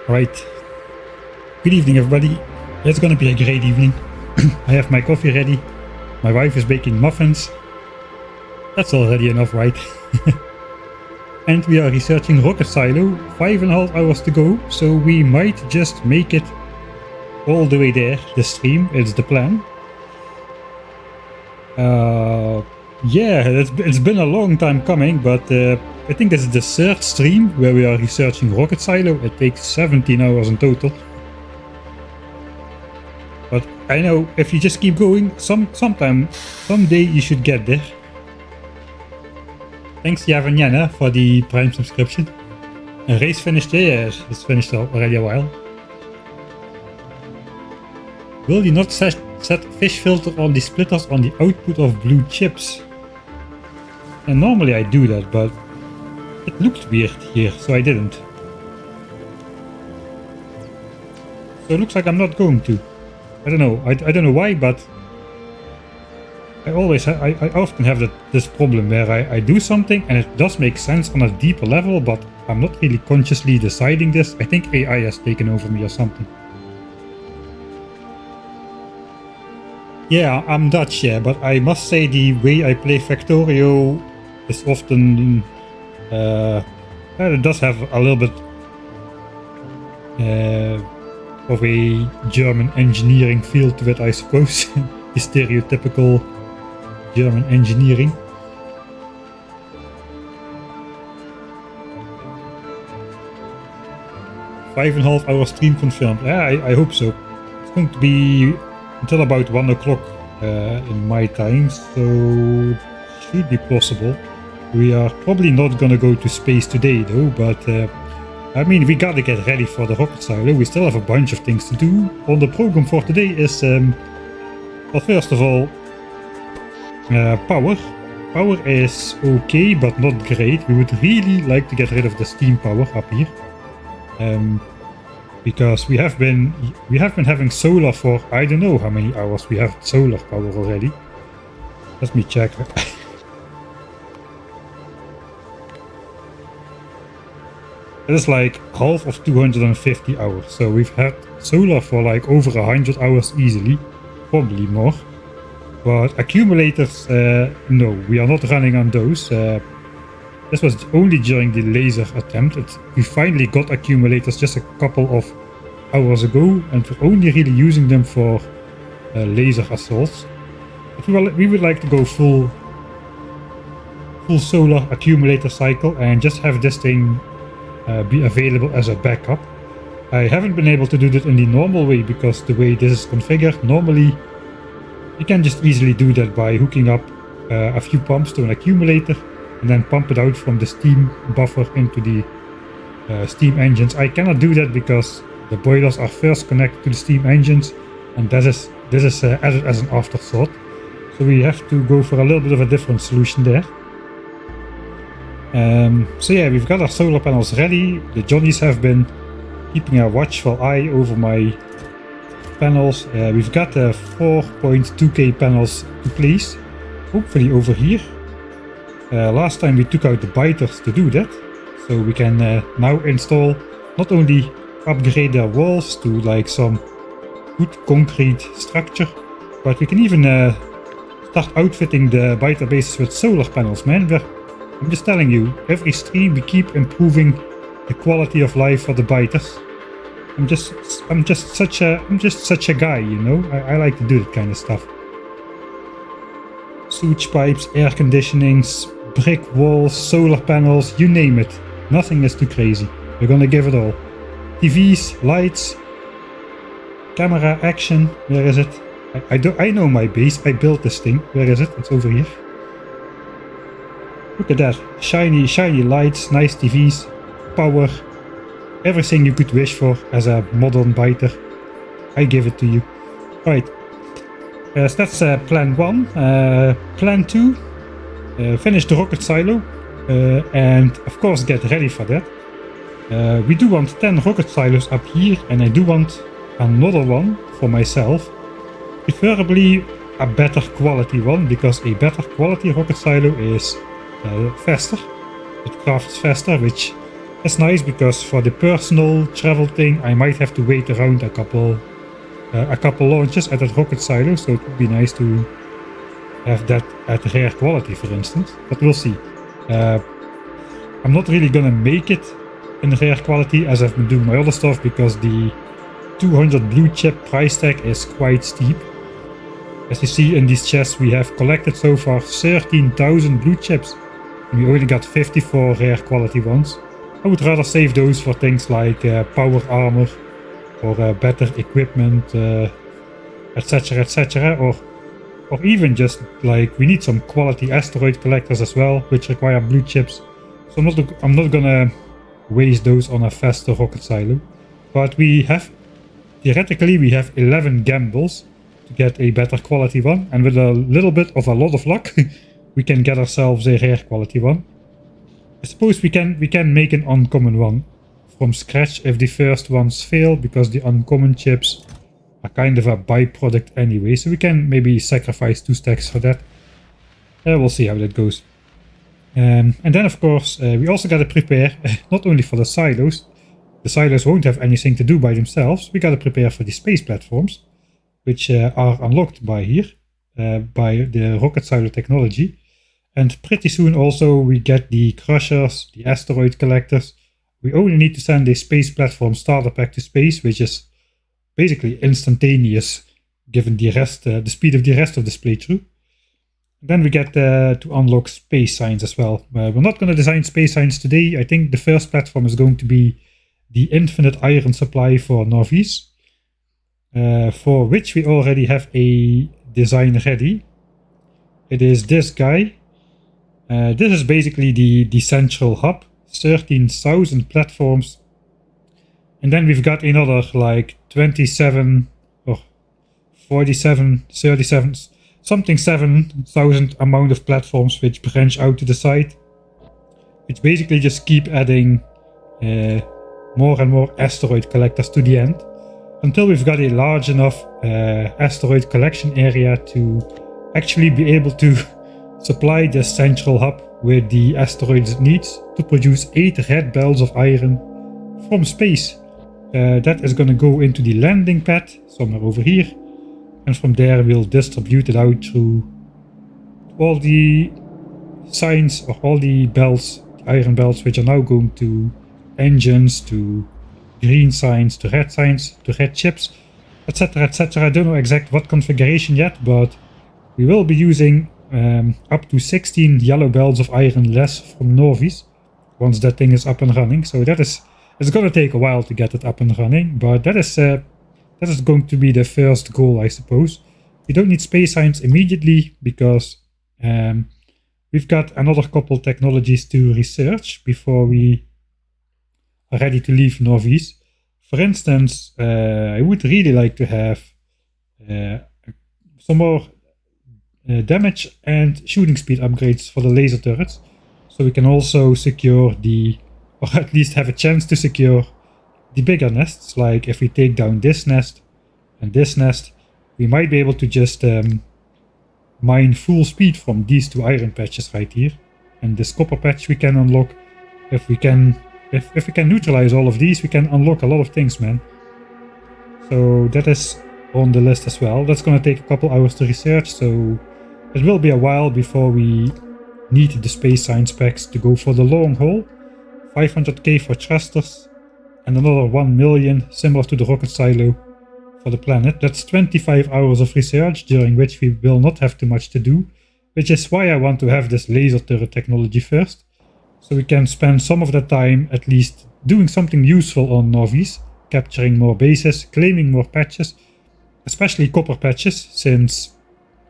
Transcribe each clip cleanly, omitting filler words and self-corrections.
Right. Good evening, everybody. It's gonna be a great evening. I have my coffee ready. My wife is baking muffins. That's already enough, right? And we are researching Rocket Silo. 5.5 hours to go, so we might just make it all the way there. The stream, it's the plan. Yeah, it's been a long time coming, but I think this is the third stream where we are researching Rocket Silo. It takes 17 hours in total. But I know if you just keep going, someday you should get there. Thanks Javanyana for the Prime subscription. A race finished? Yeah, it's finished already a while. Will you not set fish filter on the splitters on the output of blue chips? And normally I do that, but it looked weird here, so I didn't. So it looks like I'm not going to. I don't know. I don't know why, but I often have this problem where I do something and it does make sense on a deeper level, but I'm not really consciously deciding this. I think AI has taken over me or something. Yeah, I'm Dutch, yeah, but I must say the way I play Factorio is often it does have a little bit of a German engineering feel to it, I suppose. The stereotypical German engineering. "5.5 hour stream confirmed." Yeah, I hope so. It's going to be until about 1 o'clock in my time, so should be possible. We are probably not gonna go to space today though, but I mean, we gotta get ready for the Rocket Silo. We still have a bunch of things to do. On the program for today is, well, first of all, power power is okay, but not great. We would really like to get rid of the steam power up here. Because we have been having solar for I don't know how many hours we have solar power already. Let me check. It is like half of 250 hours. So we've had solar for like over 100 hours easily, probably more. But accumulators, no, we are not running on those. This was only during the laser attempt. We finally got accumulators just a couple of hours ago, and we're only really using them for laser assaults. But we would like to go full solar accumulator cycle and just have this thing be available as a backup. I haven't been able to do that in the normal way because the way this is configured, normally you can just easily do that by hooking up a few pumps to an accumulator and then pump it out from the steam buffer into the steam engines. I cannot do that because the boilers are first connected to the steam engines, and this is added as an afterthought. So we have to go for a little bit of a different solution there. So yeah, we've got our solar panels ready. The Johnnies have been keeping a watchful eye over my panels. We've got 4.2K panels to place, hopefully over here. Last time we took out the biters to do that, so we can now install, not only upgrade their walls to like some good concrete structure, but we can even start outfitting the biter bases with solar panels, man. I'm just telling you, every stream we keep improving the quality of life for the biters. I'm just such a guy, you know. I like to do that kind of stuff. Sewage pipes, air conditionings, brick walls, solar panels, you name it. Nothing is too crazy. We're gonna give it all. TVs, lights, camera, action. Where is it? I know my base. I built this thing. Where is it? It's over here. Look at that. Shiny lights, nice TVs, power. Everything you could wish for as a modern biter. I give it to you. Right. So that's plan 1. Plan 2. Finish the rocket silo. And of course get ready for that. We do want 10 rocket silos up here, and I do want another one for myself. Preferably a better quality one, because a better quality rocket silo is faster. It crafts faster, which is nice because for the personal travel thing I might have to wait around a couple launches at that rocket silo, so it would be nice to have that at rare quality, for instance. But we'll see. I'm not really gonna make it in rare quality as I've been doing my other stuff, because the 200 blue chip price tag is quite steep. As you see in these chests, we have collected so far 13,000 blue chips, and we only got 54 rare quality ones. I would rather save those for things like power armor or better equipment, etc, etc, or even just like we need some quality asteroid collectors as well, which require blue chips. So I'm not gonna waste those on a faster rocket silo. But theoretically we have 11 gambles to get a better quality one, and with a little bit of a lot of luck we can get ourselves a rare quality one. I suppose we can make an uncommon one from scratch if the first ones fail, because the uncommon chips are kind of a byproduct anyway, so we can maybe sacrifice 2 stacks for that. We'll see how that goes. And then of course we also gotta prepare not only for the silos won't have anything to do by themselves, we gotta prepare for the space platforms, which are unlocked by here, by the rocket silo technology. And pretty soon also we get the crushers, the asteroid collectors. We only need to send a space platform starter pack to space, which is basically instantaneous given the speed of the rest of this playthrough. Then we get to unlock space signs as well. We're not going to design space signs today. I think the first platform is going to be the infinite iron supply for Norvis, for which we already have a design ready. It is this guy. This is basically the central hub, 13,000 platforms. And then we've got another like 27 or 47, 37. something 7,000 amount of platforms which branch out to the side, which basically just keep adding more and more asteroid collectors to the end, until we've got a large enough asteroid collection area to actually be able to supply this central hub with the asteroids it needs to produce 8 red bells of iron from space. That is going to go into the landing pad somewhere over here, and from there we'll distribute it out through all the signs or all the bells, the iron bells, which are now going to engines, to green signs, to red signs, to red chips, etc, etc. I don't know exact what configuration yet, but we will be using up to 16 yellow bells of iron less from Novi's once that thing is up and running. So it's gonna take a while to get it up and running, but that is going to be the first goal, I suppose. We don't need space science immediately because we've got another couple technologies to research before we are ready to leave Novi's. For instance, I would really like to have some more damage and shooting speed upgrades for the laser turrets, so we can also secure or at least have a chance to secure the bigger nests. Like if we take down this nest and this nest, we might be able to just mine full speed from these 2 iron patches right here, and this copper patch we can unlock. If we can neutralize all of these, we can unlock a lot of things, man. So that is on the list as well. That's gonna take a couple hours to research, so it will be a while before we need the space science packs to go for the long haul. 500k for thrusters and another 1 million, similar to the rocket silo, for the planet. That's 25 hours of research, during which we will not have too much to do, which is why I want to have this laser turret technology first, so we can spend some of that time at least doing something useful on Novi's, capturing more bases, claiming more patches, especially copper patches, since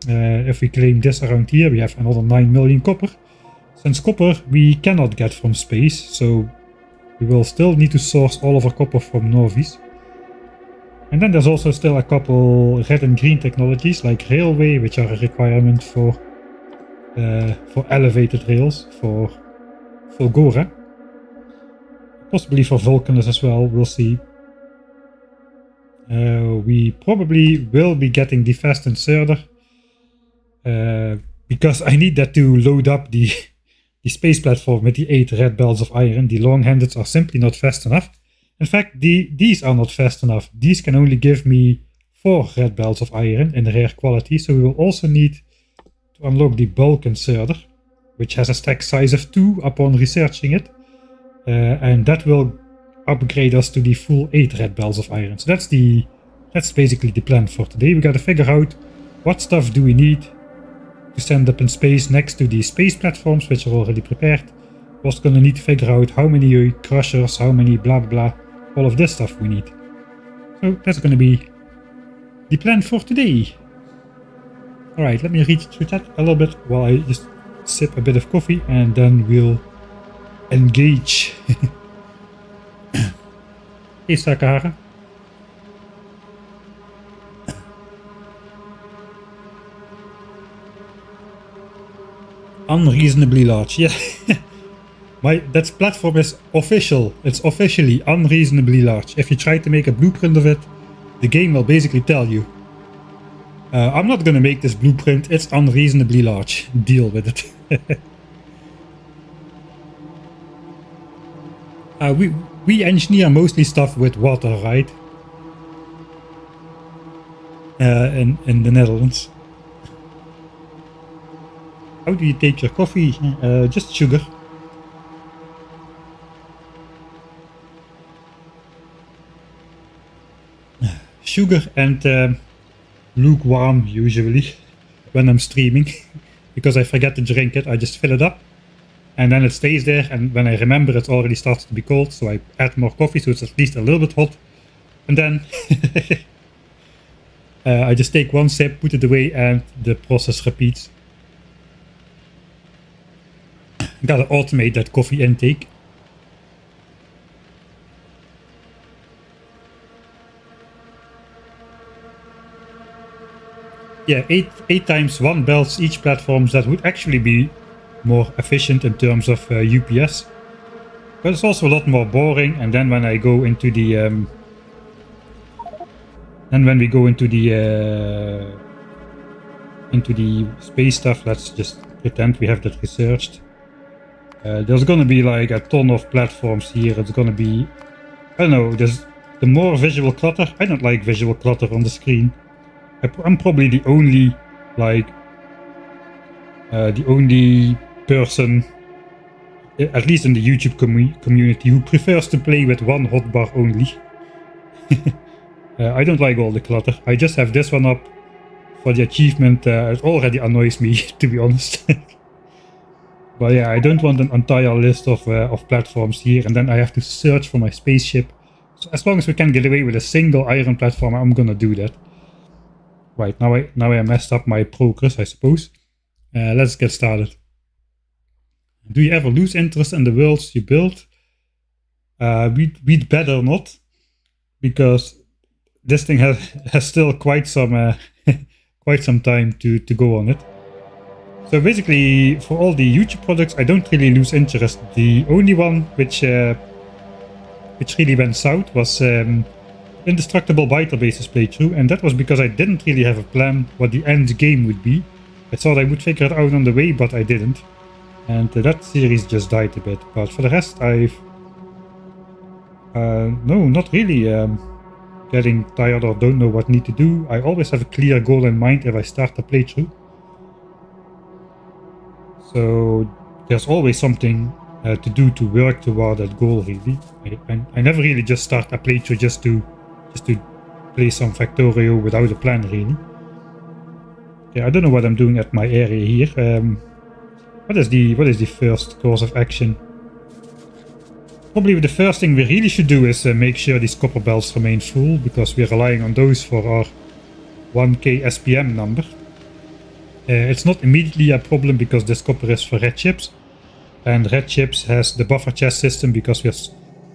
if we claim this around here, we have another 9 million copper. Since copper we cannot get from space, so we will still need to source all of our copper from Novi's. And then there's also still a couple red and green technologies like railway, which are a requirement for elevated rails for Fulgora. Possibly for Vulcanus as well, we'll see. We probably will be getting the fast inserter, because I need that to load up the space platform with the 8 red bells of iron. The long-handeds are simply not fast enough. In fact, these are not fast enough. These can only give me 4 red bells of iron in rare quality, so we will also need to unlock the bulk inserter, which has a stack size of 2 upon researching it, and that will upgrade us to the full 8 red bells of iron. So that's basically the plan for today. We gotta figure out what stuff do we need to send up in space next to the space platforms, which are already prepared. We're also gonna need to figure out how many crushers, how many blah blah blah, all of this stuff we need. So that's gonna be the plan for today. Alright, let me read through that a little bit while I just sip a bit of coffee, and then we'll engage. Hey Sakahara. Unreasonably large, yeah. That platform is official. It's officially unreasonably large. If you try to make a blueprint of it, the game will basically tell you, I'm not gonna make this blueprint, it's unreasonably large. Deal with it. We engineer mostly stuff with water, right? In the Netherlands. How do you take your coffee? Just sugar. Sugar and lukewarm usually when I'm streaming, because I forget to drink it. I just fill it up and then it stays there, and when I remember it already starts to be cold, so I add more coffee so it's at least a little bit hot, and then I just take one sip, put it away, and the process repeats. Gotta automate that coffee intake. yeah, eight times one belts each platforms. That would actually be more efficient in terms of UPS. But it's also a lot more boring. And then when I go into the when we go into the space stuff, let's just pretend we have that researched. There's gonna be like a ton of platforms here. It's gonna be, I don't know, there's the more visual clutter. I don't like visual clutter on the screen. I'm probably the only person, at least in the YouTube community, who prefers to play with one hotbar only. I don't like all the clutter. I just have this one up for the achievement. It already annoys me, to be honest. But yeah, I don't want an entire list of platforms here, and then I have to search for my spaceship. So as long as we can get away with a single iron platform, I'm gonna do that. Right, now I messed up my progress, I suppose. Let's get started. Do you ever lose interest in the worlds you build? We'd better not, because this thing has still quite some quite some time to go on it. So basically, for all the YouTube products, I don't really lose interest. The only one which really went south was Indestructible Vital Bases playthrough, and that was because I didn't really have a plan what the end game would be. I thought I would figure it out on the way, but I didn't. And that series just died a bit. But for the rest, I've no, not really getting tired or don't know what need to do. I always have a clear goal in mind if I start a playthrough. So there's always something to do to work toward that goal, really. I never really just start a playthrough just to play some Factorio without a plan, really. Okay, I don't know what I'm doing at my area here. What is the first course of action? Probably the first thing we really should do is make sure these copper belts remain full, because we're relying on those for our 1k SPM number. It's not immediately a problem because this copper is for red chips, and red chips has the buffer chest system because we're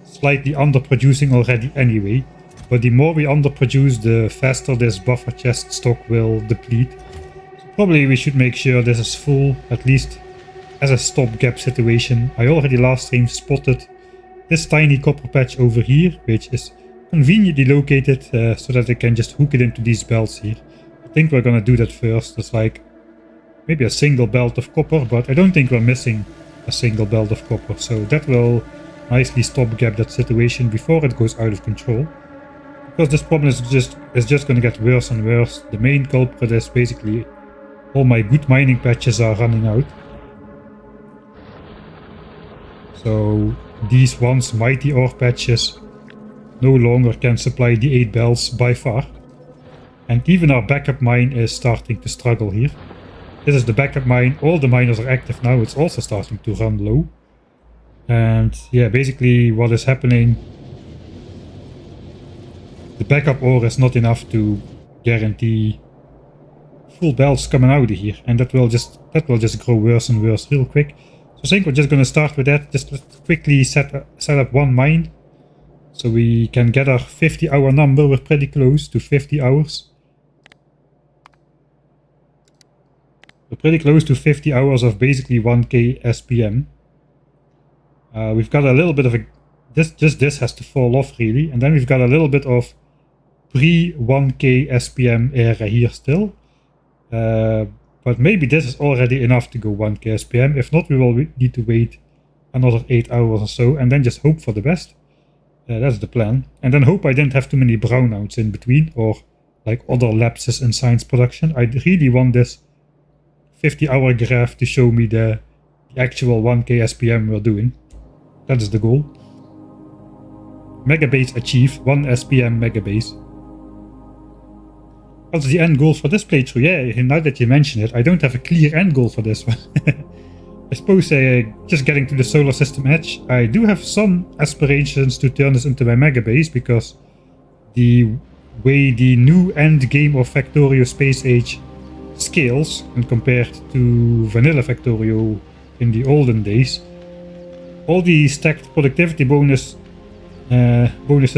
slightly underproducing already anyway. But the more we underproduce, the faster this buffer chest stock will deplete. So probably we should make sure this is full, at least as a stopgap situation. I already last stream spotted this tiny copper patch over here, which is conveniently located so that I can just hook it into these belts here. I think we're gonna do that first. It's like maybe a single belt of copper, but I don't think we're missing a single belt of copper, so that will nicely stopgap that situation before it goes out of control. Because this problem is just going to get worse and worse. The main culprit is basically all my good mining patches are running out. So these once mighty ore patches no longer can supply the 8 belts by far. And even our backup mine is starting to struggle here. This is the backup mine. All the miners are active now. It's also starting to run low. And yeah, basically what is happening, the backup ore is not enough to guarantee full belts coming out of here. And that will just grow worse and worse real quick. So I think we're just going to start with that. Just let's quickly set up one mine, so we can get our 50-hour number. We're pretty close to 50 hours. We're pretty close to 50 hours of basically 1k SPM. We've got a little bit of a... This has to fall off, really. And then we've got a little bit of pre-1k SPM area here still. But maybe this is already enough to go 1k SPM. If not, we will need to wait another 8 hours or so, and then just hope for the best. That's the plan. And then hope I didn't have too many brownouts in between, or like other lapses in science production. I really want this 50-hour graph to show me the actual 1k SPM we're doing. That is the goal. Megabase achieved, 1 SPM megabase. What's the end goal for this playthrough? Yeah, now that you mention it, I don't have a clear end goal for this one. I suppose just getting to the solar system edge. I do have some aspirations to turn this into my megabase, because the way the new end game of Factorio Space Age scales, and compared to vanilla Factorio in the olden days, all the stacked productivity bonuses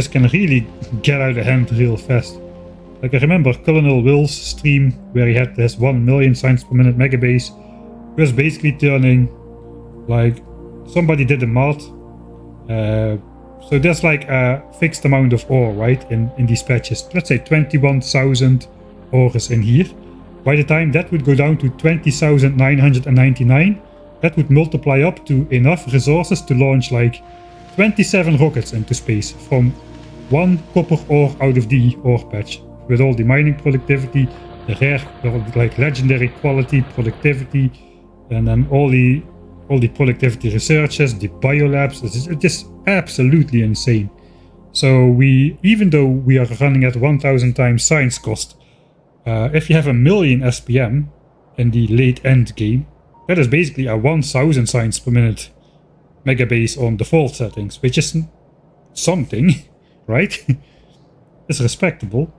can really get out of hand real fast. Like I remember Colonel Will's stream where he had this 1 million signs per minute megabase. It was basically turning, like, somebody did the math. So there's like a fixed amount of ore, right, in these patches. Let's say 21,000 ores in here. By the time that would go down to 20,999, that would multiply up to enough resources to launch like 27 rockets into space from one copper ore out of the ore patch. With all the mining productivity, the rare, like legendary quality productivity, and then all the productivity researches, the biolabs. It's just absolutely insane. So even though we are running at 1000 times science cost, if you have 1 million SPM in the late end game, that is basically a 1000 signs per minute megabase on default settings, which is something, right? It's respectable.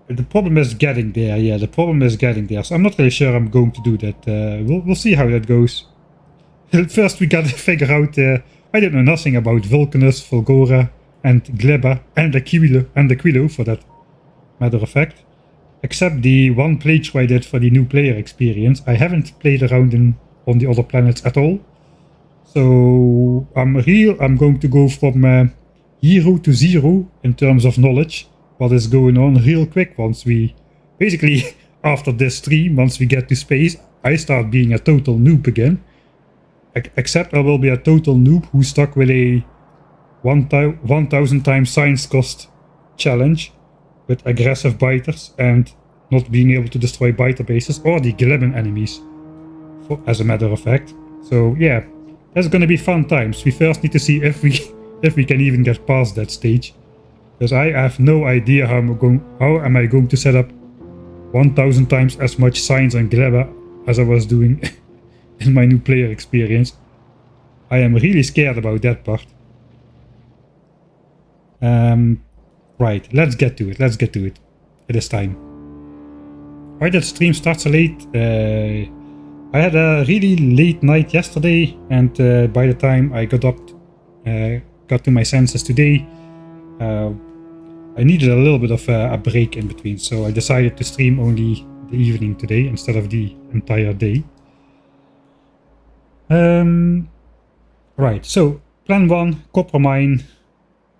The problem is getting there. Yeah, the problem is getting there. So I'm not really sure I'm going to do that. We'll see how that goes. First, we gotta figure out. I don't know nothing about Vulcanus, Volgora, and Gleba, and Aquilo for that matter of fact. Except the one playthrough I did for the new player experience. I haven't played around on the other planets at all. So I'm going to go from hero to zero in terms of knowledge. What is going on real quick once we basically after this stream, once we get to space, I start being a total noob again. Except I will be a total noob who's stuck with a 1000 times science cost challenge with aggressive biters and not being able to destroy biter bases or the Glebin enemies, as a matter of fact. So yeah, that's gonna be fun times. We first need to see if we can even get past that stage. Because I have no idea how am I going to set up 1000 times as much science on Gleba as I was doing in my new player experience. I am really scared about that part. Right, let's get to it. It is time. Why that stream starts so late? I had a really late night yesterday, and by the time I got to my senses today, I needed a little bit of a break in between, so I decided to stream only the evening today instead of the entire day. Right, so plan 1, copper mine,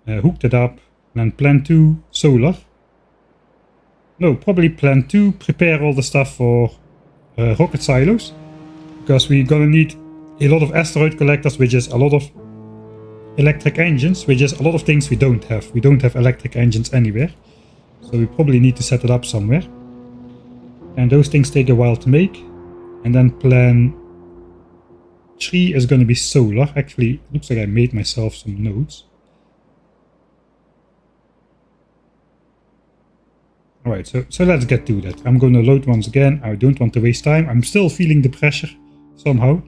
hooked it up, and then plan 2, solar. No, probably plan 2, prepare all the stuff for rocket silos, because we're gonna need a lot of asteroid collectors, which is a lot of electric engines, which is a lot of things we don't have. We don't have electric engines anywhere, so we probably need to set it up somewhere. And those things take a while to make. And then plan 3 is going to be solar. Actually, looks like I made myself some notes. Alright, so let's get to that. I'm going to load once again. I don't want to waste time. I'm still feeling the pressure somehow.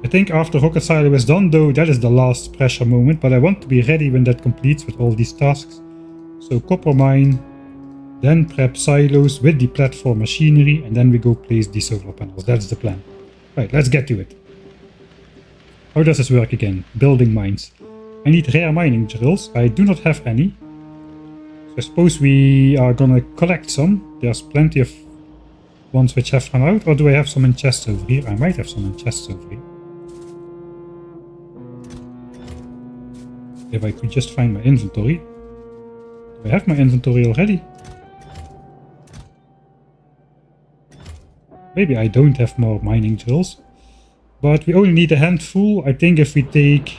I think after rocket silo is done though, that is the last pressure moment, but I want to be ready when that completes with all these tasks. So copper mine, then prep silos with the platform machinery, and then we go place the solar panels. That's the plan. Right, let's get to it. How does this work again? Building mines. I need rare mining drills. I do not have any. So I suppose we are gonna collect some. There's plenty of ones which have run out, or do I have some in chests over here? I might have some in chests over here. If I could just find my inventory. Do I have my inventory already? Maybe I don't have more mining drills. But we only need a handful. I think if we take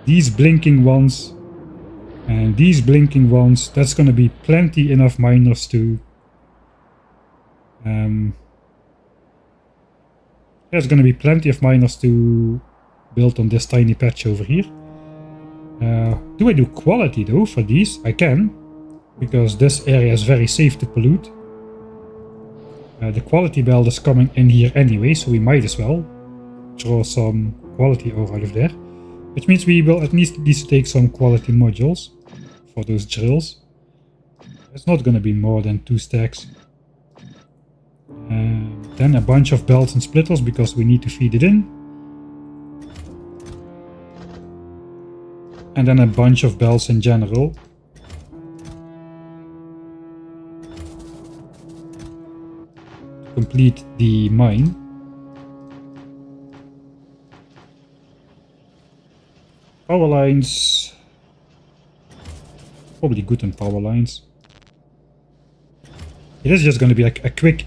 these blinking ones and these blinking ones, that's gonna be plenty enough miners to... there's gonna be plenty of miners to build on this tiny patch over here. Do I do quality though for these? I can, because this area is very safe to pollute. The quality belt is coming in here anyway, so we might as well draw some quality ore out of there. Which means we will at least need to take some quality modules for those drills. It's not gonna be more than 2 stacks. Then a bunch of belts and splitters because we need to feed it in. And then a bunch of bells in general. Complete the mine. Power lines. Probably good on power lines. It is just going to be like a quick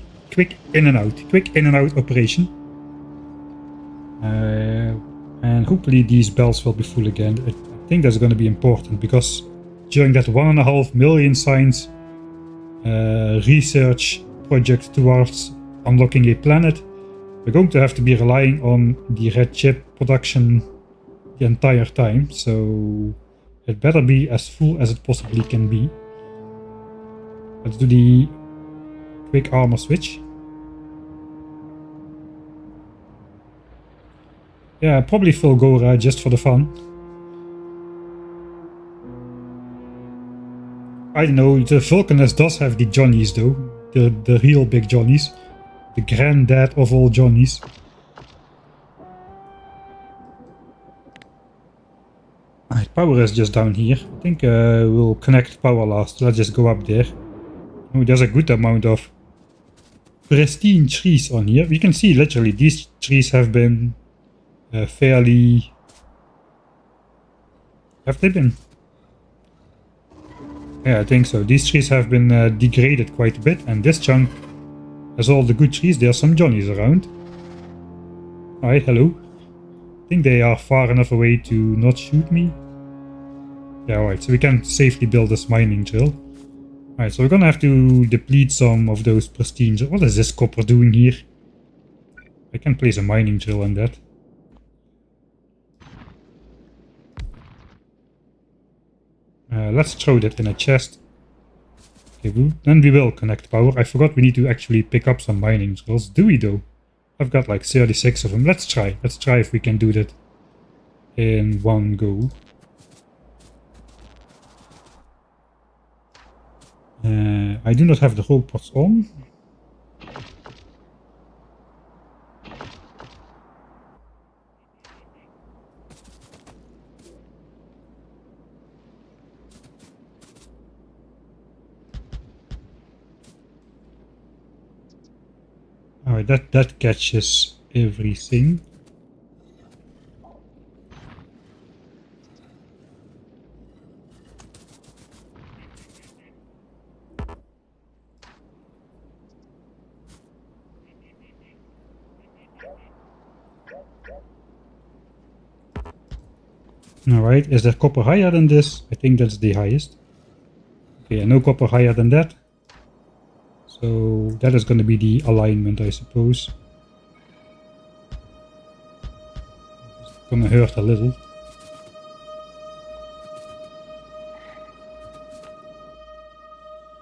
in and out operation. And hopefully these bells will be full again. I think that's going to be important because during that 1.5 million science research project towards unlocking a planet, we're going to have to be relying on the red chip production the entire time, so it better be as full as it possibly can be. Let's do the quick armor switch. Yeah, probably full Gora just for the fun. I don't know, the Vulcanus does have the Johnnies though, the real big Johnnies. The granddad of all Johnnies. Alright, power is just down here. I think we'll connect power last. Let's just go up there. Oh, there's a good amount of pristine trees on here. We can see literally these trees have been fairly... Have they been? Yeah, I think so. These trees have been degraded quite a bit, and this chunk has all the good trees. There are some Johnnies around. Alright, hello. I think they are far enough away to not shoot me. Yeah, alright, so we can safely build this mining drill. Alright, so we're gonna have to deplete some of those pristine... What is this copper doing here? I can place a mining drill on that. Let's throw that in a chest. Okay, then we will connect power. I forgot we need to actually pick up some mining drills. Do we though? I've got like 36 of them. Let's try. Let's try if we can do that in one go. I do not have the robots on. Alright, that catches everything. Alright, is there copper higher than this? I think that's the highest. Okay, no copper higher than that. So that is going to be the alignment, I suppose. It's going to hurt a little.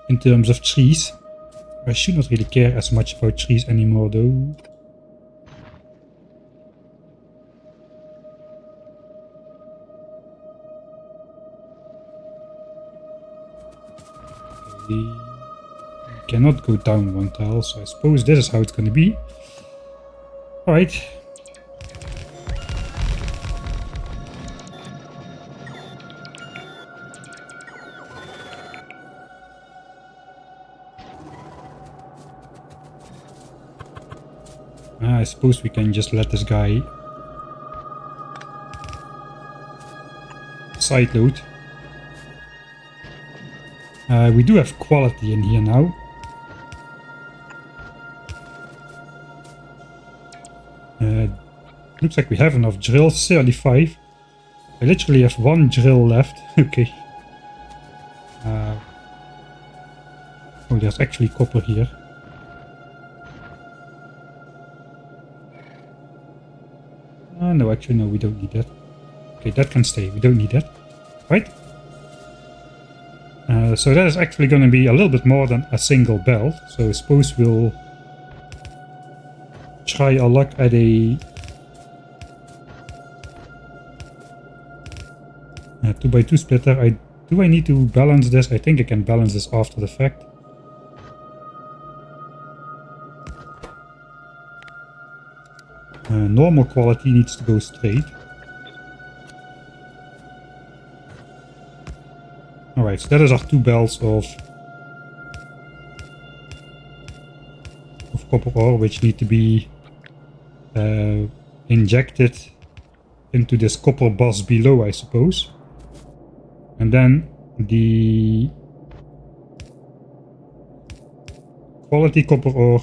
In terms of trees. I should not really care as much about trees anymore though. Okay. Cannot go down one tile, so I suppose this is how it's gonna be. Alright. I suppose we can just let this guy side load. We do have quality in here now. Looks like we have enough drills, 35. I literally have one drill left. Okay. Oh, there's actually copper here. No, actually no, we don't need that. Okay, that can stay, we don't need that. Right? So that is actually going to be a little bit more than a single belt. So I suppose we'll try our luck at a 2x2 splitter. Do I need to balance this? I think I can balance this after the fact. Normal quality needs to go straight. Right, so that is our 2 belts of copper ore, which need to be injected into this copper bus below, I suppose. And then the quality copper ore,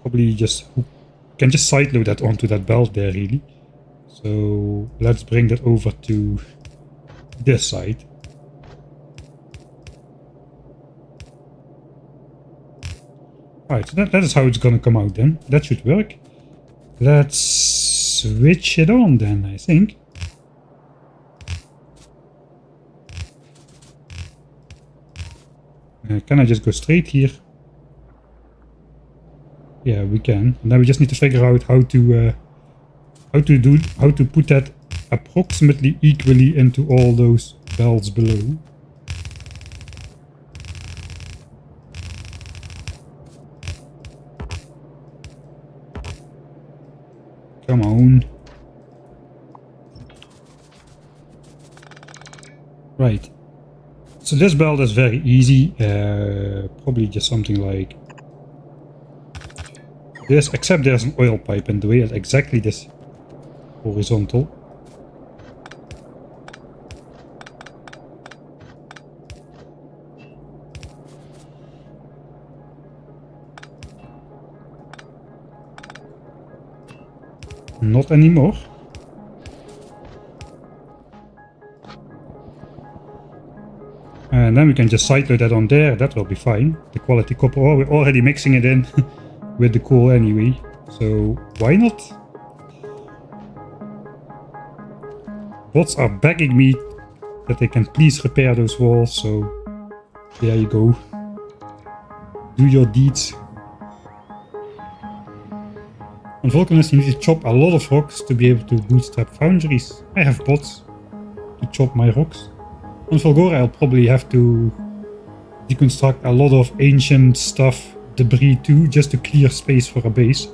probably just can just sideload that onto that belt there, really. So let's bring that over to this side. Right, so that is how it's gonna come out then. That should work. Let's switch it on then, I think. Can I just go straight here? Yeah, we can. And then we just need to figure out how to put that approximately equally into all those belts below. Come on. Right. So this belt is very easy. Probably just something like this, except there's an oil pipe in the way at exactly this horizontal. Not anymore. And then we can just sideload that on there, that will be fine. The quality copper ore, we're already mixing it in with the coal anyway, so why not? Bots are begging me that they can please repair those walls, so there you go. Do your deeds. On Vulcanus you need to chop a lot of rocks to be able to bootstrap foundries. I have bots to chop my rocks. On Volgora I'll probably have to deconstruct a lot of ancient stuff, debris too, just to clear space for a base.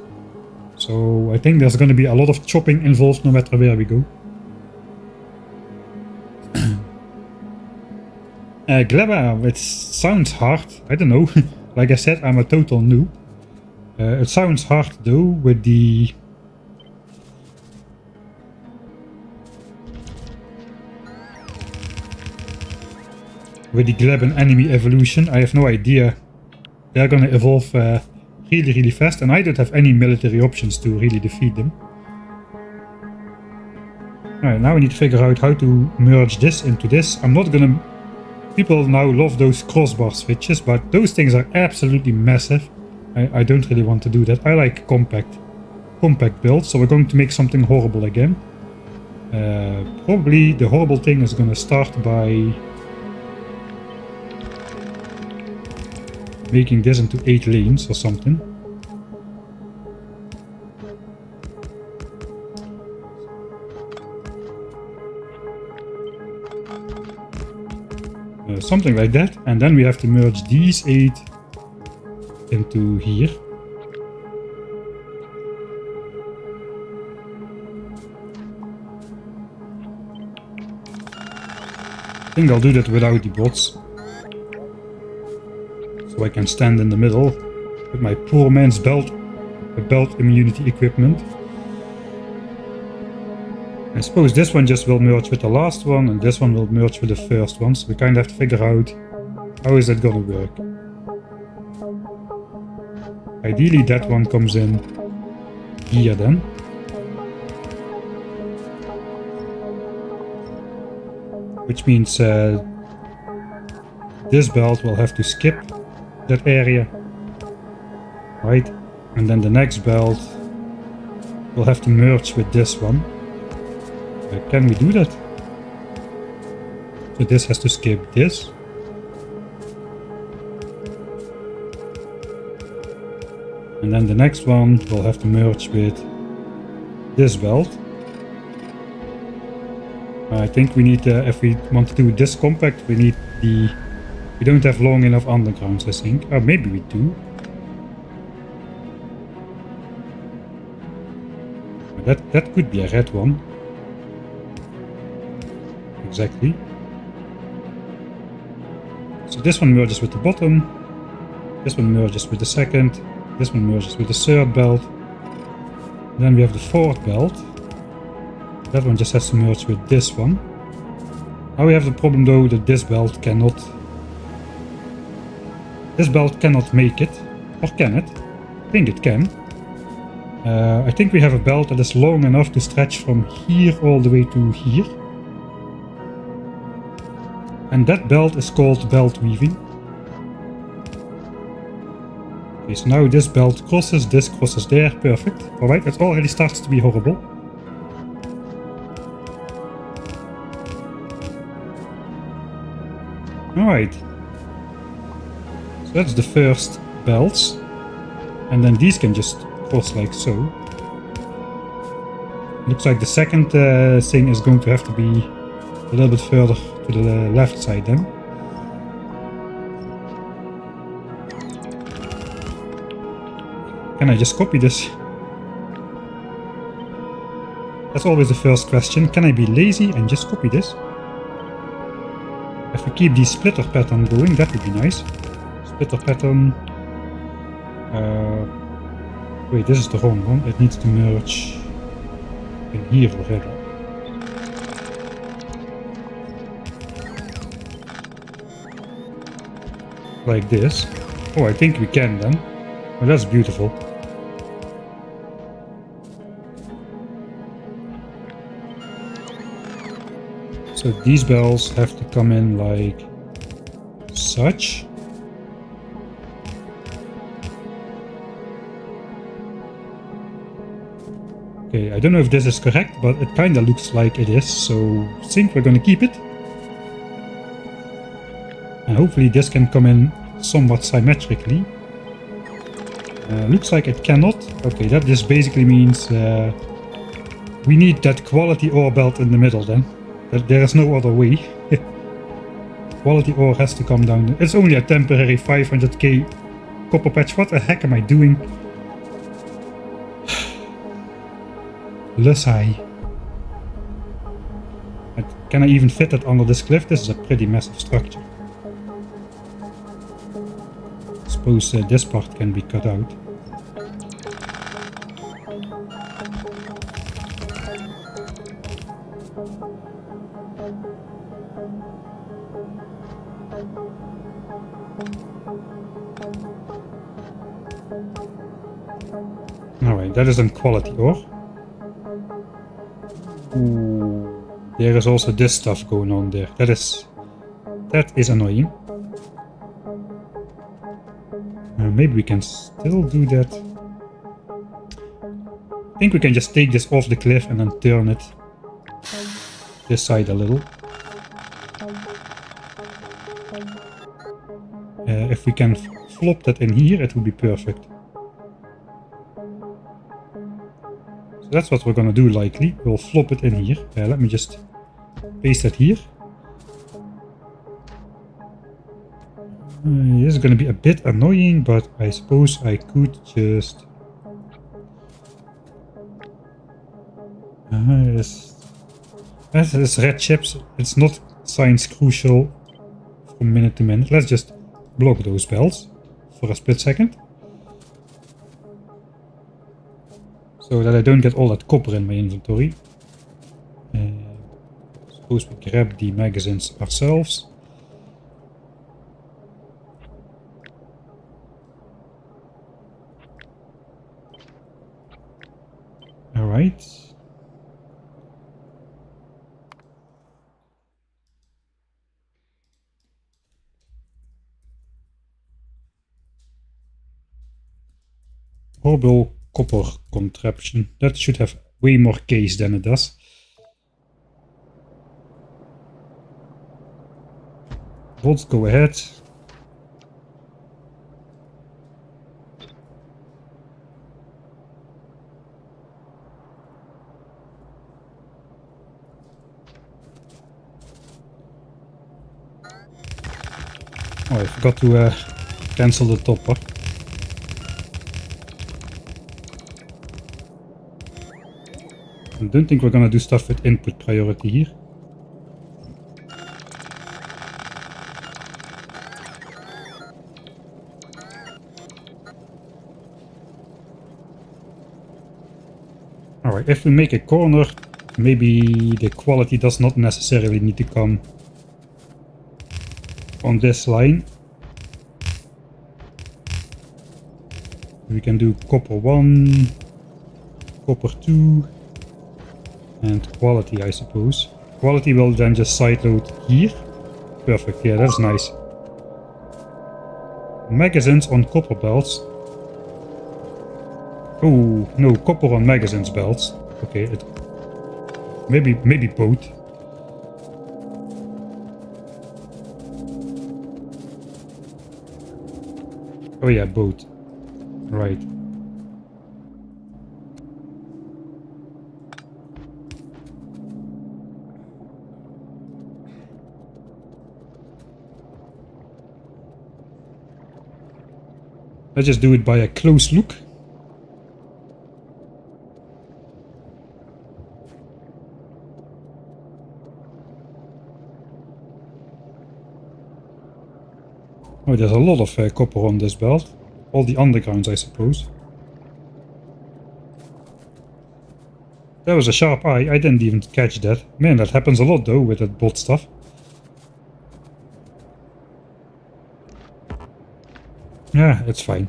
So I think there's going to be a lot of chopping involved no matter where we go. Gleba, it sounds hard, I don't know. Like I said, I'm a total noob. It sounds hard though with the Gleb and enemy evolution. I have no idea. They're gonna evolve really fast, and I don't have any military options to really defeat them. Alright, now we need to figure out how to merge this into this. I'm not gonna... People now love those crossbar switches, but those things are absolutely massive. I don't really want to do that. I like compact builds, so we're going to make something horrible again. Probably the horrible thing is gonna start by making this into 8 lanes or something. Something like that, and then we have to merge these 8 into here. I think I'll do that without the bots. So I can stand in the middle with my poor man's belt immunity equipment. I suppose this one just will merge with the last one, and this one will merge with the first one, so we kind of have to figure out how is that gonna work. Ideally that one comes in here then. Which means this belt will have to skip that area, right? And then the next belt will have to merge with this one. Can we do that? So this has to skip this. And then the next one will have to merge with this belt. I think we need, if we want to do this compact, we need the... We don't have long enough undergrounds, I think. Or maybe we do. That could be a red one. Exactly. So this one merges with the bottom, this one merges with the second, this one merges with the third belt. Then we have the fourth belt. That one just has to merge with this one. Now we have the problem though that this belt cannot make it. Or can it? I think it can. I think we have a belt that is long enough to stretch from here all the way to here. And that belt is called belt weaving. Okay, so now this belt crosses, this crosses there, perfect. Alright, it already starts to be horrible. Alright. So that's the first belts. And then these can just cross like so. Looks like the second thing is going to have to be a little bit further to the left side then. Can I just copy this? That's always the first question. Can I be lazy and just copy this? If we keep the splitter pattern going, that would be nice. Splitter pattern. Wait, this is the wrong one. It needs to merge in here already. Like this. Oh, I think we can then. Oh, that's beautiful. So these bells have to come in like such. Okay, I don't know if this is correct, but it kinda looks like it is, so I think we're gonna keep it. And hopefully this can come in somewhat symmetrically. Looks like it cannot. Okay, that just basically means we need that quality ore belt in the middle then. There is no other way. Quality ore has to come down. It's only a temporary 500k copper patch. What the heck am I doing? Lusai. Can I even fit it under this cliff? This is a pretty massive structure. I suppose this part can be cut out. Alright, that is in quality ore. Ooh, there is also this stuff going on there. That is annoying. Maybe we can still do that. I think we can just take this off the cliff and then turn it this side a little. If we can flop that in here, it would be perfect. So that's what we're gonna do likely. We'll flop it in here. Let me just paste it here. This is gonna be a bit annoying, but I suppose I could just... This red chips, it's not science crucial from minute to minute. Let's just block those bells for a split second. So that I don't get all that copper in my inventory. Suppose we grab the magazines ourselves. Alright. Horrible copper contraption. That should have way more case than it does. Let's go ahead. Oh, I forgot to cancel the topper. I don't think we're gonna do stuff with input priority here. Alright, if we make a corner, maybe the quality does not necessarily need to come on this line. We can do copper 1, copper 2, and quality, I suppose. Quality will then just sideload here. Perfect, yeah, that's nice. Magazines on copper belts. Oh, no, copper on magazines belts. Okay, maybe both. Oh yeah, both. Right. Let's just do it by a close look. Oh, there's a lot of copper on this belt. All the undergrounds, I suppose. That was a sharp eye. I didn't even catch that. Man, that happens a lot though with that bot stuff. Yeah, it's fine.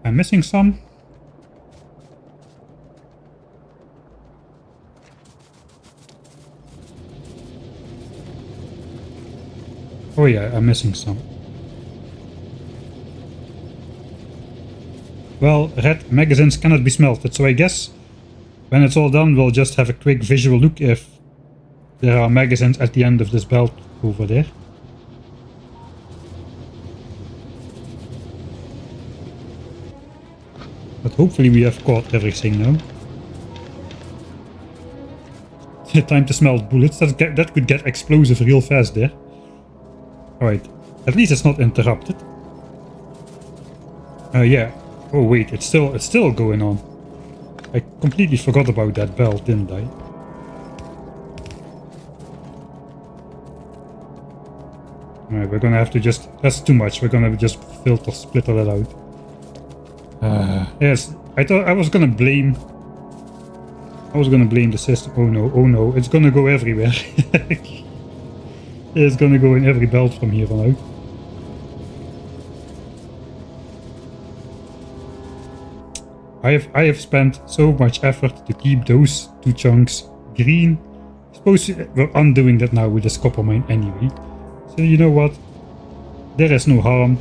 I'm missing some. Oh yeah, I'm missing some. Well, red magazines cannot be smelted, so I guess when it's all done we'll just have a quick visual look if there are magazines at the end of this belt over there. But hopefully we have caught everything now. Time to smelt bullets, that could get explosive real fast there. Alright, at least it's not interrupted. Yeah. Oh wait, it's still going on. I completely forgot about that belt, didn't I? Alright, we're gonna have to just... That's too much, we're gonna just splitter that out. Yes, I thought I was gonna blame the system. Oh no, it's gonna go everywhere. It's gonna go in every belt from here on out. I have spent so much effort to keep those two chunks green. Suppose we're undoing that now with this copper mine anyway. So you know what? There is no harm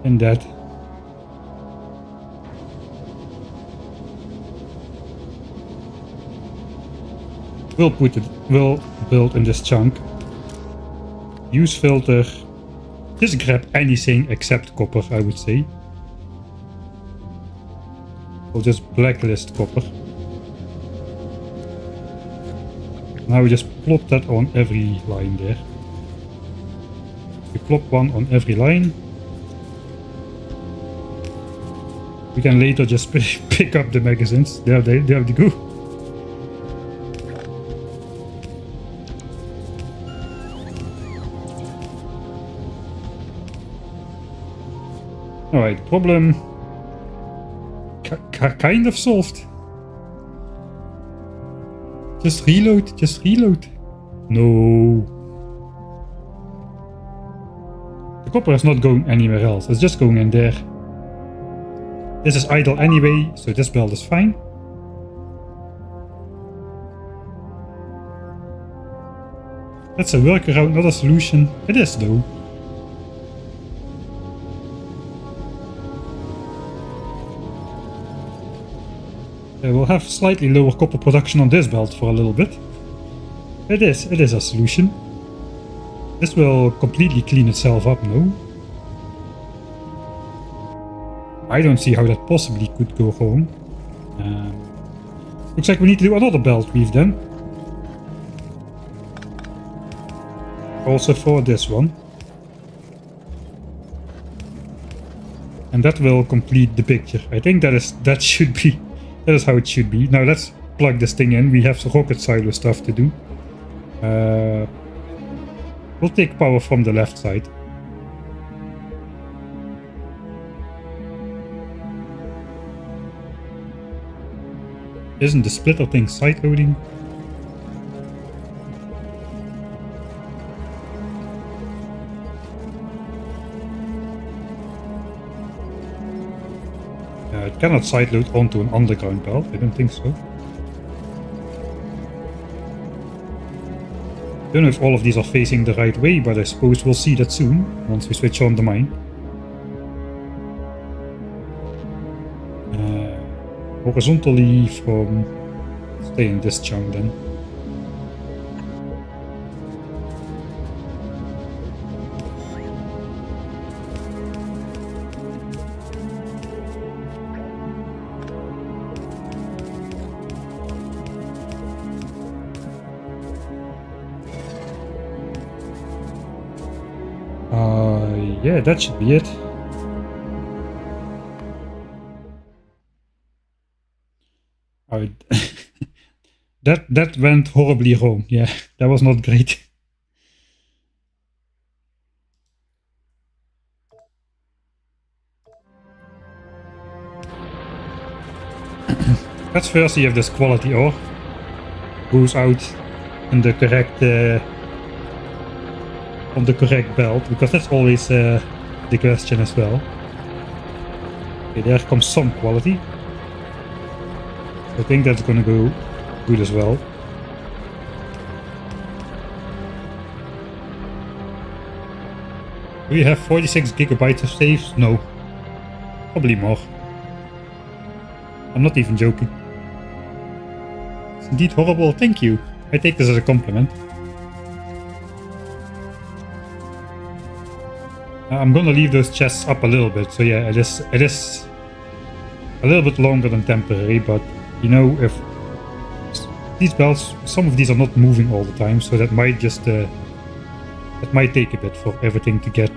in that. We'll build in this chunk. Use filter. Just grab anything except copper, I would say. We'll just blacklist copper. Now we just plop that on every line there. We plop one on every line. We can later just pick up the magazines. There they go. Alright, problem kind of solved. Just reload. No. The copper is not going anywhere else, it's just going in there. This is idle anyway, so this belt is fine. That's a workaround, not a solution. It is though. We'll have slightly lower copper production on this belt for a little bit. It is a solution. This will completely clean itself up now. I don't see how that possibly could go wrong. Looks like we need to do another belt weave then. Also for this one. And that will complete the picture. I think that is how it should be. Now let's plug this thing in. We have some rocket silo stuff to do. We'll take power from the left side. Isn't the splitter thing side loading? It cannot side load onto an underground belt, I don't think so. Don't know if all of these are facing the right way, but I suppose we'll see that soon, once we switch on the mine. Horizontally from... stay in this chunk then. Yeah, that should be it. Alright. that went horribly wrong. Yeah, that was not great. Let's first see if this quality ore goes out in the correct on the correct belt, because that's always the question as well. Okay, there comes some quality. I think that's gonna go good as well. Do we have 46 gigabytes of saves? No. Probably more. I'm not even joking. It's indeed horrible, thank you. I take this as a compliment. I'm gonna leave those chests up a little bit, so yeah, it is a little bit longer than temporary, but you know, if these belts, some of these are not moving all the time, so that might just that might take a bit for everything to get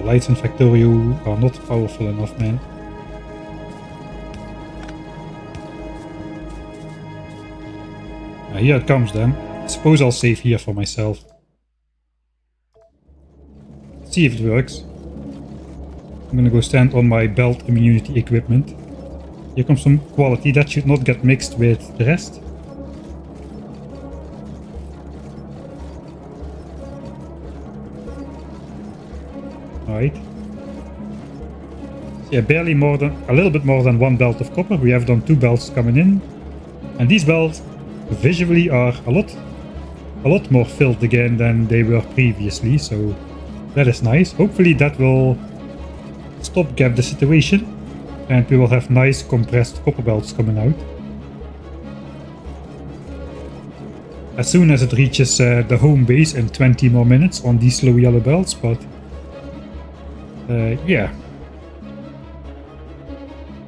lights in Factorio are not powerful enough, man. Here it comes then. I suppose I'll save here for myself. See if it works. I'm gonna go stand on my belt immunity equipment. Here comes some quality that should not get mixed with the rest. Alright. Yeah, barely more than, a little bit more than one belt of copper. We have done 2 belts coming in. And these belts visually are a lot more filled again than they were previously, so that is nice. Hopefully that will stopgap the situation and we will have nice compressed copper belts coming out as soon as it reaches the home base in 20 more minutes on these slow yellow belts, but yeah,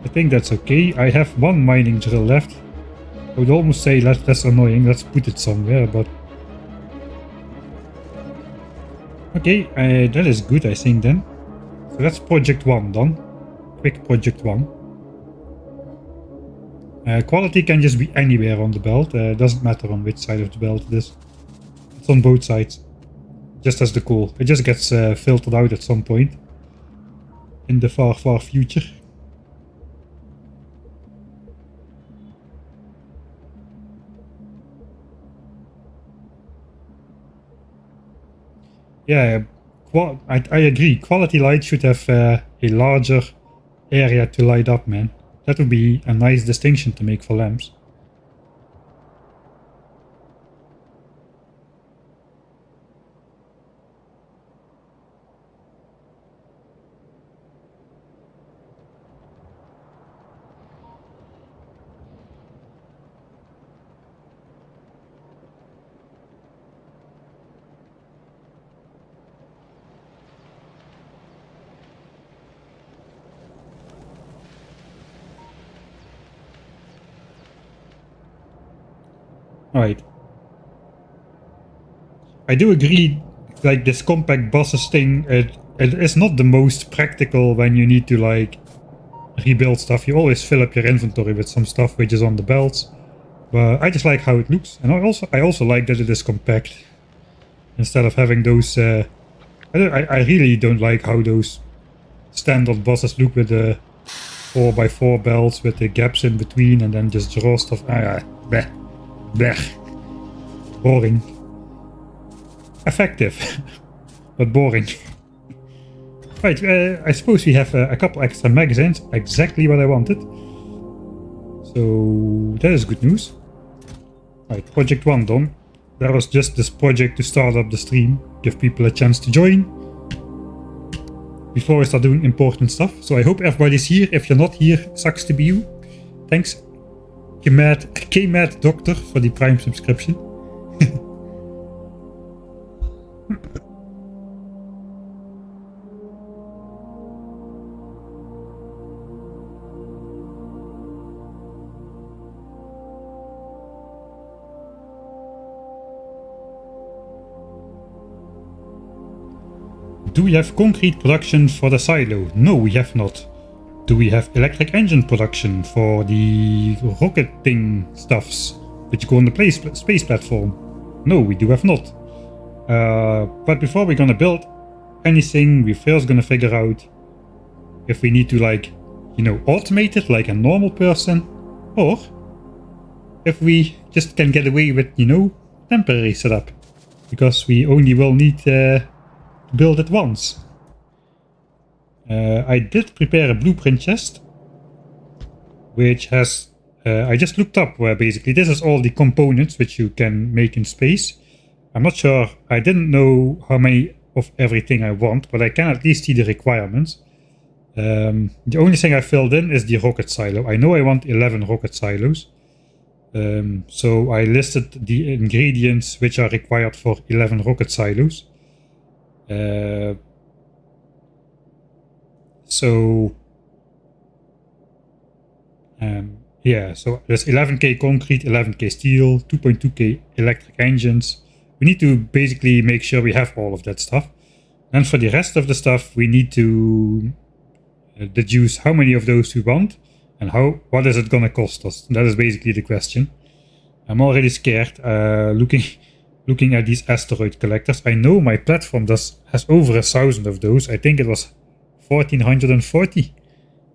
I think that's okay. I have 1 mining drill left. I would almost say that's annoying, let's put it somewhere, but... Okay, that is good, I think then. So that's project 1 done. Quick project 1. Quality can just be anywhere on the belt, doesn't matter on which side of the belt it is. It's on both sides. Just as the coal. It just gets filtered out at some point. In the far, far future. Yeah, I agree. Quality light should have a larger area to light up, man. That would be a nice distinction to make for lamps. Alright. I do agree, like this compact buses thing, it is not the most practical when you need to like rebuild stuff. You always fill up your inventory with some stuff which is on the belts. But I just like how it looks. And I also like that it is compact. Instead of having those I really don't like how those standard bosses look with the 4x4 belts with the gaps in between and then just draw stuff. Bleh. Blech. Boring. Effective, but boring. Right, I suppose we have a couple extra magazines. Exactly what I wanted. So that is good news. Right, project 1 done. That was just this project to start up the stream. Give people a chance to join. Before I start doing important stuff. So I hope everybody's here. If you're not here, sucks to be you. Thanks, K-Mad Doctor, for the Prime subscription. Do we have concrete production for the silo? No, we have not. Do we have electric engine production for the rocket thing stuffs which go on the space platform? No, we do have not. But before we're gonna build anything, we're first gonna figure out if we need to, like, you know, automate it like a normal person, or if we just can get away with, you know, temporary setup, because we only will need build it once. I did prepare a blueprint chest, which has, I just looked up where basically this is all the components which you can make in space. I'm not sure, I didn't know how many of everything I want, but I can at least see the requirements. The only thing I filled in is the rocket silo. I know I want 11 rocket silos. So I listed the ingredients which are required for 11 rocket silos. Yeah, so there's 11k concrete, 11k steel, 2.2k electric engines. We need to basically make sure we have all of that stuff. And for the rest of the stuff, we need to deduce how many of those we want and what is it gonna cost us. That is basically the question. I'm already scared looking at these asteroid collectors. I know my platform has over 1,000 of those. I think it was 1,440.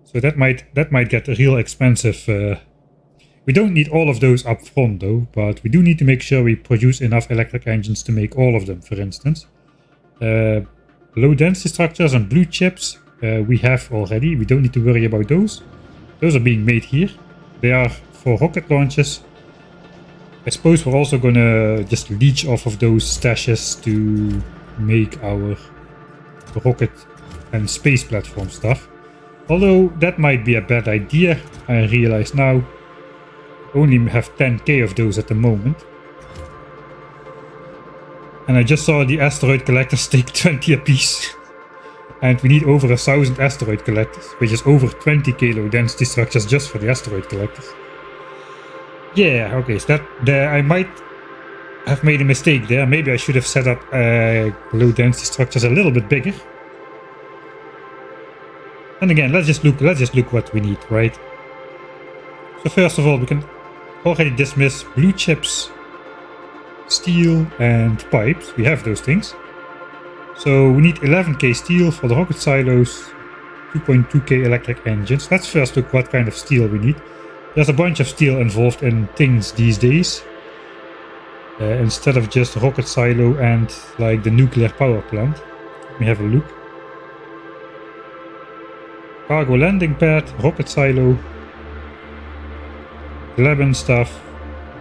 So that might get real expensive. We don't need all of those up front though, but we do need to make sure we produce enough electric engines to make all of them, for instance. Low density structures and blue chips we have already. We don't need to worry about those. Those are being made here. They are for rocket launches. I suppose we're also gonna just leech off of those stashes to make our rocket and space platform stuff. Although that might be a bad idea, I realize now. Only have 10k of those at the moment. And I just saw the asteroid collectors take 20 apiece. And we need over 1,000 asteroid collectors, which is over 20k low density structures just for the asteroid collectors. Yeah, okay, so I might have made a mistake there. Maybe I should have set up low density structures a little bit bigger. And again, let's just look what we need, right? So first of all, we can already dismiss blue chips, steel, and pipes. We have those things. So we need 11k steel for the rocket silos, 2.2k electric engines. Let's first look what kind of steel we need. There's a bunch of steel involved in things these days. Instead of just rocket silo and like the nuclear power plant. Let me have a look. Cargo landing pad, rocket silo, lab and stuff,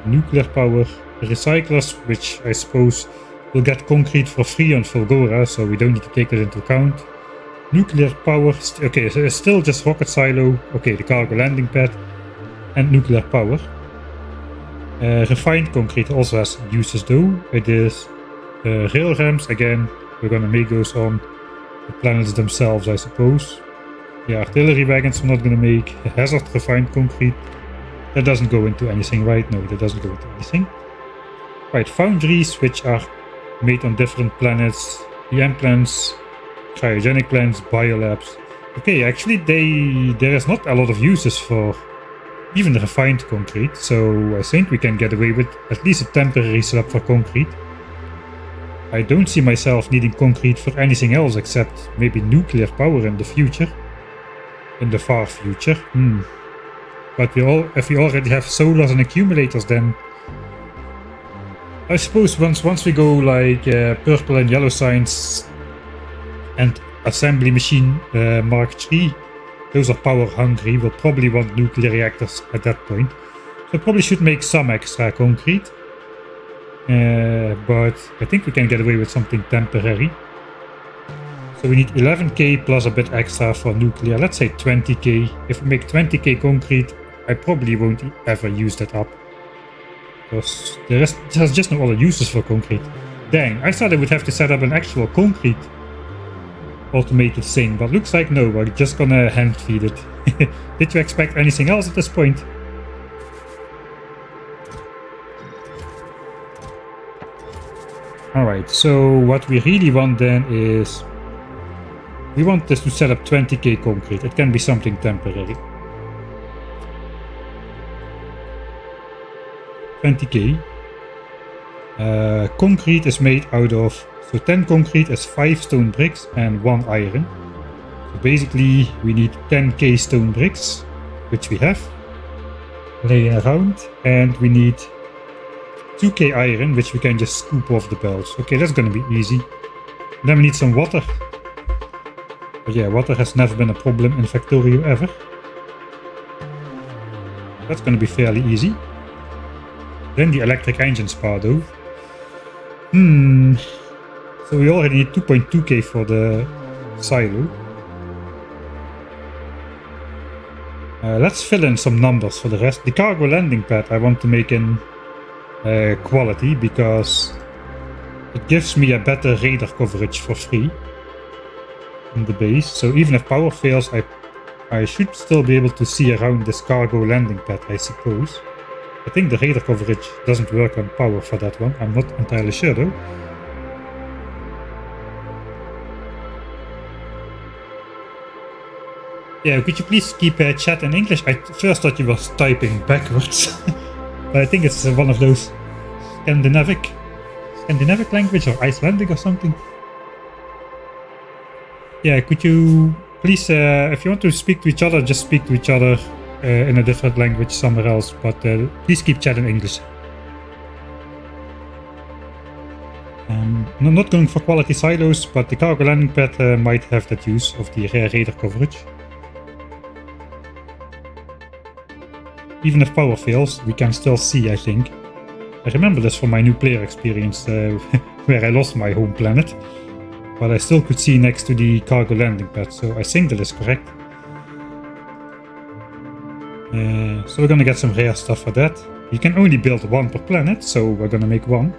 nuclear power, recyclers, which I suppose will get concrete for free on Fulgora, so we don't need to take that into account. Nuclear power, okay, so it's still just rocket silo, okay, the cargo landing pad, and nuclear power. Refined concrete also has uses though. It is rail ramps, again, we're gonna make those on the planets themselves, I suppose. Yeah, artillery wagons we're not gonna make. Hazard refined concrete. That doesn't go into anything, right? No, that doesn't go into anything. Right, foundries, which are made on different planets. EM plants, cryogenic plants, biolabs. Okay, actually there is not a lot of uses for even refined concrete, so I think we can get away with at least a temporary setup for concrete. I don't see myself needing concrete for anything else except maybe nuclear power in the future. In the far future. But if we already have solars and accumulators, then I suppose once we go like purple and yellow science and assembly machine Mark III, those are power hungry, we'll probably want nuclear reactors at that point. So probably should make some extra concrete. But I think we can get away with something temporary. So we need 11k plus a bit extra for nuclear. Let's say 20k. If we make 20k concrete, I probably won't ever use that up. Because there's just no other uses for concrete. Dang, I thought I would have to set up an actual concrete automated thing, but looks like no, we're just gonna hand feed it. Did you expect anything else at this point? Alright, so what we really want then is we want this to set up 20k concrete. It can be something temporary. 20k. Concrete is made out of, so 10 concrete is 5 stone bricks and 1 iron. So basically we need 10k stone bricks, which we have laying around, and we need 2k iron, which we can just scoop off the belts. Okay, that's gonna be easy. Then we need some water. But yeah, water has never been a problem in Factorio ever. That's gonna be fairly easy. Then the electric engines part though. So we already need 2.2k for the silo. Let's fill in some numbers for the rest. The cargo landing pad I want to make in quality because it gives me a better radar coverage for free in the base. So even if power fails, I should still be able to see around this cargo landing pad, I suppose. I think the radar coverage doesn't work on power for that one. I'm not entirely sure though. Yeah, could you please keep chat in English? I first thought you were typing backwards. But I think it's one of those Scandinavic language or Icelandic or something. Yeah, could you please, if you want to speak to each other, just speak to each other in a different language somewhere else. But please keep chat in English. I'm not going for quality silos, but the cargo landing pad might have that use of the radar coverage. Even if power fails, we can still see, I think. I remember this from my new player experience, where I lost my home planet. But I still could see next to the cargo landing pad, so I think that is correct. So we're gonna get some rare stuff for that. You can only build one per planet, so we're gonna make one.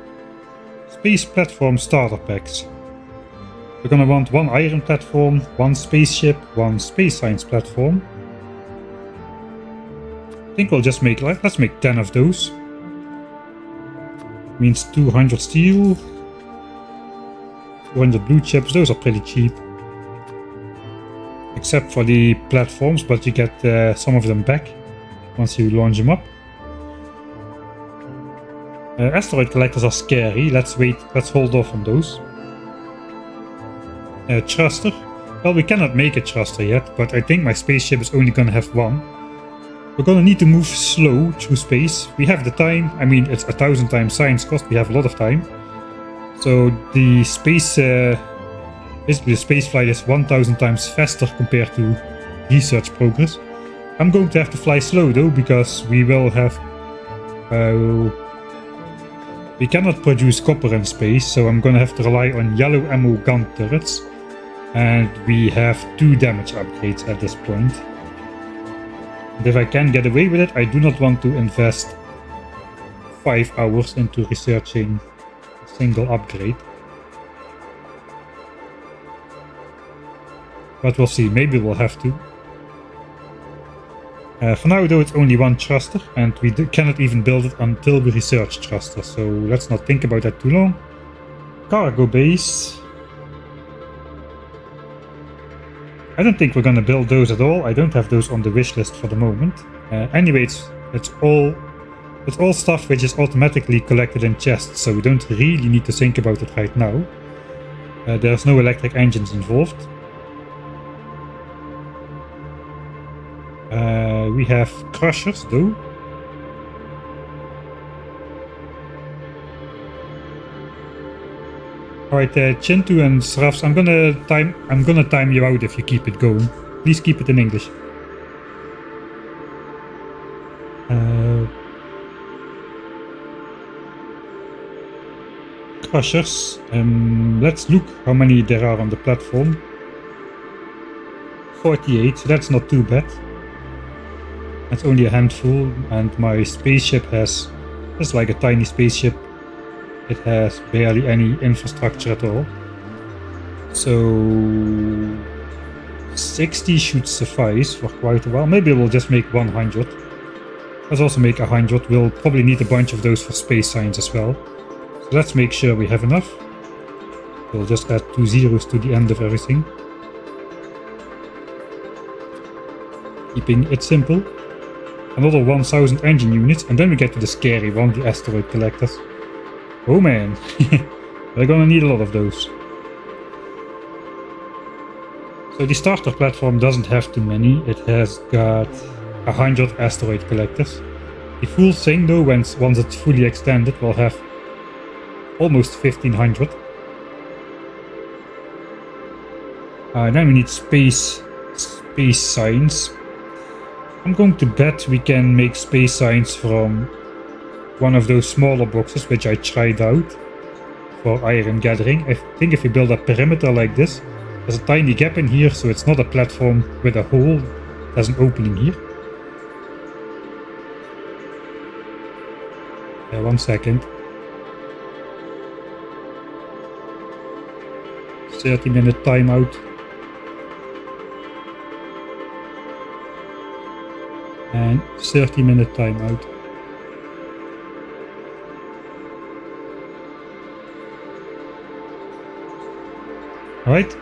Space platform starter packs. We're gonna want 1 iron platform, 1 spaceship, 1 space science platform. I think we'll just make, let's make 10 of those. Means 200 steel, 200 blue chips, those are pretty cheap. Except for the platforms, but you get some of them back once you launch them up. Asteroid collectors are scary, let's hold off on those. Thruster, well we cannot make a thruster yet, but I think my spaceship is only gonna have 1. We're gonna need to move slow through space. We have the time. I mean, it's 1000 times science cost. We have a lot of time. So the space, basically the space flight is 1000 times faster compared to research progress. I'm going to have to fly slow though, because we will have, we cannot produce copper in space. So I'm gonna have to rely on yellow ammo gun turrets. And we have 2 damage upgrades at this point. And if I can get away with it, I do not want to invest 5 hours into researching a single upgrade. But we'll see, maybe we'll have to. For now though, it's only 1 thruster, and we cannot even build it until we research thruster, so let's not think about that too long. Cargo base. I don't think we're gonna build those at all. I don't have those on the wish list for the moment. Anyway, it's all It's all stuff which is automatically collected in chests, so we don't really need to think about it right now. There's no electric engines involved. We have crushers though. Alright, Chintu and Srafs, I'm gonna time you out if you keep it going. Please keep it in English. Crushers. Let's look how many there are on the platform. 48, so that's not too bad. That's only a handful, and my spaceship has just like a tiny spaceship. It has barely any infrastructure at all. So 60 should suffice for quite a while. Maybe we'll just make 100. Let's also make 100. We'll probably need a bunch of those for space science as well. So let's make sure we have enough. We'll just add 2 zeros to the end of everything. Keeping it simple. Another 1000 engine units, and then we get to the scary one, the asteroid collectors. Oh man, we're gonna need a lot of those. So the starter platform doesn't have too many. It has got 100 asteroid collectors. The full thing though, once it's fully extended, will have almost 1500. Then we need space science. I'm going to bet we can make space science from one of those smaller boxes which I tried out for iron gathering. I think if we build a perimeter like this, there's a tiny gap in here, so it's not a platform with a hole. There's an opening here. 1 second. 30-minute timeout. And 30-minute timeout. Alright.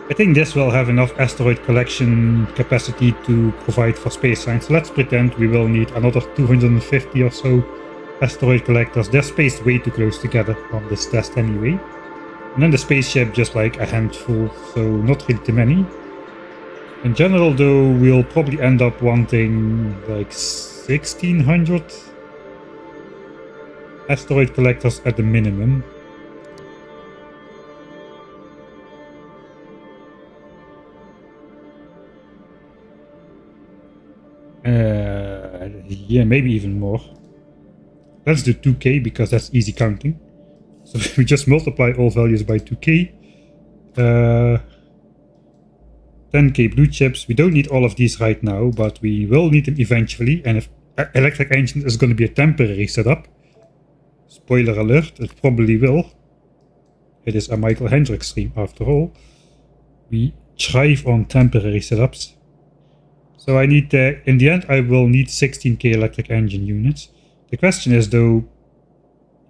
I think this will have enough asteroid collection capacity to provide for space science. So let's pretend we will need another 250 or so asteroid collectors. They're spaced way too close together on this test anyway. And then the spaceship just like a handful, so not really too many. In general though, we'll probably end up wanting like 1600 asteroid collectors at the minimum. Yeah, maybe even more. Let's do 2k because that's easy counting. So we just multiply all values by 2k. 10k blue chips. We don't need all of these right now, but we will need them eventually. And if electric engine is going to be a temporary setup, spoiler alert, it probably will. It is a Michael Hendricks stream after all. We thrive on temporary setups. So I need, in the end, I will need 16k electric engine units. The question is though,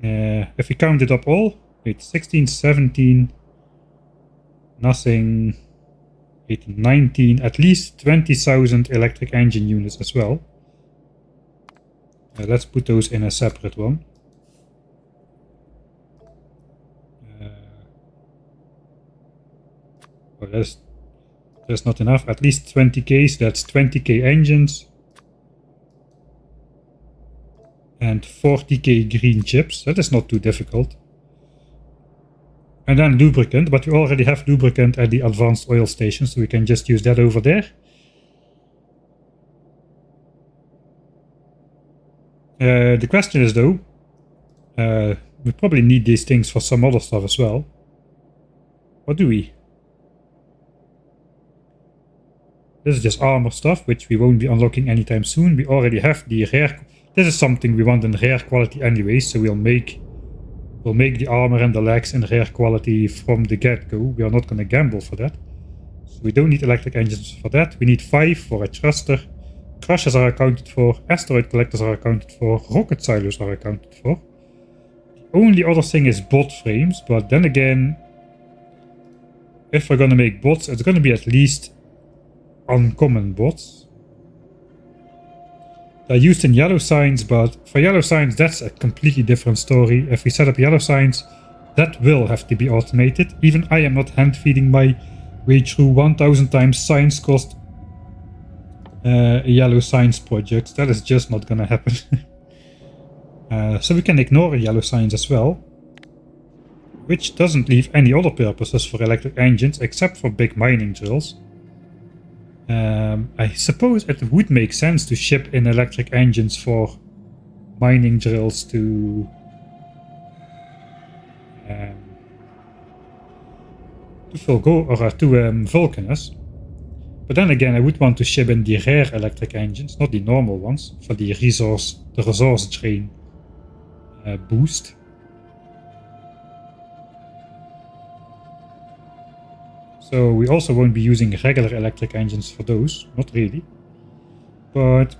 if we count it up all, wait, 16, 17, nothing, 18, 19, at least 20,000 electric engine units as well. Let's put those in a separate one. Oh, that's not enough. At least 20k, so that's 20k engines. And 40k green chips. That is not too difficult. And then lubricant, but we already have lubricant at the advanced oil station, so we can just use that over there. The question is though, we probably need these things for some other stuff as well. What do we? This is just armor stuff, which we won't be unlocking anytime soon. We already have the rare. This is something we want in rare quality anyway, so we'll make the armor and the legs in rare quality from the get-go. We are not going to gamble for that. So we don't need electric engines for that. We need 5 for a thruster. Crushers are accounted for. Asteroid collectors are accounted for. Rocket silos are accounted for. The only other thing is bot frames, but then again, if we're going to make bots, it's going to be at least uncommon bots. They're used in yellow signs, but for yellow signs that's a completely different story. If we set up yellow signs, that will have to be automated. Even I am not hand feeding my way through 1000 times signs cost yellow signs projects. That is just not gonna happen. So we can ignore yellow signs as well, which doesn't leave any other purposes for electric engines except for big mining drills. I suppose it would make sense to ship in electric engines for mining drills to Vulcanus. But then again, I would want to ship in the rare electric engines, not the normal ones, for the resource drain boost. So we also won't be using regular electric engines for those, not really. But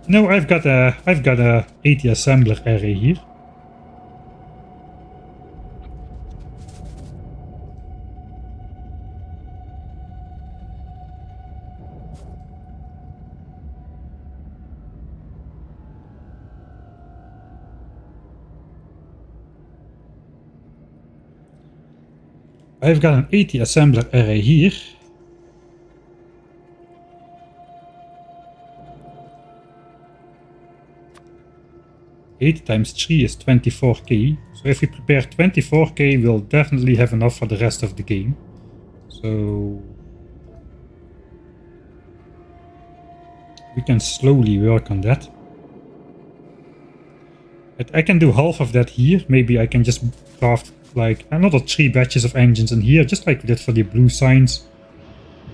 no, I've got a 80 assembler array here. I've got an 80 assembler array here. Eight times 3 is 24k. So if we prepare 24k, we'll definitely have enough for the rest of the game. So we can slowly work on that. I can do half of that here. Maybe I can just craft like another 3 batches of engines in here, just like we did for the blue signs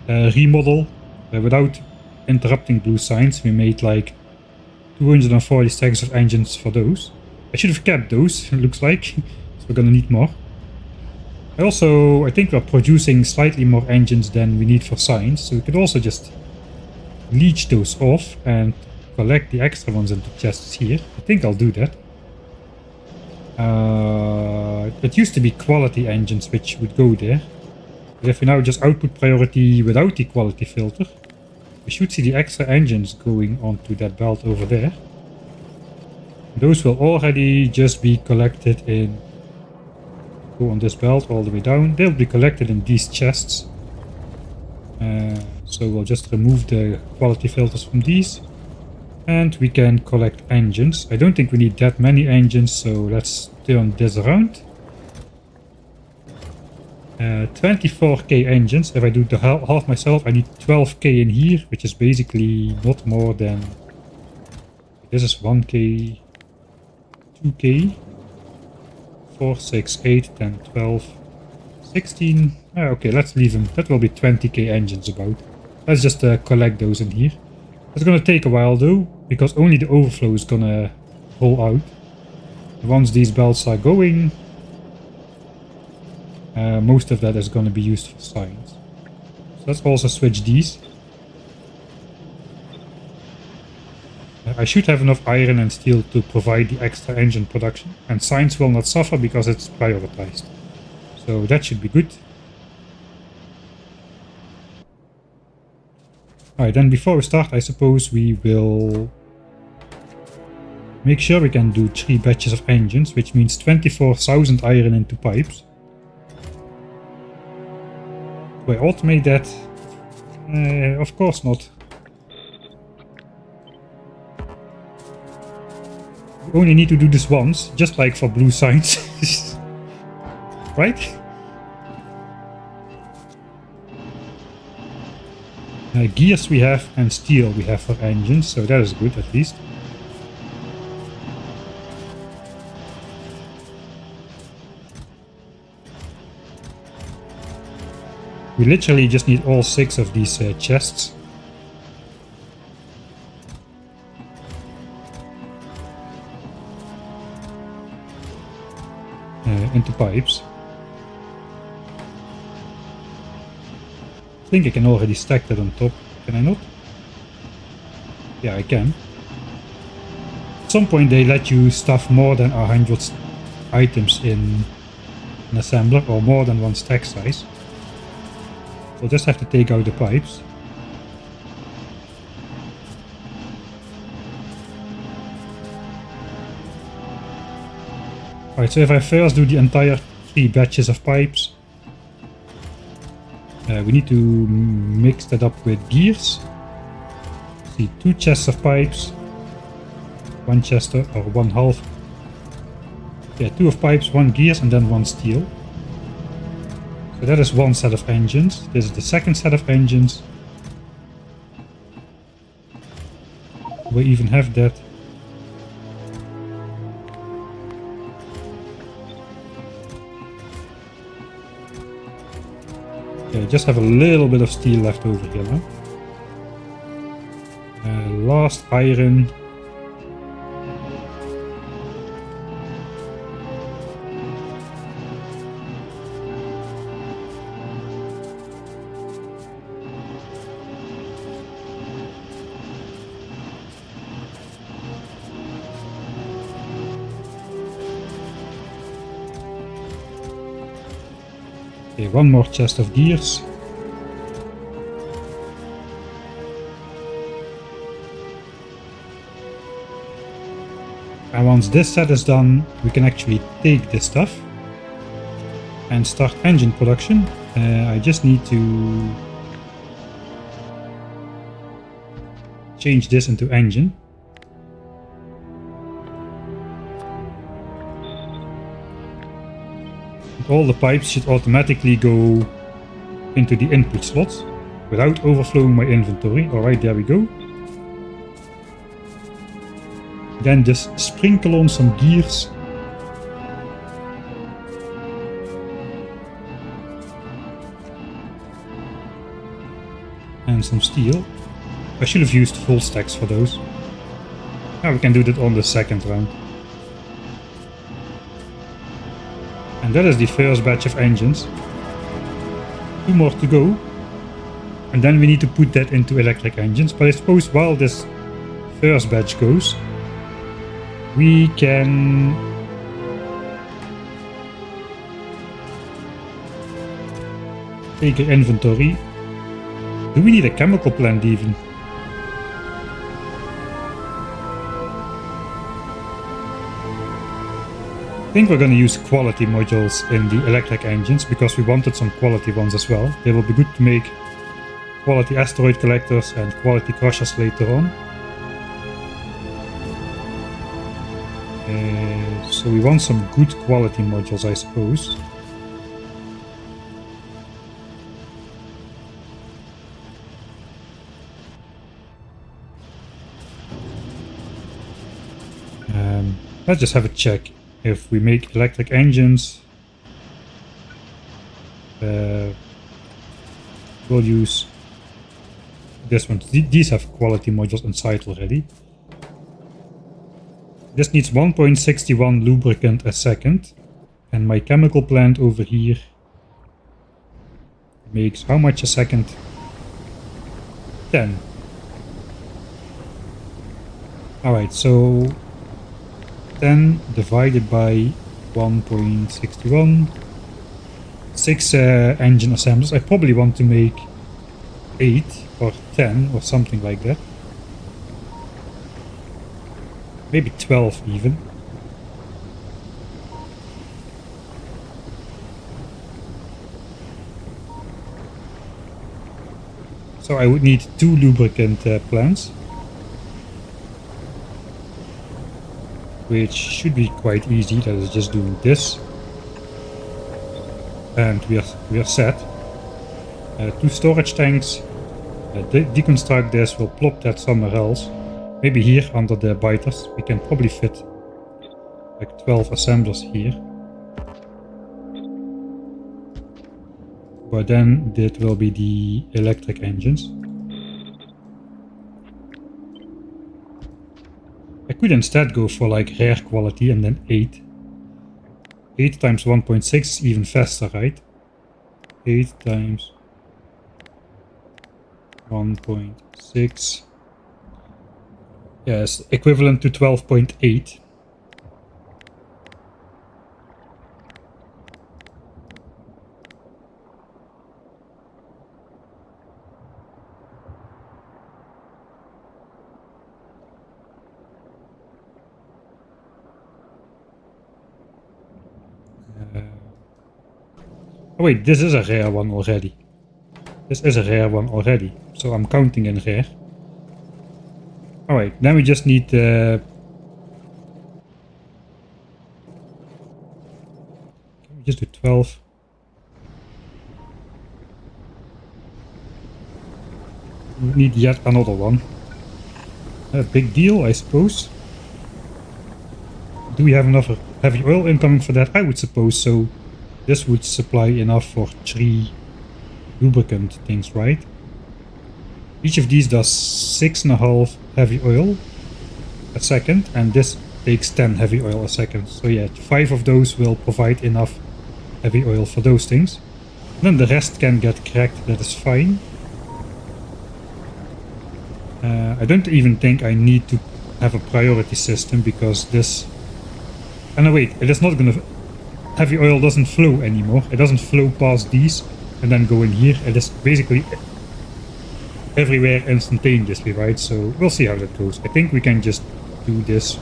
remodel. Without interrupting blue signs, we made like 240 stacks of engines for those. I should have kept those, it looks like, so we're gonna need more. I think we're producing slightly more engines than we need for signs, so we could also just leech those off and collect the extra ones into chests here. I think I'll do that. It used to be quality engines which would go there, but if we now just output priority without the quality filter, we should see the extra engines going onto that belt over there. Those will already just be collected in, go on this belt all the way down, they'll be collected in these chests. So we'll just remove the quality filters from these. And we can collect engines. I don't think we need that many engines, so let's turn this around. 24k engines. If I do the half myself, I need 12k in here, which is basically not more than... This is 1k, 2k, 4, 6, 8, 10, 12, 16. Okay, let's leave them. That will be 20k engines about. Let's just collect those in here. It's gonna take a while though, because only the overflow is gonna roll out. Once these belts are going, most of that is gonna be used for signs. So let's also switch these. I should have enough iron and steel to provide the extra engine production, and signs will not suffer because it's prioritized. So that should be good. Alright, then before we start, I suppose we will make sure we can do 3 batches of engines, which means 24,000 iron into pipes. Do I automate that? Of course not. We only need to do this once, just like for blue signs. Right? Gears we have and steel we have for engines, so that is good at least. We literally just need all 6 of these chests. Into pipes. I think I can already stack that on top, can I not? Yeah, I can. At some point they let you stuff more than 100 items in an assembler, or more than 1 stack size. So I'll just have to take out the pipes. Alright, so if I first do the entire 3 batches of pipes, we need to mix that up with gears. See, 2 chests of pipes, 1 chest or 1 half. Yeah, 2 of pipes, 1 gears, and then 1 steel. So that is 1 set of engines. This is the second set of engines. We even have that. Okay, just have a little bit of steel left over here now. Last iron. Okay, 1 more chest of gears. And once this set is done, we can actually take this stuff and start engine production. I just need to change this into engine. All the pipes should automatically go into the input slots without overflowing my inventory. Alright, there we go. Then just sprinkle on some gears. And some steel. I should have used full stacks for those. Now we can do that on the second round. And that is the first batch of engines. 2 more to go. And then we need to put that into electric engines. But I suppose while this first batch goes, we can take our inventory. Do we need a chemical plant even? I think we're going to use quality modules in the electric engines because we wanted some quality ones as well. They will be good to make quality asteroid collectors and quality crushers later on. So we want some good quality modules, I suppose. Let's just have a check. If we make electric engines, we'll use this one. These have quality modules inside already. This needs 1.61 lubricant a second. And my chemical plant over here makes how much a second? 10. Alright, so 10 divided by 1.61. 6 engine assemblers. I probably want to make 8 or 10 or something like that. Maybe 12 even. So I would need 2 lubricant plants. Which should be quite easy. Let us just do this. And we are set. 2 storage tanks. Deconstruct this, we'll plop that somewhere else. Maybe here under the biters. We can probably fit like 12 assemblers here. But then that will be the electric engines. I could instead go for like rare quality and then 8. 8 times 1.6 is even faster, right? 8 times 1.6. Yes, equivalent to 12.8. Oh wait, this is a rare one already. This is a rare one already. So I'm counting in rare. Alright, then we just need can we just do 12? We need yet another one. A big deal, I suppose. Do we have enough heavy oil incoming for that? I would suppose so. This would supply enough for 3 lubricant things, right? Each of these does 6.5 heavy oil a second, and this takes 10 heavy oil a second. So yeah, 5 of those will provide enough heavy oil for those things. And then the rest can get cracked, that is fine. I don't even think I need to have a priority system because this... Oh no, wait, it is not gonna... Heavy oil doesn't flow anymore. It doesn't flow past these and then go in here. It is basically everywhere instantaneously, right? So we'll see how that goes. I think we can just do this.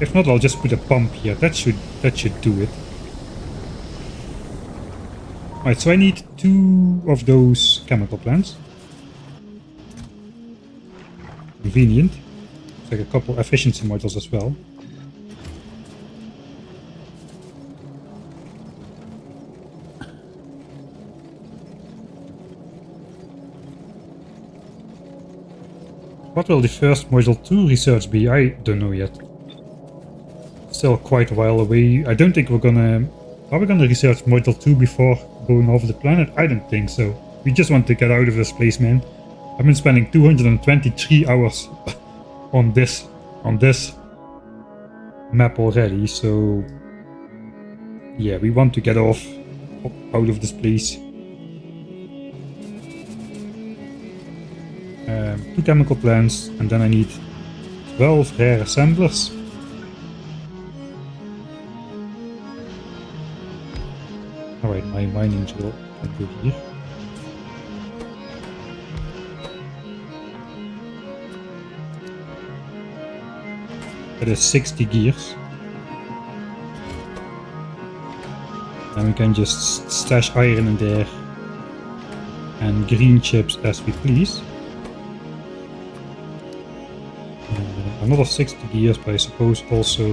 If not, I'll just put a pump here. That should do it. Alright, so I need 2 of those chemical plants. Convenient. Looks like a couple efficiency modules as well. What will the first module 2 research be? I don't know yet. Still quite a while away. I don't think we're gonna... Are we gonna research module 2 before going over the planet? I don't think so. We just want to get out of this place, man. I've been spending 223 hours on this map already, so yeah, we want to get out of this place. 2 chemical plants, and then I need 12 rare assemblers. Alright, my mining drill can go here. That is 60 gears. And we can just stash iron in there and green chips as we please. Another 60 gears, but I suppose also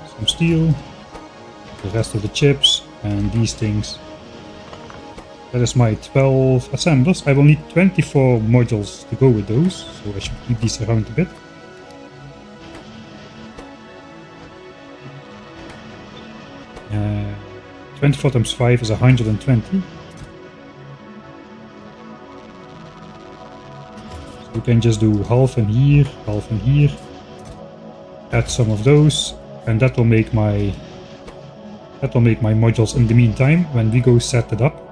some steel, the rest of the chips, and these things. That is my 12 assemblers. I will need 24 modules to go with those, so I should keep these around a bit. Uh, 24 times 5 is 120. So we can just do half in here, half in here. Add some of those, and that will make my modules in the meantime when we go set it up.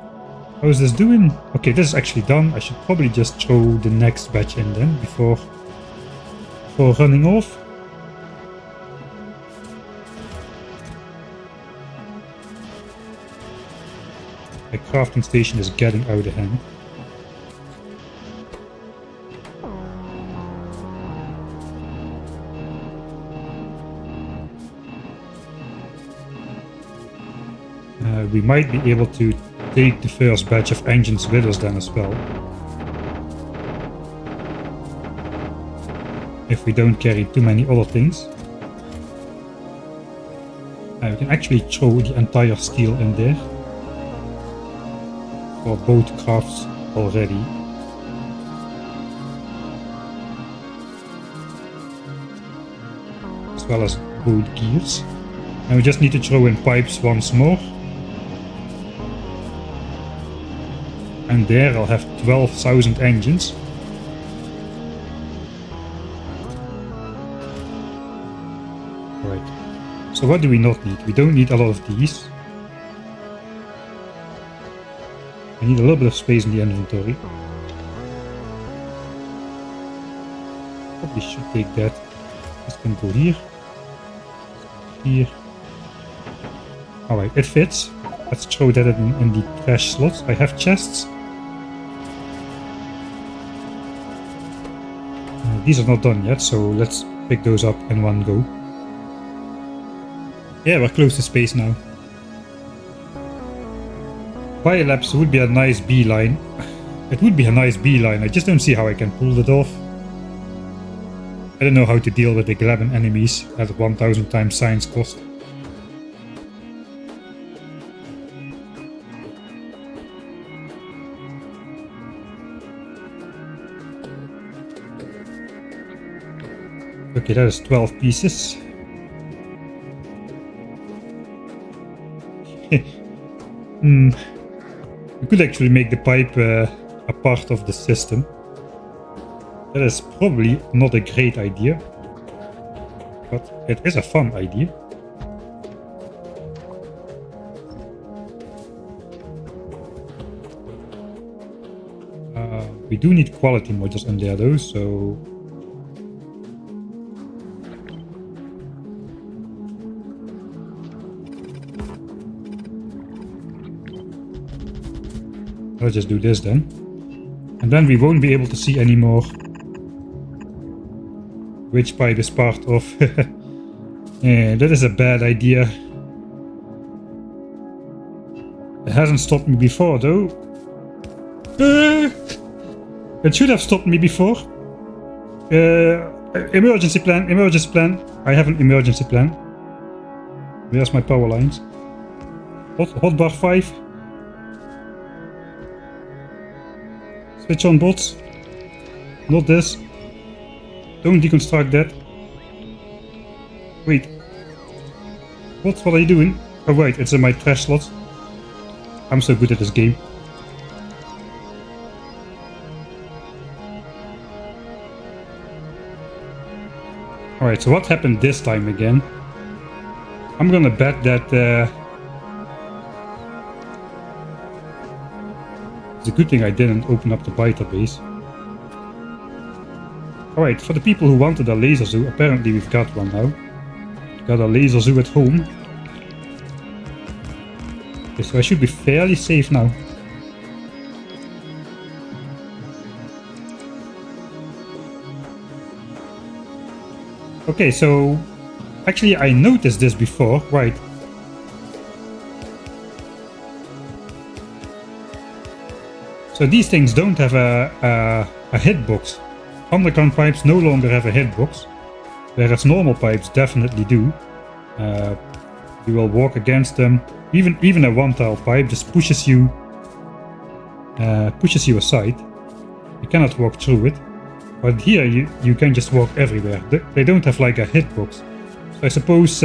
How is this doing? Okay, this is actually done. I should probably just throw the next batch in then before running off. My crafting station is getting out of hand. We might be able to take the first batch of engines with us then as well. If we don't carry too many other things. We can actually throw the entire steel in there. For both crafts already. As well as both gears. And we just need to throw in pipes once more. And there I'll have 12,000 engines. Right. So what do we not need? We don't need a lot of these. I need a little bit of space in the inventory. Probably should take that. This can go here. Here. Alright, it fits. Let's throw that in the trash slots. I have chests. these are not done yet, so let's pick those up in one go. Yeah, we're close to space now. Biolabs would be a nice beeline. It would be a nice beeline, I just don't see how I can pull it off. I don't know how to deal with the Glabin enemies at 1000 times science cost. Okay, that is 12 pieces. We could actually make the pipe a part of the system. That is probably not a great idea, but it is a fun idea. We do need quality modules in there though, so... I'll just do this then. And then we won't be able to see anymore which pipe is part of. Yeah, that is a bad idea. It hasn't stopped me before though. It should have stopped me before. Emergency plan, emergency plan. I have an emergency plan. Where's my power lines? Hotbar 5. Switch on bots. Not this. Don't deconstruct that. Wait. What are you doing? Oh right, it's in my trash slot. I'm so good at this game. Alright, so what happened this time again? I'm gonna bet that it's a good thing I didn't open up the beta base. Alright, for the people who wanted a laser zoo, apparently we've got one now. We've got a laser zoo at home. Okay, so I should be fairly safe now. Okay, so actually I noticed this before, right? So these things don't have a hitbox. Underground pipes no longer have a hitbox, whereas normal pipes definitely do. You will walk against them. Even a one-tile pipe just pushes you aside. You cannot walk through it. But here you can just walk everywhere. They don't have like a hitbox. So I suppose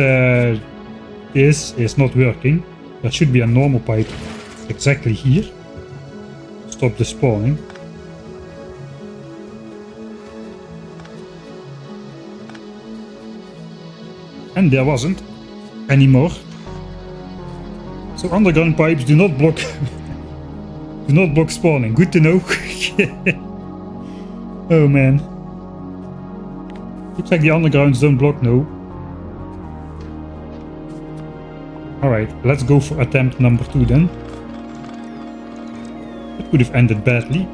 this is not working. There should be a normal pipe exactly here. Stop the spawning. And there wasn't anymore. So underground pipes do not block do not block spawning. Good to know. Oh man. Looks like the undergrounds don't block no. Alright, let's go for attempt number 2 then. It could have ended badly.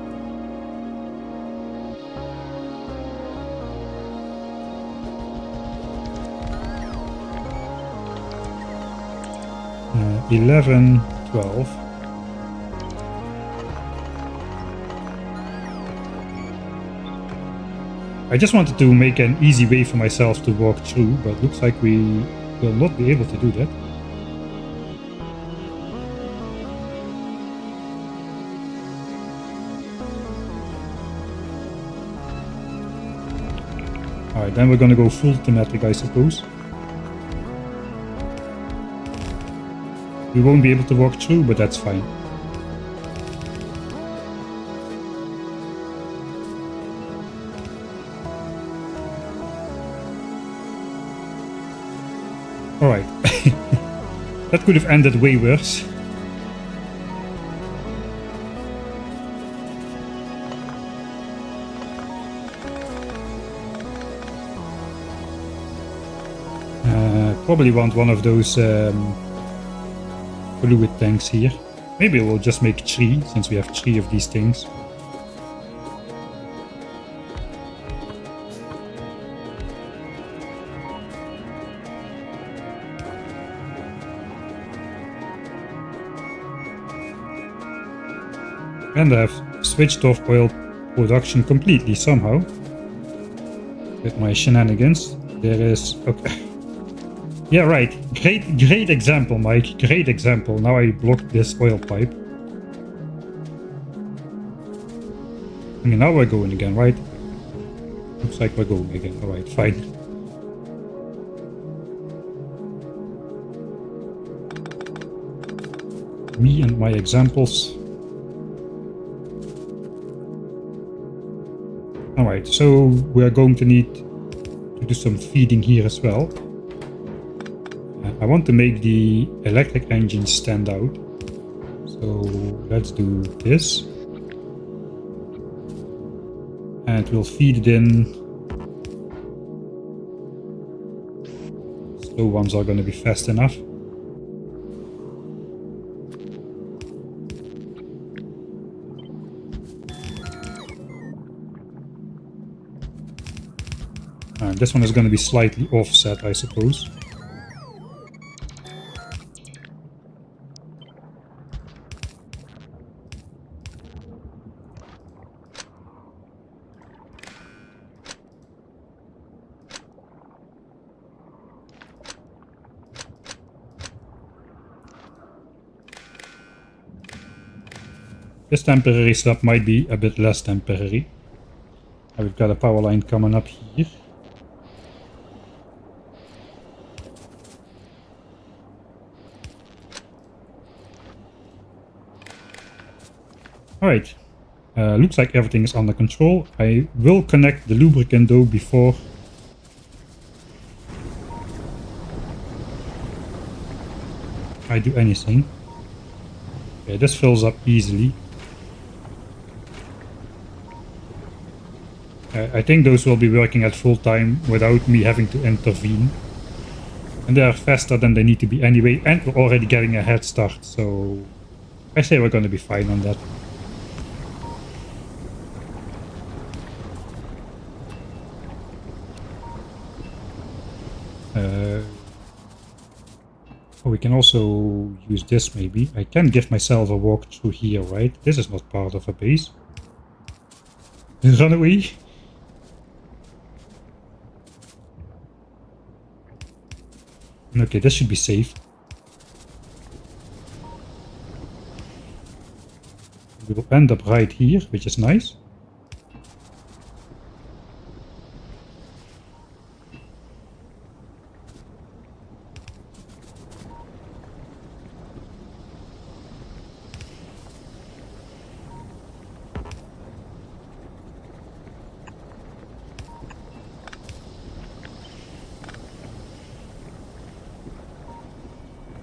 Uh, 11, 12. I just wanted to make an easy way for myself to walk through, but looks like we will not be able to do that. Alright, then we're gonna go full thematic, I suppose. We won't be able to walk through, but that's fine. Alright. That could have ended way worse. Probably want one of those fluid tanks here. Maybe we'll just make 3, since we have 3 of these things. And I have switched off oil production completely somehow. With my shenanigans. There is... Okay. Yeah, right. Great example, Mike. Great example. Now I blocked this oil pipe. I mean, now we're going again, right? Looks like we're going again. Alright, fine. Me and my examples. Alright, so we're going to need to do some feeding here as well. I want to make the electric engine stand out. So let's do this. And we'll feed it in. Slow ones are going to be fast enough. This one is going to be slightly offset, I suppose. This temporary stop might be a bit less temporary. We've got a power line coming up here. Alright, looks like everything is under control. I will connect the lubricant though before I do anything. Okay, this fills up easily. I think those will be working at full time without me having to intervene. And they are faster than they need to be anyway, and we're already getting a head start, so I say we're going to be fine on that. Oh, we can also use this maybe. I can give myself a walk through here, right? This is not part of a base. Run away! Okay, this should be safe. We will end up right here, which is nice.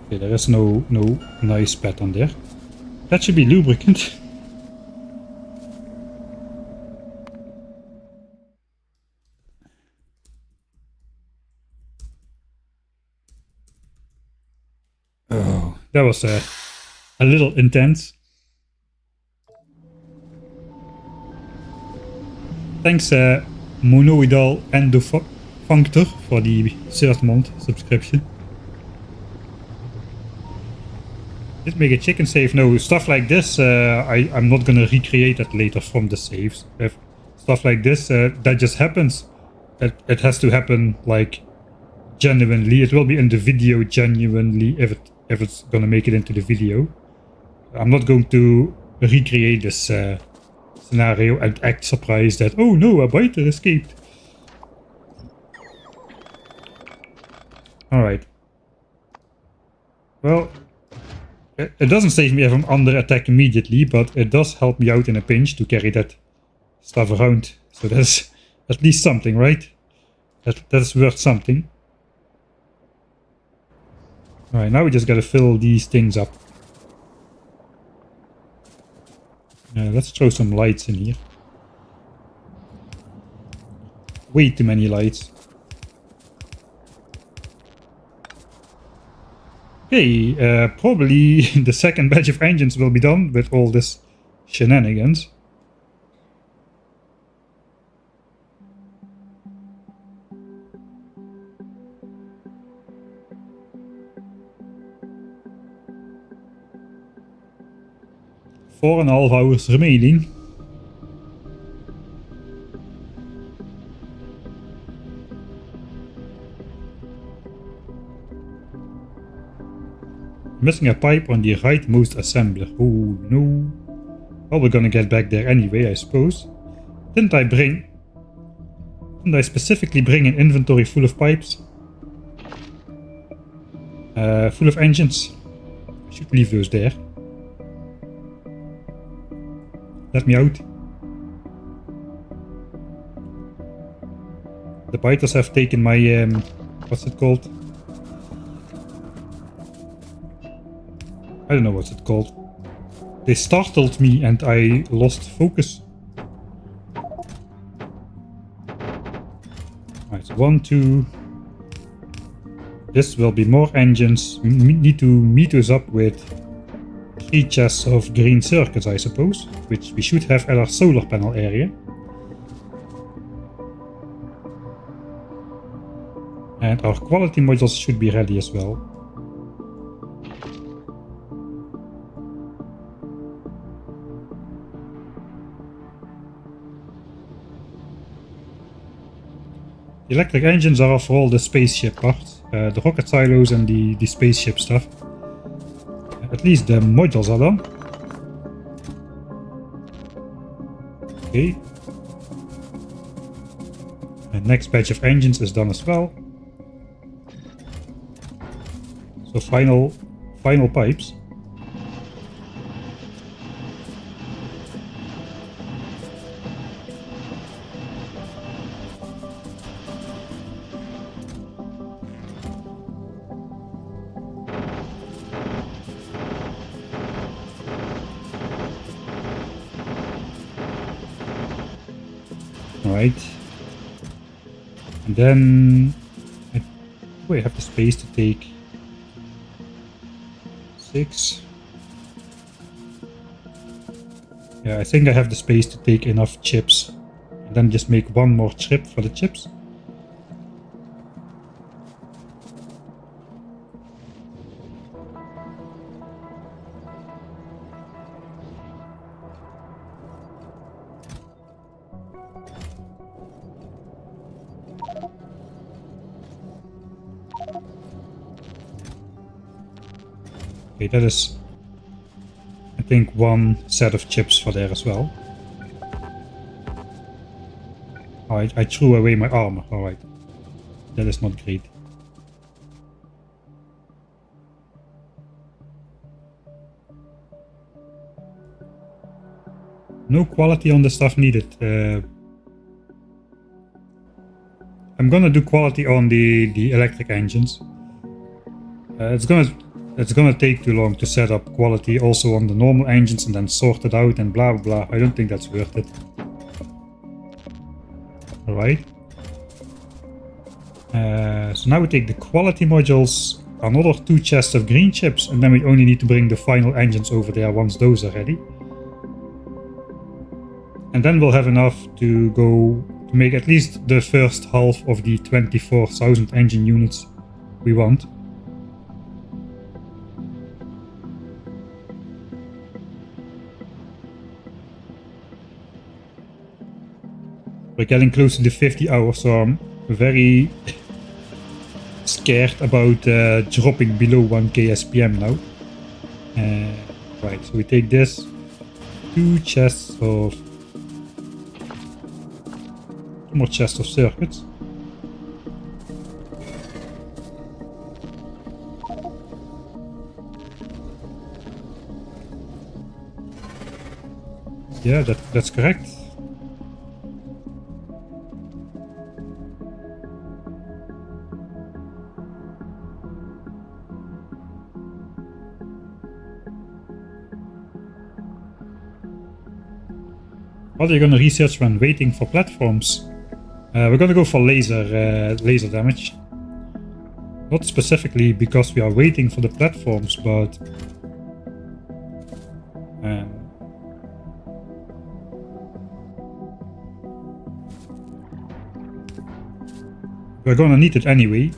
Okay, there is no nice pattern there. That should be lubricant. Oh, that was a little intense. Thanks Monoidal Endofunctor for the 3rd month subscription. Did make a chicken save? No, stuff like this, I'm not gonna recreate that later from the saves. If stuff like this, that just happens. It has to happen like genuinely. It will be in the video genuinely if it's gonna make it into the video. I'm not going to recreate this scenario and act surprised that, oh no, a biter escaped. Alright. Well, it doesn't save me if I'm under attack immediately, but it does help me out in a pinch to carry that stuff around. So that's at least something, right? That's worth something. Alright, now we just gotta fill these things up. Let's throw some lights in here. Way too many lights. Okay, probably the 2nd batch of engines will be done with all this shenanigans. 4.5 hours remaining. Missing a pipe on the rightmost assembler. Oh no. Well, we're gonna get back there anyway, I suppose. Didn't I specifically bring an inventory full of pipes? Full of engines. Should leave those there. Let me out. The biters have taken my what's it called? I don't know what's it called. They startled me and I lost focus. Alright, so 1, 2. This will be more engines. We need to meet us up with 3 chests of green circuits, I suppose, which we should have at our solar panel area. And our quality modules should be ready as well. The electric engines are for all the spaceship parts, the rocket silos and the spaceship stuff. At least the modules are done. Okay. And next batch of engines is done as well. So final pipes. Right, and then I have the space to take 6. Yeah, I think I have the space to take enough chips, and then just make one more trip for the chips. Okay, that is, I think, one set of chips for there as well. Alright, I threw away my armor. Alright, that is not great. No quality on the stuff needed. I'm gonna do quality on the electric engines. It's gonna take too long to set up quality also on the normal engines and then sort it out and blah blah blah. I don't think that's worth it. Alright. So now we take the quality modules, another 2 chests of green chips, and then we only need to bring the final engines over there once those are ready. And then we'll have enough to go to make at least the first half of the 24,000 engine units we want. We're getting close to the 50 hours, so I'm very scared about dropping below 1k SPM now. Right, so we take this, 2 chests of... 2 more chests of circuits. Yeah, that's correct. What are you gonna research when waiting for platforms? We're gonna go for laser damage. Not specifically because we are waiting for the platforms, but we're gonna need it anyway.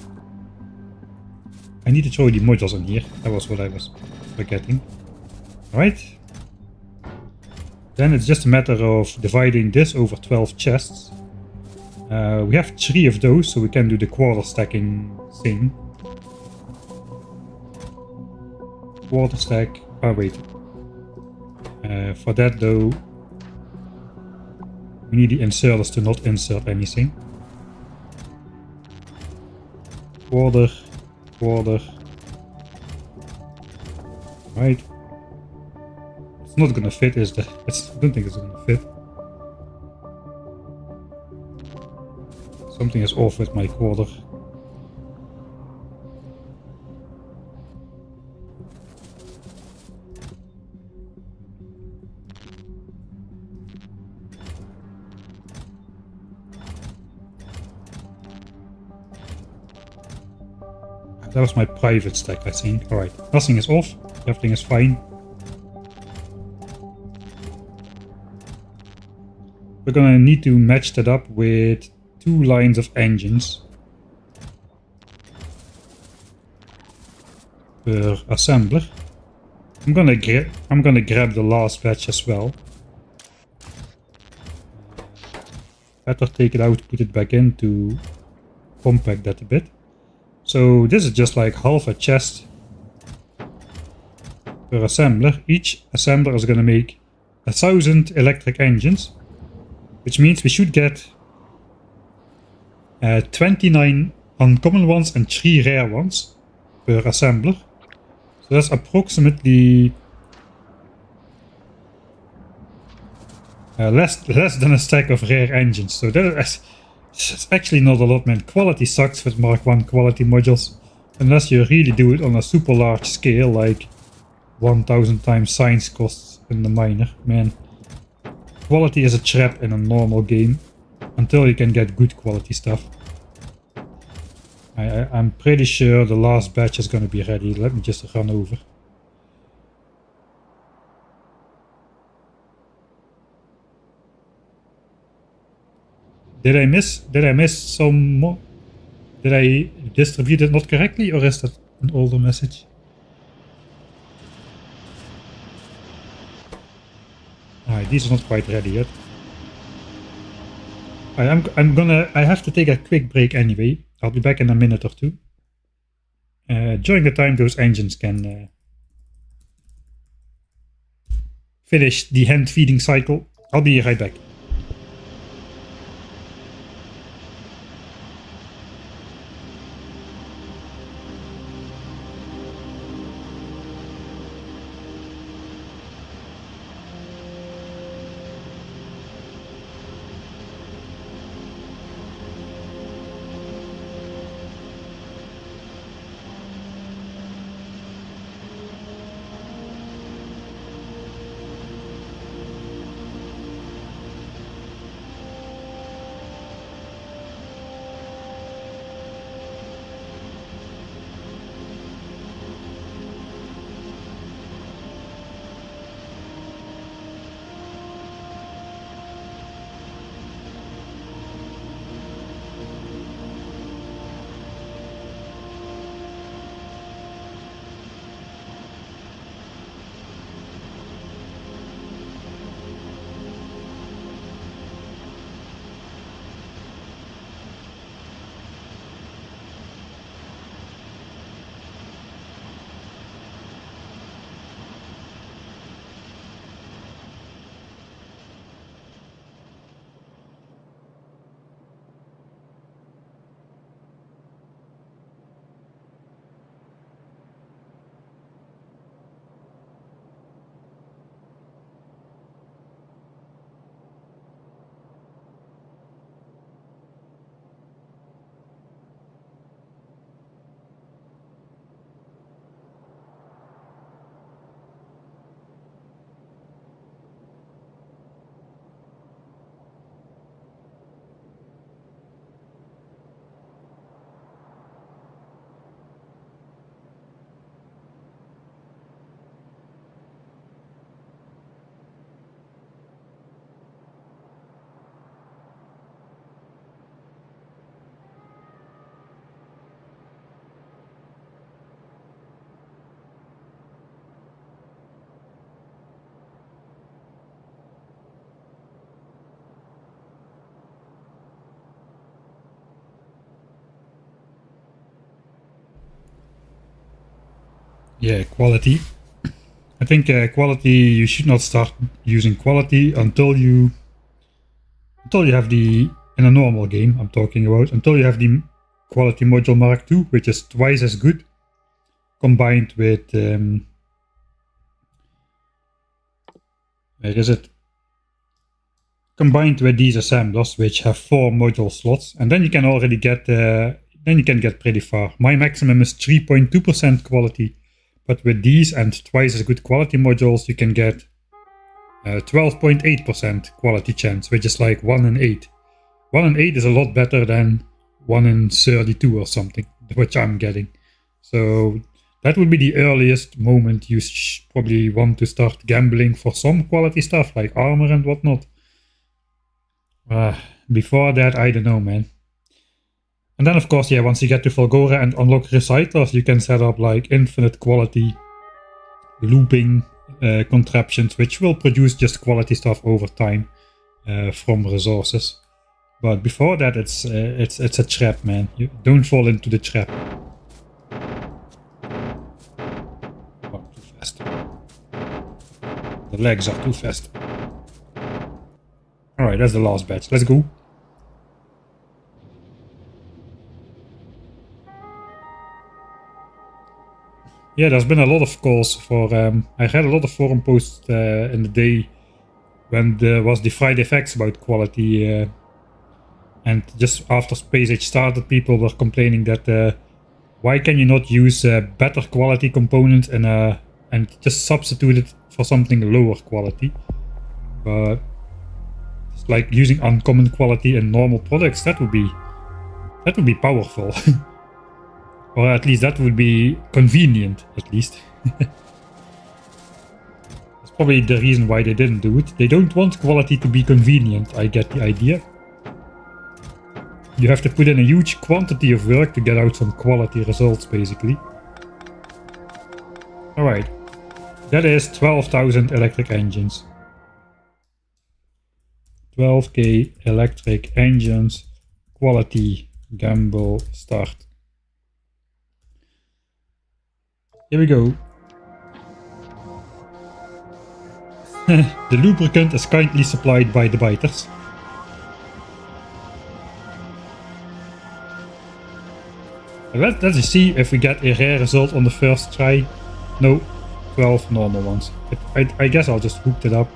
I need to throw the modules in here. That was what I was forgetting. Alright. Then it's just a matter of dividing this over 12 chests. We have 3 of those, so we can do the quarter stacking thing. Quarter stack. Oh, wait. For that, though, we need the inserters to not insert anything. Quarter. Quarter. Right. It's not gonna fit, is it? I don't think it's gonna fit. Something is off with my quarter. That was my private stack, I think. Alright, nothing is off. Everything is fine. We're gonna need to match that up with 2 lines of engines per assembler. I'm gonna grab the last batch as well. Better take it out, put it back in to compact that a bit. So this is just like half a chest per assembler. Each assembler is gonna make 1,000 electric engines, which means we should get 29 uncommon ones and 3 rare ones per assembler. So that's approximately less than a stack of rare engines. So that's actually not a lot, man. Quality sucks with Mark 1 quality modules. Unless you really do it on a super large scale, like 1000 times science costs in the miner. Man, quality is a trap in a normal game until you can get good quality stuff. I'm pretty sure the last batch is gonna be ready. Let me just run over. Did I miss some more? Did I distribute it not correctly, or is that an older message? Alright, these are not quite ready yet. I have to take a quick break anyway. I'll be back in a minute or two. During the time those engines can finish the hand feeding cycle, I'll be right back. Yeah, quality. I think quality, you should not start using quality until you have the, in a normal game I'm talking about, until you have the quality module Mark II, which is twice as good, combined with, where is it? Combined with these assemblers, which have 4 module slots, and then you can already get, then you can get pretty far. My maximum is 3.2% quality, but with these and twice as good quality modules, you can get 12.8% quality chance, which is like 1 in 8. 1 in 8 is a lot better than 1 in 32 or something, which I'm getting. So that would be the earliest moment you probably want to start gambling for some quality stuff like armor and whatnot. Before that, I don't know, man. And then of course, yeah, once you get to Volgora and unlock recyclers, you can set up like infinite quality looping contraptions, which will produce just quality stuff over time from resources. But before that, it's a trap, man. You don't fall into the trap. Oh, too fast. The legs are too fast. Alright, that's the last batch. Let's go. Yeah, there's been a lot of calls for... I read a lot of forum posts in the day when there was the Friday facts about quality. And just after Space Age started, people were complaining that why can you not use better quality components and just substitute it for something lower quality? But it's like using uncommon quality in normal products, that would be powerful. Or at least that would be convenient, at least. That's probably the reason why they didn't do it. They don't want quality to be convenient, I get the idea. You have to put in a huge quantity of work to get out some quality results, basically. Alright. That is 12,000 electric engines. 12k electric engines. Quality gamble start. Here we go. The lubricant is kindly supplied by the biters. Let's just see if we get a rare result on the first try. No, 12 normal ones. I guess I'll just hook it up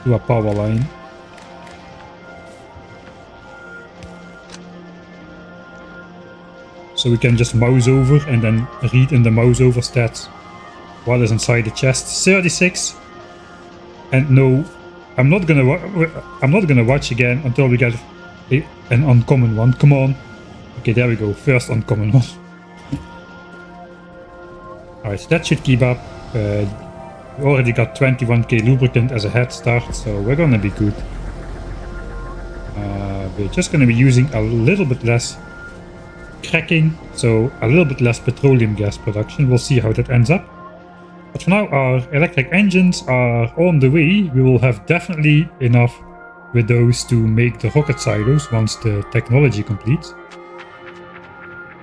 to a power line. So we can just mouse over and then read in the mouse over stats what is inside the chest. 36. And no, I'm not gonna watch again until we get an uncommon one. Come on. Okay, there we go. First uncommon one. Alright, so that should keep up. We already got 21k lubricant as a head start, so we're gonna be good. We're just gonna be using a little bit less cracking, so a little bit less petroleum gas production. We'll see how that ends up. But for now, our electric engines are on the way. We will have definitely enough with those to make the rocket silos once the technology completes.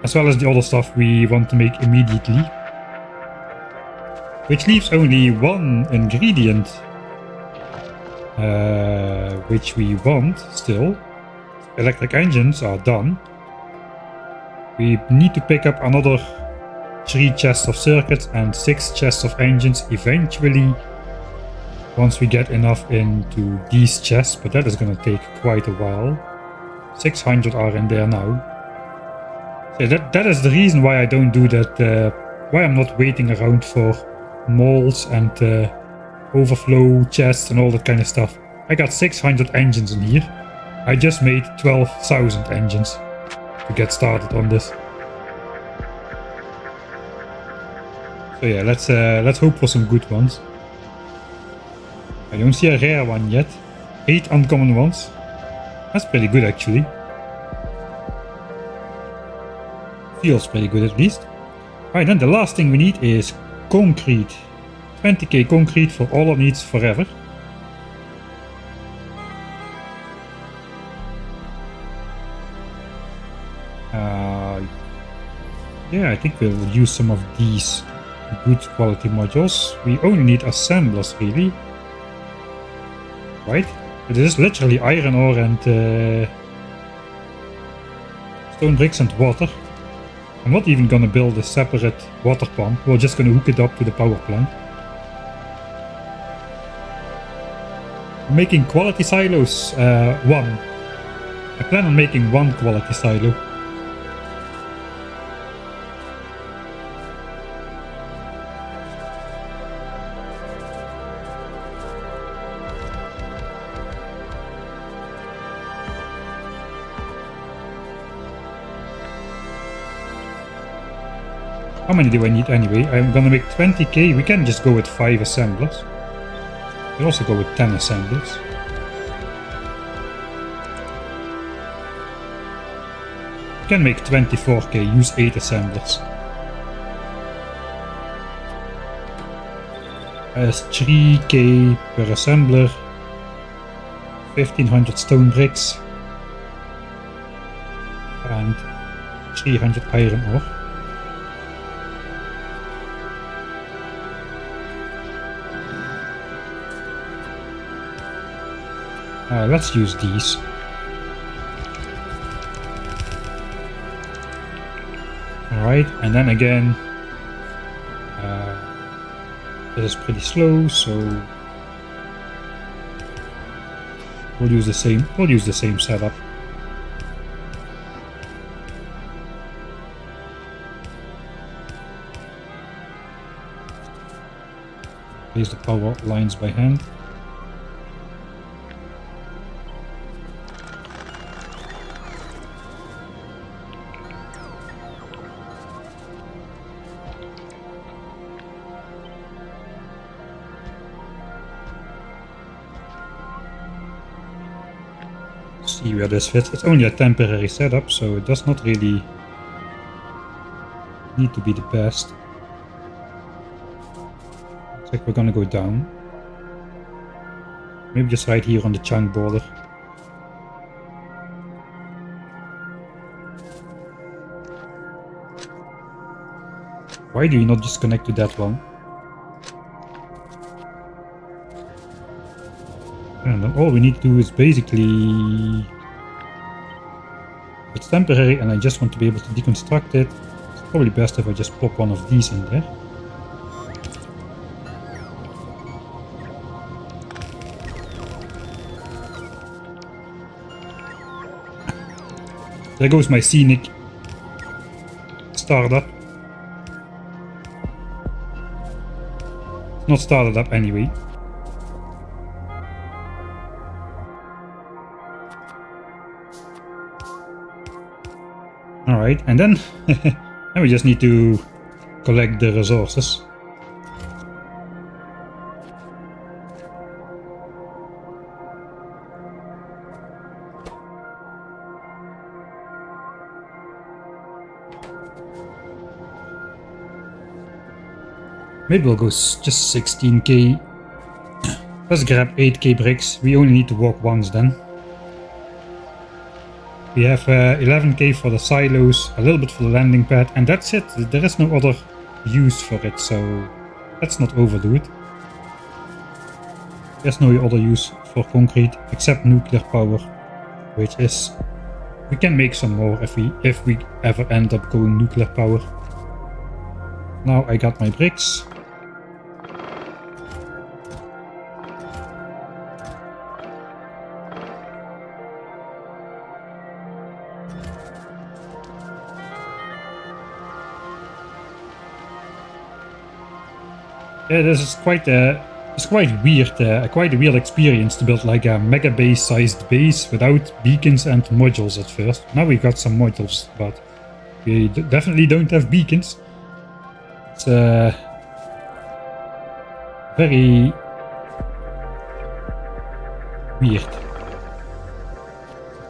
As well as the other stuff we want to make immediately. Which leaves only one ingredient which we want still. Electric engines are done. We need to pick up another 3 chests of circuits and 6 chests of engines eventually, once we get enough into these chests, but that is going to take quite a while. 600 are in there now. So that is the reason why I don't do that, why I'm not waiting around for molds and overflow chests and all that kind of stuff. I got 600 engines in here. I just made 12,000 engines to get started on this. So yeah, let's hope for some good ones. I don't see a rare one yet. 8 uncommon ones. That's pretty good actually. Feels pretty good at least. Alright, then the last thing we need is concrete. 20k concrete for all our needs forever. Yeah, I think we'll use some of these good quality modules. We only need assemblers, really. Right? It is literally iron ore and stone bricks and water. I'm not even gonna build a separate water pump. We're just gonna hook it up to the power plant. Making quality silos. One. I plan on making one quality silo. How many do I need anyway? I'm gonna make 20k. We can just go with 5 assemblers. We also go with 10 assemblers. We can make 24k, use 8 assemblers. As 3k per assembler. 1500 stone bricks. And 300 iron ore. Let's use these. Alright, and then again, this is pretty slow, so we'll use the same setup. Place the power lines by hand. See where this fits. It's only a temporary setup, so it does not really need to be the best. Looks like we're gonna go down. Maybe just right here on the chunk border. Why do you not just connect to that one? And then all we need to do is basically... It's temporary and I just want to be able to deconstruct it. It's probably best if I just pop one of these in there. There goes my scenic startup. Not started up anyway. Alright, and then and we just need to collect the resources. Maybe we'll go just 16k. Let's grab 8k bricks. We only need to walk once then. We have 11k for the silos, a little bit for the landing pad, and that's it. There is no other use for it, so let's not overdo it. There's no other use for concrete except nuclear power, which is... We can make some more if we ever end up going nuclear power. Now I got my bricks. Yeah, this is quite weird, quite a weird experience to build like a mega base sized base without beacons and modules at first. Now we've got some modules, but we definitely don't have beacons. It's very weird.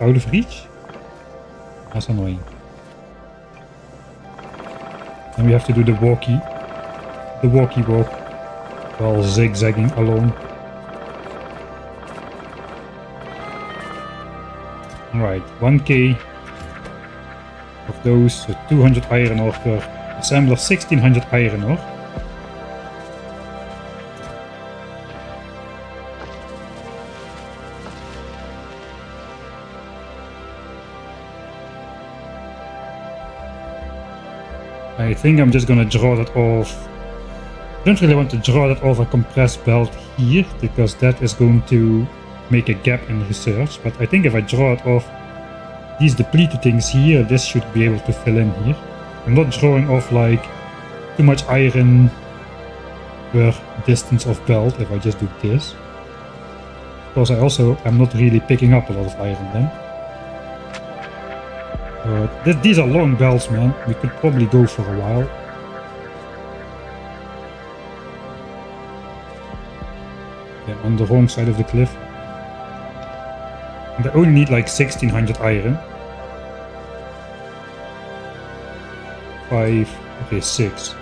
Out of reach? That's annoying. And we have to do the walkie walk while zigzagging along. Alright, 1k for of those, so 200 iron ore per assembler, 1600 iron ore. I think I'm just gonna draw that off. I don't really want to draw that off a compressed belt here, because that is going to make a gap in research, but I think if I draw it off these depleted things here, this should be able to fill in here. I'm not drawing off like too much iron per distance of belt if I just do this. Because I also am not really picking up a lot of iron then. But these are long belts, man. We could probably go for a while. Okay, on the wrong side of the cliff. And I only need like 1600 iron. 5, okay, 6.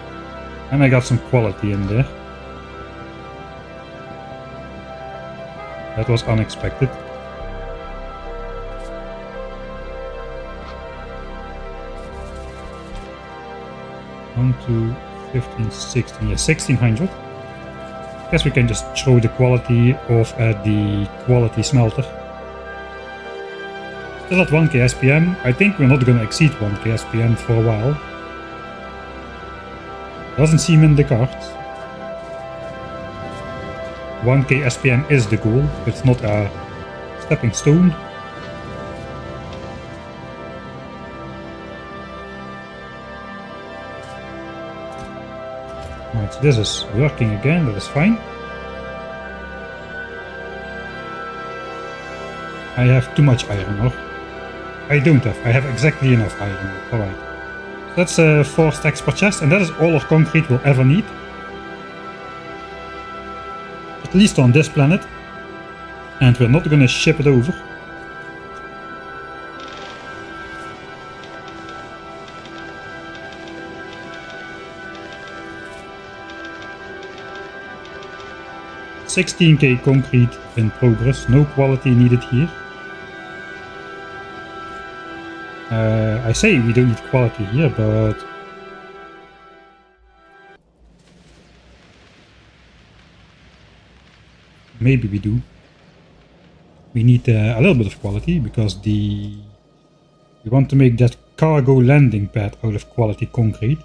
And I got some quality in there. That was unexpected. One, 2, 15, 16, yeah, 1600. Guess we can just throw the quality off at the quality smelter. Still at 1k SPM. I think we're not gonna exceed 1k SPM for a while. Doesn't seem in the cards. 1k SPM is the goal, it's not a stepping stone. Right, so this is working again, that is fine. I have too much iron ore. I don't have, I have exactly enough iron ore, alright. That's 4 stacks per chest, and that is all our concrete we'll ever need. At least on this planet. And we're not gonna ship it over. $16k concrete in progress, no quality needed here. I say we don't need quality here, but maybe we do. We need a little bit of quality because we want to make that cargo landing pad out of quality concrete.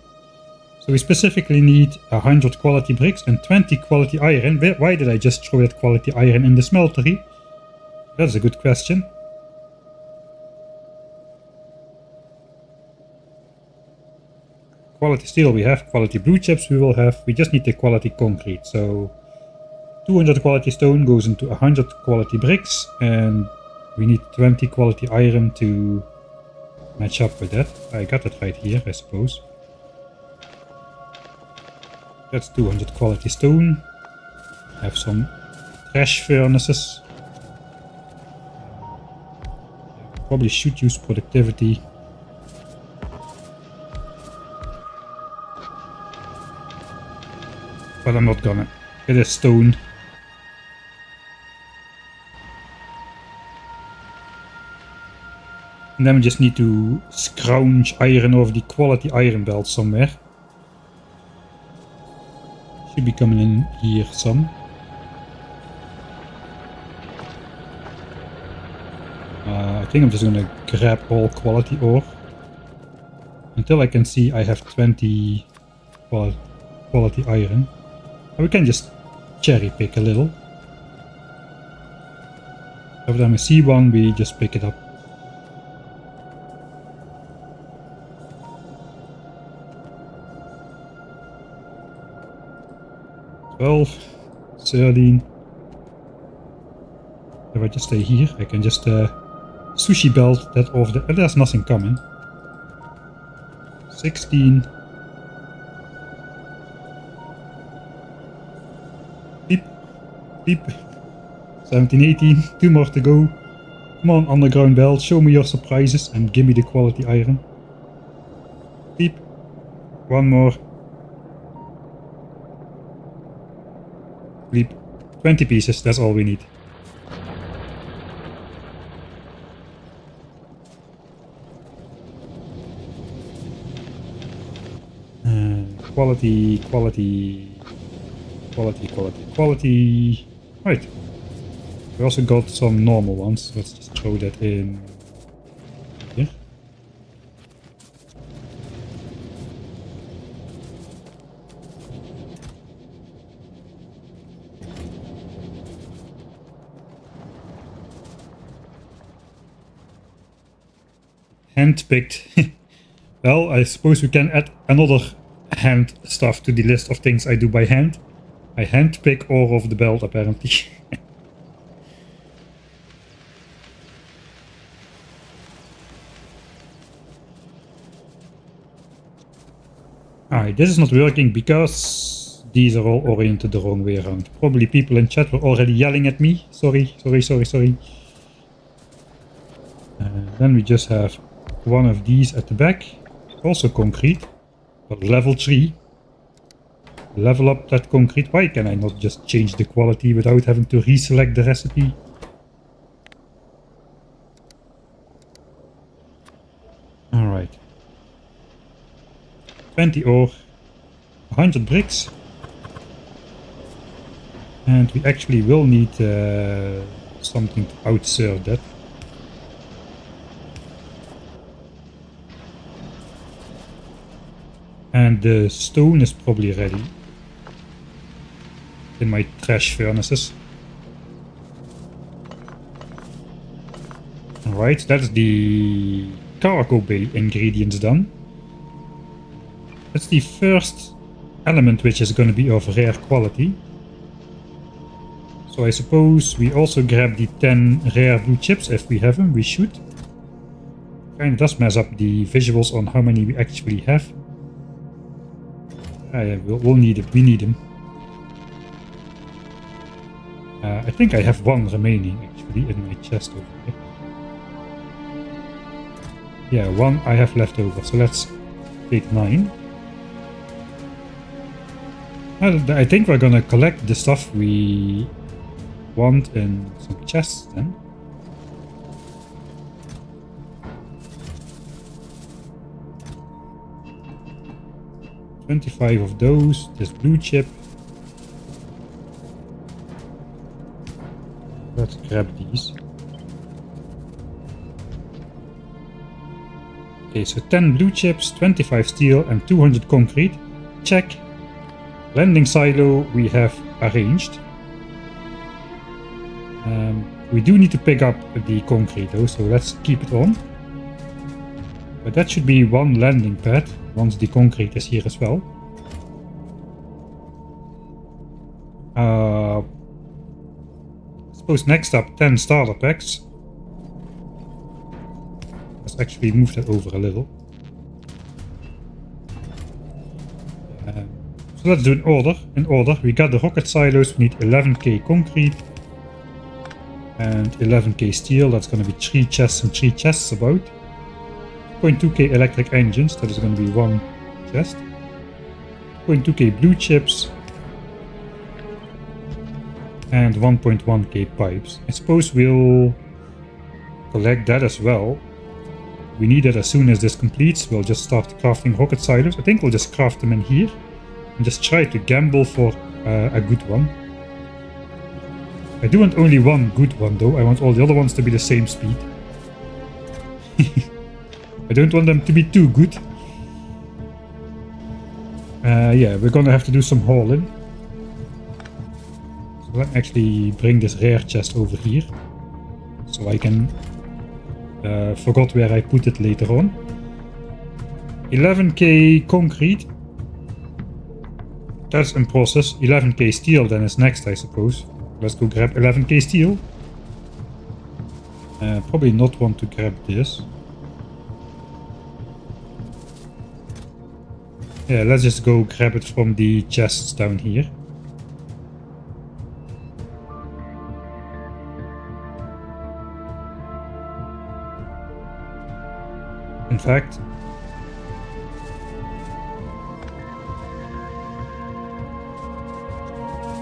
So we specifically need 100 quality bricks and 20 quality iron. Why did I just throw that quality iron in the smeltery? That's a good question. Quality steel we have, quality blue chips we will have, we just need the quality concrete. So 200 quality stone goes into 100 quality bricks, and we need 20 quality iron to match up with that. I got it right here, I suppose. That's 200 quality stone. Have some trash furnaces. Probably should use productivity. But I'm not gonna. It is stone. And then we just need to scrounge iron over the quality iron belt somewhere. Should be coming in here some. I think I'm just gonna grab all quality ore. Until I can see I have 20 quality iron. And we can just cherry pick a little. Every time we see one, we just pick it up. If I just stay here, I can just sushi belt that off the... there's nothing coming. 16. Beep. Beep. 17, 18. 2 more to go. Come on, underground belt, show me your surprises and give me the quality iron. Beep. 1 more. Bleep. 20 pieces, that's all we need. Quality, quality, quality, quality, quality. Right. We also got some normal ones. Let's just throw that in here. Hand-picked. Well, I suppose we can add another hand stuff to the list of things I do by hand. I hand-pick ore of the belt, apparently. Alright, this is not working because these are all oriented the wrong way around. Probably people in chat were already yelling at me. Sorry. Then we just have one of these at the back. Also concrete, but level 3. Level up that concrete. Why can I not just change the quality without having to reselect the recipe? Alright. 20 ore, 100 bricks. And we actually will need something to outserve that. And the stone is probably ready in my trash furnaces. Alright, that's the cargo bay ingredients done. That's the first element which is going to be of rare quality. So I suppose we also grab the 10 rare blue chips if we have them. We should. Kind of does mess up the visuals on how many we actually have. Yeah, we'll need it. We need them. I think I have one remaining actually in my chest over here. Yeah, one I have left over. So let's take 9. I think we're gonna collect the stuff we want in some chests then. $25 of those, this blue chip. Let's grab these. Okay, so 10 blue chips, 25 steel and 200 concrete. Check. Landing silo we have arranged. We do need to pick up the concrete though, so let's keep it on. But that should be one landing pad once the concrete is here as well. I suppose next up 10 starter packs. Let's actually move that over a little. So let's do in order. We got the rocket silos, we need 11k concrete and 11k steel. That's going to be 3 chests and 3 chests about. 0.2k electric engines, that is going to be 1 chest. 0.2k blue chips and 1.1k pipes. I suppose we'll collect that as well. We need it as soon as this completes. We'll just start crafting rocket silos. I think we'll just craft them in here. And just try to gamble for a good one. I do want only one good one though. I want all the other ones to be the same speed. I don't want them to be too good. Yeah, we're gonna have to do some hauling. So let me actually bring this rare chest over here. So I can... forgot where I put it later on. 11k concrete. That's in process. 11k steel then is next, I suppose. Let's go grab 11k steel. Probably not want to grab this. Yeah, let's just go grab it from the chests down here. In fact,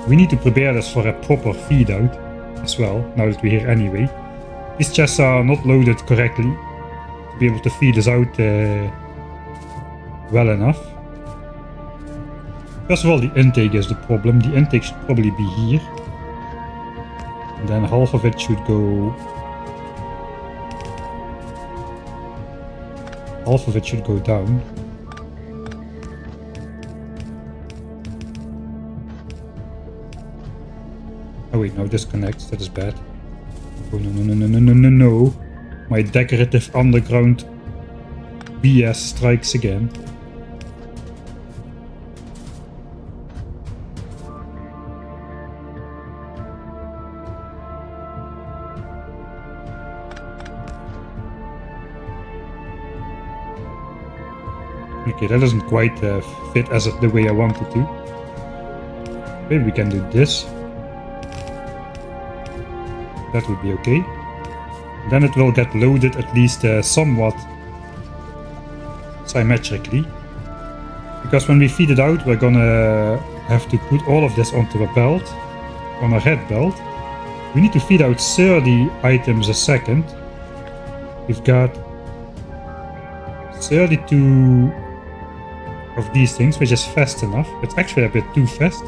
we need to prepare this for a proper feed out as well, now that we're here anyway. These chests are not loaded correctly to be able to feed us out well enough. First of all, the intake is the problem. The intake should probably be here. And then half of it should go... half of it should go down. Oh wait, no, this connects. That is bad. Oh no, no, no, no, no, no, no. My decorative underground BS strikes again. Okay, that doesn't quite fit as the way I wanted to. Maybe we can do this. That would be okay. Then it will get loaded at least somewhat symmetrically. Because when we feed it out, we're gonna have to put all of this onto a belt, on a red belt. We need to feed out 30 items a second. We've got 32 of these things, which is fast enough. It's actually a bit too fast.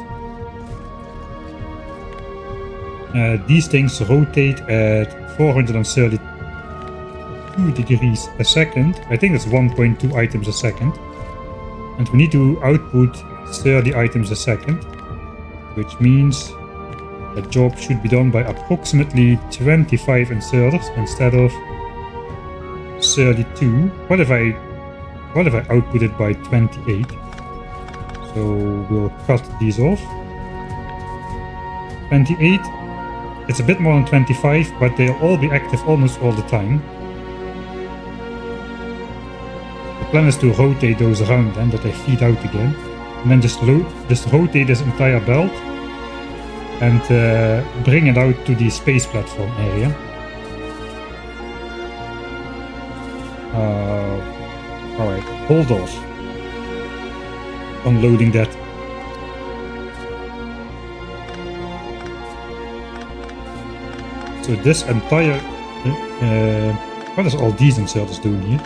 These things rotate at 432 degrees a second. I think it's 1.2 items a second. And we need to output 30 items a second, which means the job should be done by approximately 25 inserters instead of 32. What if I output it by 28? So we'll cut these off. 28. It's a bit more than 25, but they'll all be active almost all the time. The plan is to rotate those around then, that they feed out again. And then just rotate this entire belt and bring it out to the space platform area. Alright, hold off. Unloading that. So this entire... what is all these inserters doing here?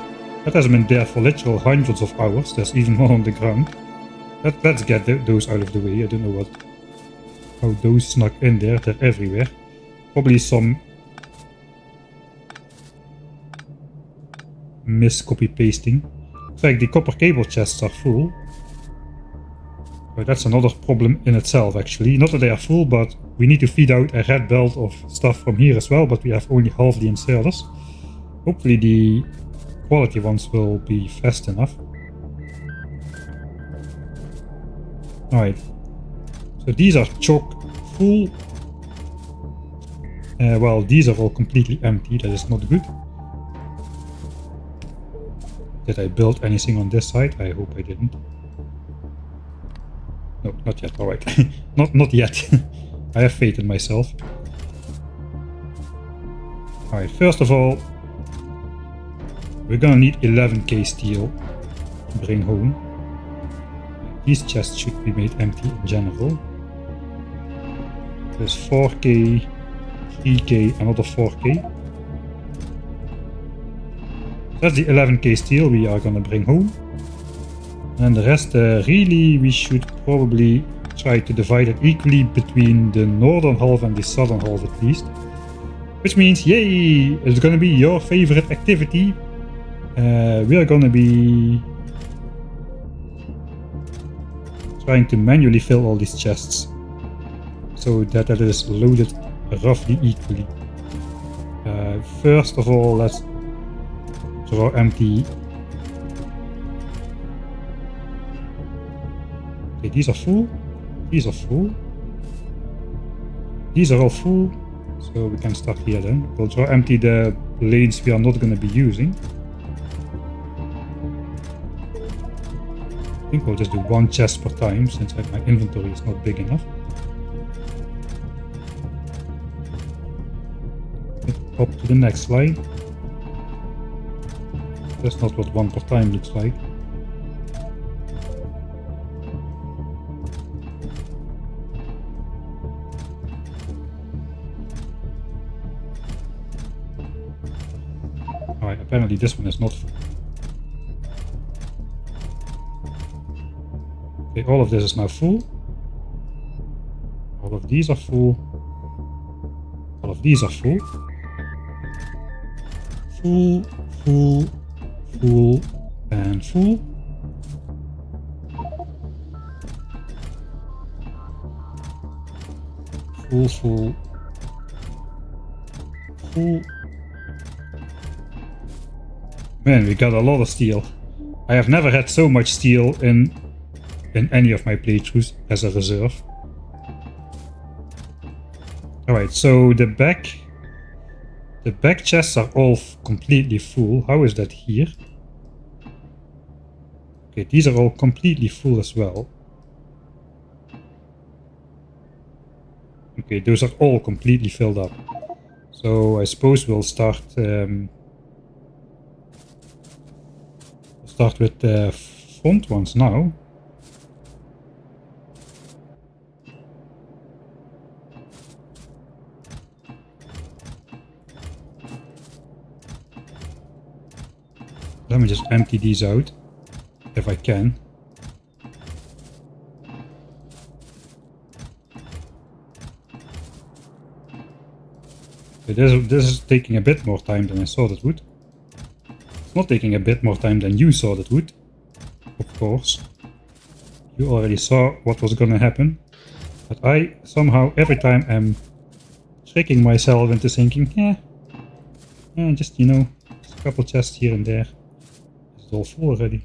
That hasn't been there for literal hundreds of hours. There's even more on the ground. Let's get those out of the way. I don't know how those snuck in there. They're everywhere. Probably some mis-copy pasting. In fact, the copper cable chests are full. Oh, that's another problem in itself, actually. Not that they are full, but we need to feed out a red belt of stuff from here as well, but we have only half the inserters. Hopefully the quality ones will be fast enough. Alright. So these are chock full. Well, these are all completely empty. That is not good. Did I build anything on this side? I hope I didn't. No, not yet. Alright. not yet. I have faith in myself. Alright, first of all, we're gonna need 11k steel to bring home. These chests should be made empty in general. There's 4k, 3k, another 4k. That's the 11k steel we are gonna bring home. And the rest, really, we should probably try to divide it equally between the northern half and the southern half at least. Which means, yay! It's gonna be your favorite activity. We are gonna be trying to manually fill all these chests so that it is loaded roughly equally. First of all, let's draw empty. Okay, these are full. These are full. These are all full. So we can start here then. We'll draw empty the lanes we are not going to be using. I think we'll just do one chest per time since my inventory is not big enough. Up to the next line. That's not what one per time looks like. Alright, apparently this one is not full. Okay, all of this is now full. All of these are full. All of these are full. Full, full, full, and full. Full, full, full. Man, we got a lot of steel. I have never had so much steel in any of my playthroughs as a reserve. Alright, so the back chests are all completely full. How is that here? Okay, these are all completely full as well. Okay, those are all completely filled up. So I suppose we'll start with the front ones now. Let me just empty these out, if I can. Okay, this is taking a bit more time than I thought it would. It's not taking a bit more time than you thought it would. Of course. You already saw what was gonna happen. But I somehow every time am tricking myself into thinking, yeah, just, you know, just a couple chests here and there. It's all full already.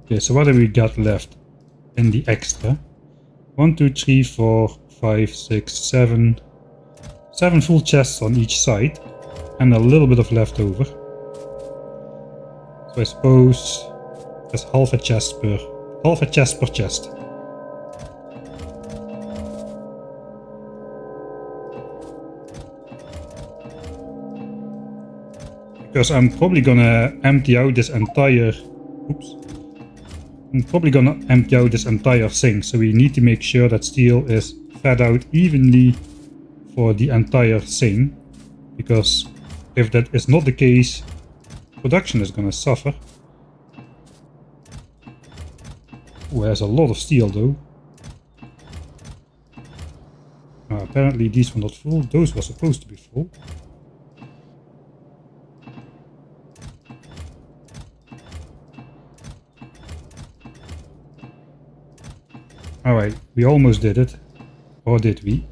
Okay, so what have we got left in the extra? 1, 2, 3, 4, 5, 6, 7. 7 full chests on each side, and a little bit of leftover. So I suppose there's half a chest per chest. Because I'm probably gonna empty out this entire. I'm probably gonna empty out this entire thing, so we need to make sure that steel is fed out evenly for the entire thing, because if that is not the case, production is gonna suffer. Oh, there's a lot of steel though. Apparently these were not full, those were supposed to be full. Alright, we almost did it. Or did we?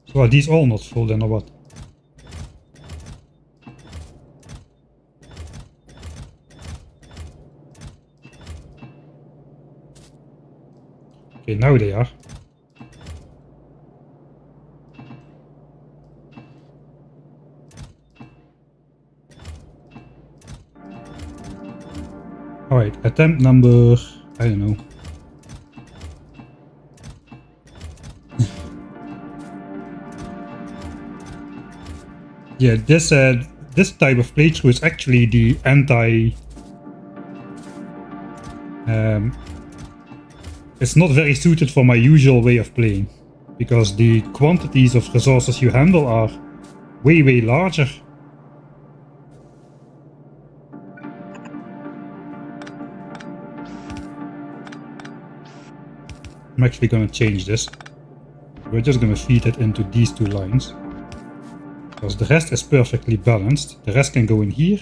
So are these all not full then or what? Okay, now they are. Alright, attempt number, I don't know. Yeah, this type of playthrough is actually the it's not very suited for my usual way of playing, because the quantities of resources you handle are way larger. I'm actually gonna change this. We're just gonna feed it into these two lines, because the rest is perfectly balanced. The rest can go in here.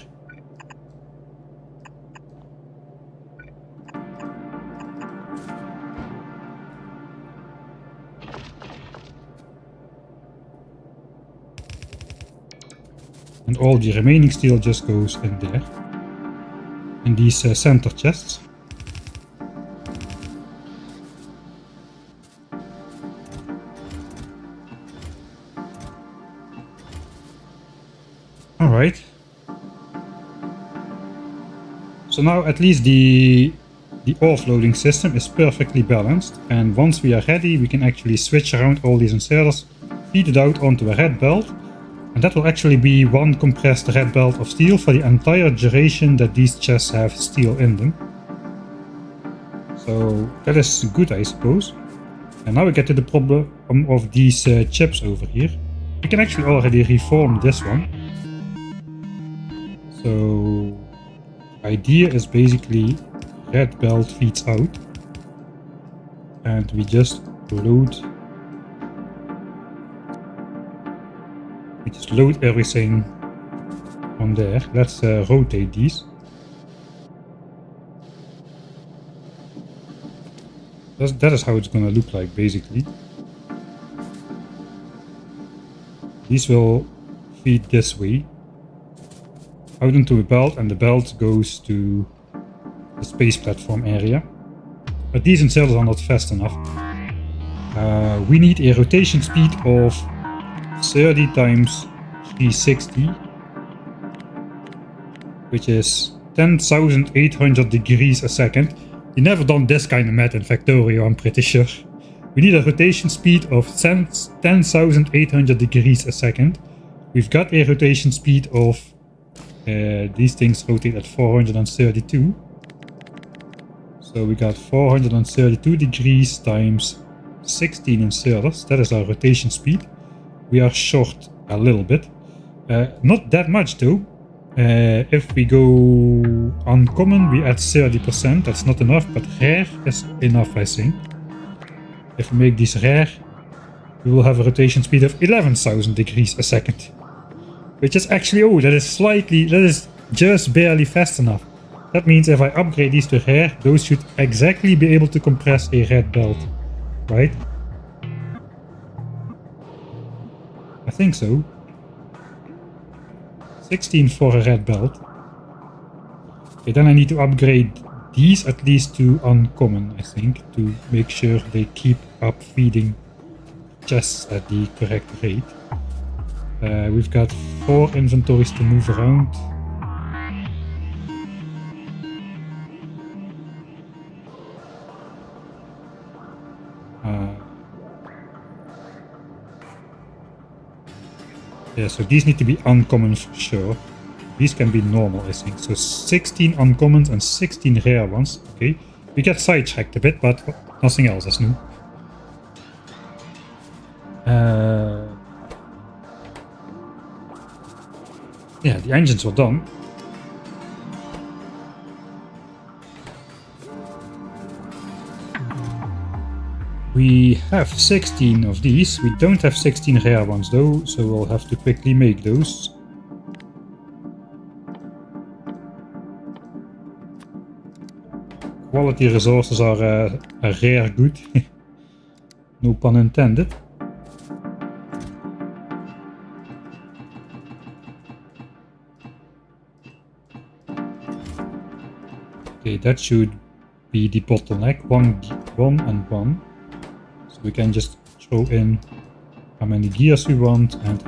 And all the remaining steel just goes in there, in these center chests. Alright. So now at least the offloading system is perfectly balanced, and once we are ready we can actually switch around all these inserters feed it out onto a red belt, and that will actually be one compressed red belt of steel for the entire duration that these chests have steel in them. So that is good, I suppose. And now we get to the problem of these chips over here. We can actually already reform this one. So idea is basically red belt feeds out, and we just load everything on there. Let's rotate these. That is how it's gonna look like basically. These will feed this way out into a belt, and the belt goes to the space platform area. But these inserters are not fast enough. We need a rotation speed of 30 times 360, which is 10,800 degrees a second. You never done this kind of math in Factorio, I'm pretty sure. We need a rotation speed of 10,800 degrees a second. We've got a rotation speed of these things rotate at 432. So we got 432 degrees times 16 inserters. That is our rotation speed. We are short a little bit. Not that much though. If we go uncommon, we add 30%. That's not enough, but rare is enough, I think. If we make these rare, we will have a rotation speed of 11,000 degrees a second. Which is actually, oh, that is just barely fast enough. That means if I upgrade these to rare, those should exactly be able to compress a red belt, right? I think so. 16 for a red belt. Okay, then I need to upgrade these at least to uncommon, I think, to make sure they keep up feeding chests at the correct rate. We've got 4 inventories to move around. Yeah, so these need to be uncommon for sure. These can be normal, I think. So 16 uncommons and 16 rare ones. Okay, we get sidetracked a bit, but nothing else is new. Yeah, the engines were done. We have 16 of these. We don't have 16 rare ones though, so we'll have to quickly make those. Quality resources are a rare good. No pun intended. Okay, that should be the bottleneck. One and one. So we can just throw in how many gears we want and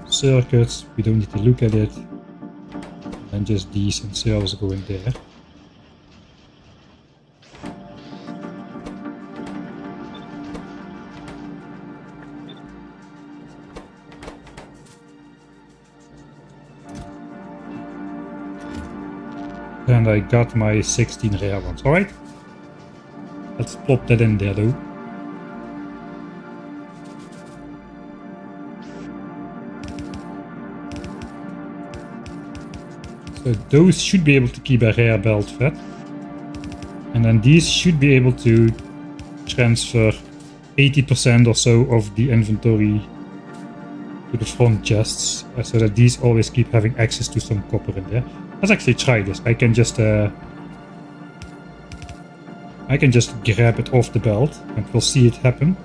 circuits. We don't need to look at it. And just these inserters go in there. And I got my 16 rare ones. Alright. Let's plop that in there though. So those should be able to keep a rare belt fed. And then these should be able to transfer 80% or so of the inventory to the front chests, so that these always keep having access to some copper in there. Let's actually try this. I can just grab it off the belt and we'll see it happen.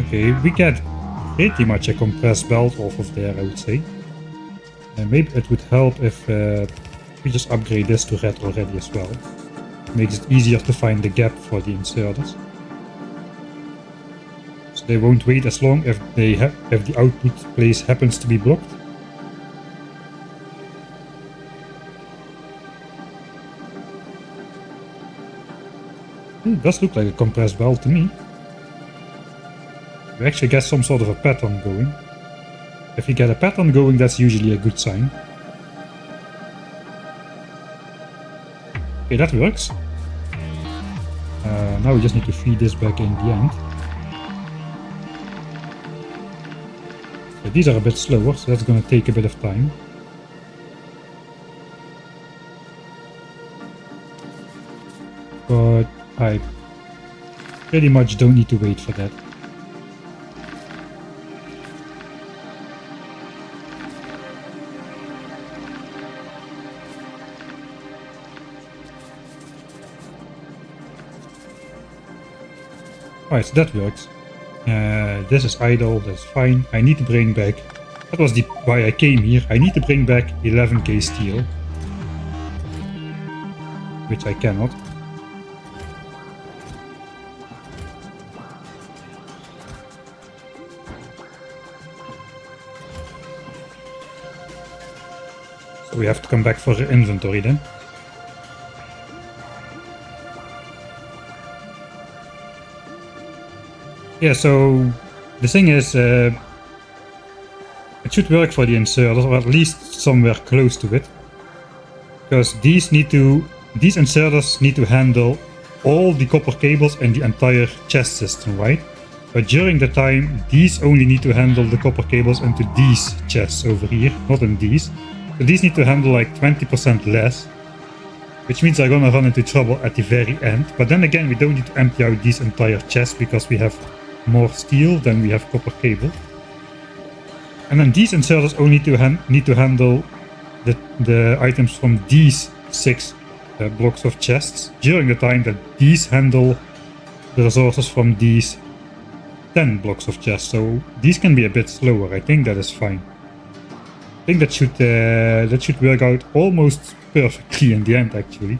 Okay, we get pretty much a compressed belt off of there, I would say. Maybe it would help if we just upgrade this to red already as well. Makes it easier to find the gap for the inserters. So they won't wait as long if the output place happens to be blocked. It does look like a compressed well to me. We actually get some sort of a pattern going. If you get a pattern going, that's usually a good sign. Okay, that works. Now we just need to feed this back in the end. So these are a bit slower, so that's going to take a bit of time. But I pretty much don't need to wait for that. Alright, so that works. This is idle, that's fine. I need to bring back... That was why I came here. I need to bring back 11k steel. Which I cannot. So we have to come back for the inventory then. Yeah, so the thing is, it should work for the inserters, or at least somewhere close to it. Because these inserters need to handle all the copper cables and the entire chest system, right? But during the time, these only need to handle the copper cables into these chests over here, not in these. So these need to handle like 20% less, which means I'm gonna run into trouble at the very end. But then again, we don't need to empty out these entire chests because we have more steel than we have copper cable. And then these inserters only need to handle the items from these 6 blocks of chests during the time that these handle the resources from these 10 blocks of chests. So these can be a bit slower. I think that is fine. I think that should work out almost perfectly in the end, actually.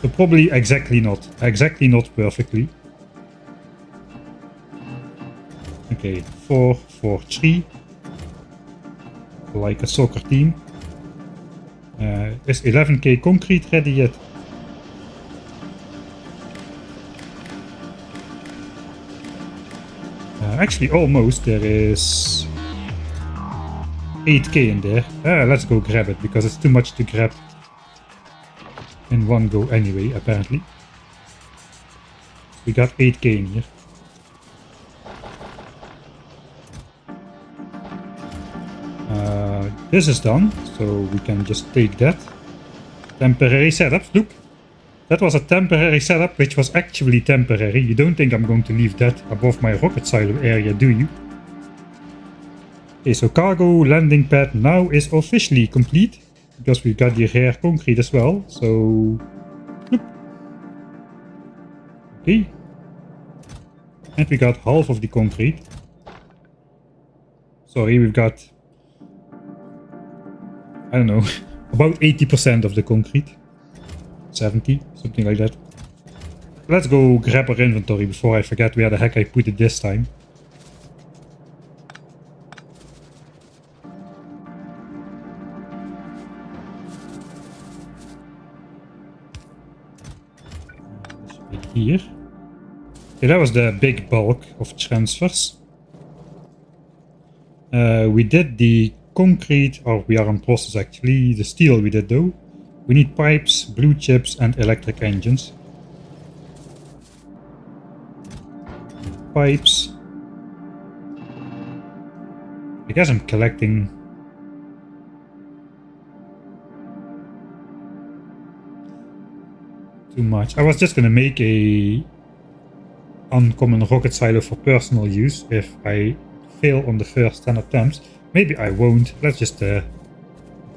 So probably exactly not perfectly. Okay, 4, 4, 3. Like a soccer team. Is 11k concrete ready yet? Actually, almost. There is 8k in there. Let's go grab it, because it's too much to grab in one go anyway, apparently. We got 8k in here. This is done, so we can just take that. Temporary setups, look. That was a temporary setup, which was actually temporary. You don't think I'm going to leave that above my rocket silo area, do you? Okay, so cargo landing pad now is officially complete, because we got the rare concrete as well, so... Look. Okay. And we got half of the concrete. Sorry, we've got... I don't know, about 80% of the concrete. 70, something like that. Let's go grab our inventory before I forget where the heck I put it this time. Right here. Okay, that was the big bulk of transfers. We did the concrete, or we are in process actually. The steel we did though. We need pipes, blue chips and electric engines. Pipes. I guess I'm collecting... too much. I was just gonna make a uncommon rocket silo for personal use if I fail on the first 10 attempts. Maybe I won't. Let's just go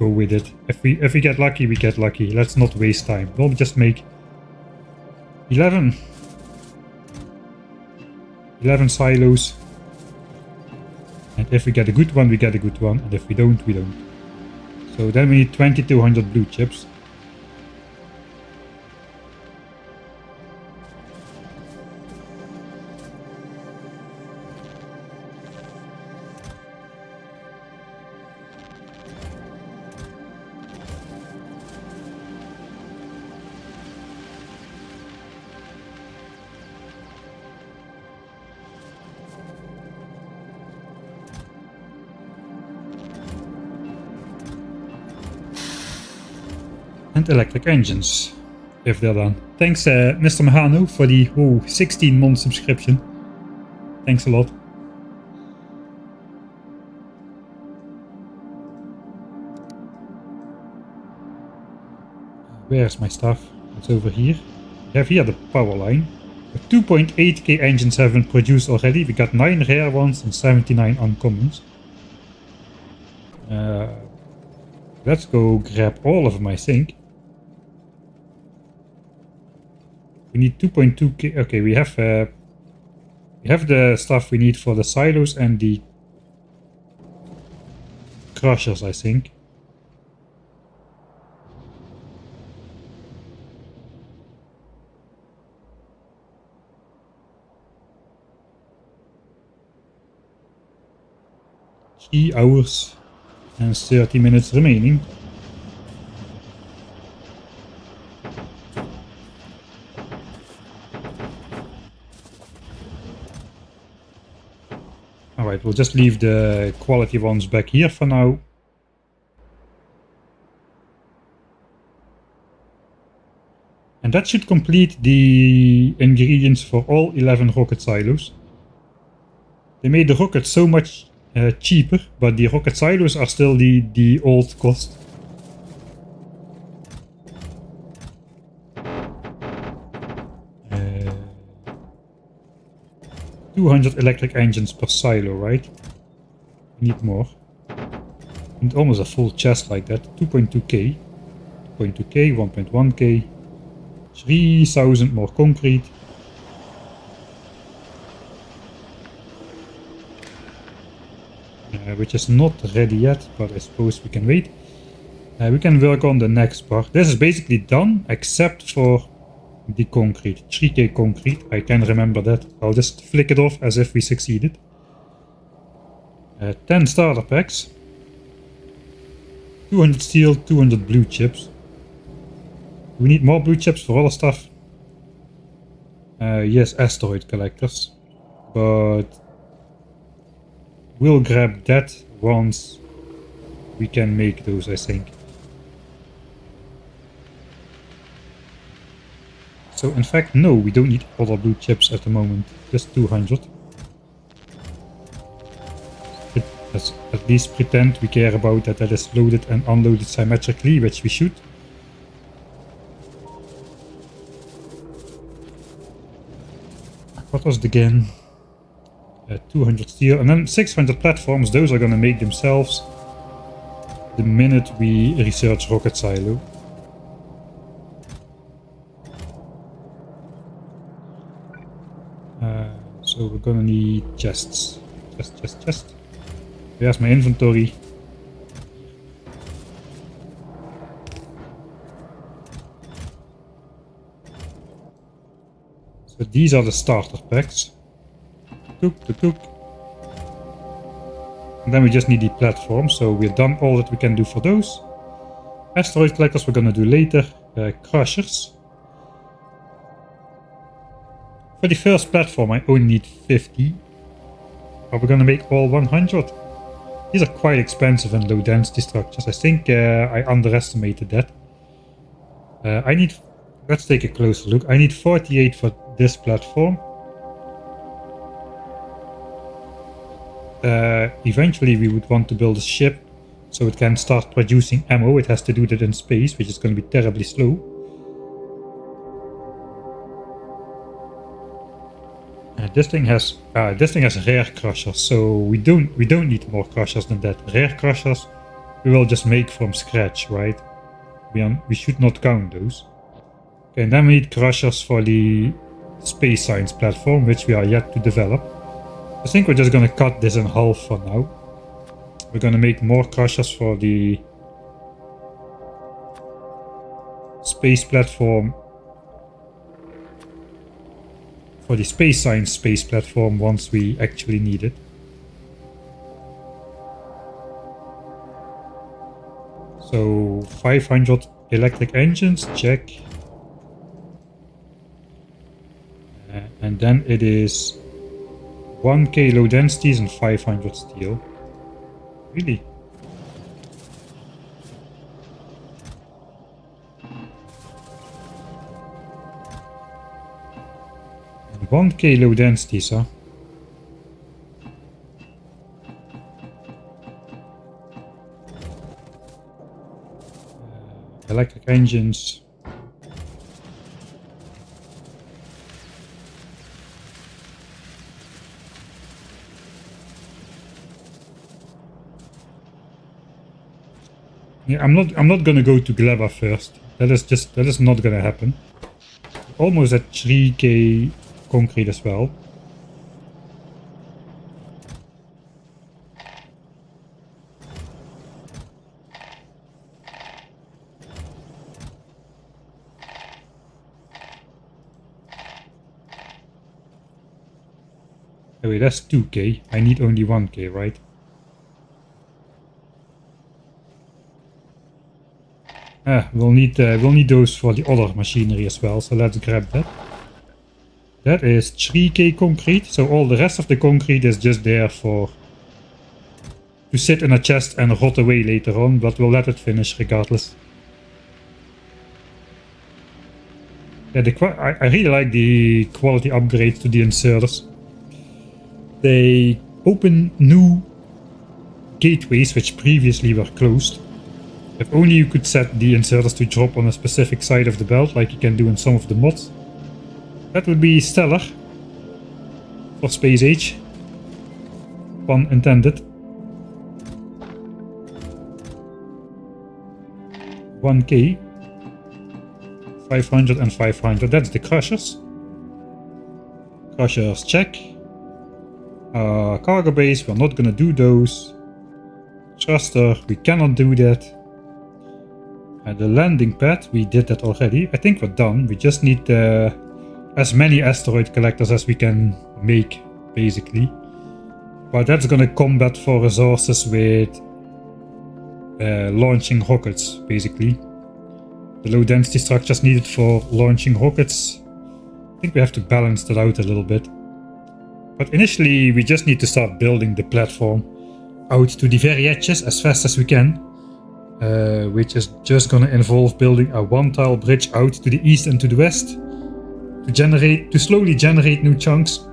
with it. If we get lucky, we get lucky. Let's not waste time. We'll just make 11 silos. And if we get a good one, we get a good one. And if we don't, we don't. So then we need 2200 blue chips. And electric engines, if they're done. Thanks Mr. Mahano for the 16-month subscription. Thanks a lot. Where's my stuff? It's over here. We have here the power line. 2.8k engines have been produced already. We got 9 rare ones and 79 uncommons. Let's go grab all of them, I think. We need 2.2k. Okay, we have the stuff we need for the silos and the crushers, I think. Three hours and 30 minutes remaining. Alright, we'll just leave the quality ones back here for now. And that should complete the ingredients for all 11 rocket silos. They made the rockets so much cheaper, but the rocket silos are still the old cost. Uh, 200 electric engines per silo, right? We need more. We need almost a full chest like that. 2.2k, 2.2k, 1.1k, 3000 more concrete. Which is not ready yet, but I suppose we can wait. We can work on the next part. This is basically done, except for the concrete. 3k concrete, I can remember that. I'll just flick it off as if we succeeded. 10 starter packs. 200 steel, 200 blue chips. We need more blue chips for other stuff. Yes, asteroid collectors. But we'll grab that once we can make those, I think. So in fact, no, we don't need other blue chips at the moment. Just 200. Let's at least pretend we care about that is loaded and unloaded symmetrically, which we should. What was it again? 200 steel and then 600 platforms. Those are gonna make themselves the minute we research rocket silo. So we're gonna need chests. Chest. There's my inventory. So these are the starter packs. Tuk. And then we just need the platform, so we've done all that we can do for those. Asteroid collectors we're gonna do later. Crushers. For the first platform I only need 50. Are we gonna make all 100? These are quite expensive and low density structures. I think I underestimated that. I need... Let's take a closer look. I need 48 for this platform. Eventually we would want to build a ship so it can start producing ammo. It has to do that in space, which is going to be terribly slow. This thing has rare crushers, so we don't need more crushers than that. Rare crushers we will just make from scratch, right? We should not count those. Okay, and then we need crushers for the space science platform, which we are yet to develop. I think we're just gonna cut this in half for now. We're gonna make more crushers for the space platform. For the space science space platform once we actually need it. So 500 electric engines, check. And then it is 1k low densities and 500 steel. Really? 1k low densities, huh? Electric engines. Yeah, I'm not gonna go to Gleba first. That is not gonna happen. Almost at 3k concrete as well. Oh wait, that's 2k. I need only 1k, right? We'll need those for the other machinery as well, so let's grab that. That is 3k concrete, so all the rest of the concrete is just there to sit in a chest and rot away later on, but we'll let it finish regardless. Yeah, I really like the quality upgrades to the inserters. They open new gateways which previously were closed. If only you could set the inserters to drop on a specific side of the belt like you can do in some of the mods. That would be stellar for space age. Pun intended. 1k. 500 and 500. That's the crushers. Crushers check. Cargo base, we're not gonna do those. Thruster, we cannot do that. And the landing pad, we did that already. I think we're done. We just need as many asteroid collectors as we can make, basically. But that's gonna combat for resources with launching rockets, basically. The low density structures needed for launching rockets. I think we have to balance that out a little bit. But initially we just need to start building the platform out to the very edges as fast as we can. Which is just gonna involve building a one-tile bridge out to the east and to the west. To slowly generate new chunks.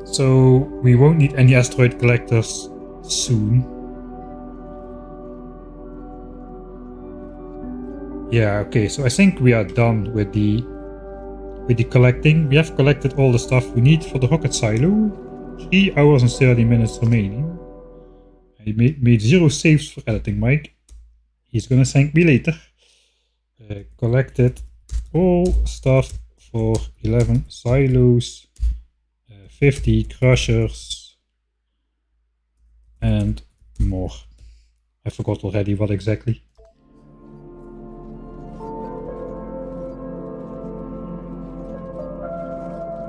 So we won't need any asteroid collectors soon. Yeah, okay, so I think we are done with the collecting. We have collected all the stuff we need for the rocket silo. 3 hours and 30 minutes remaining. I made 0 saves for editing, Mike. He's gonna thank me later. Collected all stuff for 11 silos, 50 crushers, and more. I forgot already what exactly.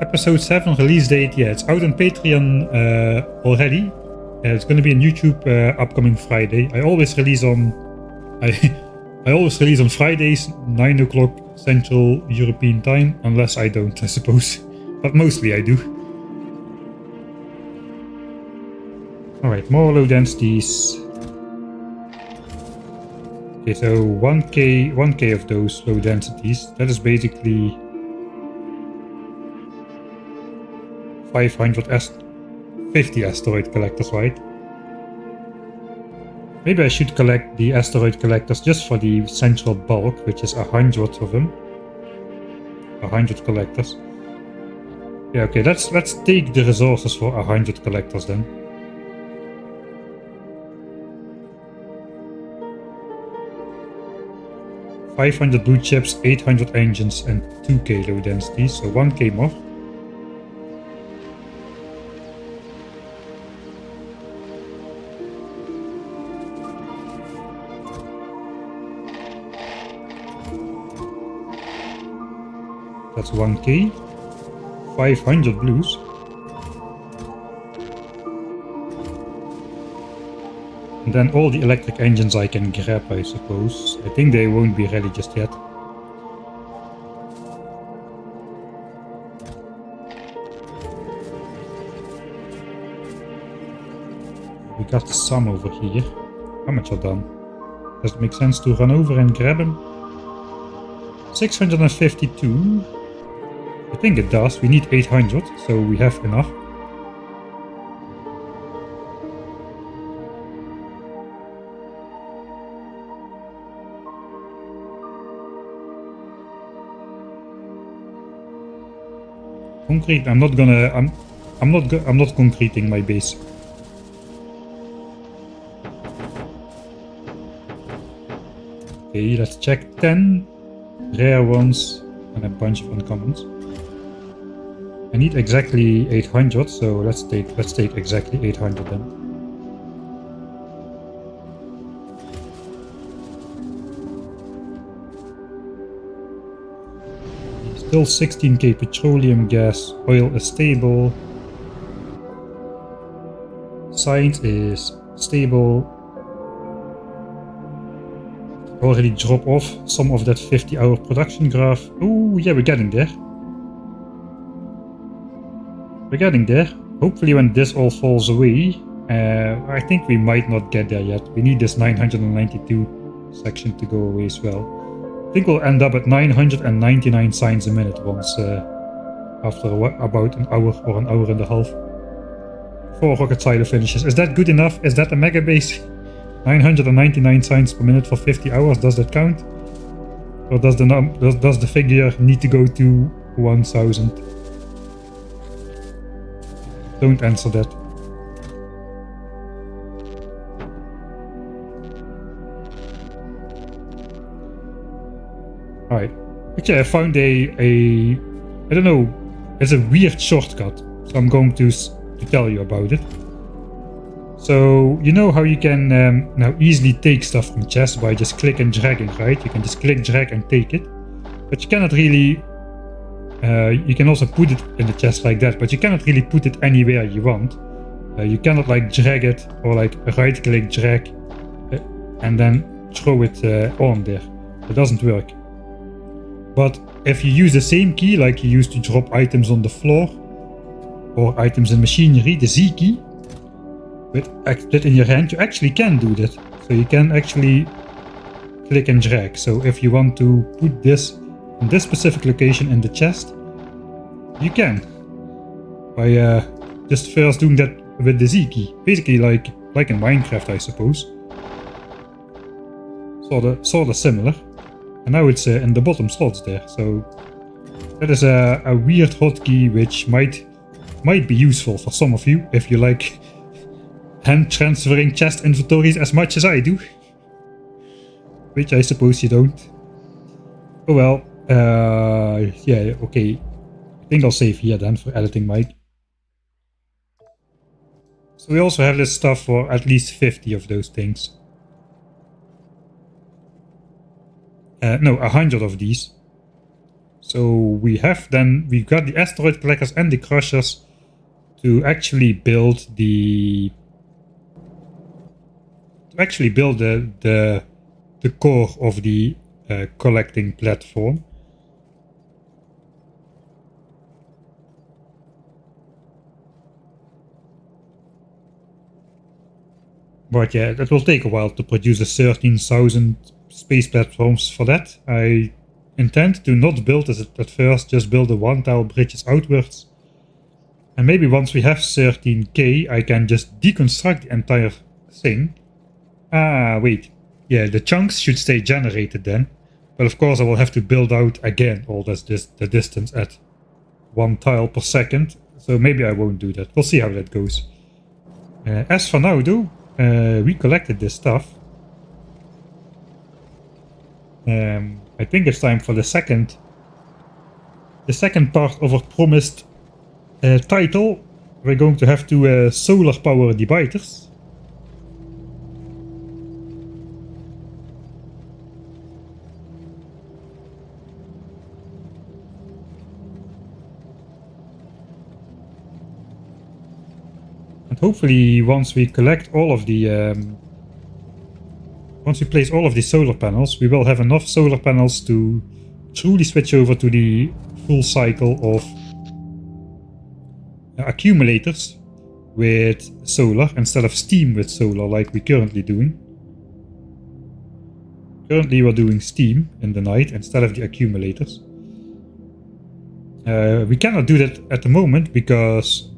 Episode 7 release date, yeah, it's out on Patreon already. It's going to be on YouTube upcoming Friday. I always release on Fridays, 9 o'clock Central European time, unless I don't, I suppose. But mostly I do. Alright, more low densities. Okay, so 1k of those low densities. That is basically 50 asteroid collectors, right? Maybe I should collect the asteroid collectors just for the central bulk, which is 100 of them. 100 collectors. Yeah, okay, let's take the resources for 100 collectors then. $500 blue chips, 800 engines, and 2k low densities, so 1k more. That's 1k, 500 blues. And then all the electric engines I can grab, I suppose. I think they won't be ready just yet. We got some over here. How much are done? Does it make sense to run over and grab them? 652. I think it does. We need 800, so we have enough. Concrete. I'm not gonna. I'm not concreting my base. Okay, let's check 10 rare ones and a bunch of uncommons. I need exactly 800, so let's take exactly 800 then. Still 16k petroleum gas, oil is stable. Science is stable. Already drop off some of that 50-hour production graph. Oh yeah, we're getting there. We're getting there. Hopefully when this all falls away, I think we might not get there yet. We need this 992 section to go away as well. I think we'll end up at 999 signs a minute once after about an hour or an hour and a half. Before Rocket Silo finishes. Is that good enough? Is that a mega base? 999 signs per minute for 50 hours, does that count? Or does the figure need to go to 1000? Don't answer that. Alright. Actually, I found a I don't know, it's a weird shortcut. So I'm going to tell you about it. So, you know how you can now easily take stuff from chests by just click and dragging, right? You can just click, drag and take it. But you cannot really... you can also put it in the chest like that, but you cannot really put it anywhere you want. You cannot like drag it or like right click, drag and then throw it on there. It doesn't work. But if you use the same key like you use to drop items on the floor or items in machinery, the Z key, with it in your hand, you actually can do that. So you can actually click and drag. So if you want to put this in this specific location in the chest, you can. By just first doing that with the Z key. Basically like in Minecraft, I suppose. Sort of similar. And now it's in the bottom slots there. So that is a weird hotkey which might be useful for some of you if you like hand transferring chest inventories as much as I do. Which I suppose you don't. Oh well, yeah, okay. I think I'll save here then for editing Mike. So we also have this stuff for at least 50 of those things. No, 100 of these. So we've got the asteroid collectors and the crushers to actually build the core of the collecting platform. But yeah, that will take a while to produce the 13,000 space platforms for that. I intend to not build it at first, just build the one tile bridges outwards. And maybe once we have 13k, I can just deconstruct the entire thing. Ah, wait. Yeah, the chunks should stay generated then. But of course I will have to build out again all the distance at 1 tile per second. So maybe I won't do that. We'll see how that goes. As for now though, we collected this stuff. I think it's time for the second part of our promised title. We're going to have to solar power the biters. And hopefully once we collect all of the once we place all of the solar panels, we will have enough solar panels to truly switch over to the full cycle of accumulators with solar instead of steam with solar like we're currently doing. Currently we're doing steam in the night instead of the accumulators. We cannot do that at the moment because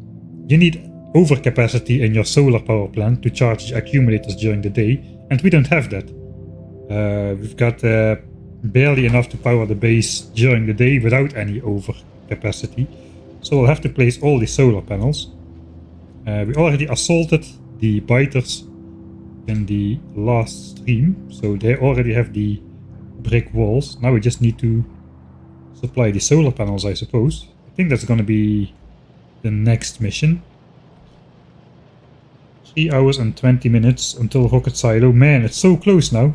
you need overcapacity in your solar power plant to charge the accumulators during the day, and we don't have that. We've got barely enough to power the base during the day without any overcapacity, so we'll have to place all the solar panels. We already assaulted the biters in the last stream, so they already have the brick walls. Now we just need to supply the solar panels, I suppose. I think that's gonna be the next mission. 3 hours and 20 minutes until Rocket Silo. Man, it's so close now.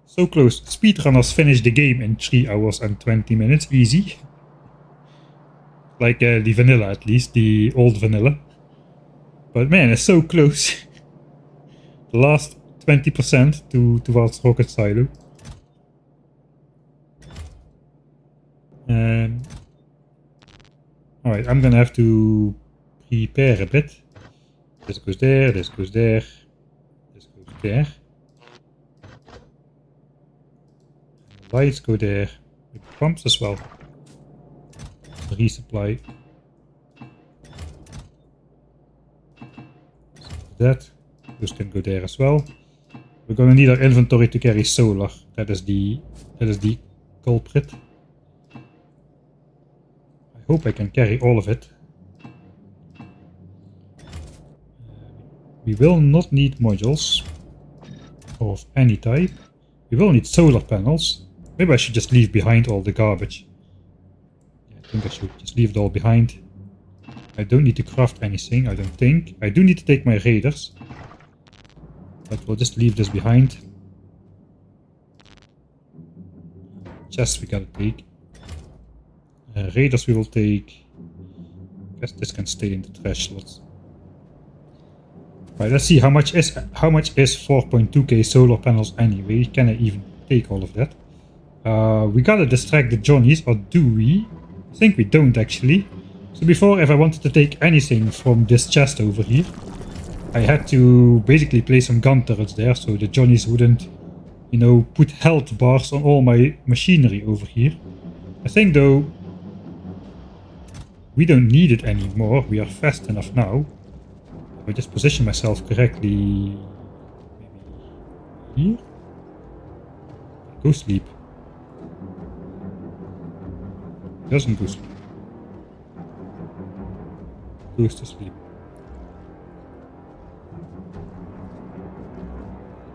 So close. Speedrunners finish the game in 3 hours and 20 minutes. Easy. Like the vanilla, at least. The old vanilla. But man, it's so close. The last 20% towards Rocket Silo. Alright, I'm gonna have to prepare a bit. This goes there, this goes there, this goes there. Lights go there, with the pumps as well. Resupply. That. Those can go there as well. We're gonna need our inventory to carry solar. That is the culprit. I hope I can carry all of it. We will not need modules of any type. We will need solar panels. Maybe I should just leave behind all the garbage. Yeah, I think I should just leave it all behind. I don't need to craft anything, I don't think. I do need to take my raiders. But we'll just leave this behind. Chests we gotta take. Raiders we will take. I guess this can stay in the trash slots. Right, let's see how much is 4.2k solar panels anyway. Can I even take all of that? We gotta distract the Johnnies, or do we? I think we don't actually. So before, if I wanted to take anything from this chest over here, I had to basically place some gun turrets there so the Johnnies wouldn't, you know, put health bars on all my machinery over here. I think though, we don't need it anymore. We are fast enough now. If I just position myself correctly, maybe here? Go sleep. Doesn't go sleep. Goes to sleep.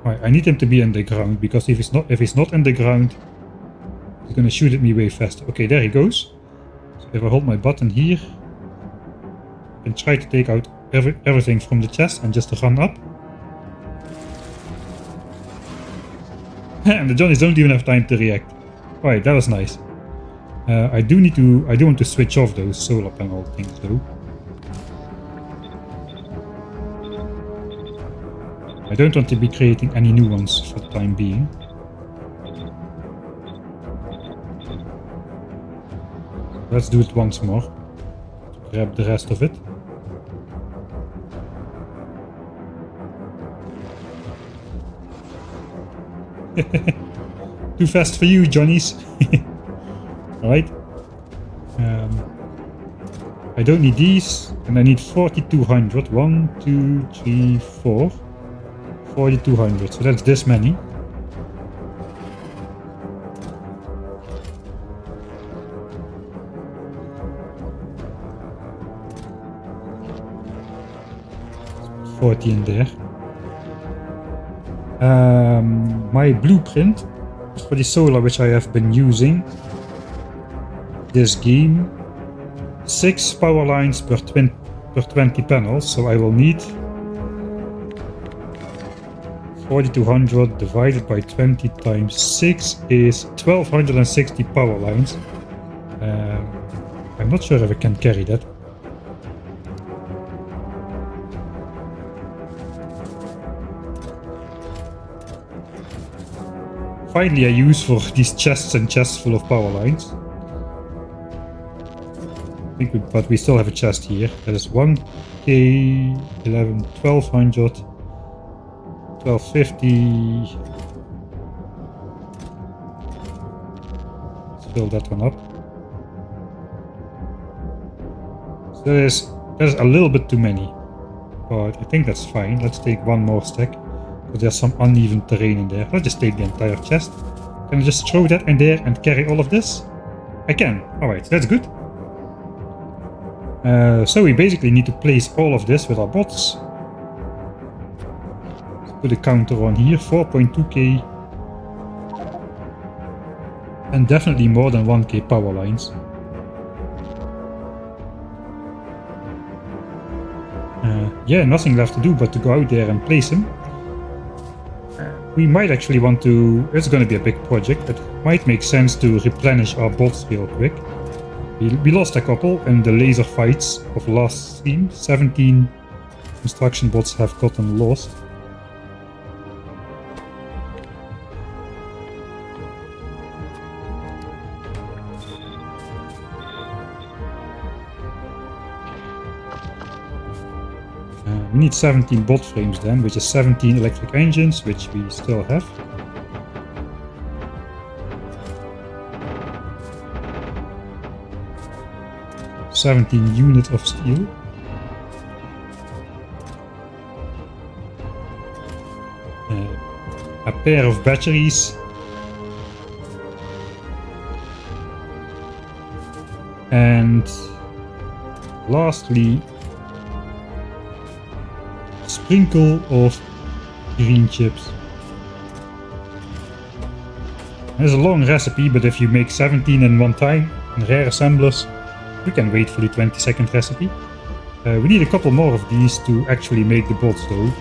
Right, I need him to be in the ground because if he's not in the ground, he's gonna shoot at me way faster. Okay, there he goes. So if I hold my button here, I can try to take out everything from the chest and just run up. And the Johnnies don't even have time to react. Right, that was nice. I do want to switch off those solar panel things though. I don't want to be creating any new ones for the time being. Let's do it once more. To grab the rest of it. Too fast for you, Johnnies. Alright. I don't need these, and I need 4200. 1, 2, 3, 4. 4200, so that's this many. Let's put 40 in there. My blueprint for the solar, which I have been using this game, 6 power lines per 20 panels, so I will need 4200 divided by 20 times 6 is 1260 power lines. I'm not sure if I can carry that. Finally, I use for these chests and chests full of power lines. But we still have a chest here. That is 1k, 11, 1200. 1250. fill that one up. So that is a little bit too many, but I think that's fine. Let's take one more stack, because there's some uneven terrain in there. Let's just take the entire chest. Can I just throw that in there and carry all of this? I can. Alright, that's good. So we basically need to place all of this with our bots. Let's put a counter on here, 4.2k. And definitely more than 1k power lines. Yeah, nothing left to do but to go out there and place them. We might actually want to... It's going to be a big project. It might make sense to replenish our bots real quick. We lost a couple in the laser fights of last stream. 17 construction bots have gotten lost. We need 17 bot frames then, which is 17 electric engines, which we still have. $17 units of steel. A pair of batteries. And lastly, sprinkle of green chips. There's a long recipe, but if you make 17 in one time in rare assemblers, we can wait for the 20-second recipe. We need a couple more of these to actually make the bots though.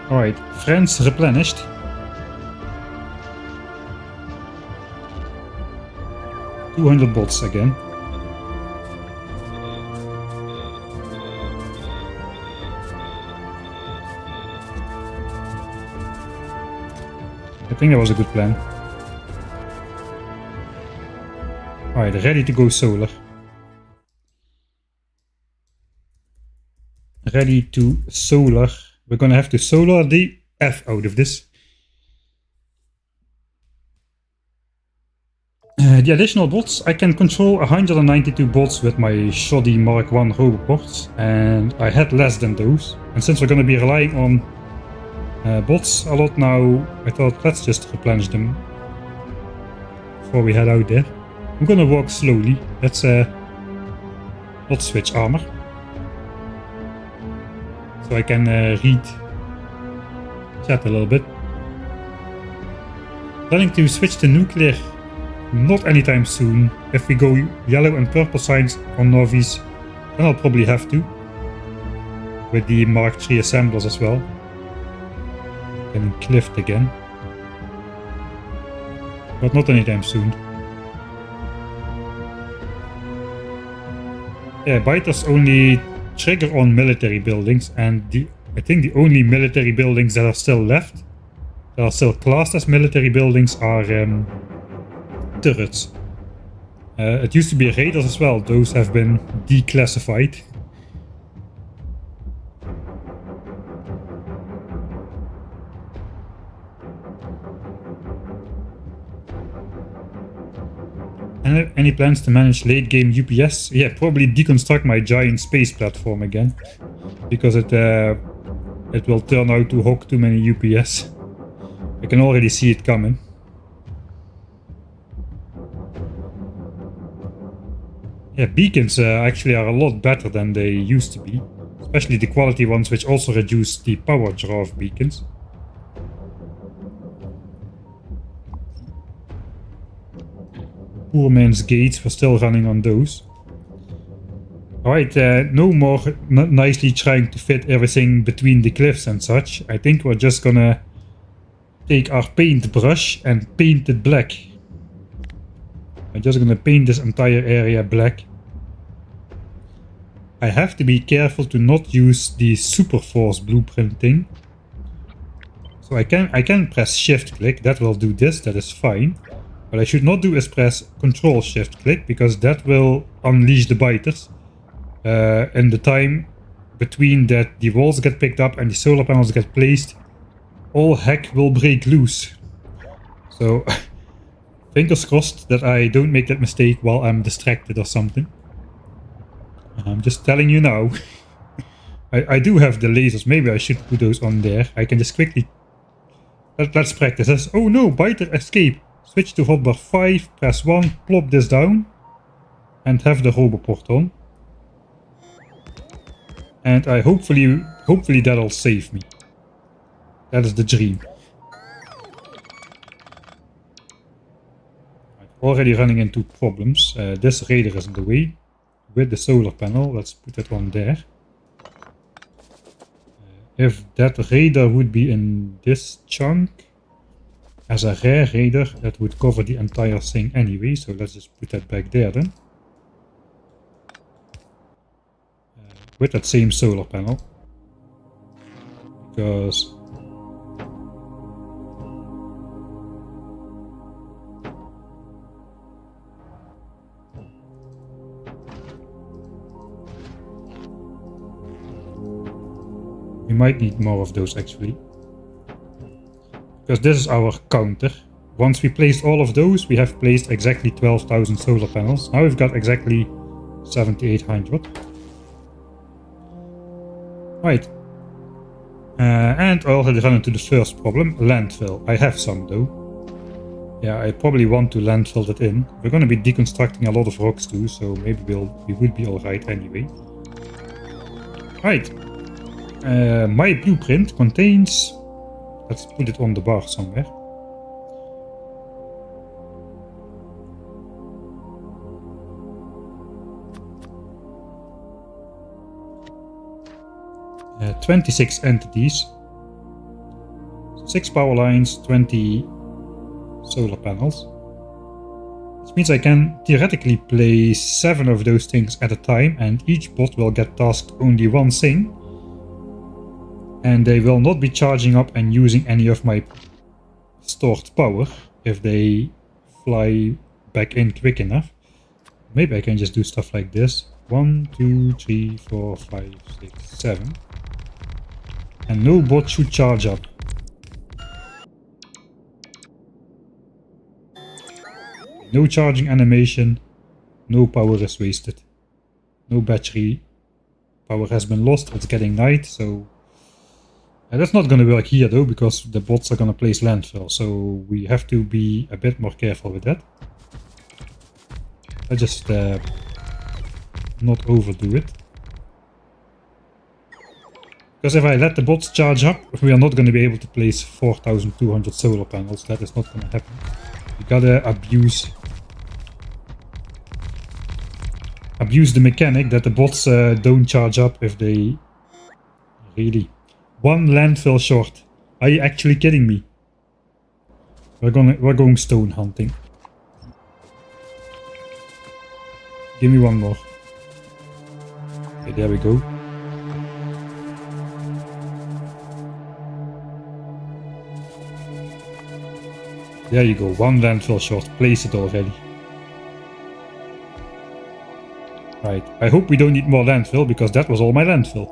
Alright, friends replenished. $200 bots again. I think that was a good plan. Alright, ready to go solar. Ready to solar. We're gonna have to solar the F out of this. The additional bots, I can control 192 bots with my shoddy Mark 1 roboports, and I had less than those. And since we're gonna be relying on bots a lot now, I thought let's just replenish them before we head out there. I'm gonna walk slowly. Let's not switch armor. So I can read chat a little bit. Planning to switch to nuclear, not anytime soon. If we go yellow and purple signs on Novies, then I'll probably have to. With the Mark III assemblers as well. Getting cliffed again. But not anytime soon. Yeah, biters only trigger on military buildings, and I think the only military buildings that are still left, that are still classed as military buildings, are turrets. It used to be raiders as well, those have been declassified. Any plans to manage late game UPS? Yeah, probably deconstruct my giant space platform again, because it will turn out to hog too many UPS. I can already see it coming. Yeah, beacons actually are a lot better than they used to be, especially the quality ones, which also reduce the power draw of beacons. Poor man's gates, we're still running on those. Alright, no more nicely trying to fit everything between the cliffs and such. I think we're just gonna take our paintbrush and paint it black. I'm just gonna paint this entire area black. I have to be careful to not use the super force blueprinting. So I can press shift click, that will do this, that is fine. What I should not do is press control shift click, because that will unleash the biters. In the time between that the walls get picked up and the solar panels get placed, all heck will break loose. So fingers crossed that I don't make that mistake while I'm distracted or something. I'm just telling you now. I do have the lasers, maybe I should put those on there. I can just quickly... Let's practice this. Oh no, biter escape. Switch to hotbar 5, press 1, plop this down. And have the roboport on. And I hopefully that'll save me. That is the dream. Already running into problems. This radar is in the way. With the solar panel, let's put it on there. If that radar would be in this chunk, as a rare radar, that would cover the entire thing anyway, so let's just put that back there then. With that same solar panel. Because... we might need more of those actually. Because this is our counter. Once we placed all of those, we have placed exactly 12,000 solar panels. Now we've got exactly 7,800. Right. And I already run into the first problem, landfill. I have some though. Yeah, I probably want to landfill that in. We're going to be deconstructing a lot of rocks too, so maybe we would be alright anyway. Right. My blueprint contains... let's put it on the bar somewhere. Uh, 26 entities. 6 power lines, 20 solar panels. This means I can theoretically place 7 of those things at a time, and each bot will get tasked only one thing. And they will not be charging up and using any of my stored power if they fly back in quick enough. Maybe I can just do stuff like this. 1, 2, 3, 4, 5, 6, 7. And no bot should charge up. No charging animation. No power is wasted. No battery power has been lost. It's getting night, so... that's not going to work here though, because the bots are going to place landfill, so we have to be a bit more careful with that. Let's just not overdo it. Because if I let the bots charge up, we are not going to be able to place 4,200 solar panels. That is not going to happen. You gotta abuse the mechanic that the bots don't charge up if they really... One landfill short. Are you actually kidding me? We're going stone hunting. Give me one more. Okay, there we go. There you go, one landfill short. Place it already. Right, I hope we don't need more landfill, because that was all my landfill.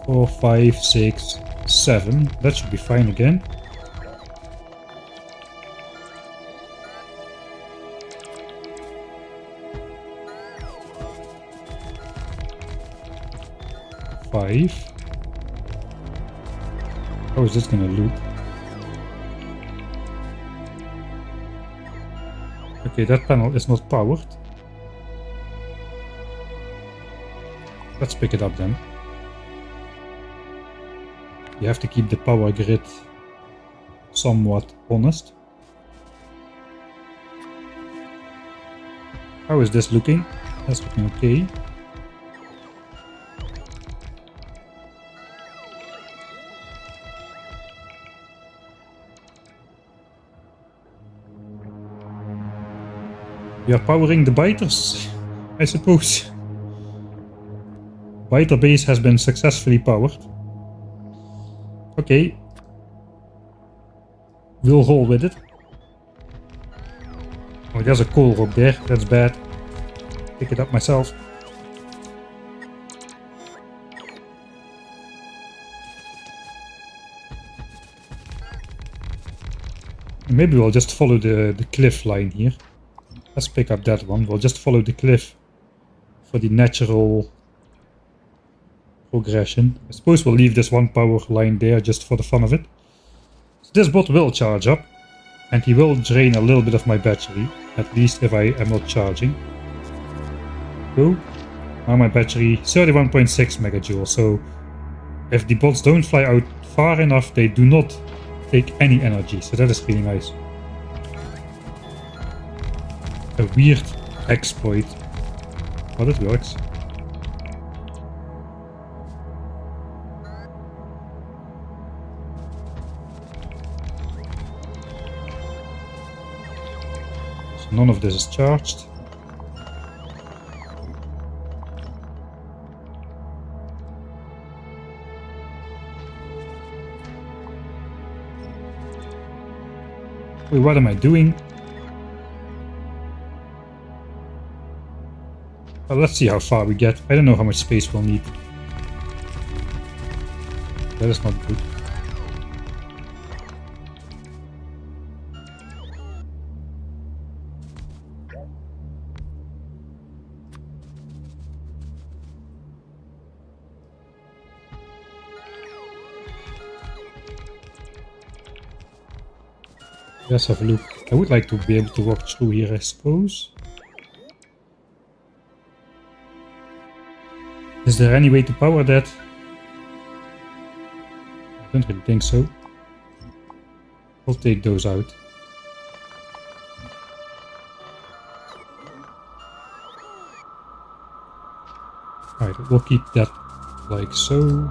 4, 5, 6, 7. That should be fine again. Five. How is this gonna loop? Okay, that panel is not powered. Let's pick it up then. You have to keep the power grid somewhat honest. How is this looking? That's looking okay. We are powering the biters, I suppose. Vital base has been successfully powered. Okay. We'll roll with it. Oh, there's a coal rock there. That's bad. Pick it up myself. Maybe we'll just follow the cliff line here. Let's pick up that one. We'll just follow the cliff for the natural progression. I suppose we'll leave this one power line there just for the fun of it. So this bot will charge up. And he will drain a little bit of my battery. At least if I am not charging. Go. Now my battery 31.6 megajoules. So if the bots don't fly out far enough, they do not take any energy. So that is really nice. A weird exploit. But it works. So none of this is charged. Wait, what am I doing? Well, let's see how far we get. I don't know how much space we'll need. That is not good. Let's have a look. I would like to be able to walk through here, I suppose. Is there any way to power that? I don't really think so. I'll take those out. Alright, we'll keep that like so.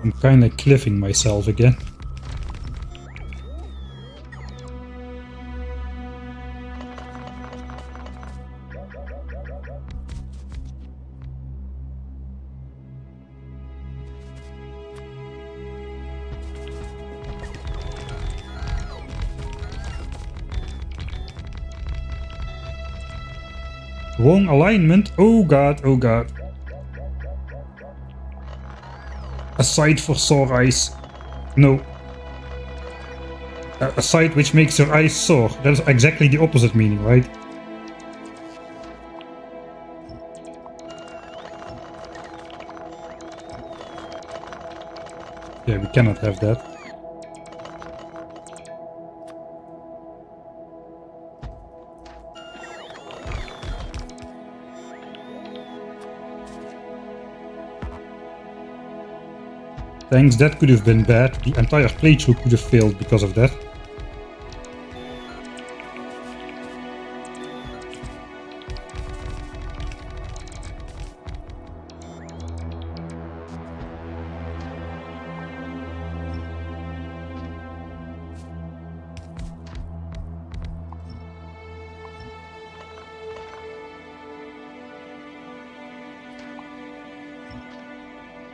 I'm kinda cliffing myself again. Wrong alignment. Oh god, oh god. A sight for sore eyes. No. A sight which makes your eyes sore. That is exactly the opposite meaning, right? Yeah, we cannot have that. Thanks, that could have been bad. The entire playthrough could have failed because of that.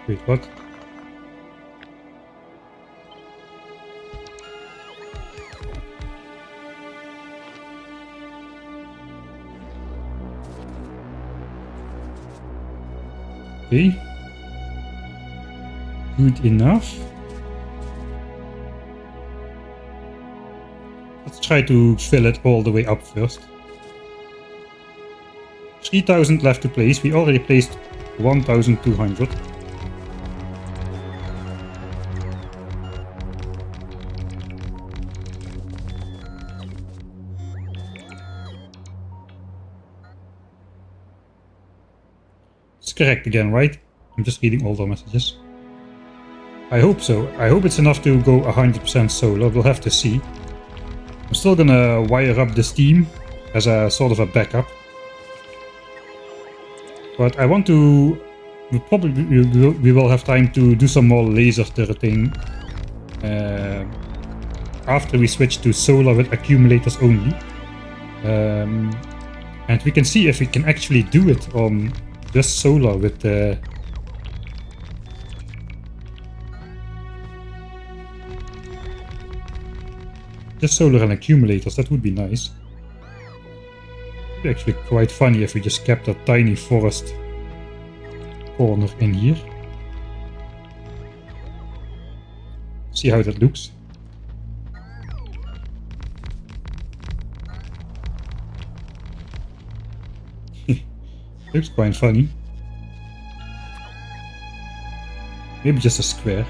Wait, what? Okay. Good enough. Let's try to fill it all the way up first. 3000 left to place. We already placed 1200. Correct again, right? I'm just reading all the messages. I hope so. I hope it's enough to go 100% solar. We'll have to see. I'm still gonna wire up the steam as a sort of a backup. But I want to... we will have time to do some more laser turreting after we switch to solar with accumulators only. And we can see if we can actually do it on just solar with the... just solar and accumulators. That would be nice. It would be actually quite funny if we just kept a tiny forest corner in here. See how that looks. Looks quite funny. Maybe just a square.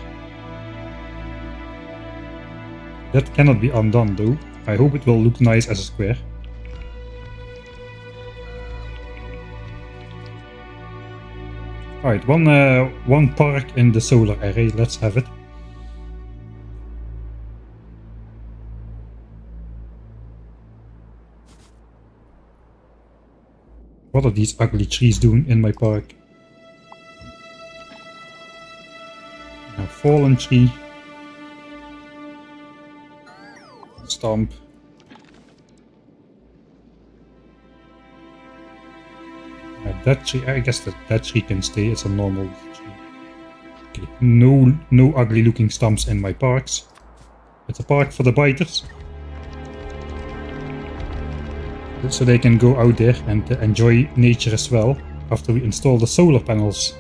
That cannot be undone though. I hope it will look nice as a square. Alright, one park in the solar array. Let's have it. What are these ugly trees doing in my park? A fallen tree. Stump. That tree, I guess that tree can stay. It's a normal tree. Okay, no ugly looking stumps in my parks. It's a park for the biters. So they can go out there and enjoy nature as well after we install the solar panels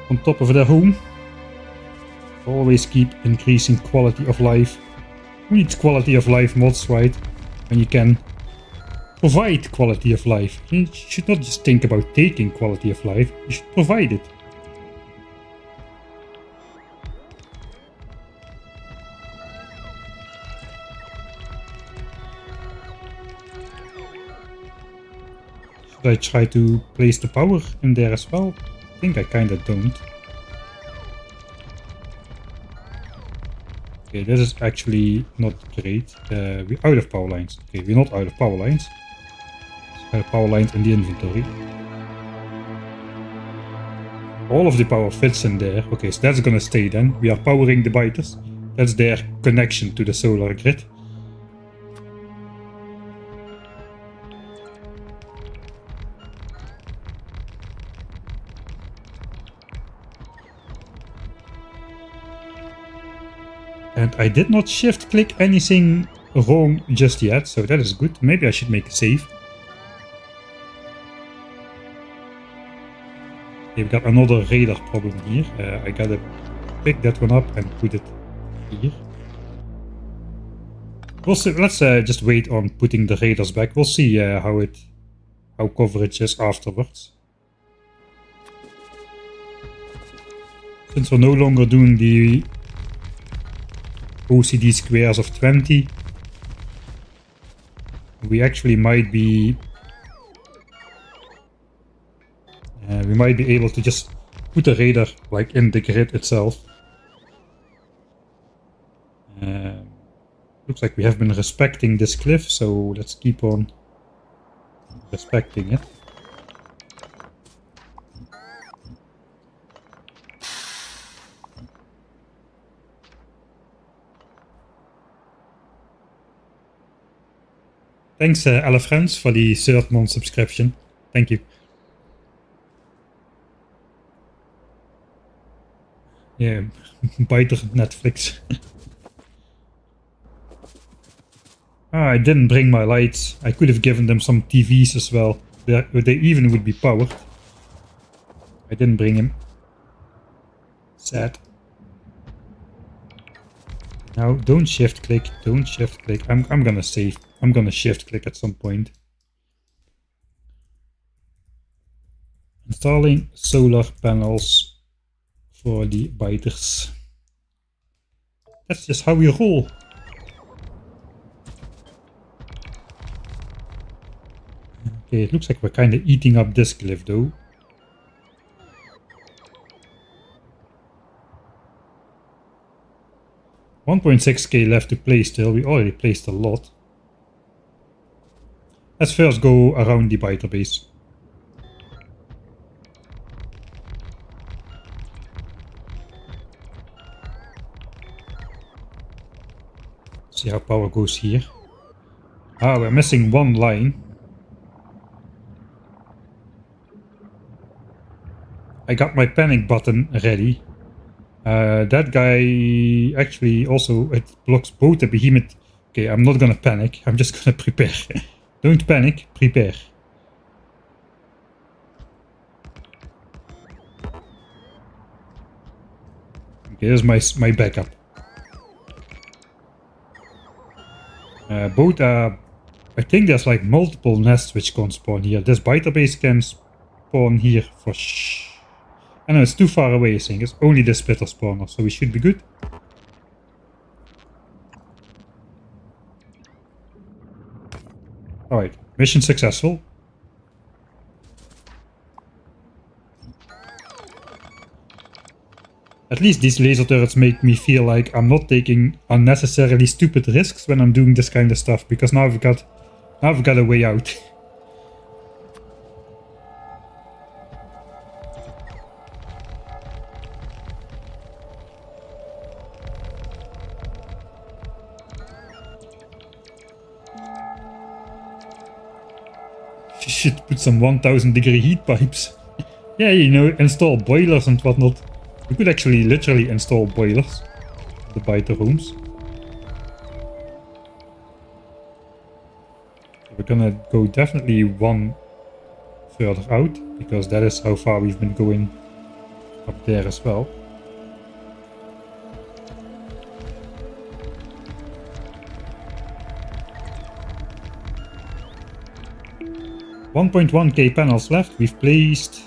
on top of their home. Always keep increasing quality of life. Who needs quality of life mods, right? When you can provide quality of life. You should not just think about taking quality of life, you should provide it. Should I try to place the power in there as well? I think I kinda don't. Okay, this is actually not great. We're out of power lines. Okay, we're not out of power lines. I have power lines in the inventory. All of the power fits in there. Okay, so that's gonna stay then. We are powering the biters. That's their connection to the solar grid. And I did not shift click anything wrong just yet, so that is good. Maybe I should make a save. Okay, we got another radar problem here. I gotta pick that one up and put it here. We'll see, let's just wait on putting the radars back. We'll see how coverage is afterwards. Since we're no longer doing the OCD squares of 20, we actually might be able to just put a radar like in the grid itself. Looks like we have been respecting this cliff, so let's keep on respecting it. Thanks, Elefrans, for the 3rd month subscription. Thank you. Yeah, biter Netflix. I didn't bring my lights. I could have given them some TVs as well. They even would be powered. I didn't bring him. Sad. Now, don't shift click. Don't shift click. I'm gonna save. I'm gonna shift click at some point. Installing solar panels for the biters. That's just how we roll. Okay, it looks like we're kind of eating up this cliff though. 1.6k left to play still. We already placed a lot. Let's first go around the biter base. See how power goes here. Ah, we're missing one line. I got my panic button ready. That guy actually also, it blocks both the behemoth. Okay, I'm not gonna panic. I'm just gonna prepare. Don't panic, prepare. Okay, here's my backup. Both are... I think there's like multiple nests which can spawn here. This biter base can spawn here for I know it's too far away, I think. It's only the splitter spawner, so we should be good. Alright, mission successful. At least these laser turrets make me feel like I'm not taking unnecessarily stupid risks when I'm doing this kind of stuff, because now I've got a way out. You should put some 1000 degree heat pipes. Yeah, you know, install boilers and whatnot. You could actually literally install boilers in the biter rooms. We're gonna go definitely one further out, because that is how far we've been going up there as well. $1.1k panels left. We've placed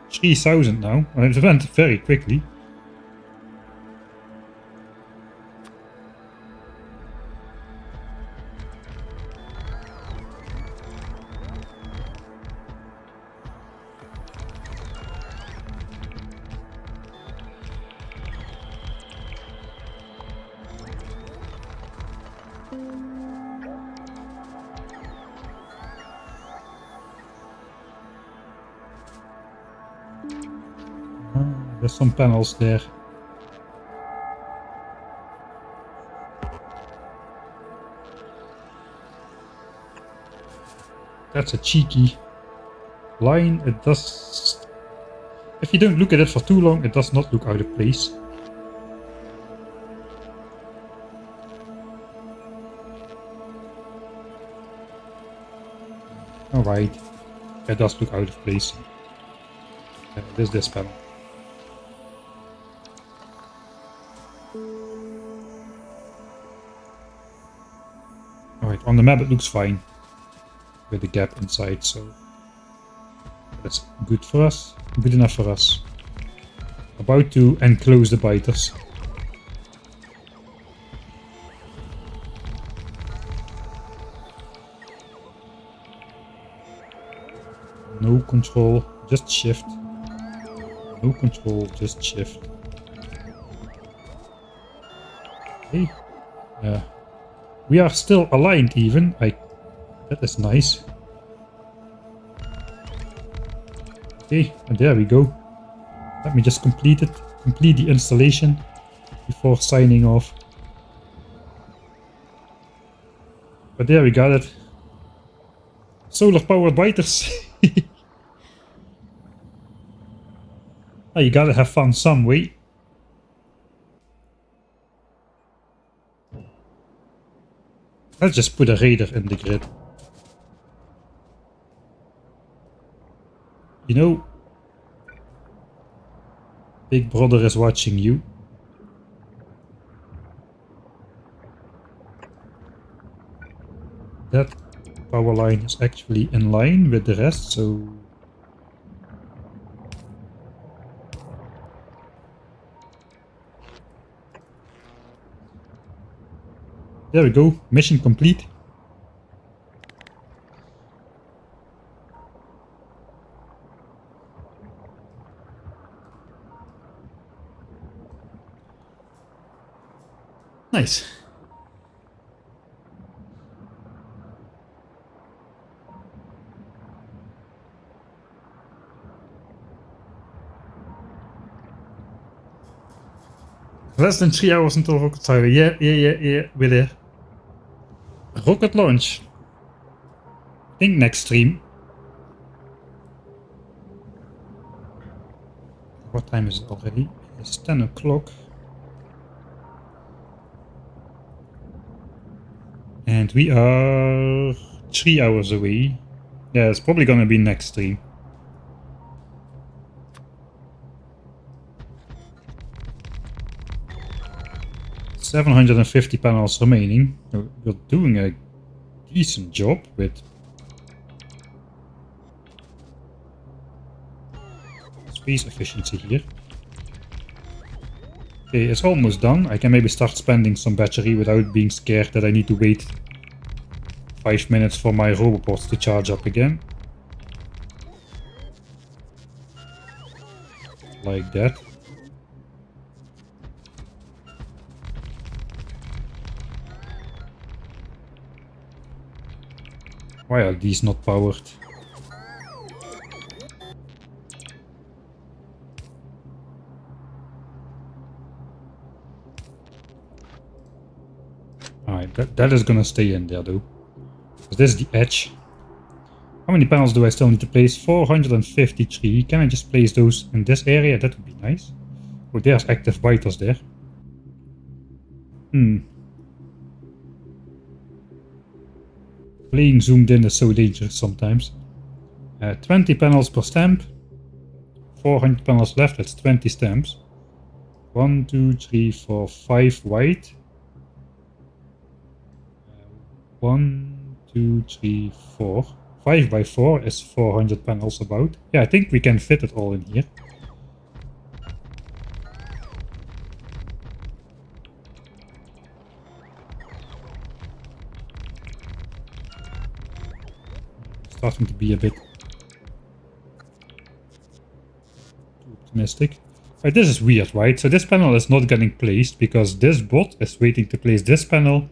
3000 now. It went very quickly. There's some panels there. That's a cheeky line. It does... If you don't look at it for too long, it does not look out of place. Alright. It does look out of place. There's this panel. Alright, on the map it looks fine. With the gap inside, so that's good for us. Good enough for us. About to enclose the biters. No control, just shift. No control, just shift. Okay. We are still aligned even. That is nice. Okay, and there we go. Let me just complete the installation before signing off. But there we got it. Solar powered biters. Oh, you gotta have fun some way. Let's just put a raider in the grid. You know, Big Brother is watching you. That power line is actually in line with the rest, so... There we go, mission complete. Nice. Less than 3 hours until rocket highway. Yeah, we're there. Rocket launch. I think next stream. What time is it already? It's 10 o'clock. And we are 3 hours away. Yeah, it's probably gonna be next stream. $750 panels remaining. We're doing a decent job with space efficiency here. Okay, it's almost done. I can maybe start spending some battery without being scared that I need to wait 5 minutes for my roboports to charge up again. Like that. Why are these not powered? Alright, that is gonna stay in there though. Because this is the edge. How many panels do I still need to place? 453. Can I just place those in this area? That would be nice. Oh, there's active biters there. Playing zoomed in is so dangerous sometimes. 20 panels per stamp. 400 panels left, that's 20 stamps. 1, 2, 3, 4, 5 white. 1, 2, 3, 4. 5 by 4 is 400 panels about. Yeah, I think we can fit it all in here. Starting to be a bit too optimistic. Right, this is weird, right? So this panel is not getting placed because this bot is waiting to place this panel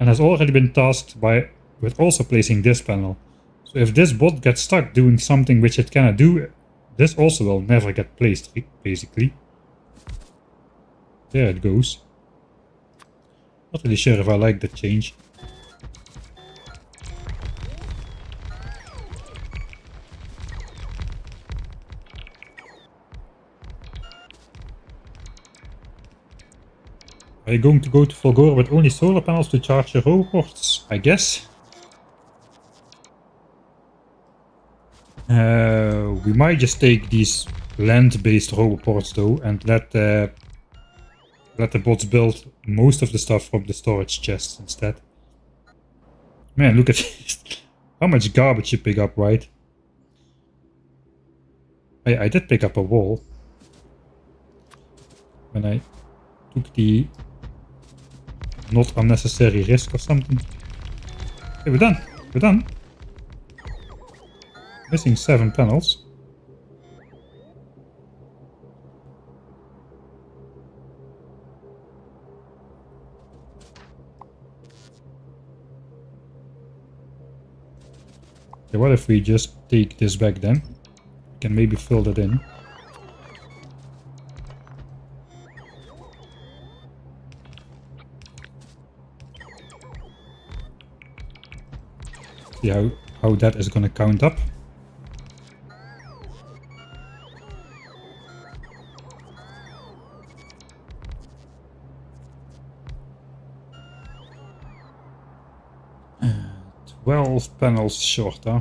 and has already been tasked with also placing this panel. So if this bot gets stuck doing something which it cannot do, this also will never get placed, basically. There it goes. Not really sure if I like that change. Are you going to go to Volgora with only solar panels to charge your robots? I guess. We might just take these land-based roboports though and let the bots build most of the stuff from the storage chests instead. Man, look at this. How much garbage you pick up, right? I did pick up a wall when I took the not unnecessary risk or something. Okay, we're done. We're done. Missing 7 panels. Okay, what if we just take this back then? We can maybe fill that in. See how that is gonna count up. Uh, 12 panels short, huh?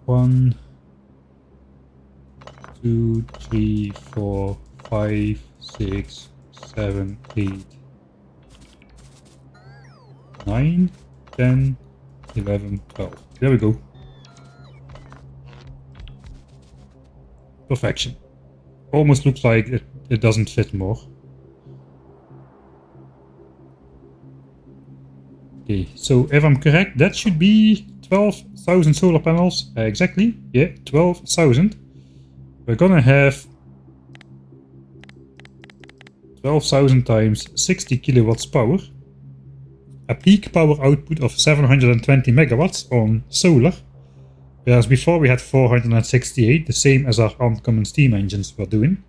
One, 2, 3, 4, 5, 6, 7, 8, 9, 10, 11, 12. There we go. Perfection. Almost looks like it doesn't fit more. Okay, so if I'm correct, that should be 12,000 solar panels. Exactly, yeah, 12,000. We're gonna have 12,000 times 60 kilowatts power. A peak power output of 720 megawatts on solar. Whereas before we had 468, the same as our uncommon steam engines were doing.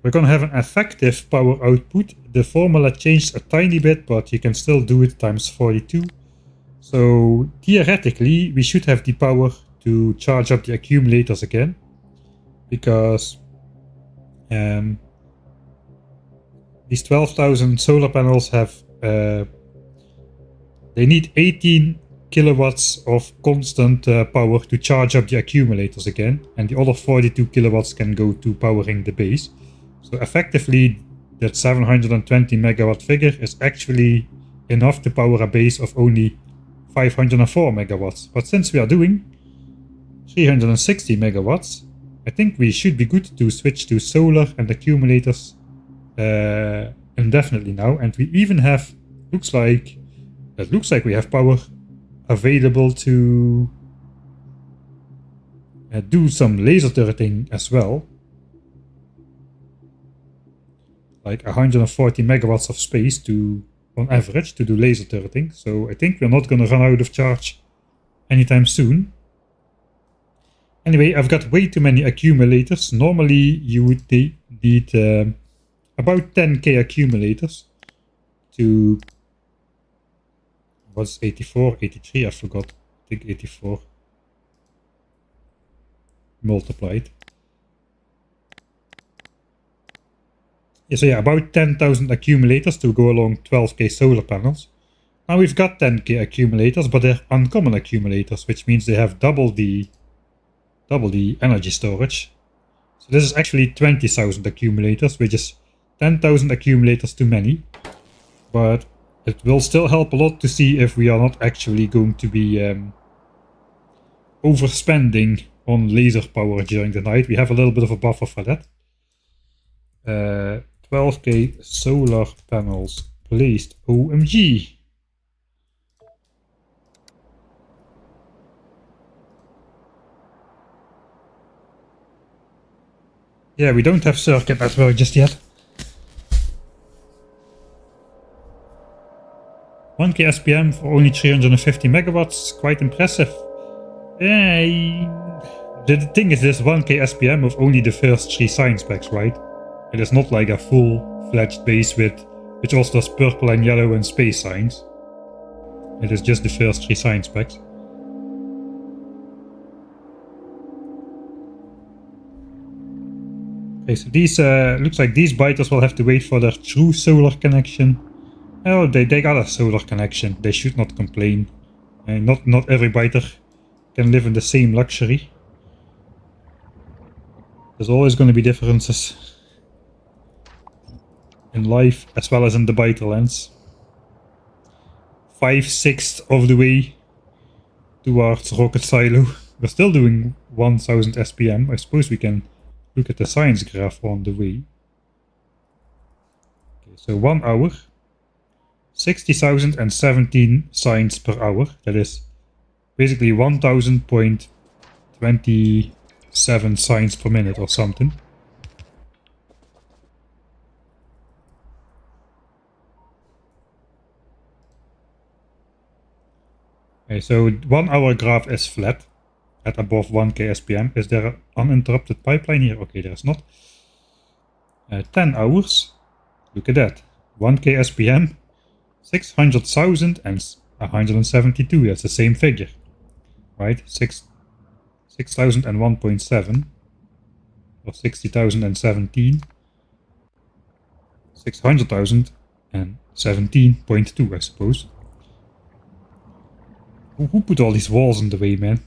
We're gonna have an effective power output. The formula changed a tiny bit, but you can still do it times 42. So theoretically, we should have the power to charge up the accumulators again. Because these 12,000 solar panels have... they need 18 kilowatts of constant power to charge up the accumulators again, and the other 42 kilowatts can go to powering the base. So effectively, that 720 megawatt figure is actually enough to power a base of only 504 megawatts. But since we are doing 360 megawatts, I think we should be good to switch to solar and accumulators indefinitely now. And we even have, looks like we have power available to do some laser turreting as well. Like 140 megawatts of space to, on average, to do laser turreting. So I think we're not gonna run out of charge anytime soon. Anyway, I've got way too many accumulators. Normally you would need about 10k accumulators to... What's 84? 83? I forgot. I think 84. Multiplied. Yeah, so yeah, about 10,000 accumulators to go along 12k solar panels. Now we've got 10k accumulators, but they're uncommon accumulators, which means they have double the energy storage. So this is actually 20,000 accumulators, which is 10,000 accumulators too many. But it will still help a lot to see if we are not actually going to be overspending on laser power during the night. We have a little bit of a buffer for that. 12k solar panels placed. OMG. Yeah, we don't have circuit network just yet. 1k SPM for only 350 megawatts, quite impressive. The thing is, this 1k SPM of only the first 3 science packs, right? It is not like a full-fledged base which also does purple and yellow and space signs. It is just the first 3 science packs. Okay, so these looks like these biters will have to wait for their true solar connection. Oh, they got a solar connection. They should not complain. Not every biter can live in the same luxury. There's always going to be differences in life as well as in the biter lands. 5/6 of the way towards rocket silo. We're still doing 1000 SPM. I suppose we can look at the science graph on the way. Okay, so 1 hour. 60,017 signs per hour. That is basically 1000.27 signs per minute or something. Okay, so 1 hour graph is flat at above 1k SPM. Is there an uninterrupted pipeline here? Okay, there's not. 10 hours. Look at that. 1k SPM. 600,000 and 172, that's the same figure, right? 6,001.7 or 60,017, 600,017.2, I suppose. Who put all these walls in the way, man?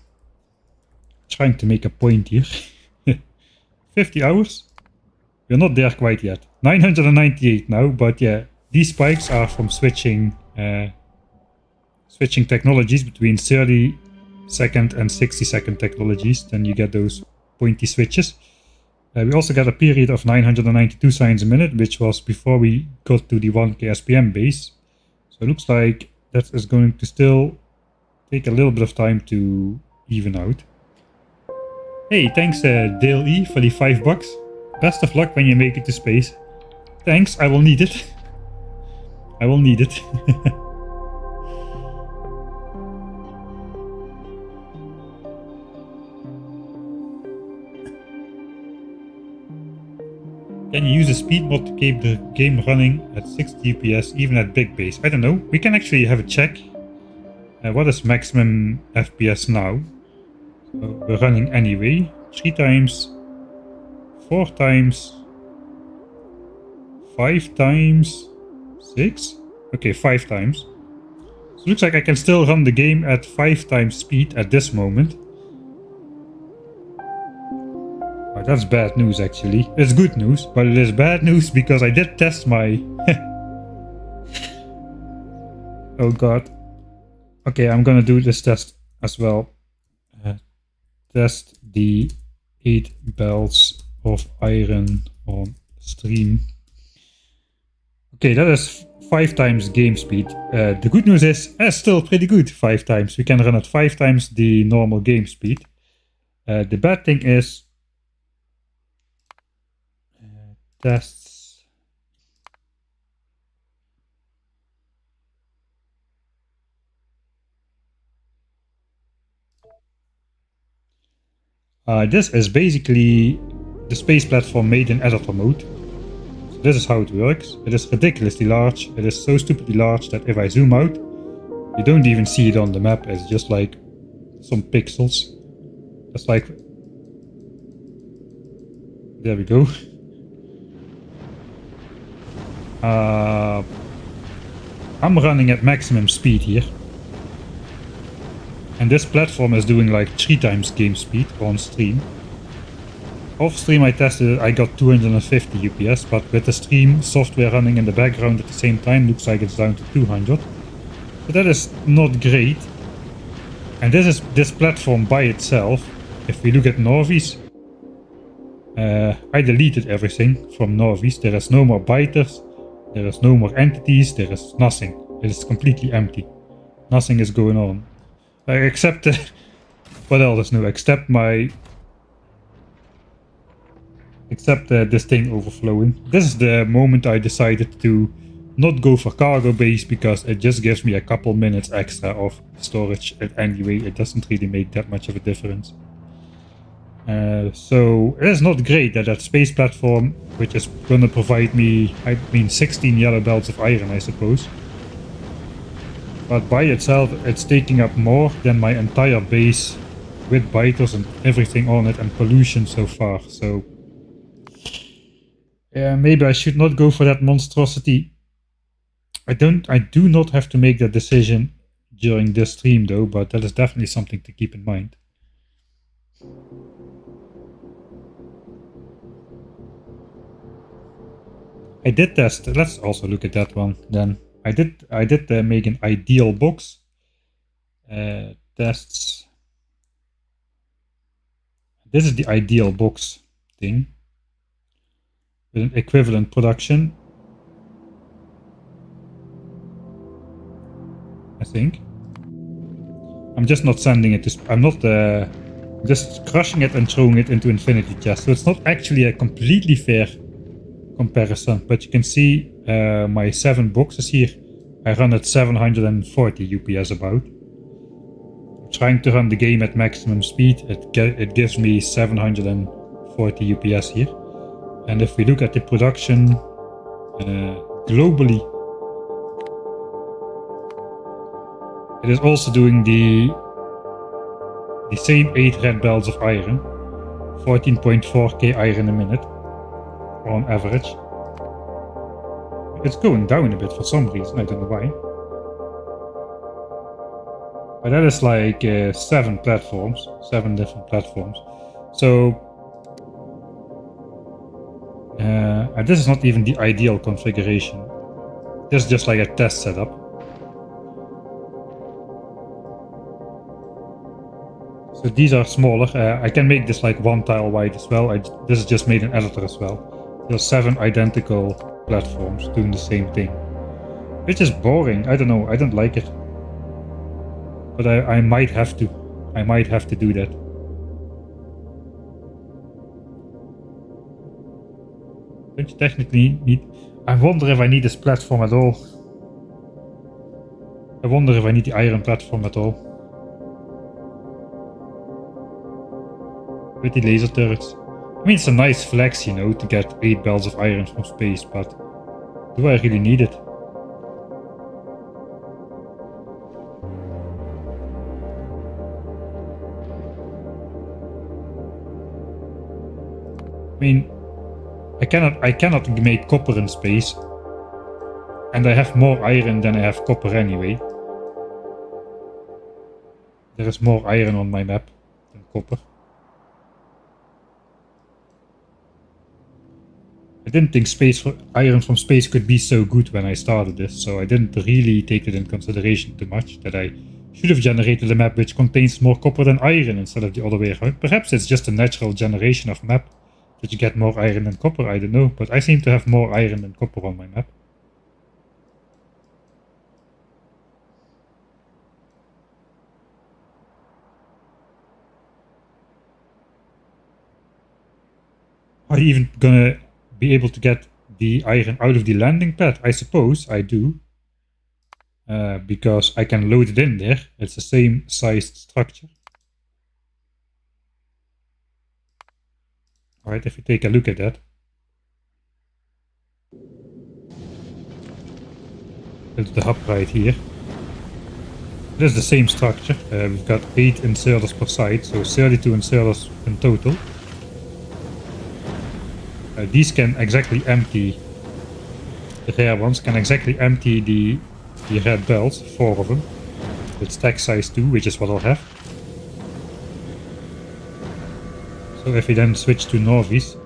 Trying to make a point here. 50 hours? We're not there quite yet. 998 now, but yeah. These spikes are from switching technologies between 30-second and 60-second technologies. Then you get those pointy switches. We also got a period of 992 signs a minute, which was before we got to the 1k SPM base. So it looks like that is going to still take a little bit of time to even out. Hey, thanks Dale E for the $5. Best of luck when you make it to space. Thanks, I will need it. I will need it. Can you use a speed mod to keep the game running at 60 FPS even at big base? I don't know. We can actually have a check. What is maximum FPS now? So we're running anyway. 3 times, 4 times, 5 times, 6? Okay, 5 times. So it looks like I can still run the game at 5 times speed at this moment. Oh, that's bad news actually. It's good news, but it is bad news because I did test my... Oh god. Okay, I'm gonna do this test as well. Test the 8 belts of iron on stream. Okay, that is 5 times game speed. The good news is, it's still pretty good 5 times. We can run at 5 times the normal game speed. The bad thing is, tests. This is basically the space platform made in editor mode. So this is how it works. It is ridiculously large. It is so stupidly large that if I zoom out, you don't even see it on the map. It's just like some pixels. Just like... There we go. I'm running at maximum speed here. And this platform is doing like 3 times game speed on stream. Off stream I tested it, I got 250 UPS, but with the stream software running in the background at the same time, looks like it's down to 200. But that is not great. And this platform by itself, if we look at Norvis, I deleted everything from Norvis. There is no more biters, there is no more entities, there is nothing. It is completely empty. Nothing is going on. Except, what else is new? Except this thing overflowing. This is the moment I decided to not go for cargo base because it just gives me a couple minutes extra of storage. And anyway, it doesn't really make that much of a difference. So it is not great that space platform, which is gonna provide me, 16 yellow belts of iron, I suppose. But by itself, it's taking up more than my entire base with biters and everything on it and pollution so far. So yeah, maybe I should not go for that monstrosity. I do not have to make that decision during this stream though, but that is definitely something to keep in mind. I did test, let's also look at that one then. I did make an ideal box. Tests. This is the ideal box thing. With an equivalent production. I think. I'm just not sending it to... I'm not just crushing it and throwing it into infinity chest. So it's not actually a completely fair comparison, but you can see my 7 boxes here. I run at 740 UPS about. Trying to run the game at maximum speed, it gives me 740 UPS here. And if we look at the production globally, it is also doing the same 8 red belts of iron, 14.4k iron a minute on average. It's going down a bit for some reason, I don't know why. But that is like 7 platforms, 7 different platforms. So this is not even the ideal configuration. This is just like a test setup. So these are smaller. I can make this like 1 tile wide as well. This is just made in editor as well. There's 7 identical platforms doing the same thing. Which is boring. I don't know. I don't like it. But I might have to. I might have to do that. Don't you technically need... I wonder if I need this platform at all. I wonder if I need the iron platform at all. With the laser turrets. I mean, it's a nice flex, you know, to get 8 belts of iron from space, but do I really need it? I mean, I cannot make copper in space, and I have more iron than I have copper anyway. There is more iron on my map than copper. I didn't think iron from space could be so good when I started this, so I didn't really take it in consideration too much, that I should have generated a map which contains more copper than iron instead of the other way around. Perhaps it's just a natural generation of map that you get more iron than copper, I don't know, but I seem to have more iron than copper on my map. Are you even gonna be able to get the iron out of the landing pad? I suppose I do. Because I can load it in there. It's the same sized structure. Alright, if we take a look at that. It's the hub right here. It is the same structure. We've got 8 inserters per side, so 32 inserters in total. These can exactly empty, the rare ones can exactly empty the red belts, 4 of them. With stack size 2, which is what I'll have. So if we then switch to Norvis,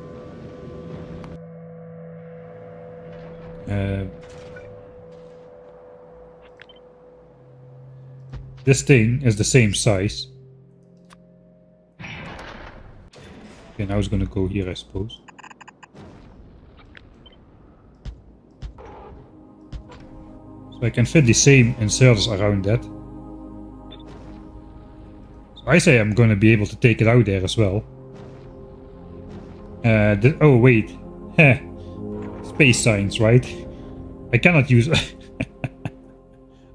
this thing is the same size. Okay, now it's gonna go here, I suppose. So I can fit the same inserters around that. So I say I'm gonna be able to take it out there as well. Oh wait, space science, right? I cannot use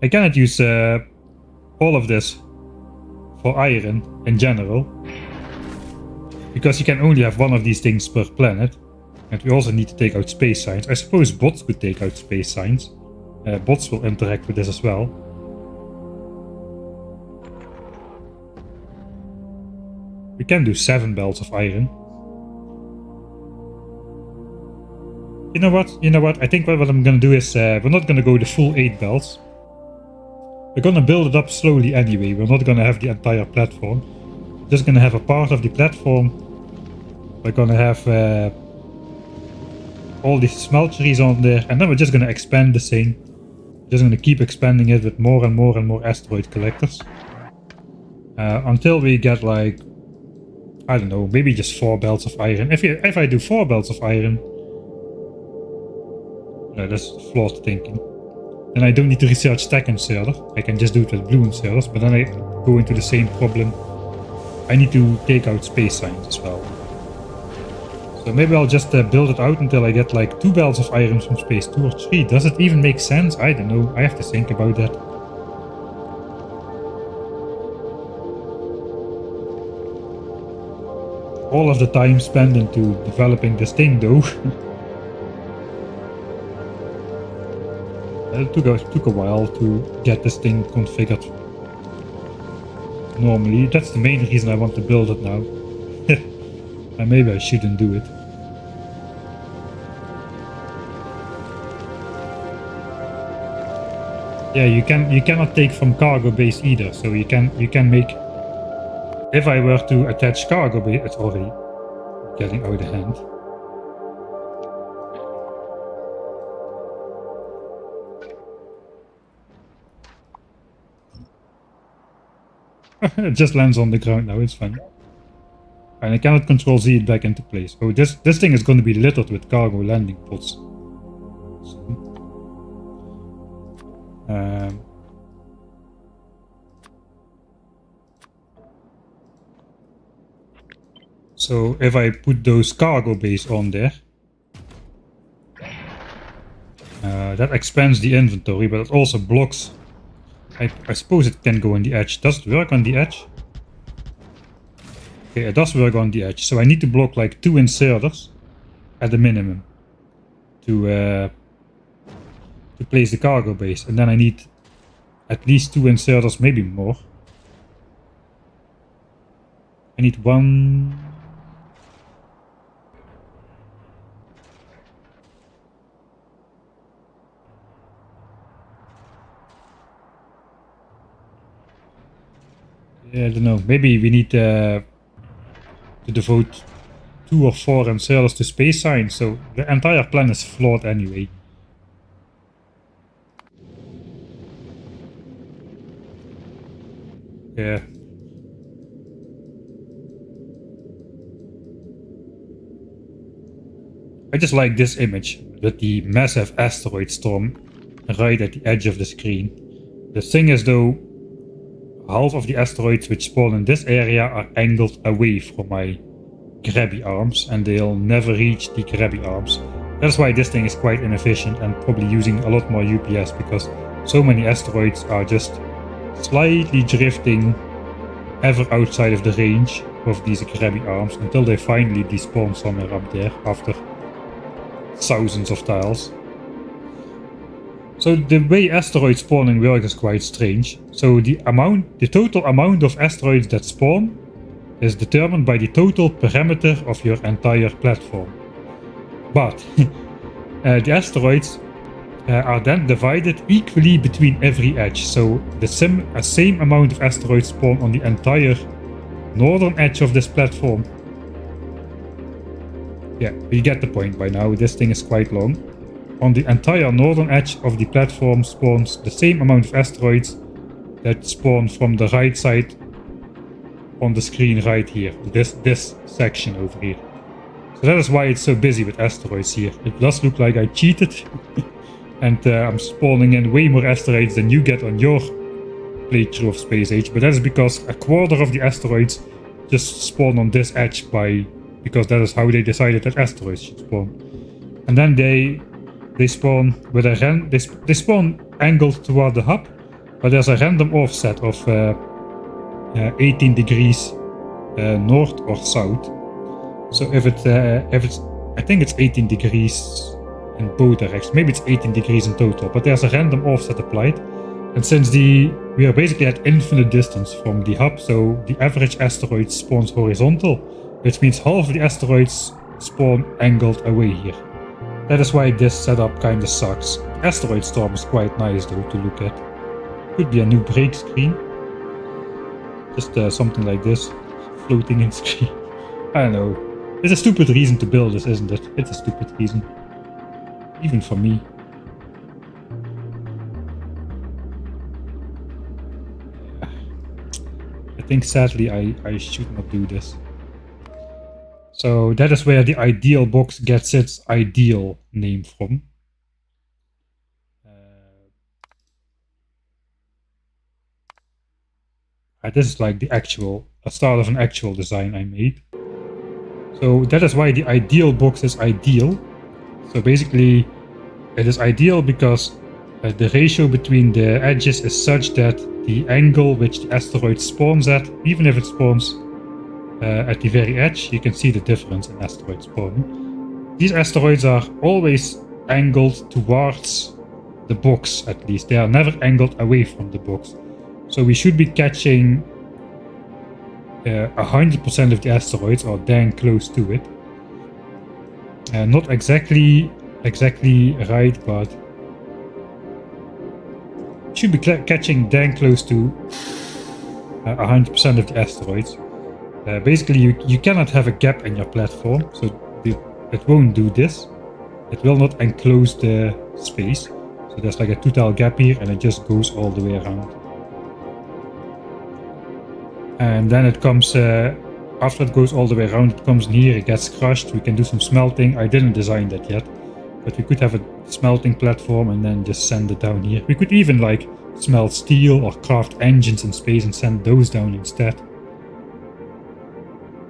I cannot use all of this for iron in general, because you can only have one of these things per planet, and we also need to take out space science. I suppose bots could take out space science. Bots will interact with this as well. We can do 7 belts of iron. You know what? I think what I'm gonna do is, we're not gonna go the full 8 belts. We're gonna build it up slowly anyway. We're not gonna have the entire platform. We're just gonna have a part of the platform. We're gonna have all these smelteries on there, and then we're just gonna expand the thing. We're just gonna keep expanding it with more and more and more asteroid collectors. Until we get like, I don't know, maybe just 4 belts of iron. If I do 4 belts of iron, that's flawed thinking. Then I don't need to research stack inserter. I can just do it with blue inserters, but then I go into the same problem. I need to take out space science as well. So maybe I'll just build it out until I get like 2 belts of iron from space, 2 or 3. Does it even make sense? I don't know. I have to think about that. All of the time spent into developing this thing though. It took a while to get this thing configured normally. That's the main reason I want to build it now. And maybe I shouldn't do it. Yeah, you cannot take from cargo base either, so you can make. If I were to attach cargo base, it's already getting out of hand. It just lands on the ground now, it's fine. And I cannot control Z it back into place. Oh, this thing is going to be littered with cargo landing pods. So, So if I put those cargo bays on there, that expands the inventory, but it also blocks. I suppose it can go on the edge. Does it work on the edge? Okay, it does work on the edge. So I need to block like 2 inserters at the minimum to place the cargo base, and then I need at least 2 inserters, maybe more. I need 1. Yeah, I don't know. Maybe we need to devote 2 or 4 inserters to space science. So the entire plan is flawed anyway. Yeah. I just like this image with the massive asteroid storm right at the edge of the screen. The thing is though, half of the asteroids which spawn in this area are angled away from my grabby arms, and they'll never reach the grabby arms. That's why this thing is quite inefficient and probably using a lot more UPS, because so many asteroids are just slightly drifting ever outside of the range of these grabby arms until they finally despawn somewhere up there after thousands of tiles. So the way asteroid spawning works is quite strange. So the total amount of asteroids that spawn is determined by the total perimeter of your entire platform. But the asteroids are then divided equally between every edge. So the same amount of asteroids spawn on the entire northern edge of this platform. Yeah, you get the point by now. This thing is quite long. On the entire northern edge of the platform spawns the same amount of asteroids that spawn from the right side on the screen right here. This section over here. So that is why it's so busy with asteroids here. It does look like I cheated and I'm spawning in way more asteroids than you get on your playthrough of Space Age, but that is because a quarter of the asteroids just spawn on this edge because that is how they decided that asteroids should spawn. And then they spawn with they spawn angled toward the hub, but there's a random offset of 18 degrees north or south. So if it's I think it's 18 degrees in both directions. Maybe it's 18 degrees in total, but there's a random offset applied. And since we are basically at infinite distance from the hub, so the average asteroid spawns horizontal, which means half of the asteroids spawn angled away here. That is why this setup kinda sucks. Asteroid storm is quite nice though to look at. Could be a new break screen. Just something like this, floating in screen. I don't know. It's a stupid reason to build this, isn't it? It's a stupid reason. Even for me. I think sadly I should not do this. So that is where the ideal box gets its ideal name from. This is like a start of an actual design I made. So that is why the ideal box is ideal. So basically it is ideal because the ratio between the edges is such that the angle which the asteroid spawns at, even if it spawns at the very edge, you can see the difference in asteroid spawning. These asteroids are always angled towards the box, at least. They are never angled away from the box. So we should be catching 100% of the asteroids, or dang close to it. Not exactly right, but should be catching dang close to 100% of the asteroids. Basically, you cannot have a gap in your platform, so it won't do this. It will not enclose the space. So there's like a 2-tile gap here, and it just goes all the way around. And then it comes, after it goes all the way around, it comes in here, it gets crushed. We can do some smelting. I didn't design that yet. But we could have a smelting platform and then just send it down here. We could even like smelt steel or craft engines in space and send those down instead.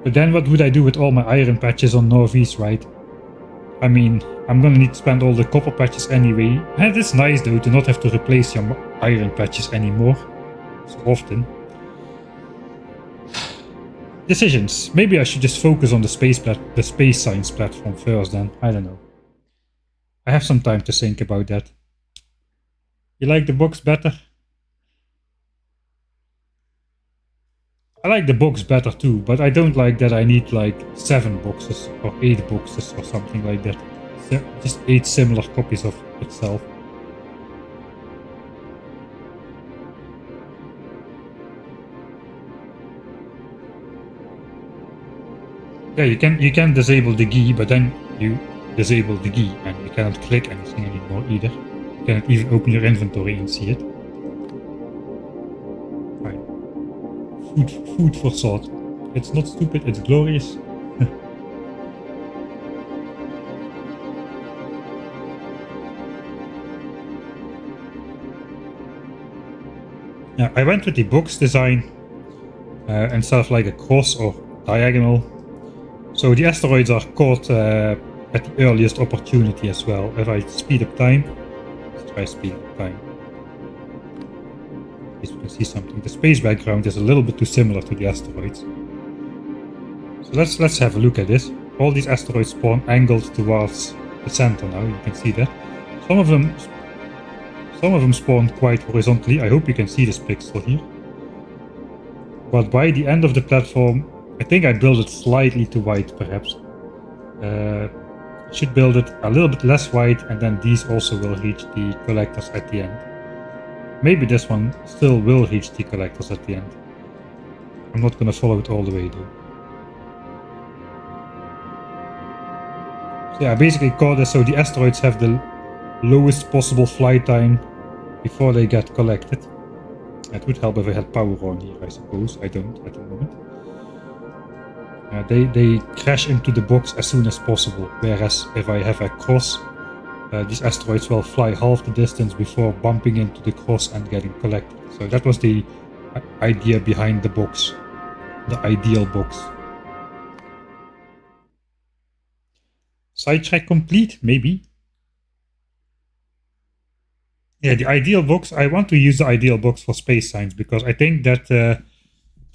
But then what would I do with all my iron patches on Northeast, right? I mean, I'm gonna need to spend all the copper patches anyway. And it's nice though to not have to replace your iron patches anymore so often. Decisions. Maybe I should just focus on the space science platform first then. I don't know. I have some time to think about that. You like the box better? I like the box better too, but I don't like that I need like 7 boxes or 8 boxes or something like that. Just 8 similar copies of itself. Yeah, you can disable the GUI, but then you disable the GUI and you cannot click anything anymore either. You cannot even open your inventory and see it. Fine. Food for thought. It's not stupid, it's glorious. Yeah, I went with the box design instead of like a cross or diagonal. So the asteroids are caught at the earliest opportunity as well. If I speed up time, let's try speed up time. At least we can see something. The space background is a little bit too similar to the asteroids. So let's have a look at this. All these asteroids spawn angled towards the center now. You can see that. Some of them spawn quite horizontally. I hope you can see this pixel here. But by the end of the platform, I think I built it slightly too wide, perhaps. Should build it a little bit less wide, and then these also will reach the collectors at the end. Maybe this one still will reach the collectors at the end. I'm not gonna follow it all the way though. So yeah, I basically call this so the asteroids have the lowest possible flight time before they get collected. It would help if I had power on here, I suppose. I don't at the moment. They crash into the box as soon as possible, whereas if I have a cross, these asteroids will fly half the distance before bumping into the cross and getting collected. So that was the idea behind the box, the ideal box. Sidetrack complete, maybe. Yeah, the ideal box, I want to use the ideal box for space science because I think that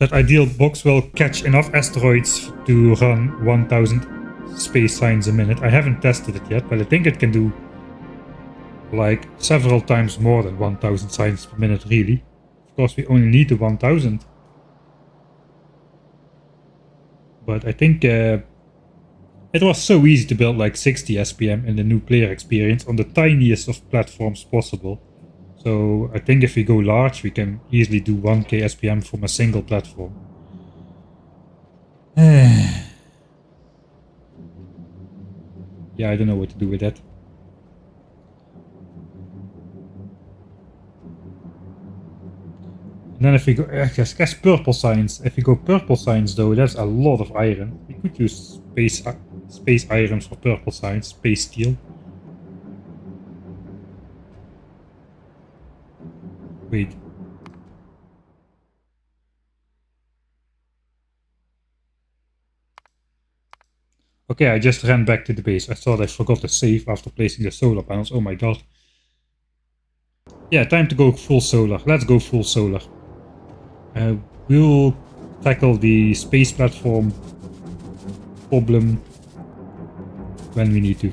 that ideal box will catch enough asteroids to run 1000 space signs a minute. I haven't tested it yet, but I think it can do like several times more than 1000 signs per minute, really. Of course, we only need the 1000. But I think it was so easy to build like 60 SPM in the new player experience on the tiniest of platforms possible. So I think if we go large, we can easily do 1k SPM from a single platform. Yeah, I don't know what to do with that. And then if we go, I guess purple signs. If we go purple signs though, that's a lot of iron. We could use space iron for purple signs, space steel. Wait. Okay, I just ran back to the base. I thought I forgot to save after placing the solar panels. Oh my god. Yeah, time to go full solar. Let's go full solar. We'll tackle the space platform problem when we need to.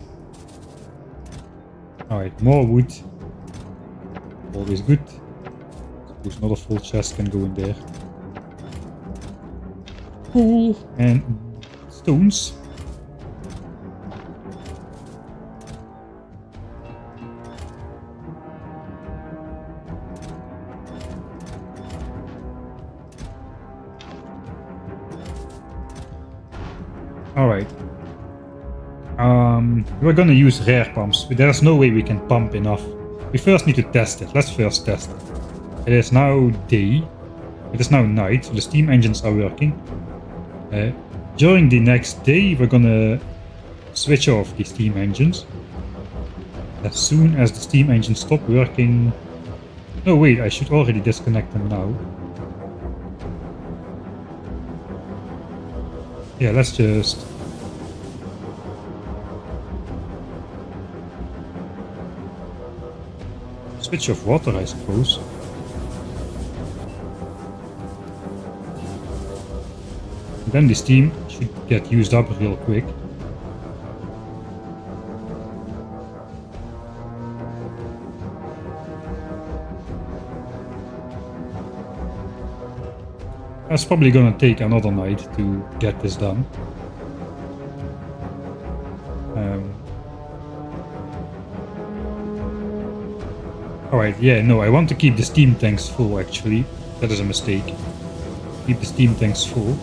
Alright, more wood. Always good. Suppose not a full chest can go in there. Cool. And stones. Alright. We're gonna use rare pumps, but there's no way we can pump enough. We first need to test it. Let's first test it. It is now day. It is now night, so the steam engines are working. During the next day, we're gonna switch off the steam engines. As soon as the steam engine stops working... No, wait, I should already disconnect them now. Yeah, let's just... switch off water, I suppose. And then the steam should get used up real quick. That's probably gonna take another night to get this done. Alright, yeah, no, I want to keep the steam tanks full actually. That is a mistake. Keep the steam tanks full.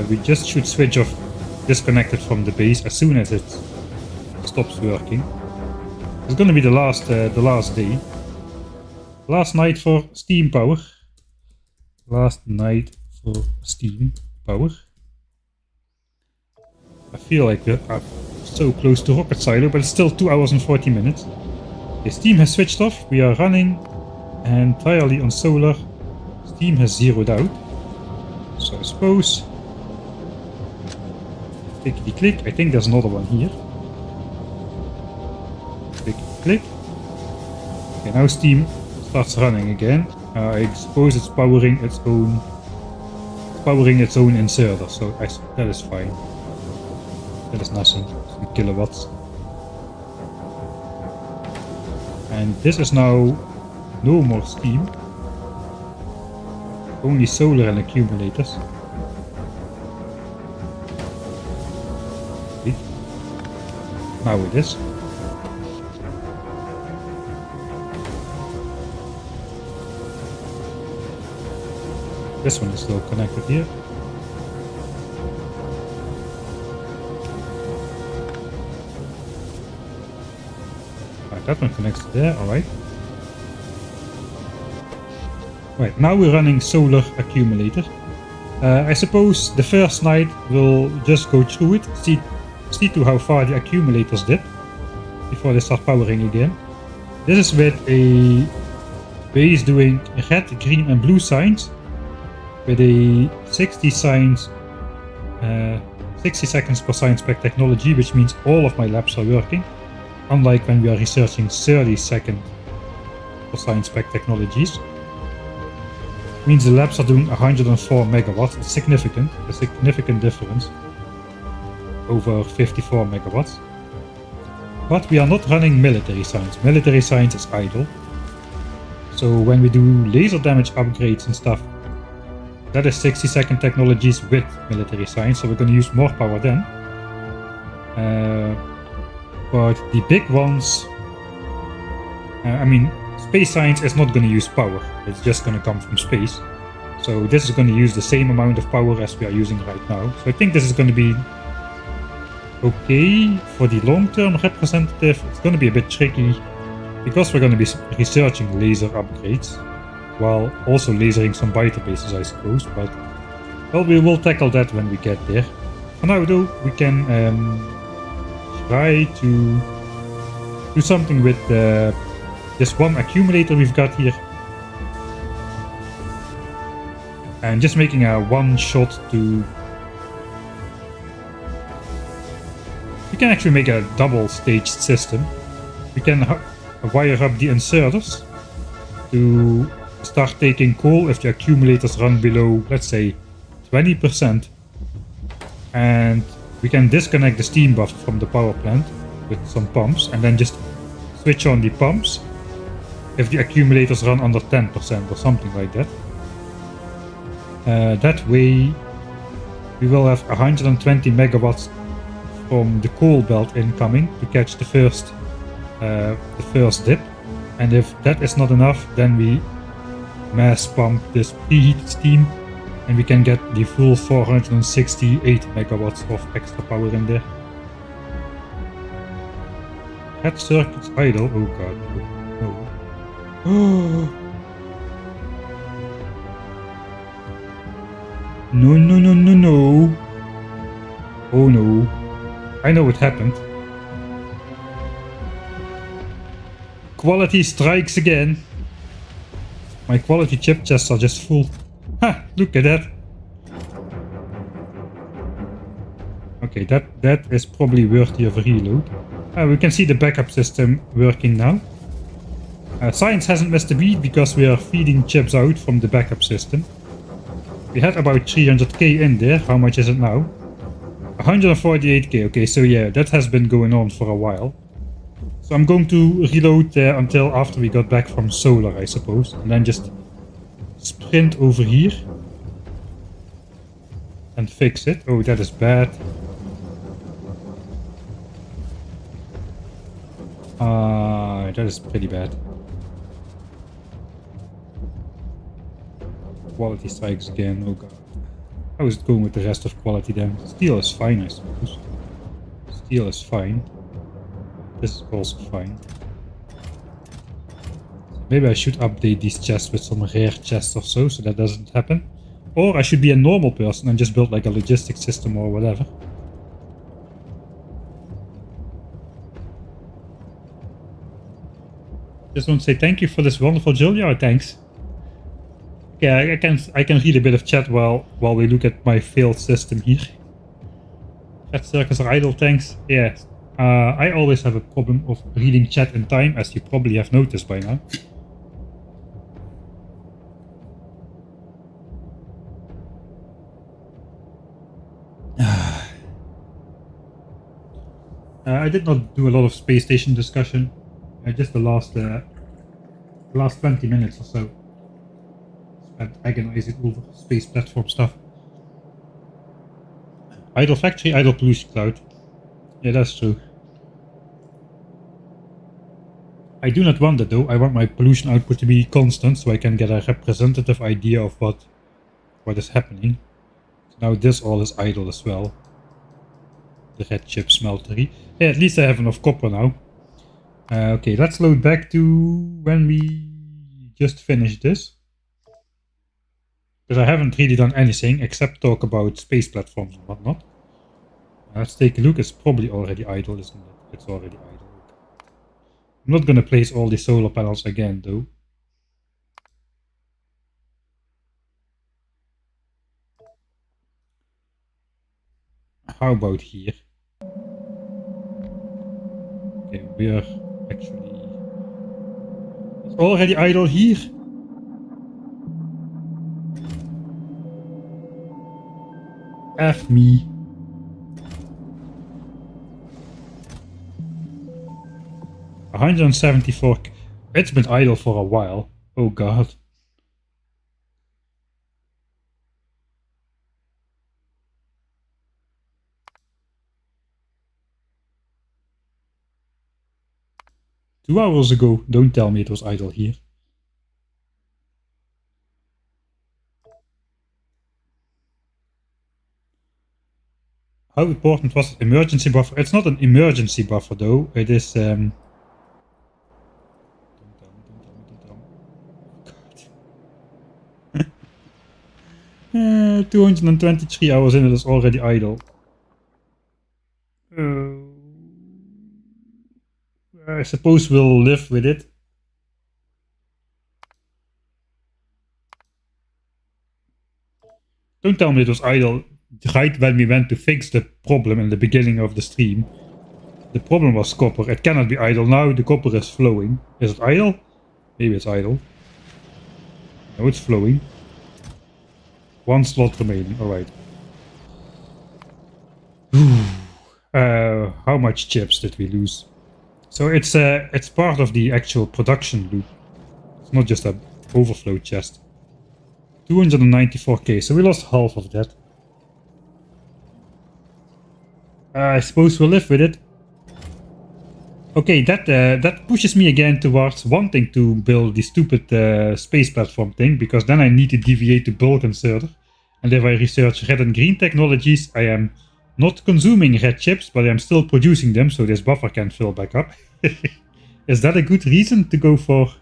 We just should switch off, disconnect it from the base as soon as it stops working. It's gonna be the last day. Last night for steam power. Last night for steam power. I feel like we're so close to rocket silo, but it's still 2 hours and 40 minutes. The steam has switched off. We are running entirely on solar. Steam has zeroed out. So I suppose... clickety click. I think there's another one here. Clickety click. Okay, now steam starts running again. I suppose it's powering its own inserter, so that is fine. That is nothing. Some kilowatts. And this is now no more steam. Only solar and accumulators. Wait. Now it is. This one is still connected here. Right, that one connects to there, alright. Right, now we're running solar accumulator. I suppose the first night we'll just go through it, see to how far the accumulators did before they start powering again. This is with a base doing red, green and blue signs. With a 60 seconds per science spec technology, which means all of my labs are working, unlike when we are researching 30 seconds per science spec technologies. Means the labs are doing 104 megawatts. It's significant, a significant difference over 54 megawatts. But we are not running military science. Military science is idle. So when we do laser damage upgrades and stuff, that is 60-second technologies with military science, so we're going to use more power then. But the big ones... I mean, space science is not going to use power. It's just going to come from space. So this is going to use the same amount of power as we are using right now. So I think this is going to be okay for the long-term representative. It's going to be a bit tricky because we're going to be researching laser upgrades, while also lasering some biter bases, I suppose, but well, we will tackle that when we get there. For now though, we can try to do something with this one accumulator we've got here. And just making a one shot to... We can actually make a double staged system. We can wire up the inserters to start taking coal if the accumulators run below, let's say, 20%. And we can disconnect the steam buffer from the power plant with some pumps and then just switch on the pumps if the accumulators run under 10% or something like that. That way we will have 120 megawatts from the coal belt incoming to catch the first dip. And if that is not enough, then we mass pump this preheated steam and we can get the full 468 megawatts of extra power in there. Head circuits idle. Oh god. No. No, no, no, no, no. Oh no. I know what happened. Quality strikes again. My quality chip chests are just full. Ha! Look at that. Okay, that is probably worthy of a reload. We can see the backup system working now. Science hasn't missed a beat because we are feeding chips out from the backup system. We had about 300k in there. How much is it now? 148k. Okay, so yeah, that has been going on for a while. So I'm going to reload until after we got back from solar, I suppose. And then just sprint over here. And fix it. Oh, that is bad. That is pretty bad. Quality strikes again. Oh god. How is it going with the rest of quality then? Steel is fine, I suppose. Steel is fine. This is also fine. Maybe I should update these chests with some rare chests or so that doesn't happen. Or I should be a normal person and just build like a logistics system or whatever. Just want to say thank you for this wonderful Julia. Thanks. Yeah, I can read a bit of chat while we look at my failed system here. Chat circles are idle, thanks. Yeah, I always have a problem of reading chat in time, as you probably have noticed by now. I did not do a lot of space station discussion. Just the last 20 minutes or so. Spent agonizing over space platform stuff. Idle factory, idle pollution cloud. Yeah, that's true. I do not want that though. I want my pollution output to be constant so I can get a representative idea of what is happening. So now this all is idle as well. The red chip smeltery. Yeah, at least I have enough copper now. Okay, let's load back to when we just finished this. Because I haven't really done anything except talk about space platforms and whatnot. Let's take a look. It's probably already idle, isn't it? It's already idle. I'm not gonna place all the solar panels again though. How about here? Okay, we are actually... It's already idle here. F me. $174. It's been idle for a while. Oh god. Two hours ago. Don't tell me it was idle here. How important was it? Emergency buffer? It's not an emergency buffer though. It is Don't tell me. 223 hours in, it is already idle. I suppose we'll live with it. Don't tell me it was idle right when we went to fix the problem in the beginning of the stream. The problem was copper. It cannot be idle now. The copper is flowing. Is it idle? Maybe it's idle. No, it's flowing. One slot remaining. Alright. How much chips did we lose? So it's part of the actual production loop. It's not just an overflow chest. 294k, so we lost half of that. I suppose we'll live with it. Okay, that pushes me again towards wanting to build the stupid space platform thing, because then I need to deviate to bulk inserter. And if I research red and green technologies, I am not consuming red chips, but I'm still producing them, so this buffer can fill back up. Is that a good reason to go for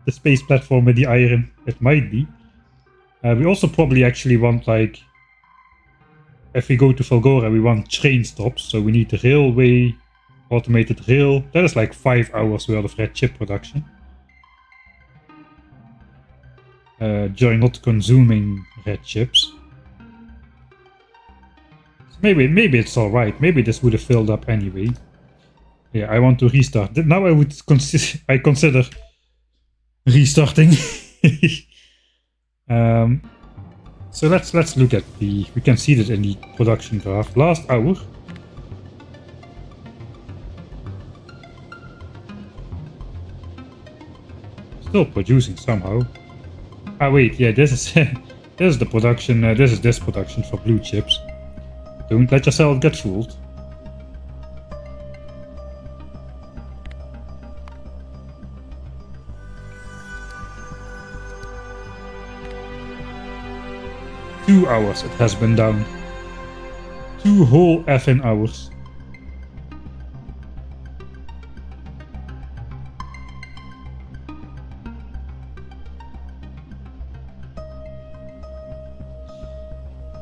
the space platform with the iron? It might be. We also probably actually want, like, if we go to Valgora, we want train stops, so we need the railway Automated rail. That is like 5 hours worth of red chip production. During not consuming red chips. So maybe it's alright. Maybe this would have filled up anyway. Yeah, I want to restart. Now I would consider restarting. So let's look at we can see that in the production graph. Last hour. Still producing somehow. Ah wait, yeah, this is this is the production. This is this production for blue chips. Don't let yourself get fooled. Two hours it has been down. 2 whole effing hours.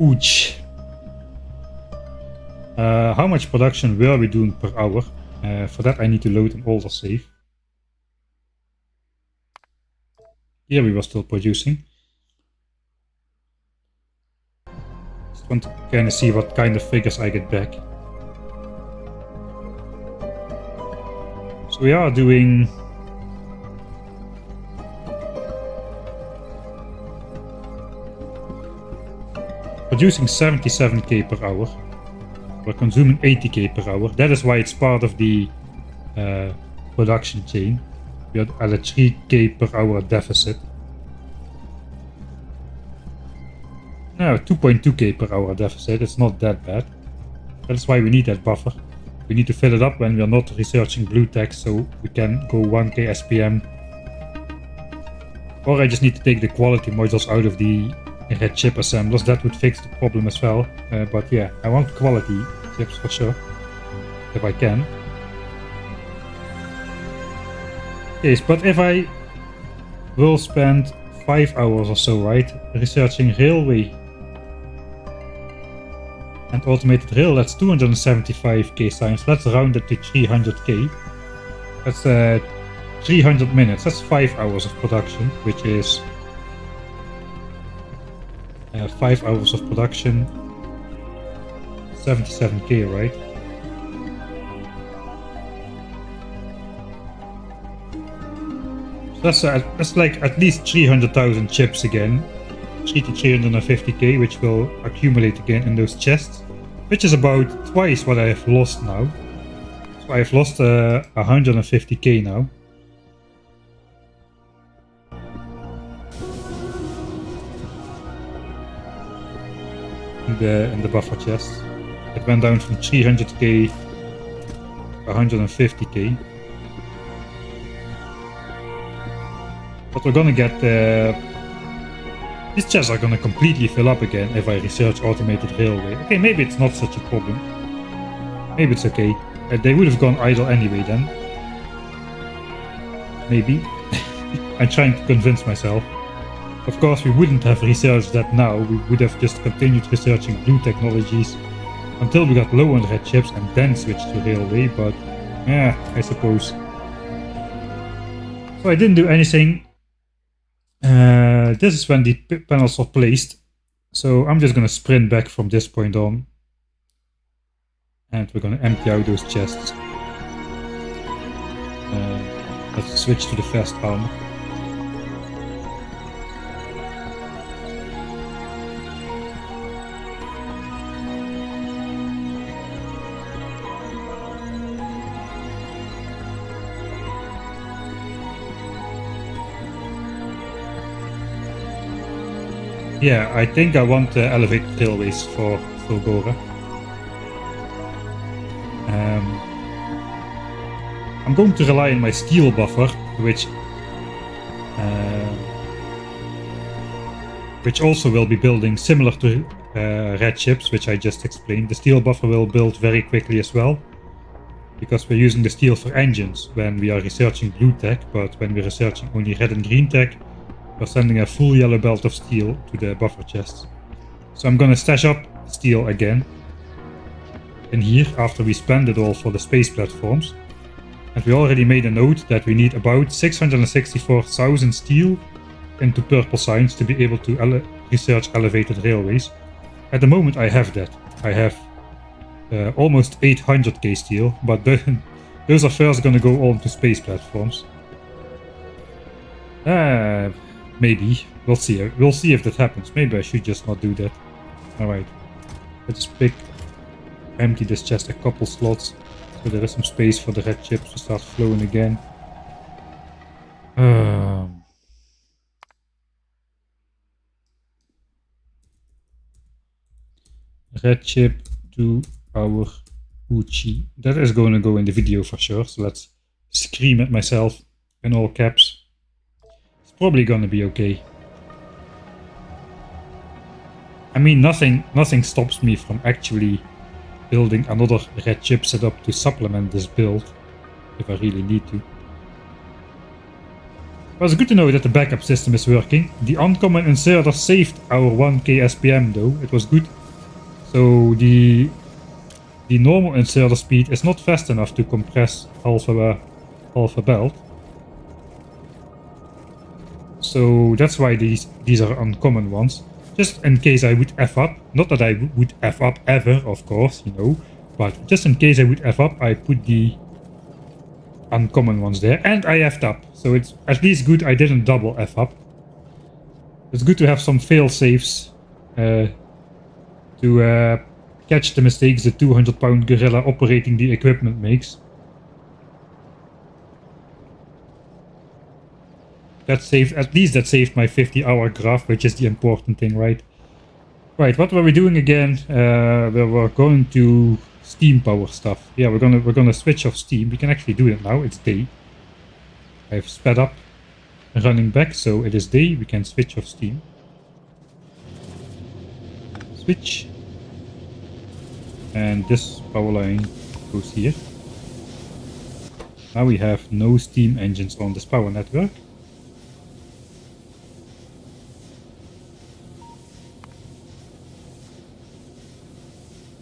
Ouch. How much production were we doing per hour? For that I need to load an older save. Here we were still producing. Just want to kind of see what kind of figures I get back. So we are doing... producing 77k per hour. We're consuming 80k per hour. That is why it's part of the production chain. We are at a 3k per hour deficit. No, 2.2k per hour deficit. It's not that bad. That's why we need that buffer. We need to fill it up when we are not researching blue tech, so we can go 1k SPM. Or I just need to take the quality modules out of the red chip assemblers. That would fix the problem as well. But yeah, I want quality chips for sure, if I can. Yes, but if I will spend 5 hours or so, right, researching railway and automated rail, that's 275k times. Let's round it to 300k. That's 300 minutes. That's 5 hours of production, which is 5 hours of production, 77k, right? So that's like at least 300,000 chips again, 3 to 350k, which will accumulate again in those chests, which is about twice what I have lost now. So I have lost 150k now. In the buffer chest. It went down from 300k to 150k. But we're gonna get... these chests are gonna completely fill up again if I research automated railway. Okay, maybe it's not such a problem. Maybe it's okay. They would have gone idle anyway then. Maybe. I'm trying to convince myself. Of course, we wouldn't have researched that now. We would have just continued researching blue technologies until we got low on red chips and then switched to railway, but yeah, I suppose. So I didn't do anything. This is when the panels are placed. So I'm just gonna sprint back from this point on. And we're gonna empty out those chests. Let's switch to the fast armor. Yeah, I think I want elevated railways for Gora. I'm going to rely on my steel buffer, which also will be building similar to red chips, which I just explained. The steel buffer will build very quickly as well, because we're using the steel for engines when we are researching blue tech, but when we're researching only red and green tech, we're sending a full yellow belt of steel to the buffer chests. So I'm gonna stash up steel again in here after we spend it all for the space platforms. And we already made a note that we need about 664,000 steel into purple signs to be able to research elevated railways. At the moment I have that. I have almost 800k steel, but those are first gonna go on to space platforms. Maybe. We'll see. We'll see if that happens. Maybe I should just not do that. Alright. Let's empty this chest a couple slots so there is some space for the red chips to start flowing again. Red chip to our Uchi. That is going to go in the video for sure, so let's scream at myself in all caps. It's probably going to be okay. I mean, nothing stops me from actually building another red chip setup to supplement this build, if I really need to. Well, it's good to know that the backup system is working. The uncommon inserter saved our 1k SPM though, it was good. So the normal inserter speed is not fast enough to compress half a belt. So that's why these are uncommon ones. Just in case I would F up. Not that I would F up ever, of course, you know. But just in case I would F up, I put the uncommon ones there. And I F'd up. So it's at least good I didn't double F up. It's good to have some fail safes to catch the mistakes the 200-pound gorilla operating the equipment makes. That saved, at least that saved my 50-hour graph, which is the important thing, right? Right, what were we doing again? We were going to steam power stuff. Yeah, we're gonna switch off steam. We can actually do it now. It's day. I've sped up running back, so it is day. We can switch off steam. Switch. And this power line goes here. Now we have no steam engines on this power network.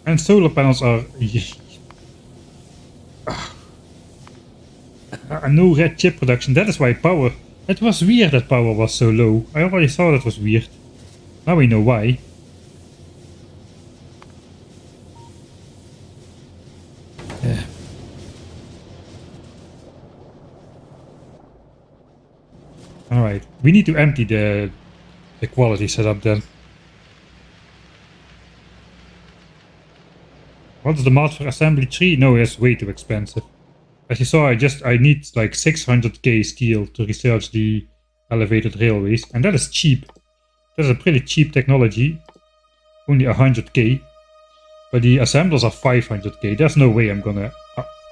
And solar panels are no red chip production. That is why power. It was weird that power was so low. I already thought it was weird. Now we know why. Alright, we need to empty the quality setup then. What's the mod for assembly 3? No, it's way too expensive. As you saw, I need like 600k steel to research the elevated railways, and that is cheap. That is a pretty cheap technology. Only 100k. But the assemblers are 500k. There's no way I'm gonna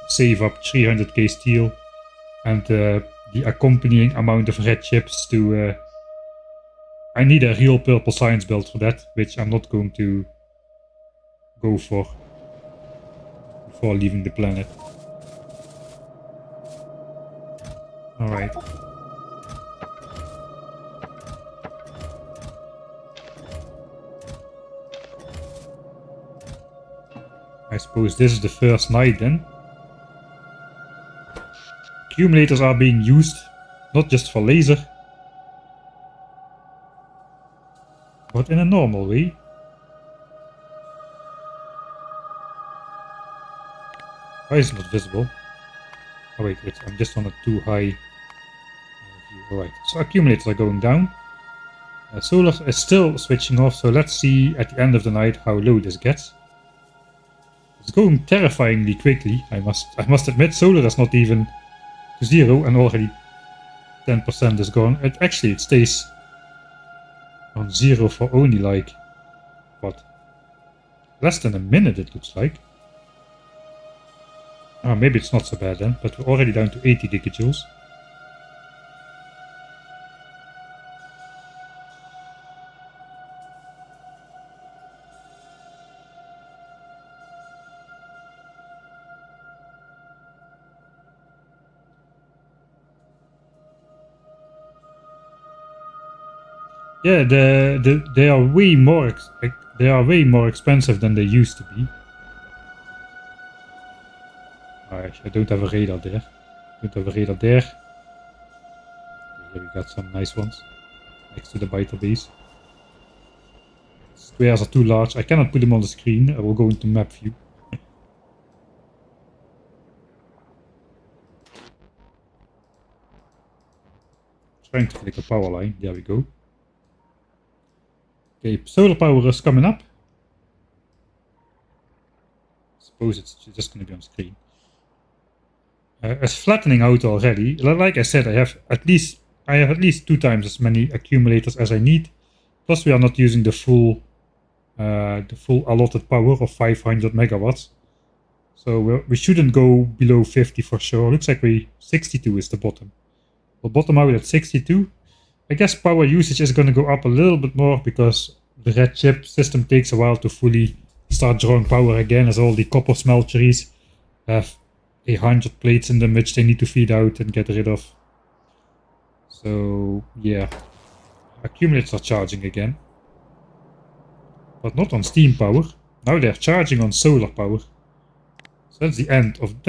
save up 300k steel and the accompanying amount of red chips to... I need a real purple science build for that, which I'm not going to go for before leaving the planet. Alright. I suppose this is the first night then. Accumulators are being used, not just for laser, but in a normal way. Why is it not visible? Oh wait, I'm just on a too high view. Alright, so accumulators are going down. Solar is still switching off, so let's see at the end of the night how low this gets. It's going terrifyingly quickly, I must admit. Solar is not even to 0 and already 10% is gone. It stays on 0 for only like, what? Less than a minute it looks like. Oh, maybe it's not so bad then, but we're already down to 80 gigajoules. Yeah, they are way more expensive than they used to be. I don't have a radar there. Don't have a radar there. Here we got some nice ones. Next to the biter base. Squares are too large. I cannot put them on the screen. I will go into map view. Trying to click a power line. There we go. Okay, solar power is coming up. Suppose it's just going to be on screen. It's flattening out already. Like I said, I have at least 2 times as many accumulators as I need. Plus, we are not using the full allotted power of 500 megawatts. So we shouldn't go below 50 for sure. Looks like 62 is the bottom. We'll bottom out at 62. I guess power usage is going to go up a little bit more because the red chip system takes a while to fully start drawing power again, as all the copper smelteries have 100 plates in them which they need to feed out and get rid of. So yeah, accumulators are charging again, but not on steam power. Now they're charging on solar power. So that's the end of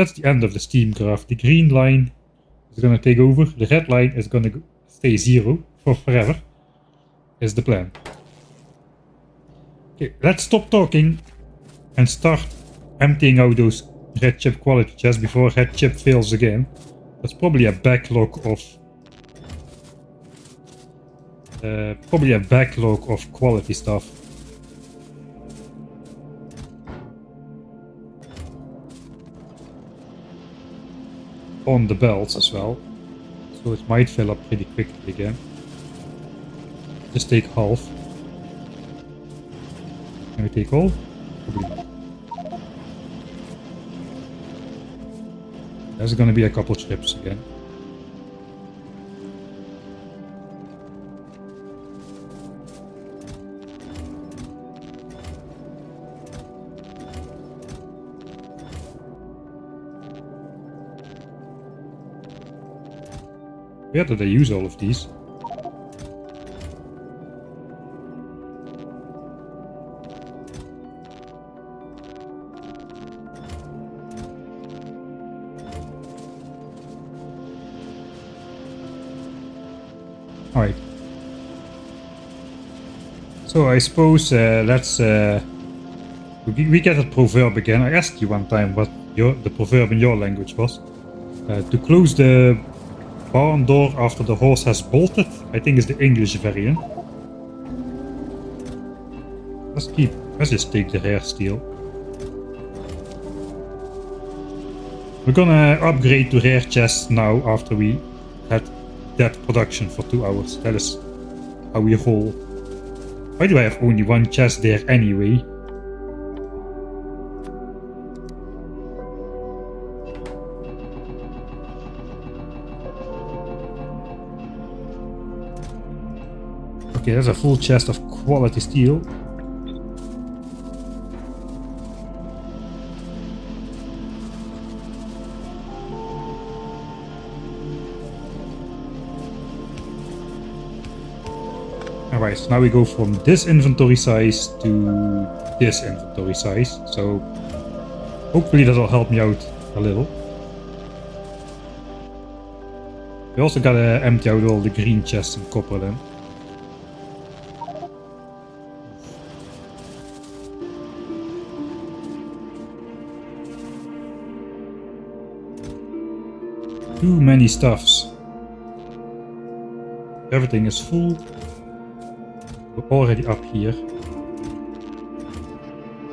the steam graph. The green line is going to take over. The red line is going to stay 0 for forever. Is the plan. Okay, let's stop talking and start emptying out those red chip quality chests before red chip fails again. That's probably a backlog of quality stuff. On the belts as well, so it might fill up pretty quickly again. Just take half. Can we take all? Probably not. There's gonna be a couple trips again. Where did I use all of these? Alright. So I suppose we get a proverb again. I asked you one time what the proverb in your language was. To close the barn door after the horse has bolted, I think is the English variant. Let's just take the rare steel. We're gonna upgrade to rare chests now after we had that production for 2 hours. That is how we roll. Why do I have only 1 chest there anyway? Okay, there's a full chest of quality steel. Alright, so now we go from this inventory size to this inventory size. So hopefully that'll help me out a little. We also gotta empty out all the green chests and copper then. Too many stuffs. Everything is full. We're already up here.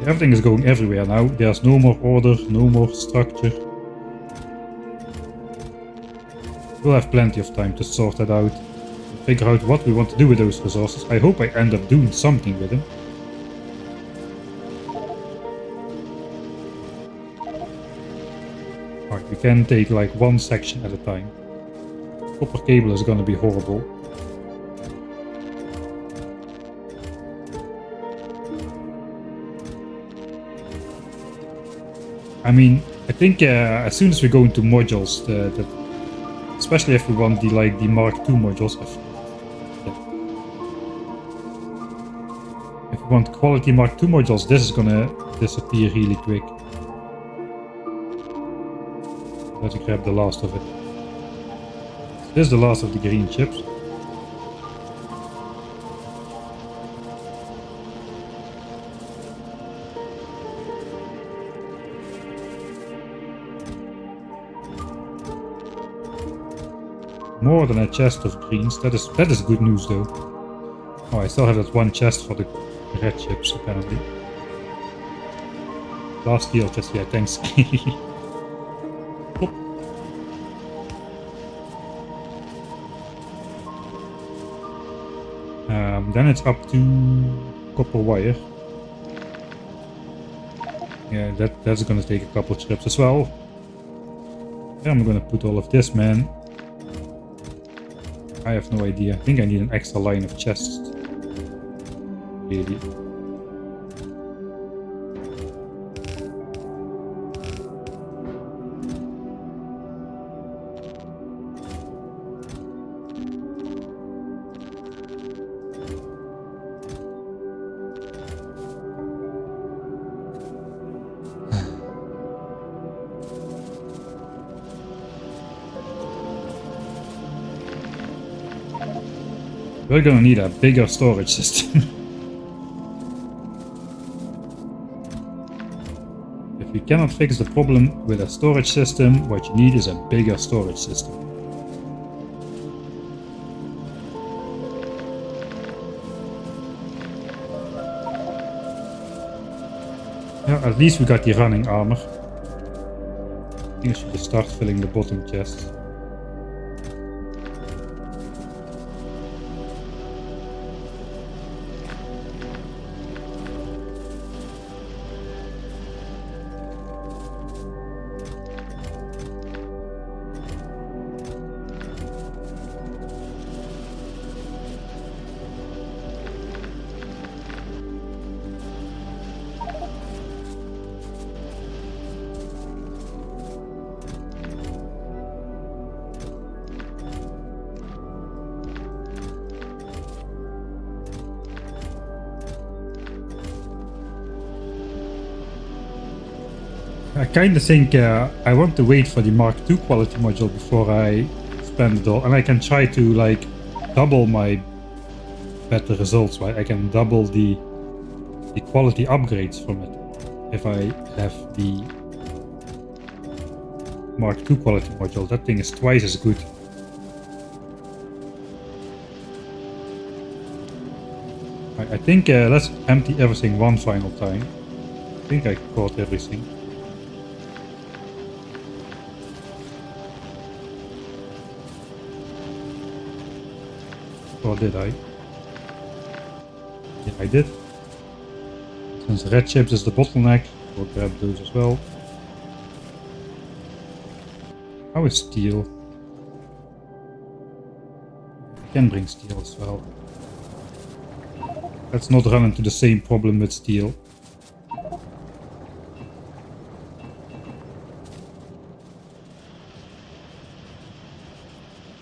Everything is going everywhere now. There's no more order, no more structure. We'll have plenty of time to sort that out. Figure out what we want to do with those resources. I hope I end up doing something with them. Alright, we can take like 1 section at a time. Copper cable is gonna be horrible. I mean, I think as soon as we go into modules, especially if we want the Mark II modules, if we want quality Mark II modules, this is gonna disappear really quick. Let's grab the last of it. This is the last of the green chips. More than a chest of greens. That is good news though. Oh, I still have that one chest for the red chips apparently. Last steel chest, yeah, thanks. Then it's up to copper wire. Yeah, that's gonna take a couple of trips as well. Where am I gonna put all of this, man? I have no idea. I think I need an extra line of chests. Really. We're gonna need a bigger storage system. If you cannot fix the problem with a storage system, what you need is a bigger storage system. Yeah, at least we got the running armor. I think I should just start filling the bottom chests. I kind of think I want to wait for the Mark II quality module before I spend it all, and I can try to like double my better results, right? I can double the quality upgrades from it if I have the Mark II quality module. That thing is twice as good. I think let's empty everything one final time. I think I caught everything. Or did I? Yeah, I did. Since red chips is the bottleneck, we'll grab those as well. How is steel? I can bring steel as well. Let's not run into the same problem with steel.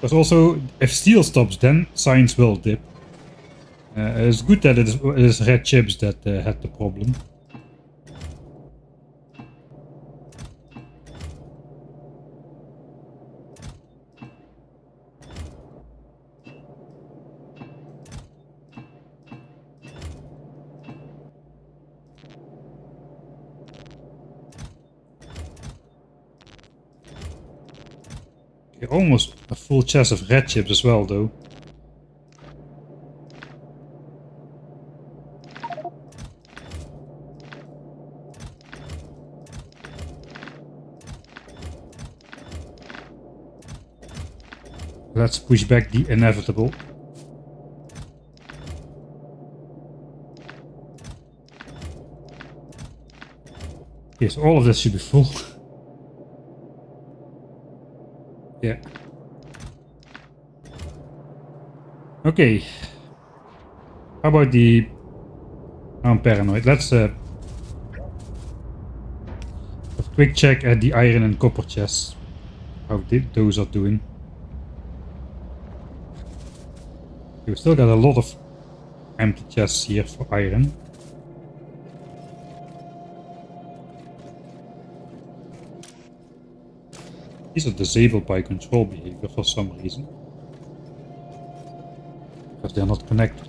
Because also, if steel stops, then science will dip. It's good that it is red chips that had the problem. Almost a full chest of red chips as well, though. Let's push back the inevitable. Okay, so all of this should be full. Yeah. Okay. How about the... I'm paranoid. Let's have a quick check at the iron and copper chests. How those are doing. We still got a lot of empty chests here for iron. These are disabled by control behavior for some reason. Because they're not connected.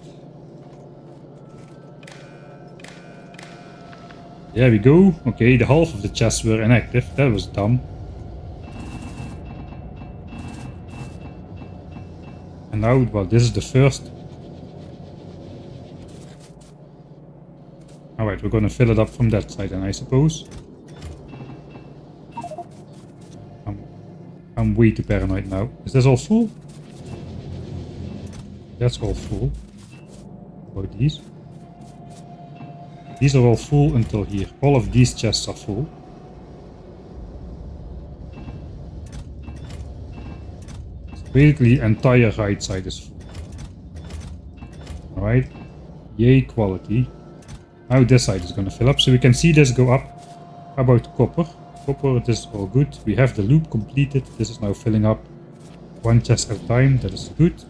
There we go. Okay, the half of the chests were inactive. That was dumb. And now, well, this is the first. Alright, we're gonna fill it up from that side then, I suppose. I'm way too paranoid now. Is this all full? That's all full. What about these? These are all full until here. All of these chests are full. So basically, the entire right side is full. Alright. Yay, quality. Now this side is going to fill up, so we can see this go up. How about copper? Copper, this is all good. We have the loop completed. This is now filling up one chest at a time. That is good.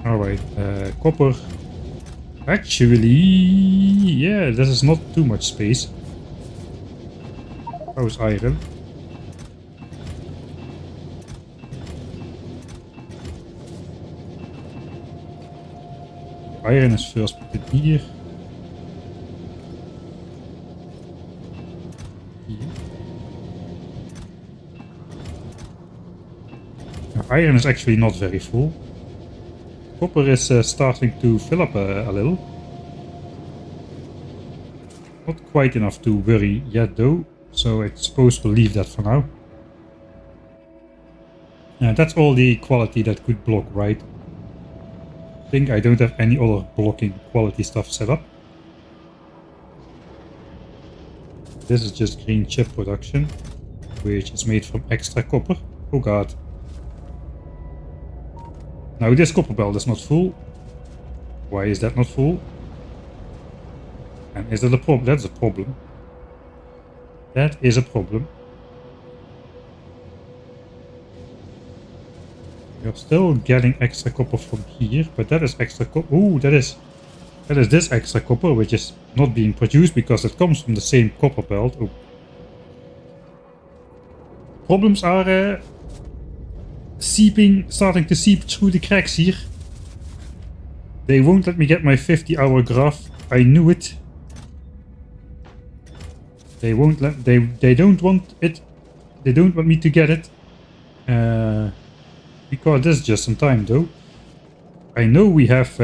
Alright, copper. Actually, yeah, this is not too much space. How's iron? Iron is first put in here. Now, iron is actually not very full. Copper is starting to fill up a little. Not quite enough to worry yet though, so I suppose we'll leave that for now. That's all the quality that could block, right? I think I don't have any other blocking quality stuff set up. This is just green chip production, which is made from extra copper. Oh god. Now this copper belt is not full. Why is that not full? And is that a problem? That's a problem. That is a problem. You're still getting extra copper from here, but that is extra copper. Oh, that is this extra copper, which is not being produced because it comes from the same copper belt. Oh. Problems are starting to seep through the cracks here. They won't let me get my 50-hour graph. I knew it. They won't let. They don't want it. They don't want me to get it. Because this is just in time though. I know we have.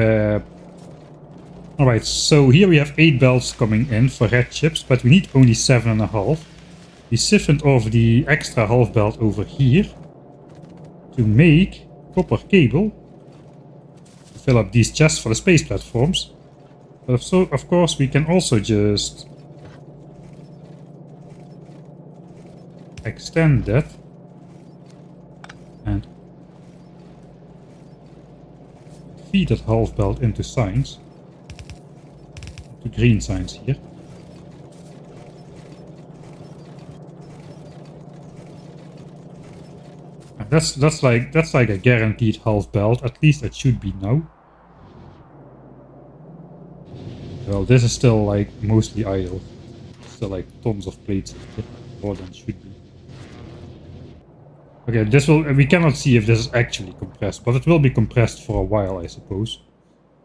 Alright, so here we have 8 belts coming in for red chips, but we need only 7.5. We siphoned off the extra half belt over here to make copper cable to fill up these chests for the space platforms. But so, of course, we can also just extend that and feed that half belt into signs, to green signs here. And that's like a guaranteed half belt. At least it should be now. Well, this is still like mostly idle. Still like tons of plates here, more than should be. Okay, we cannot see if this is actually compressed, but it will be compressed for a while, I suppose.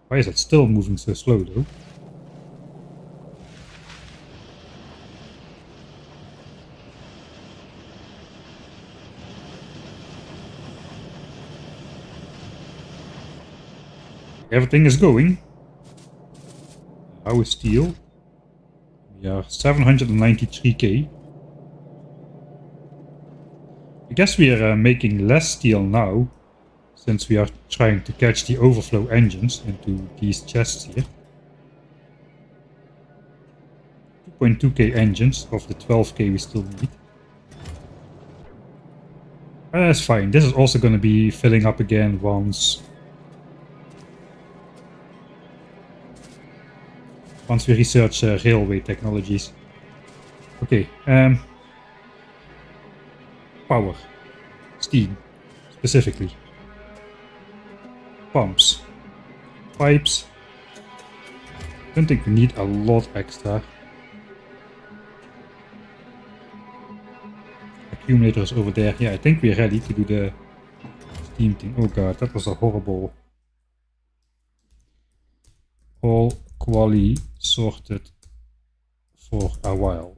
Why is it still moving so slow though? Everything is going. How is steel? We are 793k. I guess we are making less steel now, since we are trying to catch the overflow engines into these chests here. 2.2k engines of the 12k we still need. That's fine. This is also going to be filling up again once we research railway technologies. Okay, power, steam, specifically. Pumps. Pipes. Don't think we need a lot extra. Accumulators over there. Yeah, I think we're ready to do the steam thing. Oh god, that was a horrible. All quali sorted for a while,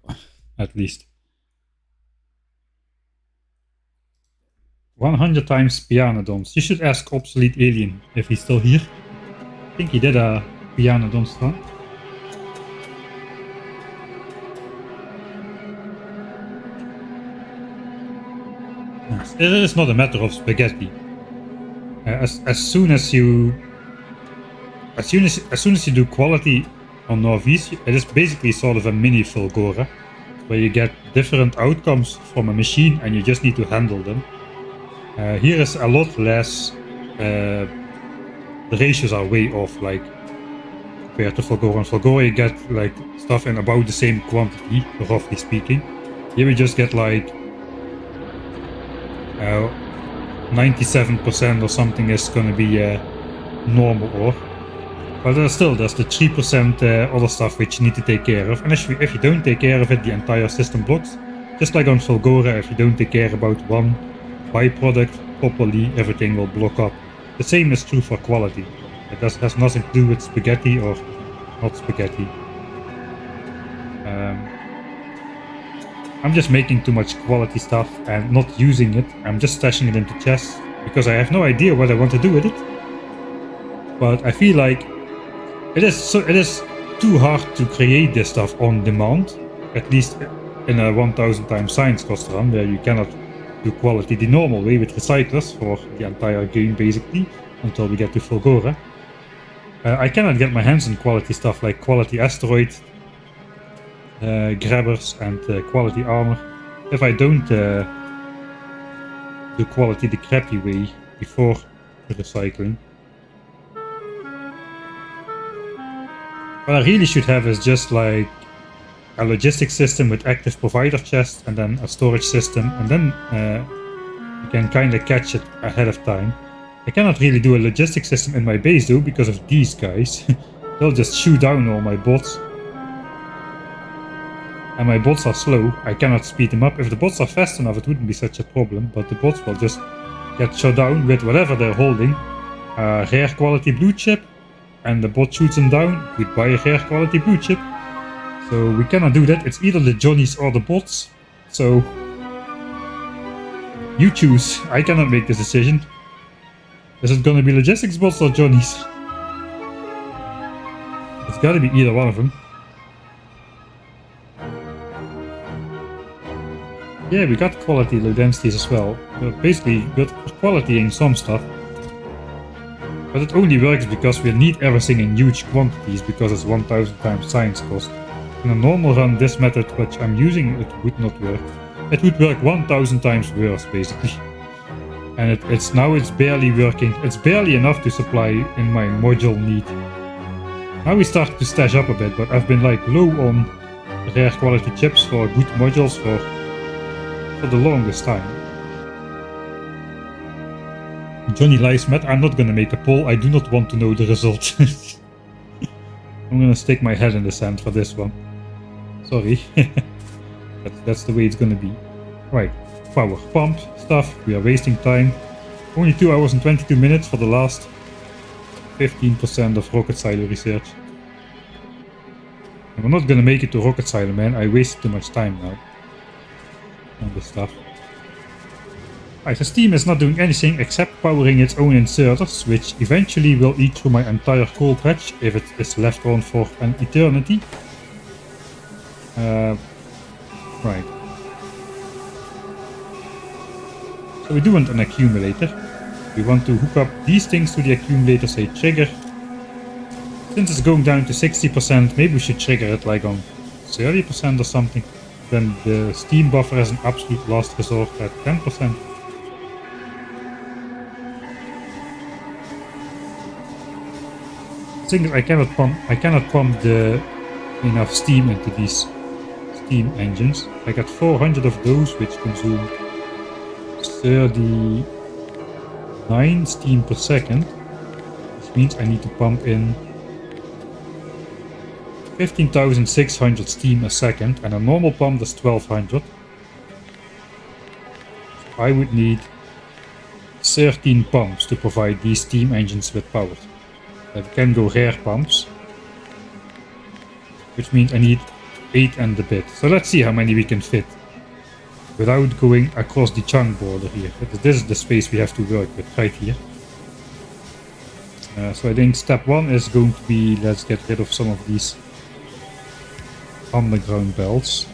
at least. 100 times pianodons. You should ask Obsolete Alien if he's still here. I think he did a pianodons run. It is not a matter of spaghetti. As soon as you do quality on Norvese, it is basically sort of a mini Fulgora, where you get different outcomes from a machine and you just need to handle them. Here is a lot less. The ratios are way off, like compared to Fulgora. In Fulgora you get like stuff in about the same quantity, roughly speaking. Here we just get like 97% or something is going to be normal ore. But there's the 3% other stuff which you need to take care of. And if you don't take care of it, the entire system blocks. Just like on Fulgora, if you don't take care about one byproduct properly, everything will block up. The same is true for quality. It has nothing to do with spaghetti or not spaghetti. I'm just making too much quality stuff and not using it. I'm just stashing it into chests because I have no idea what I want to do with it. But I feel like it is too hard to create this stuff on demand, at least in a 1000 times science cost run, where you cannot do quality the normal way with recyclers for the entire game basically, until we get to Fulgora. I cannot get my hands on quality stuff like quality Asteroid grabbers and quality armor if I don't do quality the crappy way before the recycling. What I really should have is just like a logistics system with active provider chests and then a storage system, and then you can kind of catch it ahead of time. I cannot really do a logistics system in my base though because of these guys. They'll just shoot down all my bots. And my bots are slow, I cannot speed them up. If the bots are fast enough it wouldn't be such a problem, but the bots will just get shut down with whatever they're holding. A rare quality blue chip, and the bot shoots them down, goodbye a rare quality blue chip. So we cannot do that, it's either the Johnnies or the bots. So you choose, I cannot make this decision. Is it gonna be logistics bots or Johnnies? It's gotta be either one of them. Yeah, we got quality low densities as well. We're basically good for qualitying some stuff. But it only works because we need everything in huge quantities because it's 1000 times science cost. In a normal run, this method which I'm using, it would not work. It would work 1000 times worse basically. And it's barely working. It's barely enough to supply in my module need. Now we start to stash up a bit, but I've been like low on rare quality chips for good modules for the longest time. Johnny lies, Matt. I'm not gonna make a poll. I do not want to know the result. I'm gonna stick my head in the sand for this one. Sorry. that's the way it's gonna be. Right. Power pump stuff. We are wasting time. Only 2 hours and 22 minutes for the last 15% of rocket silo research. And we're not gonna make it to rocket silo, man. I wasted too much time now on this stuff. Right, so Steam is not doing anything except powering its own inserters, which eventually will eat through my entire coal patch if it is left on for an eternity. Right. So we do want an accumulator. We want to hook up these things to the accumulator, say trigger. Since it's going down to 60%, maybe we should trigger it like on 30% or something. Then the steam buffer as an absolute last resort at 10%. The thing is, I cannot pump enough steam into these steam engines. I got 400 of those, which consume 39 steam per second. which means I need to pump in 15,600 steam a second, and a normal pump is 1200. So I would need 13 pumps to provide these steam engines with power. We can go rare pumps, which means I need 8 and a bit. So let's see how many we can fit without going across the chunk border here. This is the space we have to work with right here. So I think step 1 is going to be, let's get rid of some of these underground belts.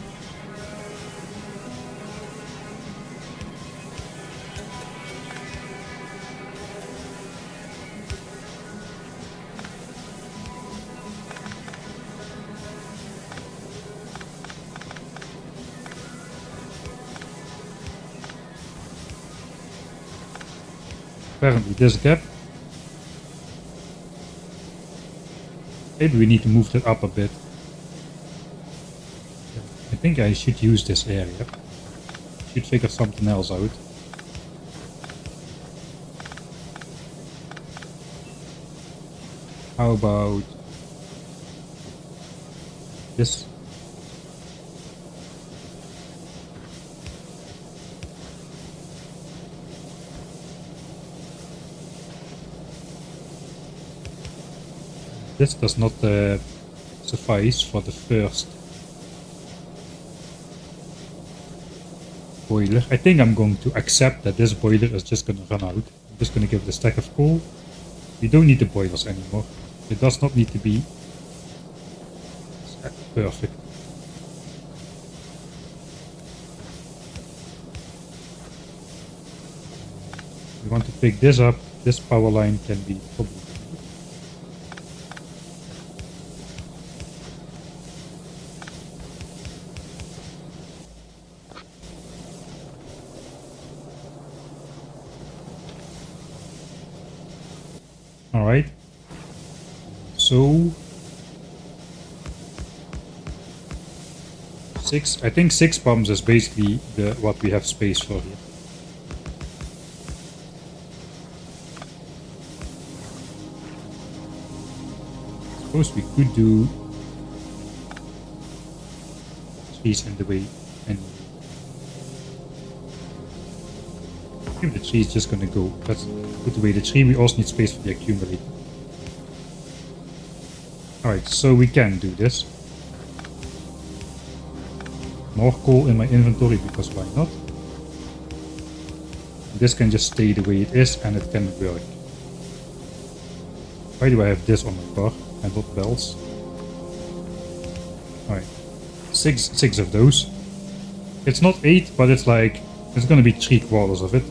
Apparently this gap. Maybe we need to move that up a bit. I think I should use this area. Should figure something else out. How about this? This does not suffice for the first boiler. I think I'm going to accept that this boiler is just going to run out. I'm just going to give it a stack of coal. We don't need the boilers anymore. It does not need to be perfect. We want to pick this up. This power line can be probably. Alright, so I think 6 pumps is basically what we have space for here. Suppose we could do trees in the way anyway. I think the tree is just gonna go. Let's put away the tree. We also need space for the accumulator. Alright, so we can do this. More coal in my inventory because why not? This can just stay the way it is and it can work. Why do I have this on my bar and not bells? Alright, six of those. It's not 8, but it's like, it's gonna be 3/4 of it.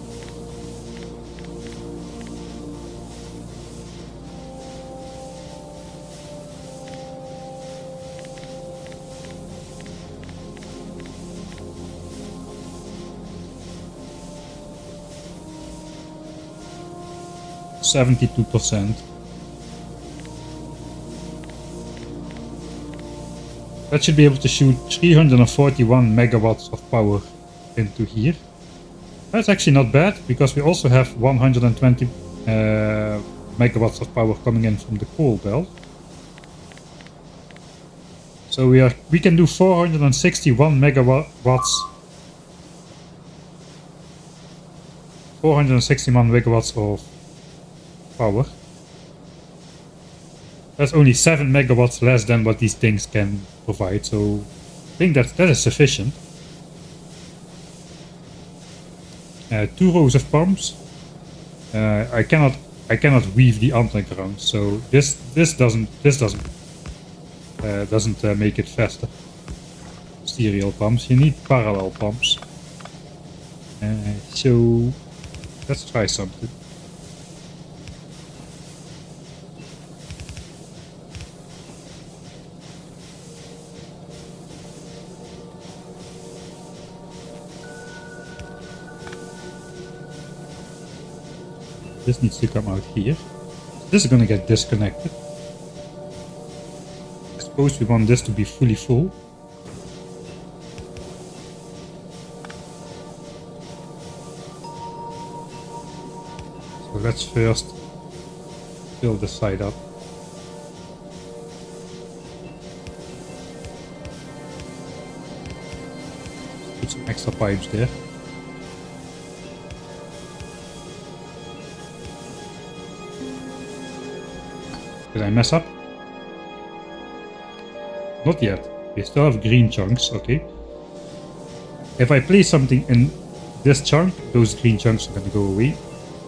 %. That should be able to shoot 341 megawatts of power into here. That's actually not bad because we also have 120 megawatts of power coming in from the coal belt. So we can do 461 megawatts. 461 megawatts of power. That's only 7 megawatts less than what these things can provide, so I think that is sufficient. 2 rows of pumps. I cannot weave the underground, so this doesn't make it faster. Serial pumps. You need parallel pumps. So let's try something. This needs to come out here. This is gonna get disconnected. I suppose we want this to be fully full. So let's first fill this side up. Put some extra pipes there. Did I mess up? Not yet. We still have green chunks, okay. If I place something in this chunk, those green chunks are gonna go away.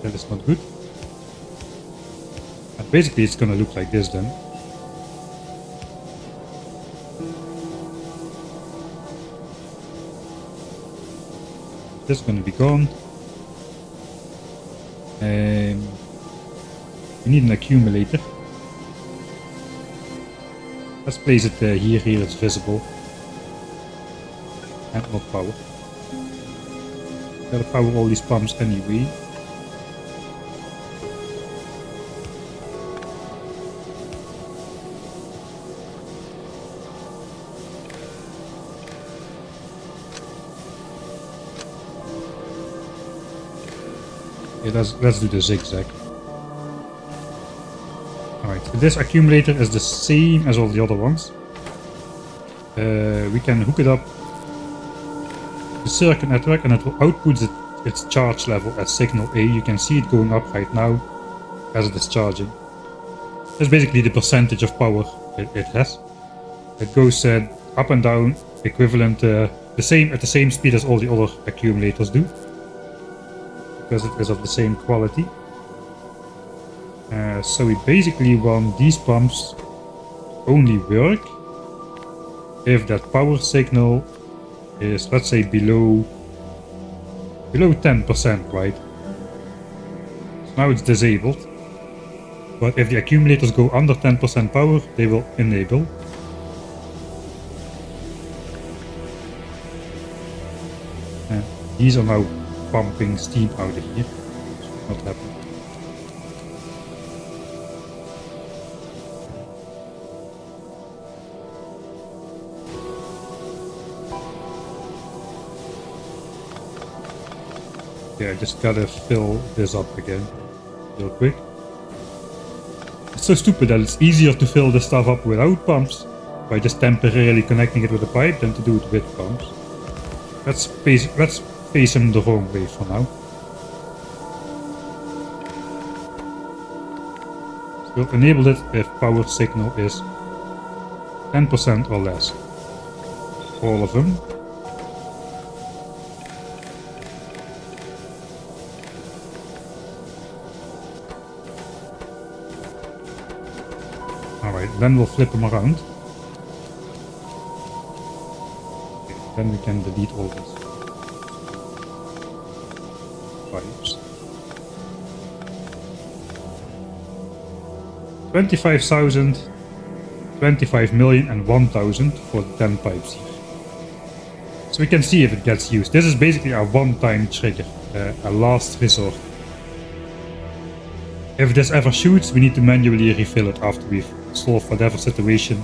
That is not good. And basically it's gonna look like this then. This is gonna be gone. We need an accumulator. Let's place it here, it's visible. And not power. Gotta power all these pumps anyway. Okay, let's do the zigzag. Alright, so this accumulator is the same as all the other ones. We can hook it up to the circuit network and it will output its charge level as signal A. You can see it going up right now as it is charging. That's basically the percentage of power it has. It goes up and down, equivalent at the same speed as all the other accumulators do, because it is of the same quality. So we basically want these pumps only work if that power signal is, let's say, below 10%, right? So now it's disabled, but if the accumulators go under 10% power, they will enable. And these are now pumping steam out of here. Should not happen. Okay, I just gotta fill this up again real quick. It's so stupid that it's easier to fill this stuff up without pumps by just temporarily connecting it with a pipe than to do it with pumps. Let's face him the wrong way for now. So we'll enable it if power signal is 10% or less. All of them. Alright, then we'll flip them around. Okay, then we can delete all these pipes. 25,000, 25 million and 1,000 for the 10 pipes here. So we can see if it gets used. This is basically a one-time trigger, a last resort. If this ever shoots, we need to manually refill it after we've solved whatever situation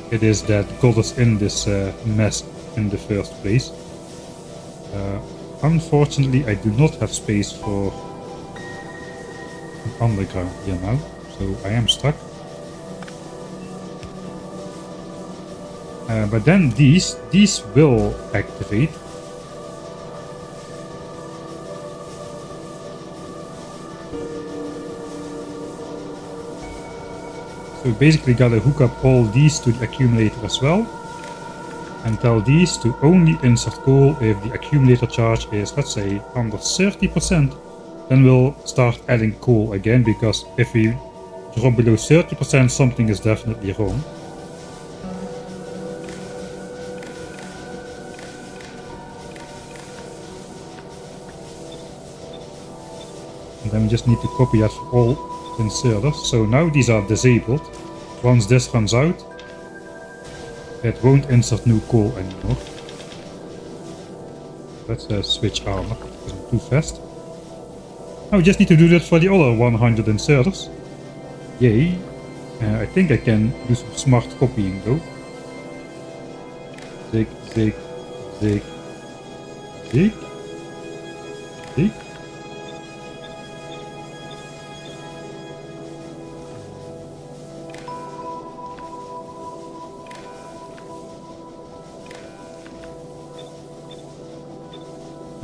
it is that got us in this mess in the first place. Unfortunately, I do not have space for an underground here now, so I am stuck. But then these will activate. So we basically gotta hook up all these to the accumulator as well, and tell these to only insert coal if the accumulator charge is, let's say, under 30%. Then we'll start adding coal again, because if we drop below 30%, something is definitely wrong. And then we just need to copy that for all inserters. So now these are disabled. Once this runs out, it won't insert new coal anymore. Let's switch armor, because I'm too fast. Now we just need to do that for the other 100 inserters. Yay. I think I can do some smart copying though. Zig, zig, zig, zig, zig.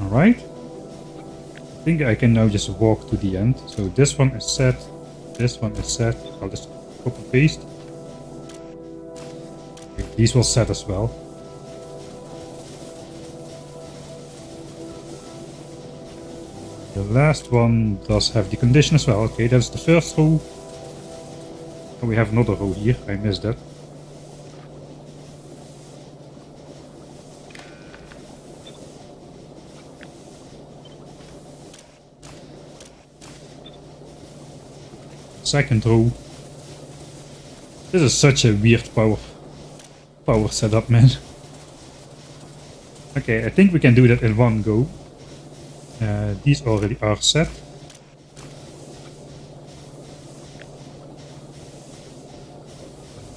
Alright. I think I can now just walk to the end. So this one is set. This one is set. I'll just copy paste. Okay, these will set as well. The last one does have the condition as well. Okay, that's the first row. Oh, we have another row here. I missed that. Second row. This is such a weird power setup, man. Okay, I think we can do that in one go. These already are set.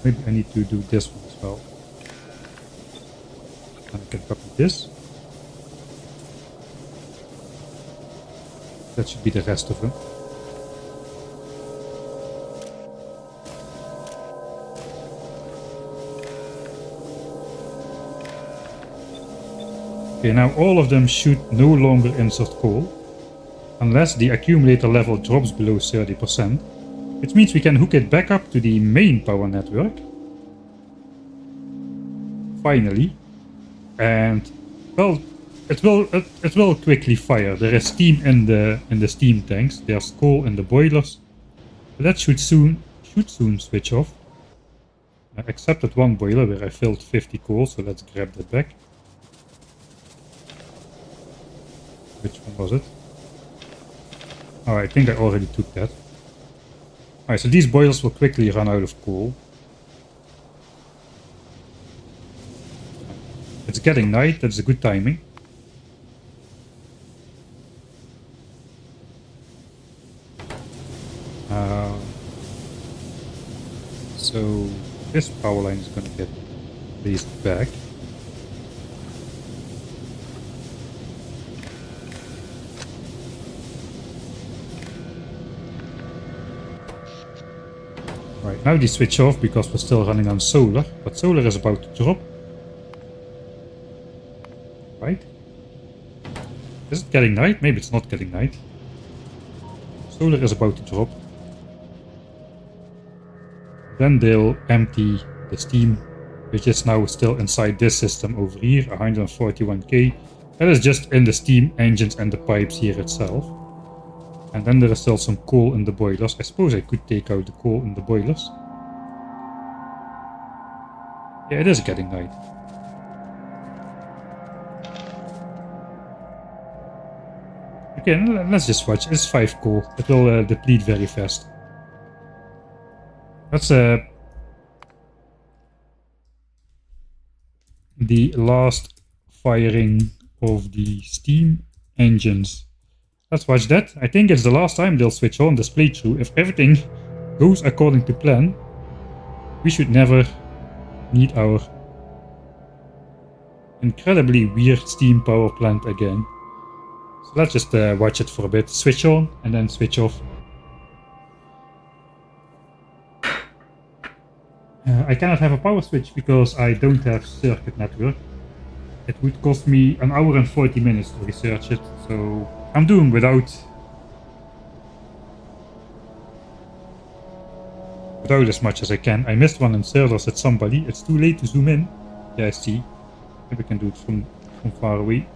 Maybe I need to do this one as well. And I can copy this. That should be the rest of them. Okay, now all of them should no longer insert coal, unless the accumulator level drops below 30%, which means we can hook it back up to the main power network. Finally. And, well, it will quickly fire. There is steam in the steam tanks, there's coal in the boilers, but that should soon switch off. Except that one boiler where I filled 50 coal, so let's grab that back. Which one was it? Oh, I think I already took that. Alright, so these boilers will quickly run out of coal. It's getting night, that's a good timing. So this power line is going to get placed back. Right, now they switch off because we're still running on solar, but solar is about to drop. Right? Is it getting night? Maybe it's not getting night. Solar is about to drop. Then they'll empty the steam, which is now still inside this system over here, 141k. That is just in the steam engines and the pipes here itself. And then there is still some coal in the boilers. I suppose I could take out the coal in the boilers. Yeah, it is getting night. Okay, let's just watch. It's 5 coal. It will deplete very fast. That's the last firing of the steam engines. Let's watch that. I think it's the last time they'll switch on this playthrough. If everything goes according to plan, we should never need our incredibly weird steam power plant again. So let's just watch it for a bit. Switch on and then switch off. I cannot have a power switch because I don't have circuit network. It would cost me an hour and 40 minutes to research it, so I'm doing without as much as I can. I missed one inserter, said somebody. It's too late to zoom in. Yeah, I see. Maybe we can do it from far away.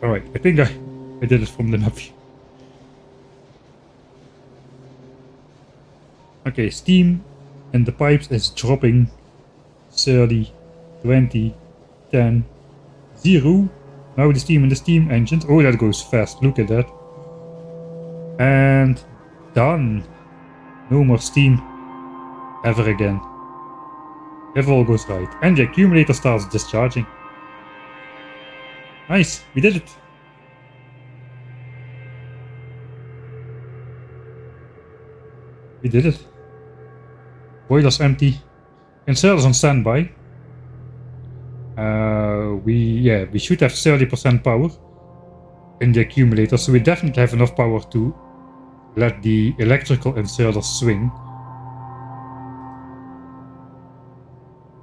Alright, I think I did it from the map. Okay, steam in the pipes is dropping 30, 20, 10, 0. Now the steam in the steam engines. Oh, that goes fast. Look at that. And done. No more steam ever again. If all goes right. And the accumulator starts discharging. Nice, we did it. We did it. Boilers empty. Inserters on standby. We should have 30% power in the accumulator, so we definitely have enough power to let the electrical inserters swing.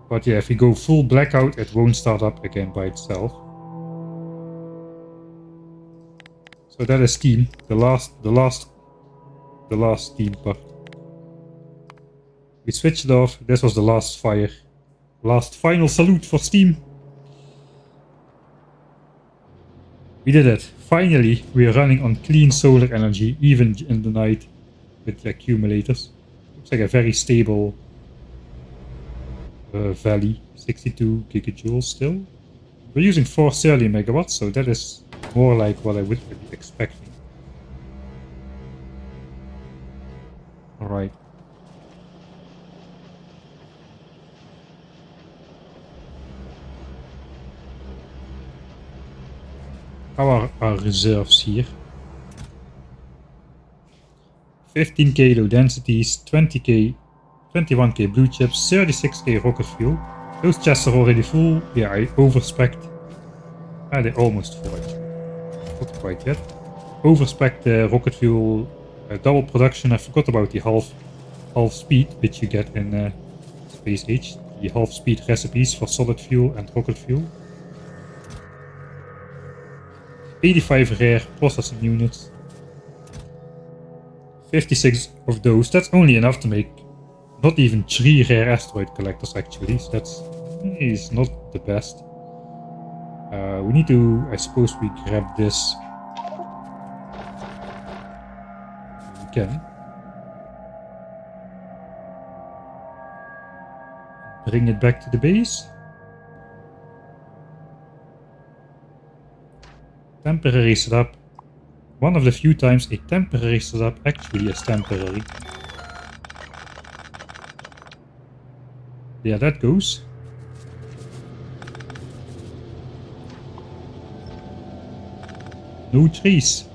But yeah, if we go full blackout, it won't start up again by itself. So that is Steam, the last Steam part. We switched it off. This was the last fire. Last final salute for Steam. We did it. Finally, we are running on clean solar energy, even in the night with the accumulators. Looks like a very stable valley. 62 gigajoules still. We're using 430 megawatts, so that is more like what I would be expecting. Alright. How are our reserves here? 15k low densities, 20k, 21k blue chips, 36k rocket fuel. Those chests are already full. Yeah, I overspecced. Ah, they're almost full actually. Not quite yet. Overspecced the rocket fuel double production. I forgot about the half speed which you get in Space Age. The half speed recipes for solid fuel and rocket fuel. 85 rare processing units. 56 of those. That's only enough to make not even 3 rare asteroid collectors actually. So that's is not the best. We need to, I suppose we grab this. We can. Bring it back to the base. Temporary setup. One of the few times a temporary setup actually is temporary. Yeah, that goes. No trees.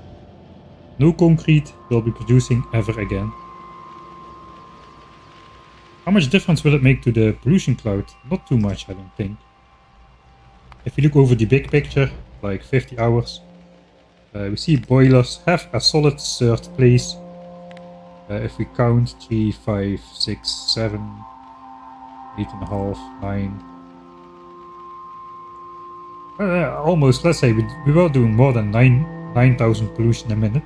No concrete will be producing ever again. How much difference will it make to the pollution cloud? Not too much, I don't think. If you look over the big picture, like 50 hours, we see boilers have a solid third place. If we count 3, 5, 6, 7, 8.5, 9. Almost, let's say, we were doing more than 9,000 pollution a minute.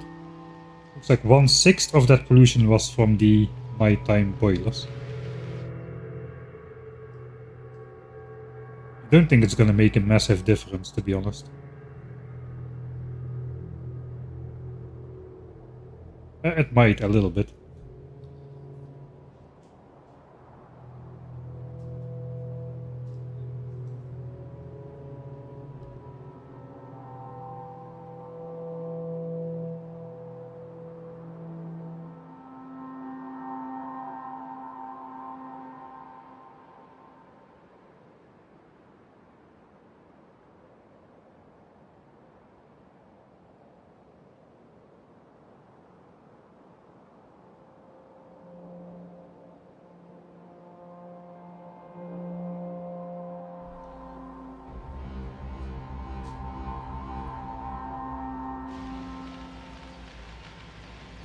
Looks like 1/6 of that pollution was from the nighttime boilers. I don't think it's gonna make a massive difference, to be honest. It might a little bit.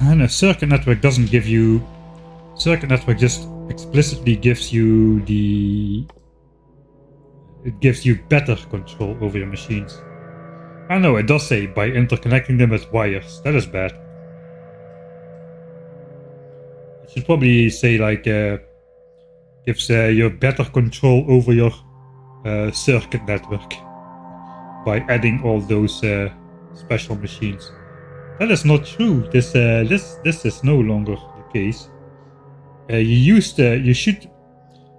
And a circuit network doesn't give you... Circuit network just explicitly gives you the... It gives you better control over your machines. I know, it does say by interconnecting them with wires. That is bad. It should probably say like... gives you better control over your circuit network. By adding all those special machines. That is not true. This is no longer the case. You should.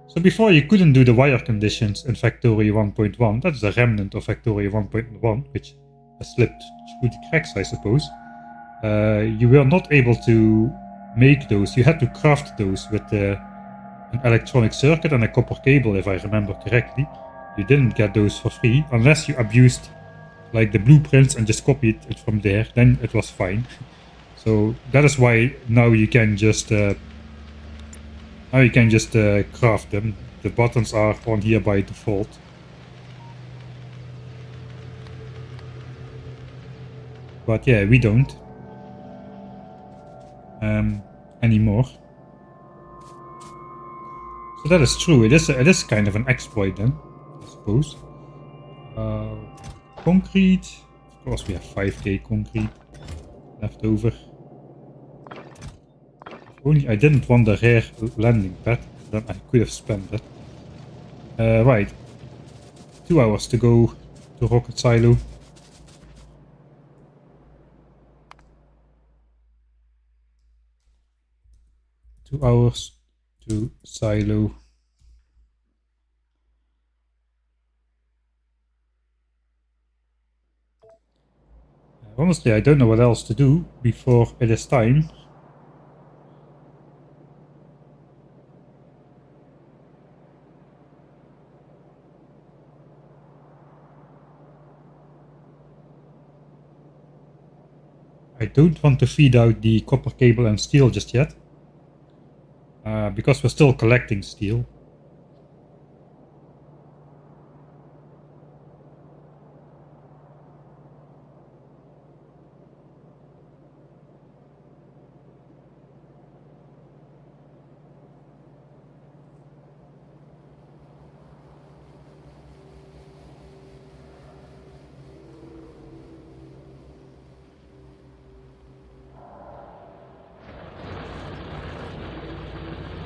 So before you couldn't do the wire conditions in Factorio 1.1. That's a remnant of Factorio 1.1, which has slipped through the cracks, I suppose. You were not able to make those. You had to craft those with an electronic circuit and a copper cable, if I remember correctly. You didn't get those for free unless you abused like the blueprints and just copied it from there. Then it was fine. So that is why now you can just craft them. The buttons are on here by default. But yeah, we don't anymore. So that is true. It is kind of an exploit then, I suppose. Concrete. Of course we have 5k concrete left over. If only I didn't want the rare landing pad, then I could have spent it. Right. 2 hours to go to rocket silo. Two hours to silo. Honestly, I don't know what else to do before it is time. I don't want to feed out the copper cable and steel just yet. Because we're still collecting steel.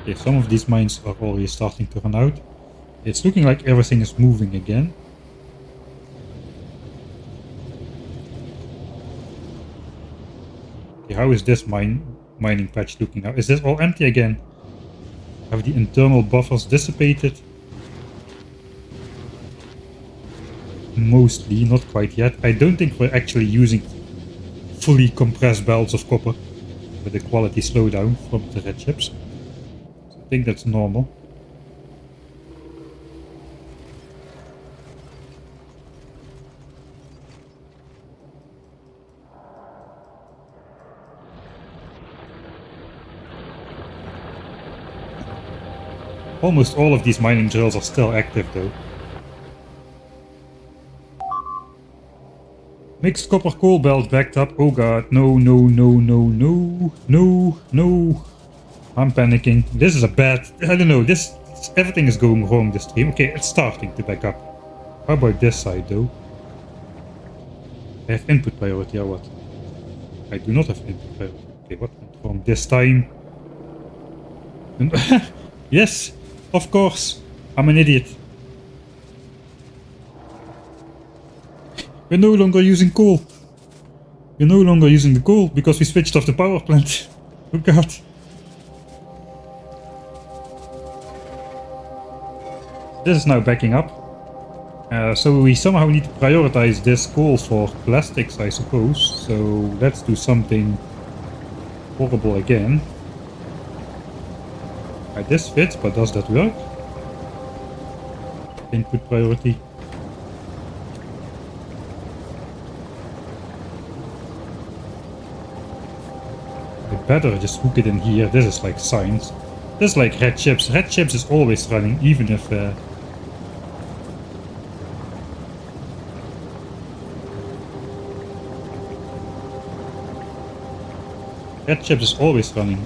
Okay, some of these mines are already starting to run out. It's looking like everything is moving again. Okay, how is this mining patch looking now? Is this all empty again? Have the internal buffers dissipated? Mostly, not quite yet. I don't think we're actually using fully compressed belts of copper with a quality slowdown from the red chips. I think that's normal. Almost all of these mining drills are still active though. Mixed copper coal belt backed up. Oh god, no, no, no, no, no, no, no. I'm panicking. This is a bad... I don't know, everything is going wrong this stream. Okay, it's starting to back up. How about this side though? I have input priority or what? I do not have input priority. Okay, what went wrong this time? Yes, of course. I'm an idiot. We're no longer using coal. We're no longer using the coal because we switched off the power plant. Oh god. This is now backing up. So we somehow need to prioritize this coal for plastics, I suppose. So let's do something horrible again. This fits, but does that work? Input priority. I better just hook it in here. This is like science. This is like red chips. Red chips is always running, even if... Red chips is always running.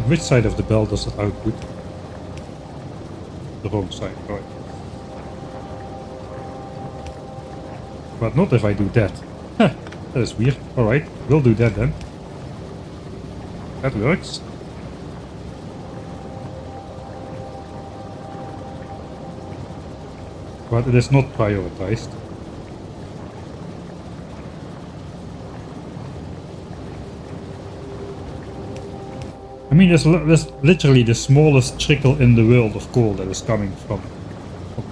Which side of the bell does it output? The wrong side, right. But not if I do that. That is weird. Alright, we'll do that then. That works. But it is not prioritized. I mean, there's literally the smallest trickle in the world of coal that is coming from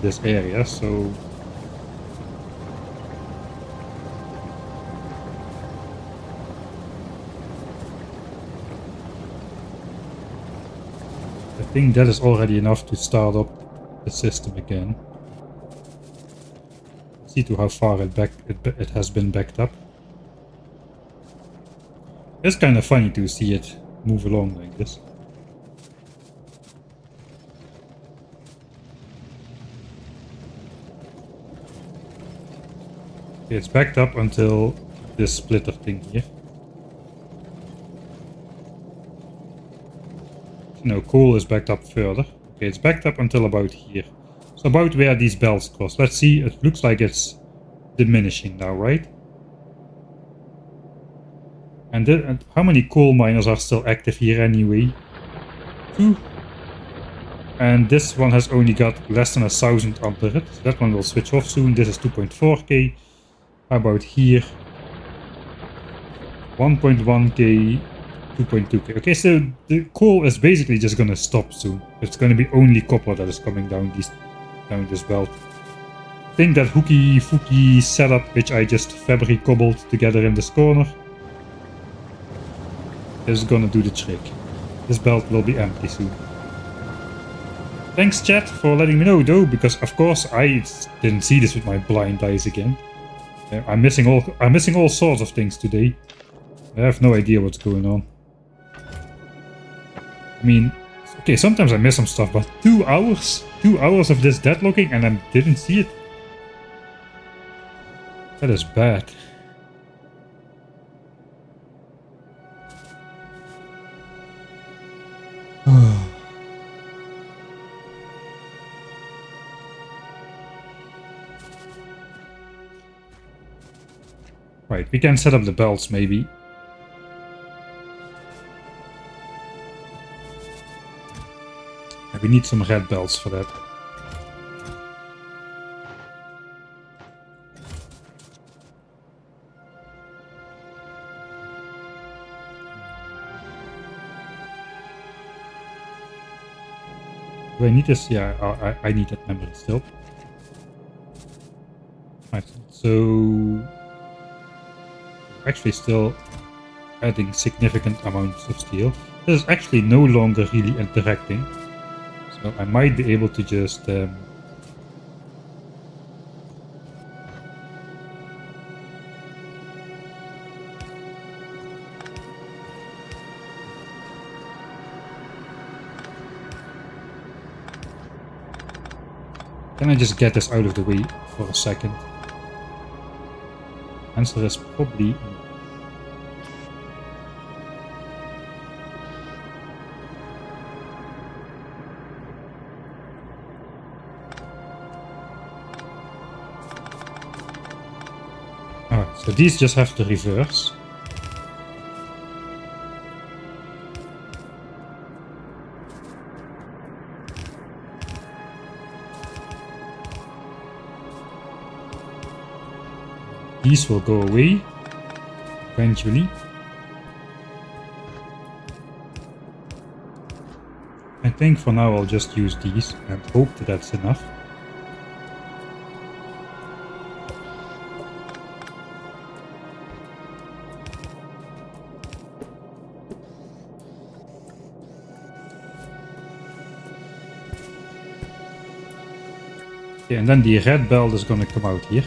this area, so... I think that is already enough to start up the system again. See to how far it has been backed up. It's kind of funny to see it move along like this. Okay, it's backed up until this splitter thing here. No, coal is backed up further. Okay, it's backed up until about here. So about where these belts cross. Let's see, it looks like it's diminishing now, right? And how many coal miners are still active here anyway? 2. And this one has only got less than 1,000 under it. So that one will switch off soon. This is 2.4k. How about here? 1.1k, 2.2k. Okay, so the coal is basically just gonna stop soon. It's gonna be only copper that is coming down this belt. I think that hooky-fooky setup, which I just fabric cobbled together in this corner, is gonna do the trick. This belt will be empty soon. Thanks chat for letting me know though, because of course I didn't see this with my blind eyes again. I'm missing all sorts of things today. I have no idea what's going on. I mean, okay, sometimes I miss some stuff, but 2 hours? 2 hours of this deadlocking and I didn't see it? That is bad. Right, we can set up the belts maybe. We need some red belts for that. Do I need this? Yeah, I need that memory still. Right, so actually still adding significant amounts of steel. This is actually no longer really interacting. So I might be able to just Can I just get this out of the way for a second? Answer is probably alright, so these just have to reverse. These will go away eventually. I think for now I'll just use these and hope that that's enough. Okay, and then the red belt is gonna come out here.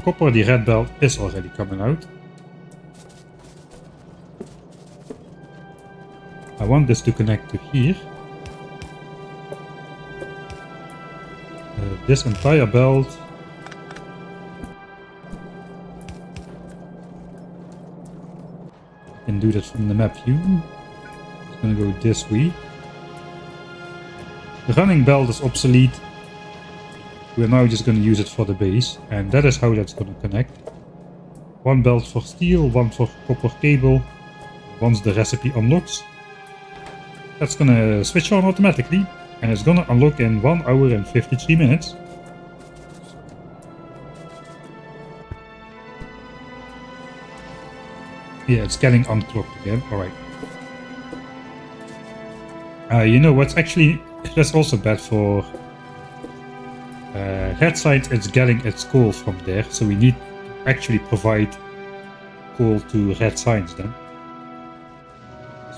Copper, the red belt is already coming out. I want this to connect to here. This entire belt I can do that from the map view. It's gonna go this way. The running belt is obsolete. We're now just going to use it for the base, and that is how that's going to connect. One belt for steel, one for copper cable. Once the recipe unlocks, that's going to switch on automatically, and it's going to unlock in 1 hour and 53 minutes. Yeah, it's getting unclocked again. Alright. You know what's actually, that's also bad for red side. It's getting its coal from there, so we need to actually provide coal to red signs then.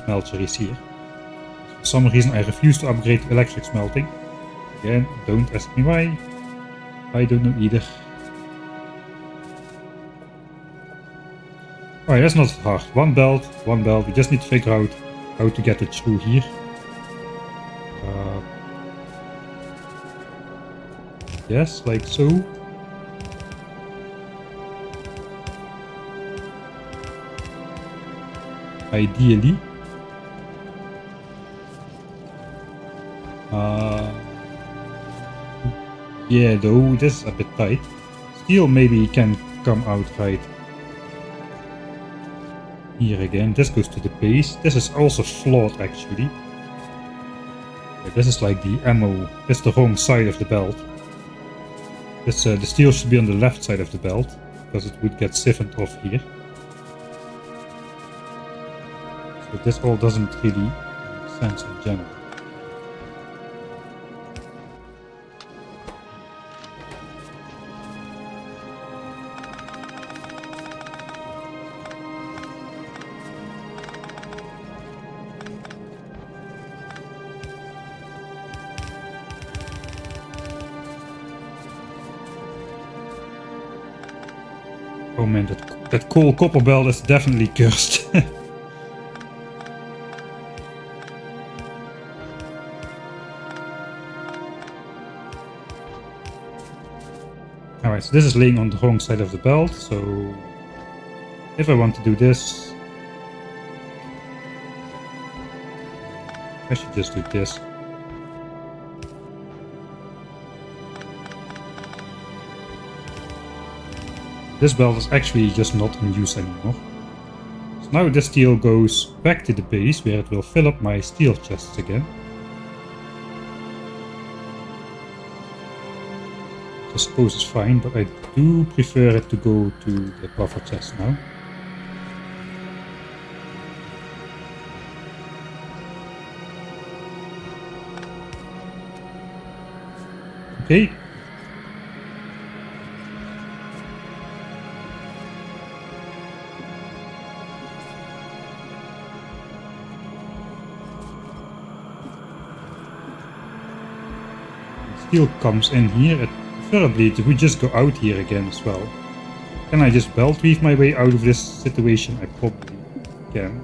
Smelter is here. For some reason I refuse to upgrade to electric smelting. Again, don't ask me why. I don't know either. Alright, that's not hard. One belt. We just need to figure out how to get it through here. Yes, like so. ideally. Yeah, though, this is a bit tight. Steel maybe can come out right here again. This goes to the base. This is also flawed, actually. Okay, this is like the ammo. This is the wrong side of the belt. This, the steel should be on the left side of the belt, because it would get siphoned off here. So this all doesn't really make sense in general. Oh man, that coal copper belt is definitely cursed. Alright, so this is laying on the wrong side of the belt, so if I want to do this, I should just do this. This belt is actually just not in use anymore. So now this steel goes back to the base where it will fill up my steel chests again. Which I suppose is fine, but I do prefer it to go to the buffer chest now. Okay. Steel comes in here, preferably it would just go out here again as well. Can I just belt weave my way out of this situation? I probably can.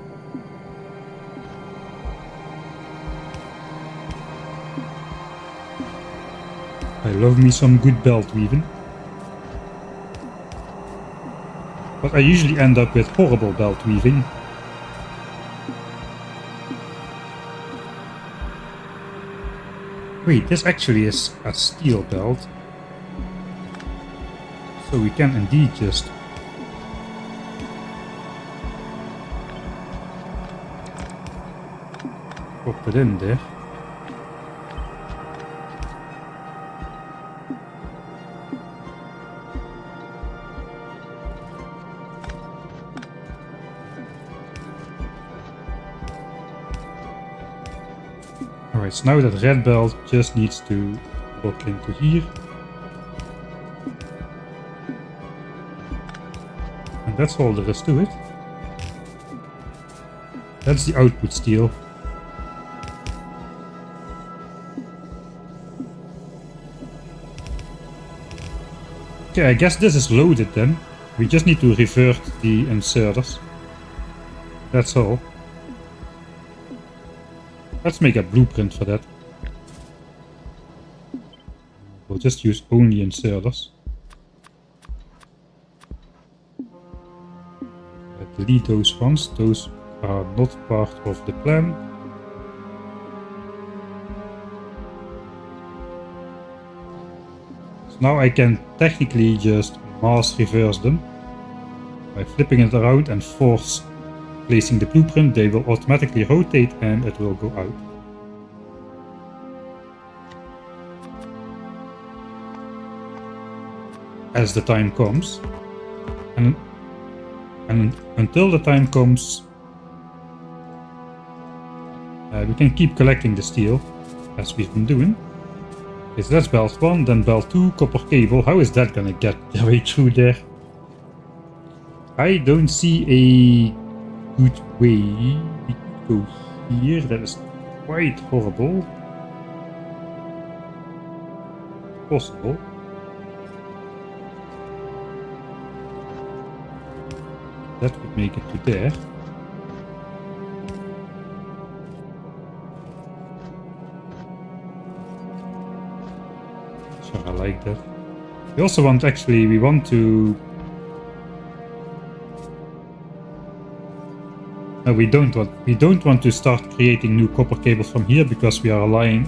I love me some good belt weaving. But I usually end up with horrible belt weaving. Wait, this actually is a steel belt. So we can indeed just pop it in there. Alright, so now that red belt just needs to lock into here. And that's all there is to it. That's the output steel. Okay, I guess this is loaded then. We just need to revert the inserters. That's all. Let's make a blueprint for that. We'll just use only inserters. Delete those ones, those are not part of the plan. So now I can technically just mass reverse them. By flipping it around and force placing the blueprint, they will automatically rotate and it will go out. As the time comes. And until the time comes, we can keep collecting the steel, as we've been doing. Okay, so that's belt 1, then belt 2, copper cable. How is that gonna get their way through there? I don't see a good way. We could go here, that is quite horrible. Possible. That would make it to there. Sure, I like that. We also want, actually, we want to... No, No, we don't want to start creating new copper cables from here because we are relying,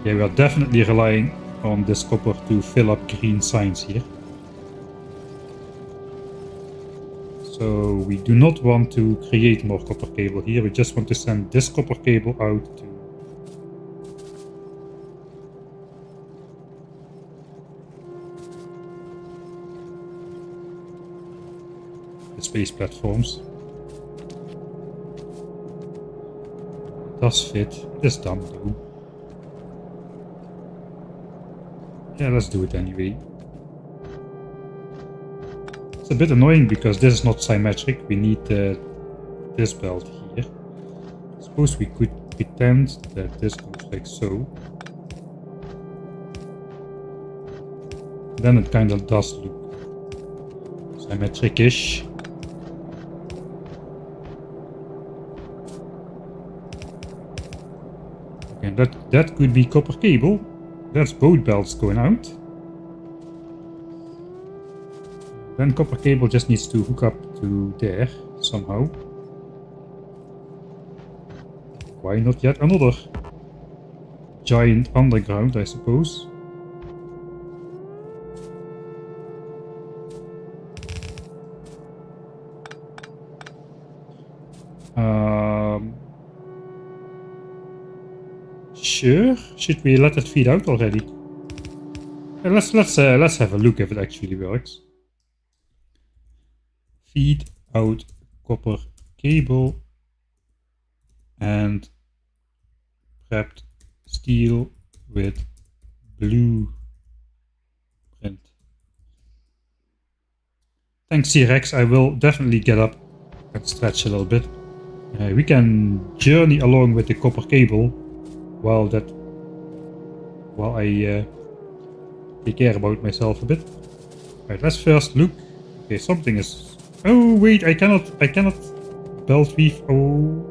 yeah, we are definitely relying on this copper to fill up green signs here. So we do not want to create more copper cable here. We just want to send this copper cable out to the space platforms. Does fit. This dumb though. Yeah, let's do it anyway. It's a bit annoying because this is not symmetric. We need this belt here. I suppose we could pretend that this goes like so. Then it kind of does look symmetric-ish. Okay, that could be copper cable. That's both belts going out. Then copper cable just needs to hook up to there somehow. Why not yet another giant underground, I suppose? Sure. Should we let it feed out already? Let's have a look if it actually works. Feed out copper cable and prepped steel with blueprint. Thanks, T-Rex. I will definitely get up and stretch a little bit. We can journey along with the copper cable while I take care about myself a bit. Right, let's first look. Okay, something is. Oh wait, I cannot belt weave. Oh,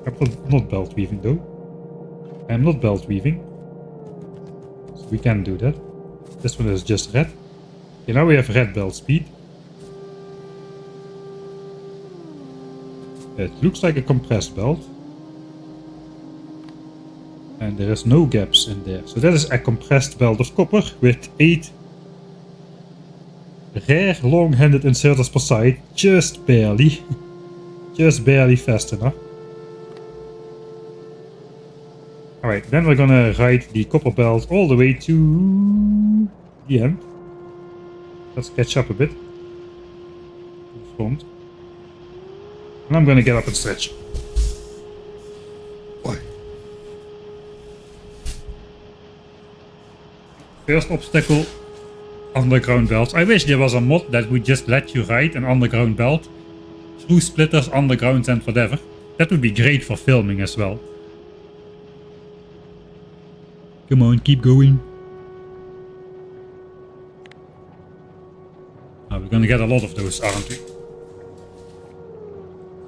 I'm not belt weaving though. I'm not belt weaving, so we can do that. This one is just red. Okay, now we have red belt speed. It looks like a compressed belt. And there is no gaps in there. So that is a compressed belt of copper with 8 rare long-handed inserters per side. Just barely. Just barely fast enough. Alright, then we're gonna ride the copper belt all the way to the end. Let's catch up a bit. To the front. And I'm gonna get up and stretch. First obstacle, underground belts. I wish there was a mod that would just let you ride an underground belt through splitters, undergrounds and whatever. That would be great for filming as well. Come on, keep going. We're gonna get a lot of those, aren't we?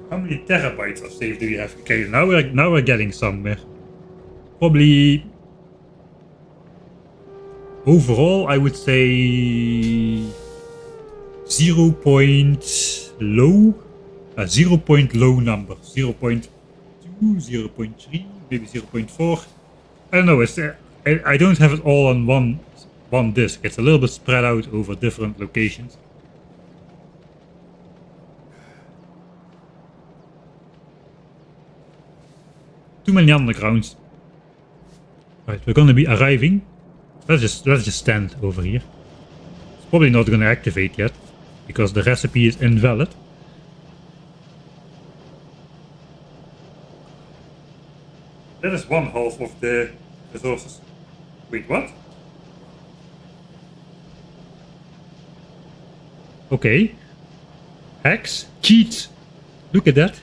How many terabytes of save do we have? Okay, now we're getting somewhere. Probably. Overall, I would say 0 point low, 0 point low number, 0.2, 0.3, maybe 0.4. I don't know. It's I don't have it all on one disk. It's a little bit spread out over different locations. Too many undergrounds. Right, we're gonna be arriving. Let's just stand over here. It's probably not going to activate yet because the recipe is invalid. That is one half of the resources. Wait, what? Okay. Hacks, cheats. Look at that.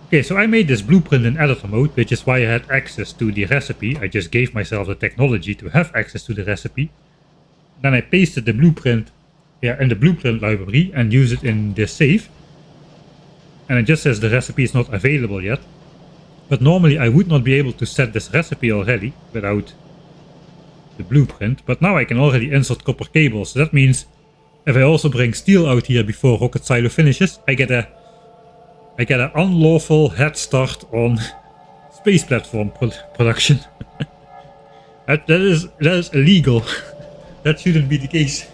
Okay, so I made this blueprint in editor mode, which is why I had access to the recipe. I just gave myself the technology to have access to the recipe. Then I pasted the blueprint in the blueprint library and used it in this save. And it just says the recipe is not available yet. But normally I would not be able to set this recipe already without the blueprint. But now I can already insert copper cables. So that means if I also bring steel out here before rocket silo finishes, I get an unlawful head start on space platform production. that is illegal. That shouldn't be the case.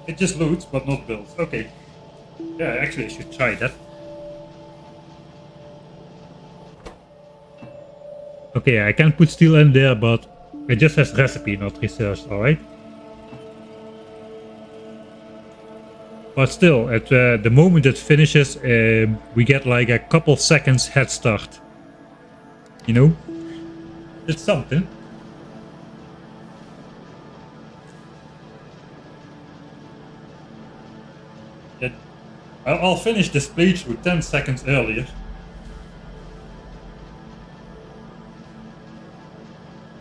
It just loads, but not builds. Okay. Yeah, actually I should try that. Okay, I can put steel in there, but it just has recipe, not research, alright? But still, at the moment it finishes, we get like a couple seconds head start. You know? It's something. I'll finish this playthrough 10 seconds earlier.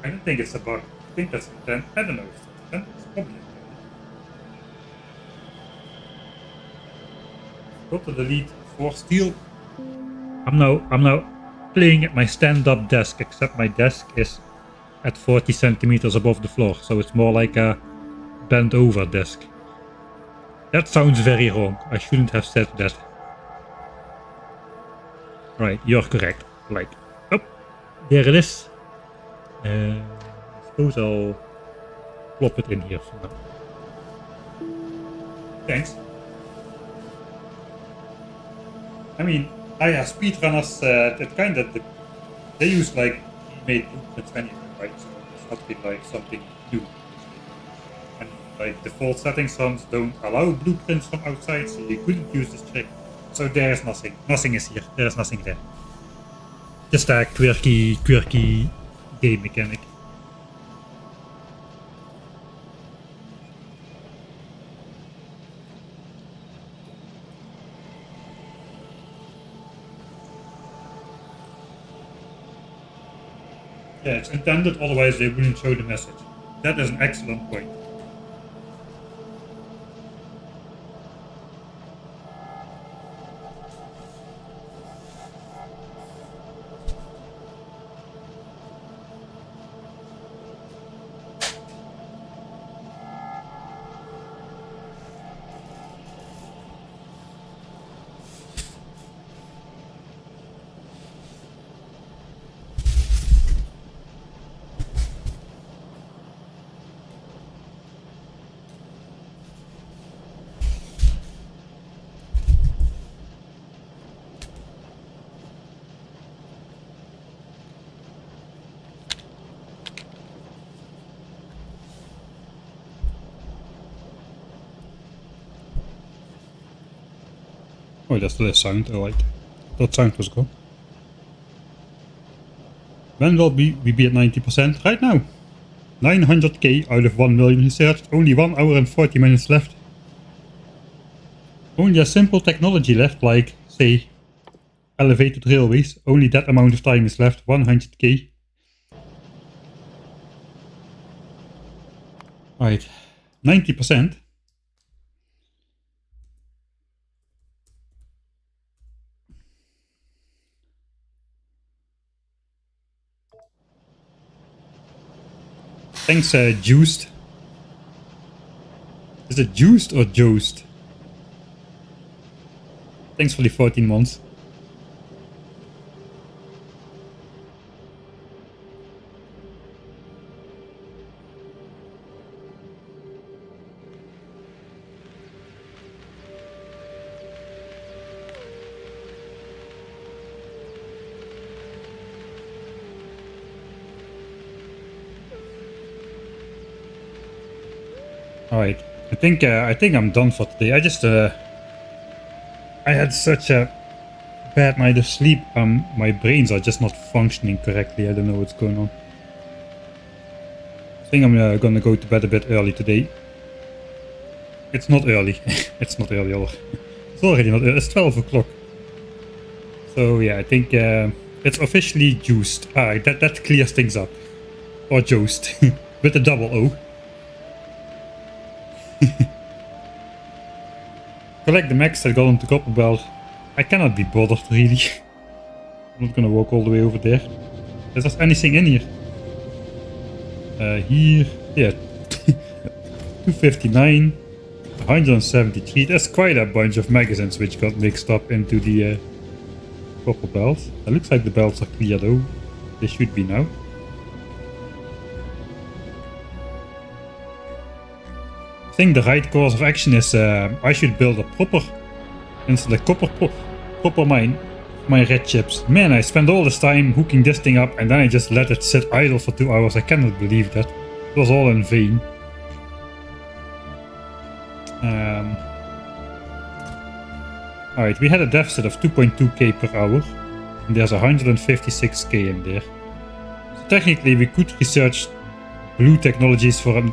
I don't think it's a bug. I think that's a 10. I don't know if it's a 10. It's probably a 10. Got to delete 4 steel. I'm now playing at my stand-up desk, except my desk is at 40 centimeters above the floor, so it's more like a bent-over desk. That sounds very wrong. I shouldn't have said that. Right, you're correct. Like, oh, there it is. I suppose I'll plop it in here for now. Thanks. I mean, speedrunners, that kind of, they use like made blueprints anyway, right? So it's not been like something new. And like default settings don't allow blueprints from outside, so you couldn't use this trick. So there is nothing. Nothing is here. There is nothing there. Just a quirky game mechanic. Yeah, it's intended, otherwise they wouldn't show the message. That is an excellent point. Oh, that's the sound I like. That sound was gone. When will we be at 90%? Right now. 900k out of 1 million researched. Only 1 hour and 40 minutes left. Only a simple technology left, like, say, elevated railways. Only that amount of time is left. 100k. Right. 90%. Thanks, Juiced. Is it Juiced or Joust? Thanks for the 14 months. Alright, I think I'm done for today. I just I had such a bad night of sleep. My brains are just not functioning correctly. I don't know what's going on. I think I'm gonna go to bed a bit early today. It's not early. It's not early. It's already not early. It's 12 o'clock. So yeah, I think it's officially juiced. Alright, that clears things up. Or joust. With a double O. Collect the max that got onto Copper Belt. I cannot be bothered really. I'm not gonna walk all the way over there. Is there anything in here? Here, yeah, 259, 173. That's quite a bunch of magazines which got mixed up into the copper belts. It looks like the belts are clear though. They should be now. I think the right course of action is I should build a proper, instead of copper mine, my red chips. Man, I spent all this time hooking this thing up and then I just let it sit idle for 2 hours. I cannot believe that. It was all in vain. Alright, we had a deficit of 2.2k per hour. And there's 156k in there. So technically we could research blue technologies for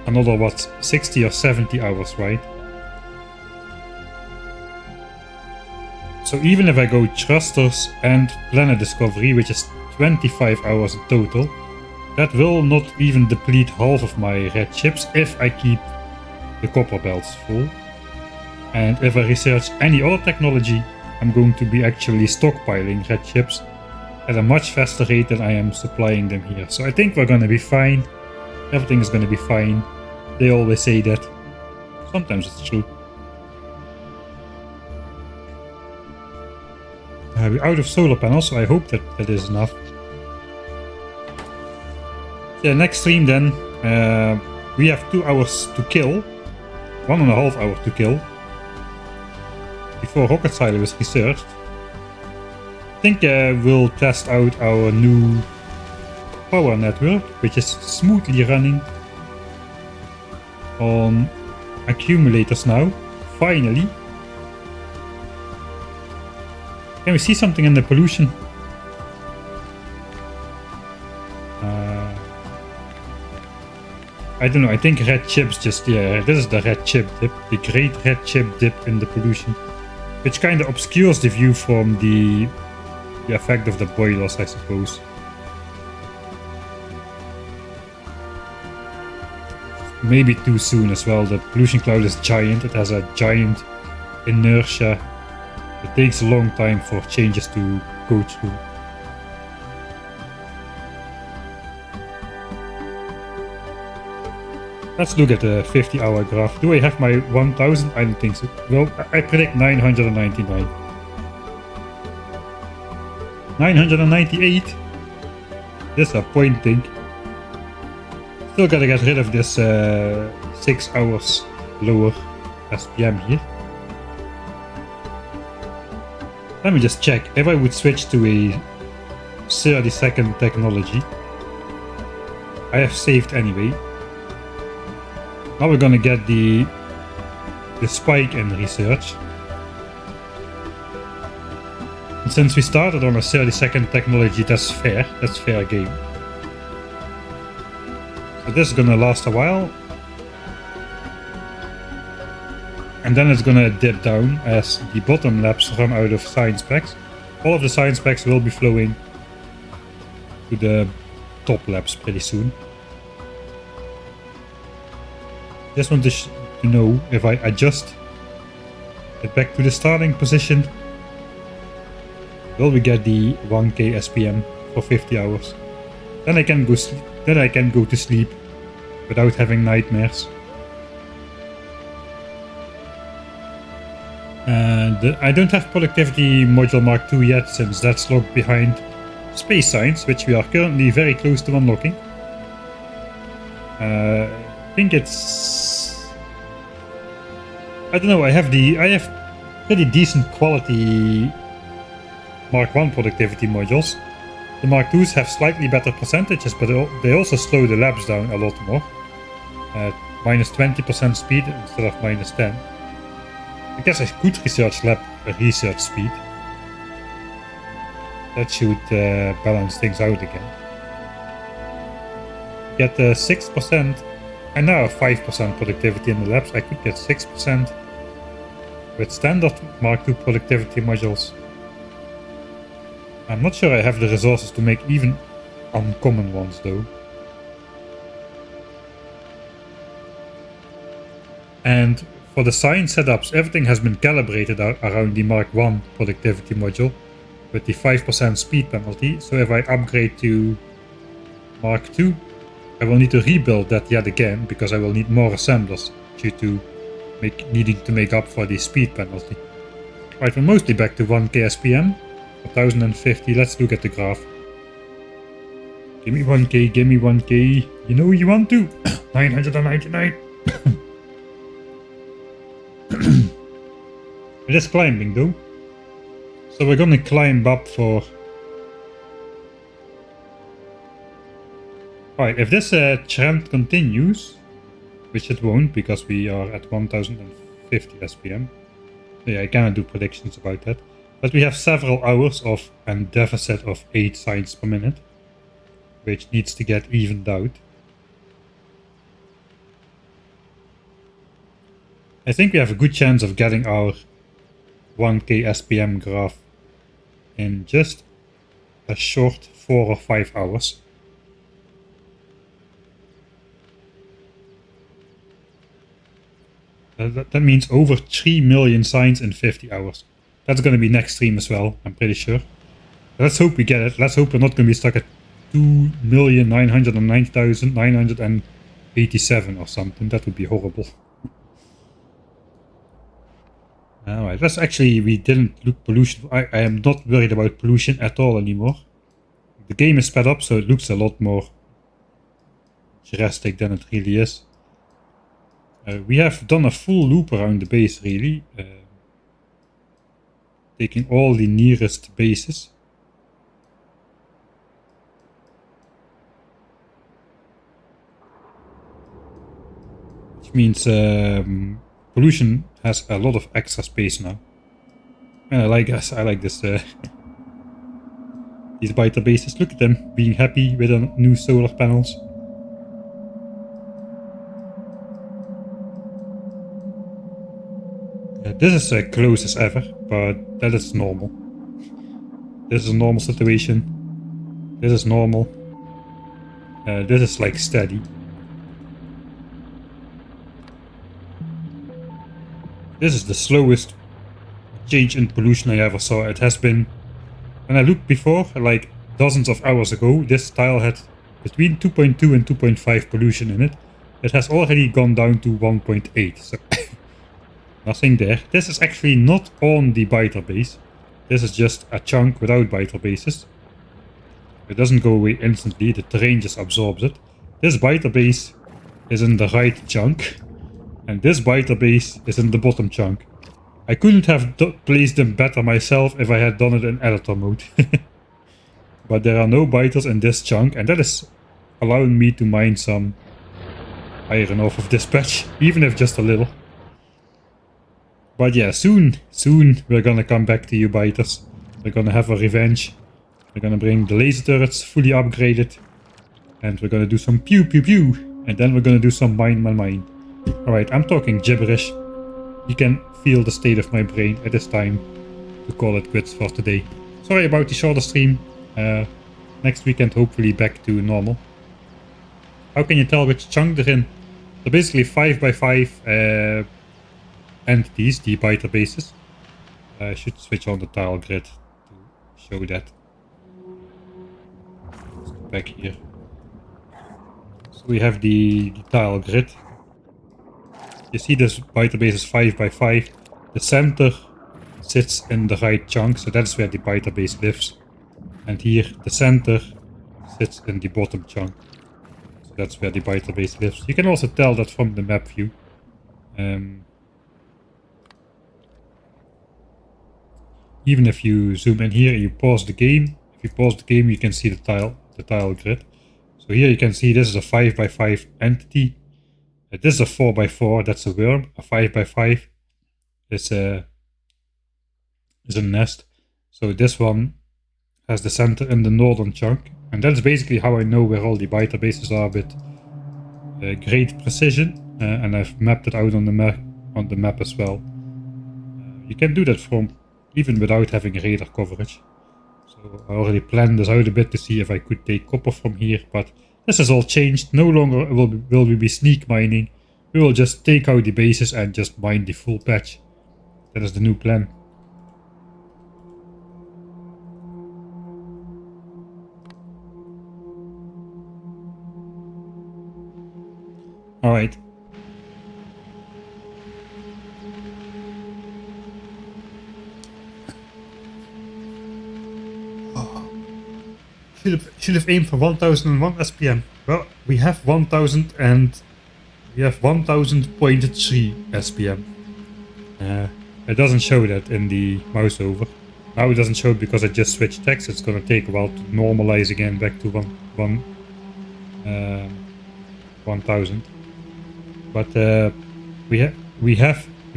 another, what, 60 or 70 hours, right? So even if I go thrusters and planet discovery, which is 25 hours in total, that will not even deplete half of my red chips if I keep the copper belts full. And if I research any other technology, I'm going to be actually stockpiling red chips at a much faster rate than I am supplying them here. So I think we're gonna be fine. Everything is gonna be fine. They always say that. Sometimes it's true. We're out of solar panels, so I hope that that is enough. Yeah, next stream then, we have 2 hours to kill. 1.5 hours to kill. Before rocket silo is researched. I think we'll test out our new power network, which is smoothly running on accumulators now. Finally. Can we see something in the pollution? I don't know, I think red chips just, yeah, this is the red chip dip, the great red chip dip in the pollution. Which kind of obscures the view from the effect of the boilers, I suppose. Maybe too soon as well, the pollution cloud is giant, it has a giant inertia. It takes a long time for changes to go through. Let's look at the 50-hour graph. Do I have my 1000? I don't think so. Well, I predict 999. 998? This is a point thing. Still gotta get rid of this 6 hours lower SPM here. Let me just check. If I would switch to a 30-second technology, I have saved anyway. Now we're gonna get the spike in research. And since we started on a 30-second technology, that's fair. That's fair game. So this is gonna last a while. And then it's gonna dip down as the bottom labs run out of science packs. All of the science packs will be flowing to the top labs pretty soon. Just want to know if I adjust it back to the starting position, will we get the 1k SPM for 50 hours? Then I can go to sleep without having nightmares. And I don't have productivity module Mark II yet, since that's locked behind space science, which we are currently very close to unlocking. I think it's, I don't know, I have pretty decent quality Mark I productivity modules. The Mark IIs have slightly better percentages, but they also slow the labs down a lot more. Minus 20% speed instead of minus 10. I guess I could research research speed. That should balance things out again. Get 6%. I now have 5% productivity in the labs. I could get 6% with standard Mark II productivity modules. I'm not sure I have the resources to make even uncommon ones though. And for the science setups, everything has been calibrated around the Mark 1 productivity module with the 5% speed penalty. So if I upgrade to Mark 2, I will need to rebuild that yet again because I will need more assemblers due to needing to make up for the speed penalty. Right, we're mostly back to 1k SPM, 1050. Let's look at the graph. Give me 1k, give me 1k. You know you want to. 999. It is climbing though. So we're gonna climb up for... Right, if this trend continues, which it won't because we are at 1050 SPM. So yeah, I cannot do predictions about that. But we have several hours of a deficit of 8 signs per minute, which needs to get evened out. I think we have a good chance of getting our 1k SPM graph in just a short 4 or 5 hours. That means over 3 million signs in 50 hours. That's going to be next stream as well, I'm pretty sure. Let's hope we get it. Let's hope we're not going to be stuck at 2,990,987 or something. That would be horrible. Alright, let's actually, we didn't look pollution. I am not worried about pollution at all anymore. The game is sped up, so it looks a lot more drastic than it really is. We have done a full loop around the base, really. Taking all the nearest bases. Which means pollution has a lot of extra space now. And I like this. These biter bases. Look at them being happy with the new solar panels. This is close as ever, but that is normal. This is a normal situation. This is normal. This is like steady. This is the slowest change in pollution I ever saw. It has been, when I looked before, like dozens of hours ago, this tile had between 2.2 and 2.5 pollution in it. It has already gone down to 1.8, so nothing there. This is actually not on the biter base. This is just a chunk without biter bases. It doesn't go away instantly, the terrain just absorbs it. This biter base is in the right chunk. And this biter base is in the bottom chunk. I couldn't have placed them better myself if I had done it in editor mode. But there are no biters in this chunk, and that is allowing me to mine some iron off of this patch, even if just a little. But yeah, soon we're gonna come back to you biters. We're gonna have a revenge. We're gonna bring the laser turrets fully upgraded. And we're gonna do some pew pew pew. And then we're gonna do some mine. Alright, I'm talking gibberish. You can feel the state of my brain. It is time to call it quits for today. Sorry about the shorter stream. Next weekend hopefully back to normal. How can you tell which chunk they're in? They're basically 5x5 entities, the biter bases. I should switch on the tile grid to show that. Let's go back here. So we have the tile grid. You see this biter base is 5x5. The center sits in the right chunk, so that's where the biter base lives. And here the center sits in the bottom chunk. So that's where the biter base lives. You can also tell that from the map view. Even if you zoom in here and you pause the game, if you pause the game you can see the tile grid. So here you can see this is a 5x5 entity. This is a 4x4, that's a worm. A 5x5 is a nest. So this one has the center in the northern chunk. And that's basically how I know where all the biter bases are with great precision. And I've mapped it out on the map as well. You can do that from even without having radar coverage. So I already planned this out a bit to see if I could take copper from here, but this has all changed. No longer will we be sneak mining. We will just take out the bases and just mine the full patch. That is the new plan. Alright. Should have aimed for 1001 SPM. Well, we have 1000 and we have 1000.3 SPM. It doesn't show that in the mouse over. Now it doesn't show it because I just switched text. It's gonna take a while to normalize again back to 1000. But we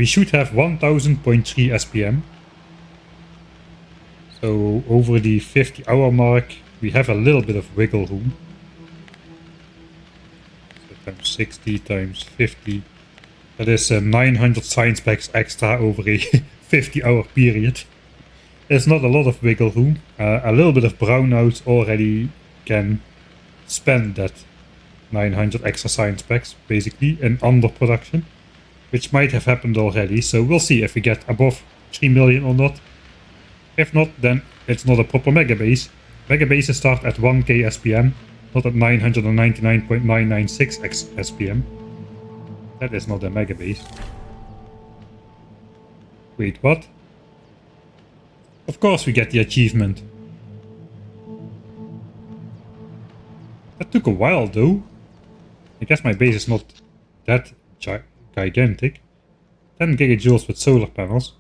should have 1000.3 SPM. So over the 50-hour mark, we have a little bit of wiggle room. So times 60 times 50. That is 900 science packs extra over a 50-hour period. There's not a lot of wiggle room. A little bit of brownouts already can spend that 900 extra science packs, basically, in underproduction. Which might have happened already, so we'll see if we get above 3 million or not. If not, then it's not a proper mega base. Mega bases start at 1k SPM, not at 999.996 SPM. That is not a mega base. Wait, what? Of course we get the achievement. That took a while though. I guess my base is not that gigantic. 10 gigajoules with solar panels.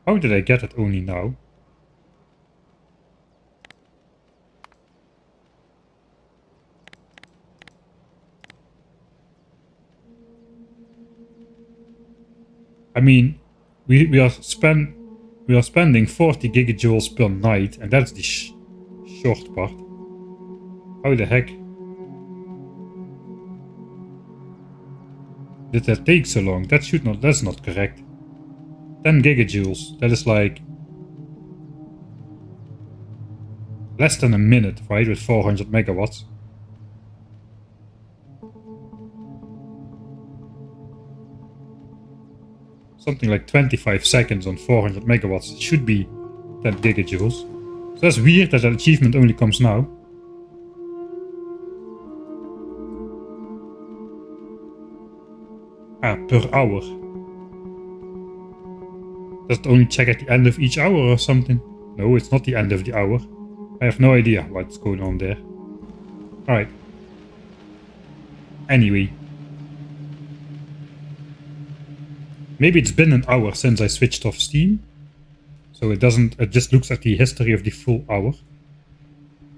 How did I get it only now? I mean, we are spending 40 gigajoules per night, and that's the short part. How the heck did that take so long? That's not correct. 10 gigajoules, that is like less than a minute, right, with 400 megawatts. Something like 25 seconds on 400 megawatts should be 10 gigajoules. So that's weird that achievement only comes now. Ah, per hour. Does it only check at the end of each hour or something? No, it's not the end of the hour. I have no idea what's going on there. Alright. Anyway. Maybe it's been an hour since I switched off Steam. So it just looks at the history of the full hour.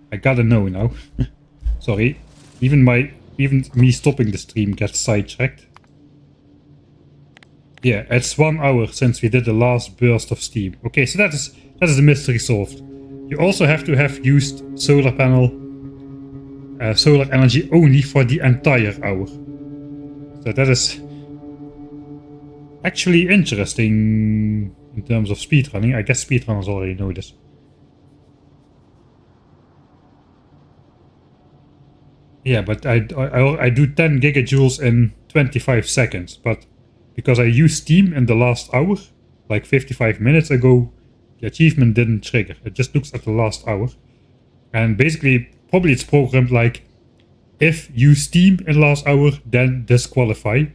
I gotta know now. Sorry. Even me stopping the stream gets sidetracked. Yeah, it's 1 hour since we did the last burst of Steam. Okay, so that is the mystery solved. You also have to have used solar energy only for the entire hour. So that is actually interesting in terms of speedrunning. I guess speedrunners already know this. Yeah, but I do 10 gigajoules in 25 seconds, but because I used Steam in the last hour, like 55 minutes ago, the achievement didn't trigger. It just looks at the last hour. And basically, probably it's programmed like, if you Steam in the last hour, then disqualify.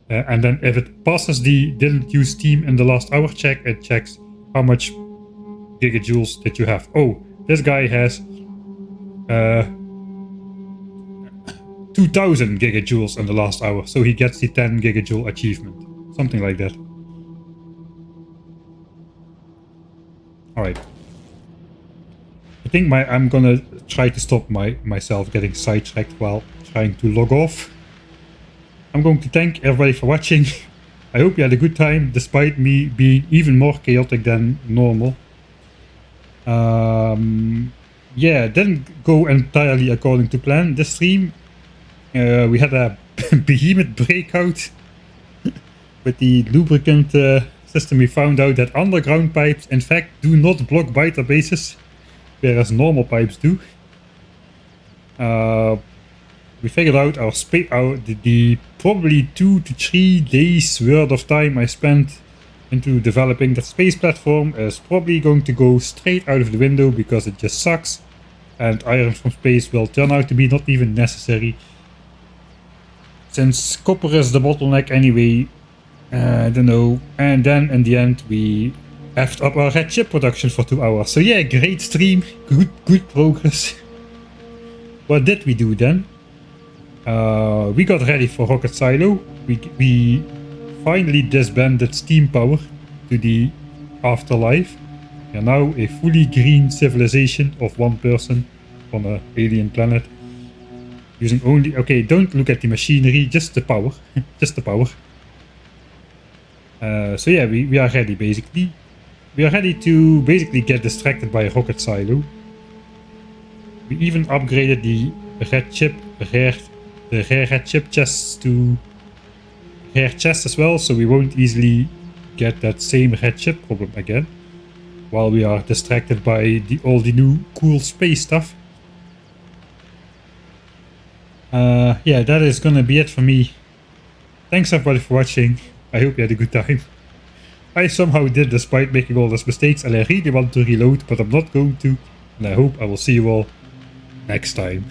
And then if it passes the didn't use Steam in the last hour check, it checks how much gigajoules did you have. Oh, this guy has 2000 gigajoules in the last hour, so he gets the 10 gigajoule achievement. Something like that. Alright. I think I'm gonna try to stop myself getting sidetracked while trying to log off. I'm going to thank everybody for watching. I hope you had a good time, despite me being even more chaotic than normal. Yeah, it didn't go entirely according to plan. This stream, we had a behemoth breakout with the lubricant system. We found out that underground pipes, in fact, do not block biter bases, whereas normal pipes do. We we figured out the probably 2 to 3 days worth of time I spent into developing that space platform is probably going to go straight out of the window because it just sucks, and iron from space will turn out to be not even necessary. Since copper is the bottleneck anyway, I don't know. And then in the end we effed up our red chip production for 2 hours. So yeah, great stream, good progress. What did we do then? We got ready for rocket silo. We finally disbanded steam power to the afterlife. We are now a fully green civilization of 1 person on an alien planet. Using only... Okay, don't look at the machinery, just the power. Just the power. So yeah, we are ready basically. We are ready to basically get distracted by a rocket silo. We even upgraded the rare red chip chests to rare chests as well, so we won't easily get that same red chip problem again. While we are distracted by all the new cool space stuff. Yeah, that is gonna be it for me. Thanks everybody for watching. I hope you had a good time. I somehow did despite making all those mistakes, and I really want to reload, but I'm not going to. And I hope I will see you all next time.